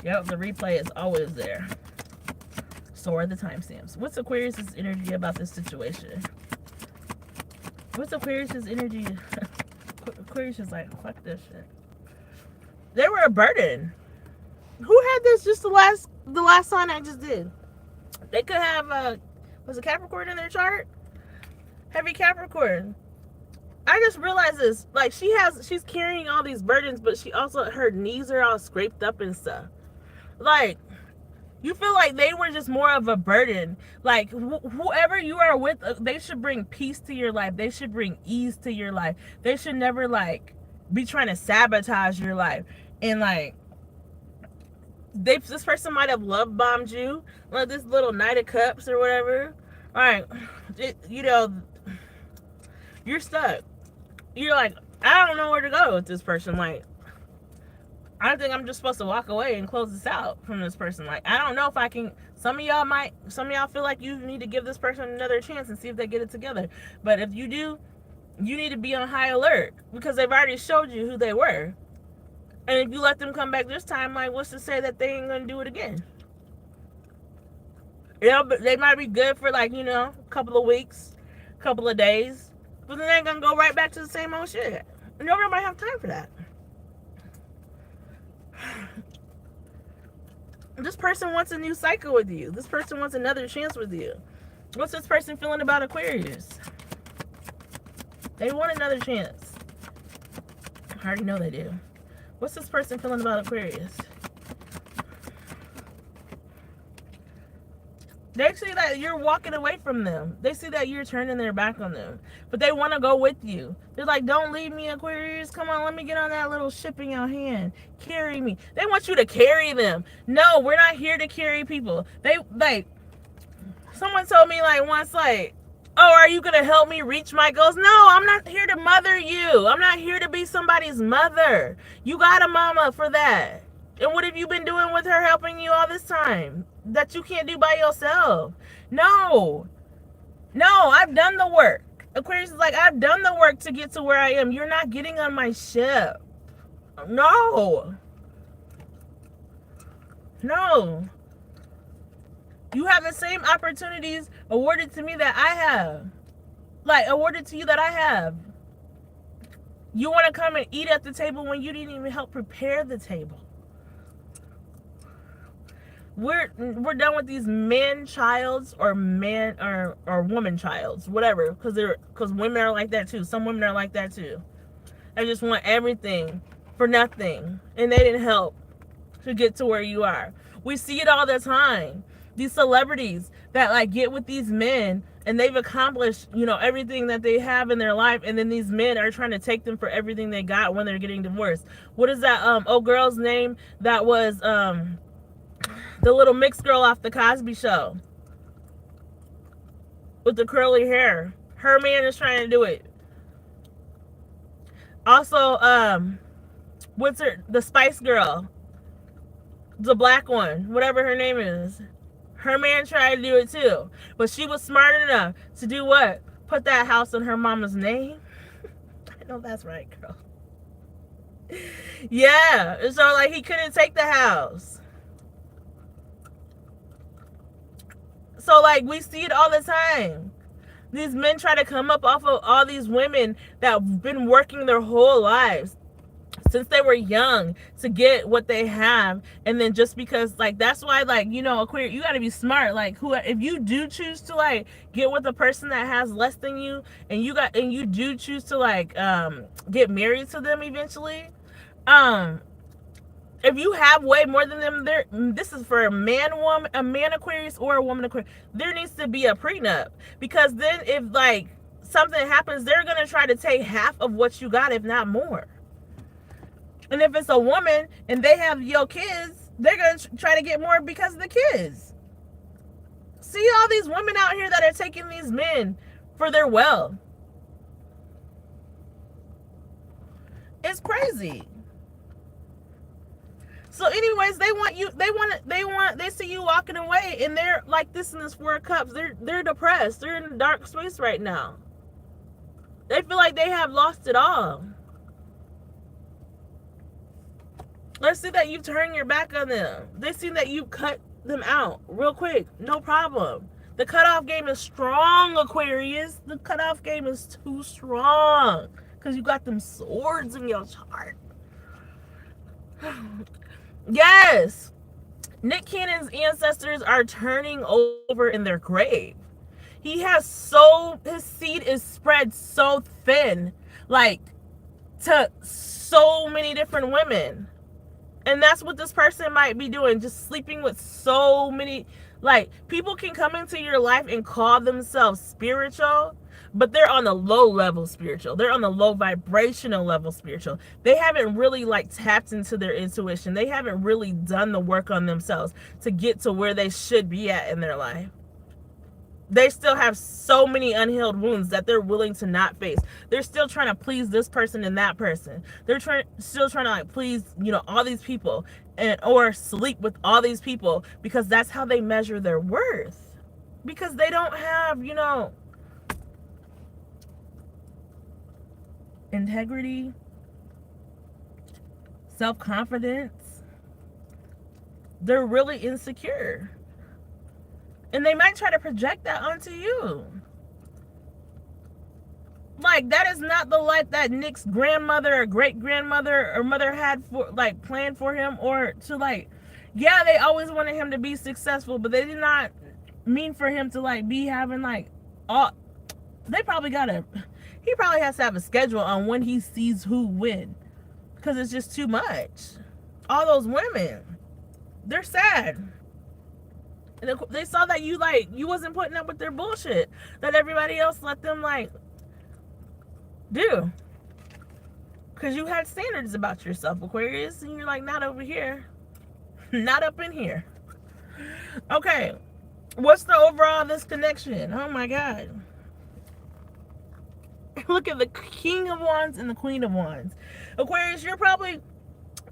Yep, the replay is always there. So are the timestamps. What's Aquarius's energy about this situation? What's Aquarius's energy? Aquarius is like, fuck this shit. They were a burden. Who had this just the last sign I just did? They could have was a Capricorn in their chart? Heavy Capricorn. I just realized this. Like, she's carrying all these burdens, but she also, her knees are all scraped up and stuff. Like, You feel like they were just more of a burden. Like whoever you are with, they should bring peace to your life. They should bring ease to your life. They should never like be trying to sabotage your life. And like this person might have love bombed you, like this little Knight of Cups or whatever. All right, you know, you're stuck. You're like, I don't know where to go with this person. Like, I think I'm just supposed to walk away and close this out from this person. Like, I don't know if I can. Some of y'all feel like you need to give this person another chance and see if they get it together. But if you do, you need to be on high alert because they've already showed you who they were. And if you let them come back this time, like, what's to say that they ain't gonna do it again? You know, but they might be good for like, you know, a couple of weeks, a couple of days, but then they're gonna go right back to the same old shit. Nobody might have time for that. This person wants a new cycle with you. This person wants another chance with you. What's this person feeling about Aquarius? They want another chance. I already know they do. What's this person feeling about Aquarius? They see that you're walking away from them. They see that you're turning their back on them. But they want to go with you. They're like, don't leave me, Aquarius. Come on, let me get on that little ship in your hand. Carry me. They want you to carry them. No, we're not here to carry people. They, like, someone told me, like, once, like, oh, are you going to help me reach my goals? No, I'm not here to mother you. I'm not here to be somebody's mother. You got a mama for that. And what have you been doing with her helping you all this time that you can't do by yourself? No, I've done the work. Aquarius is like, I've done the work to get to where I am. You're not getting on my ship. No. You have the same opportunities awarded to me that I have. Like, awarded to you that I have. You want to come and eat at the table when you didn't even help prepare the table. We're done with these man childs or man or woman childs, whatever, because women are like that too. Some women are like that too. They just want everything for nothing, and they didn't help to get to where you are. We see it all the time. These celebrities that like get with these men and they've accomplished, you know, everything that they have in their life, and then these men are trying to take them for everything they got when they're getting divorced. What is that old girl's name that was the little mixed girl off the Cosby Show with the curly hair? Her man is trying to do it. Also, what's the Spice Girl, the black one, whatever her name is. Her man tried to do it too, but she was smart enough to do what? Put that house in her mama's name. I know that's right, girl. Yeah, so like he couldn't take the house. So like we see it all the time. These men try to come up off of all these women that have been working their whole lives since they were young to get what they have, and then just because, like, that's why, like, you know, Aquarius, you got to be smart. Like, if you do choose to like get with a person that has less than you, and you do choose to like get married to them eventually, if you have way more than them, this is for a man Aquarius or a woman Aquarius, there needs to be a prenup, because then if like something happens, they're gonna try to take half of what you got, if not more. And if it's a woman and they have your kids, they're going to try to get more because of the kids. See all these women out here that are taking these men for their wealth. It's crazy. So anyways, they see you walking away, and they're like this in this Four of Cups. They're depressed. They're in a dark space right now. They feel like they have lost it all. Let's see that you've turned your back on them. They see that you cut them out real quick. No problem. The cutoff game is strong, Aquarius. The cutoff game is too strong because you got them swords in your chart. Yes. Nick Cannon's ancestors are turning over in their grave. His seed is spread so thin, like to so many different women. And that's what this person might be doing, just sleeping with so many. Like, people can come into your life and call themselves spiritual, but they're on the low level spiritual. They're on the low vibrational level spiritual. They haven't really like tapped into their intuition. They haven't really done the work on themselves to get to where they should be at in their life. They still have so many unhealed wounds that they're willing to not face. They're still trying to please this person and that person. They're still trying to like please, all these people, and or sleep with all these people, because that's how they measure their worth. Because they don't have, integrity, self-confidence. They're really insecure. And they might try to project that onto you. Like, that is not the life that Nick's grandmother or great grandmother or mother had for like planned for him, or to like, yeah, they always wanted him to be successful, but they did not mean for him to like be having like all. He probably has to have a schedule on when he sees who win, because it's just too much. All those women, they're sad. And they saw that you wasn't putting up with their bullshit that everybody else let them like do, because you had standards about yourself, Aquarius, and you're like, not over here, not up in here. Okay, what's the overall of this connection? Oh my god, look at the King of Wands and the Queen of Wands. Aquarius,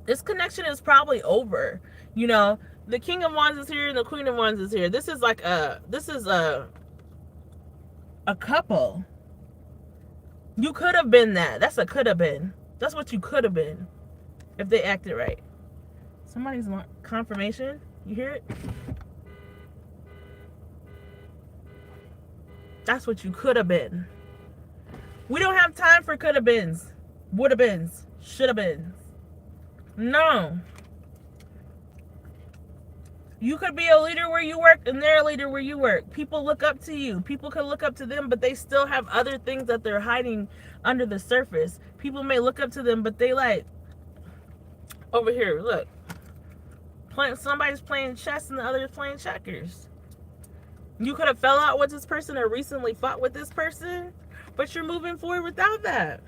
this connection is probably over. The King of Wands is here and the Queen of Wands is here. This is a couple. You could have been that. That's a could have been. That's what you could have been if they acted right. Somebody's confirmation. You hear it? That's what you could have been. We don't have time for could have beens, would have beens, should have beens. No. You could be a leader where you work and they're a leader where you work. People look up to you. People can look up to them, but they still have other things that they're hiding under the surface. People may look up to them, but they like, over here, look. Somebody's playing chess and the other is playing checkers. You could have fell out with this person or recently fought with this person, but you're moving forward without that.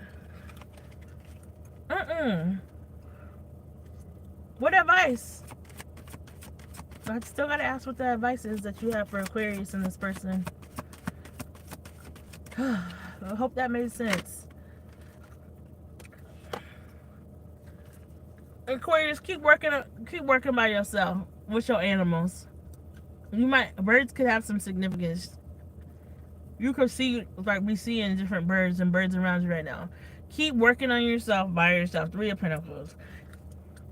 What advice? I still gotta ask what the advice is that you have for Aquarius and this person. I hope that made sense. Aquarius, keep working by yourself with your animals. Birds could have some significance. You could be seeing different birds and birds around you right now. Keep working on yourself by yourself. 3 of Pentacles.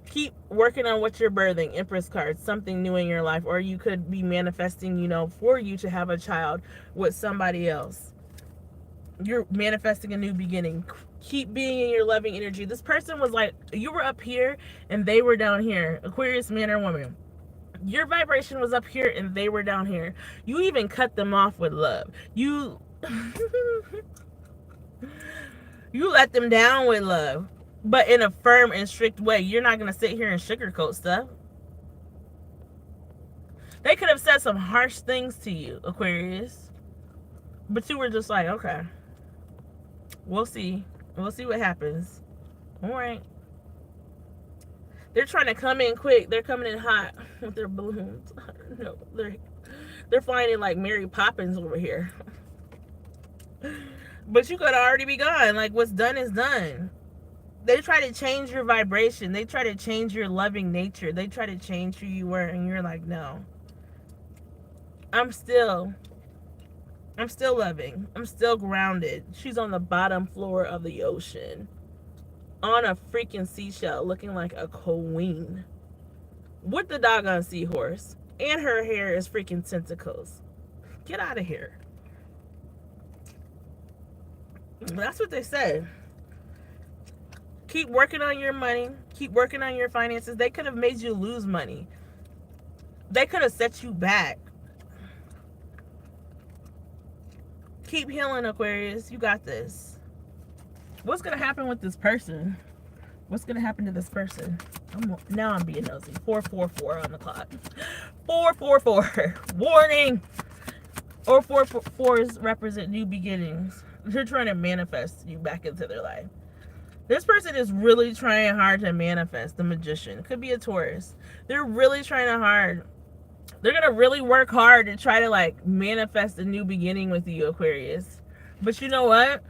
Keep working on what you're birthing. Empress card, something new in your life, or you could be manifesting, for you to have a child with somebody else. You're manifesting a new beginning. Keep being in your loving energy. This person was like, you were up here and they were down here. Aquarius, man or woman. Your vibration was up here and they were down here. You even cut them off with love. You let them down with love, but in a firm and strict way. You're not going to sit here and sugarcoat stuff. They could have said some harsh things to you, Aquarius, but you were just like, okay, we'll see. We'll see what happens. All right. They're trying to come in quick. They're coming in hot with their balloons. No, they're flying in like Mary Poppins over here. But you could already be gone. Like, what's done is done. They try to change your vibration. They try to change your loving nature. They try to change who you were, and you're like, no. I'm still loving. I'm still grounded. She's on the bottom floor of the ocean, on a freaking seashell, looking like a queen, with the doggone seahorse, and her hair is freaking tentacles. Get out of here. That's what they said. Keep working on your money. Keep working on your finances. They could have made you lose money. They could have set you back. Keep healing, Aquarius. You got this. What's going to happen with this person? What's going to happen to this person? Now I'm being nosy. 444 on the clock. 444. Warning. Or 444s represent new beginnings. They're trying to manifest you back into their life. This person is really trying hard to manifest. The Magician. Could be a Taurus. They're really trying hard. They're going to really work hard to try to like manifest a new beginning with you, Aquarius. But you know what?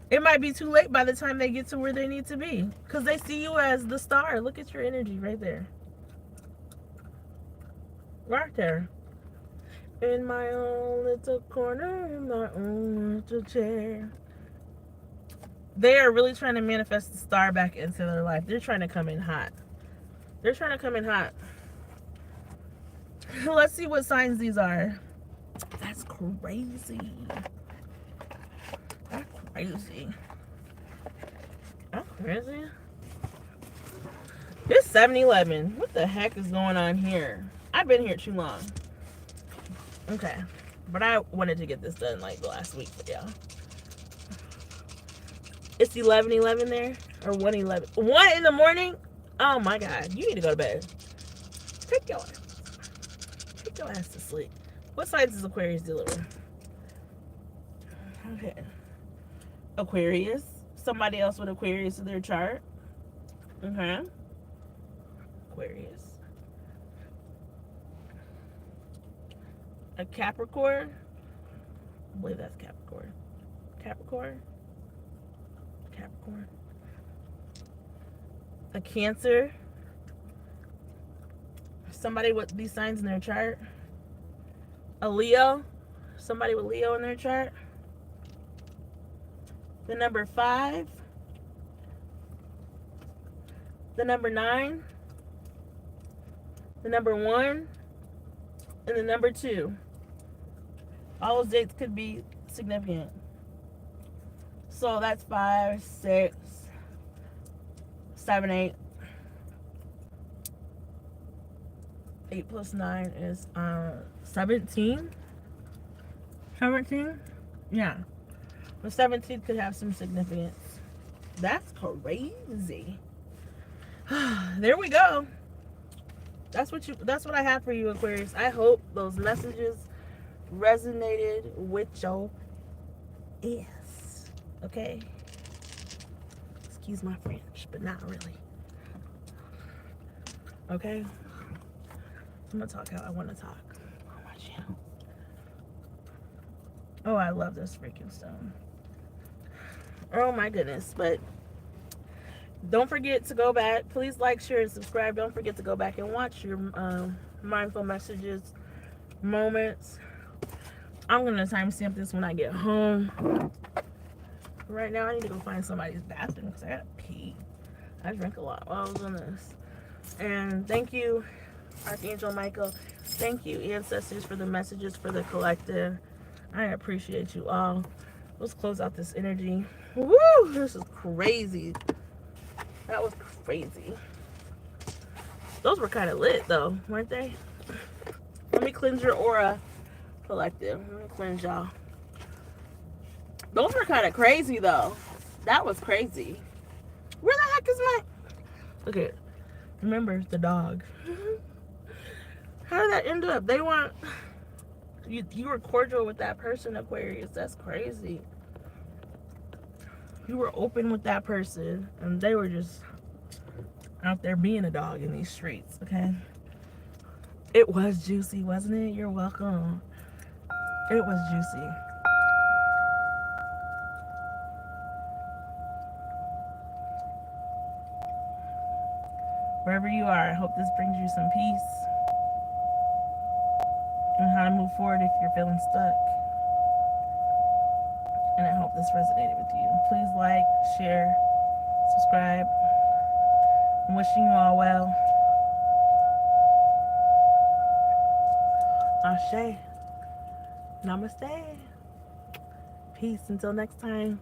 It might be too late by the time they get to where they need to be. Because they see you as the star. Look at your energy right there. Right there. In my own little corner, in my own little chair. They are really trying to manifest the star back into their life. They're trying to come in hot. They're trying to come in hot. Let's see what signs these are. That's crazy. That's crazy. That's crazy. This 7-Eleven. What the heck is going on here? I've been here too long. Okay. But I wanted to get this done like last week, but yeah. It's 11:11 there? Or 1:11? 1 in the morning? Oh my God. You need to go to bed. Take your ass to sleep. What signs is Aquarius dealing with? Okay. Aquarius. Somebody else with Aquarius in their chart. Okay. Aquarius. A Capricorn. I believe that's Capricorn. Capricorn. A Cancer. Somebody with these signs in their chart. A Leo. Somebody with Leo in their chart. The number 5. The number 9. The number 1. And the number 2. All those dates could be significant. So that's 5, 6, 7, 8. 8 plus 9 is 17. 17? Yeah. The 17th could have some significance. That's crazy. There we go. That's what I have for you, Aquarius. I hope those messages resonated with your ass. Okay? Excuse my French, but not really. Okay? I'm gonna talk how I want to talk on my channel. Oh, I love this freaking stone. Oh my goodness. But don't forget to go back. Please like, share, and subscribe. Don't forget to go back and watch your mindful messages moments. I'm gonna timestamp this when I get home. Right now I need to go find somebody's bathroom because I gotta pee. I drank a lot while I was on this. And thank you, Archangel Michael. Thank you, ancestors, for the messages for the collective. I appreciate you all. Let's close out this energy. Woo! This is crazy. That was crazy. Those were kind of lit, though, weren't they? Let me cleanse your aura, collective. Let me cleanse y'all. Those were kind of crazy, though. That was crazy. Where the heck is my... Okay. Remember, the dog. How did that end up? They want... You were cordial with that person, Aquarius. That's crazy. You were open with that person, and they were just out there being a dog in these streets, okay? It was juicy, wasn't it? You're welcome. It was juicy. Wherever you are, I hope this brings you some peace and how to move forward if you're feeling stuck. And I hope this resonated with you. Please like, share, subscribe. I'm wishing you all well. Ashe. Namaste. Peace until next time.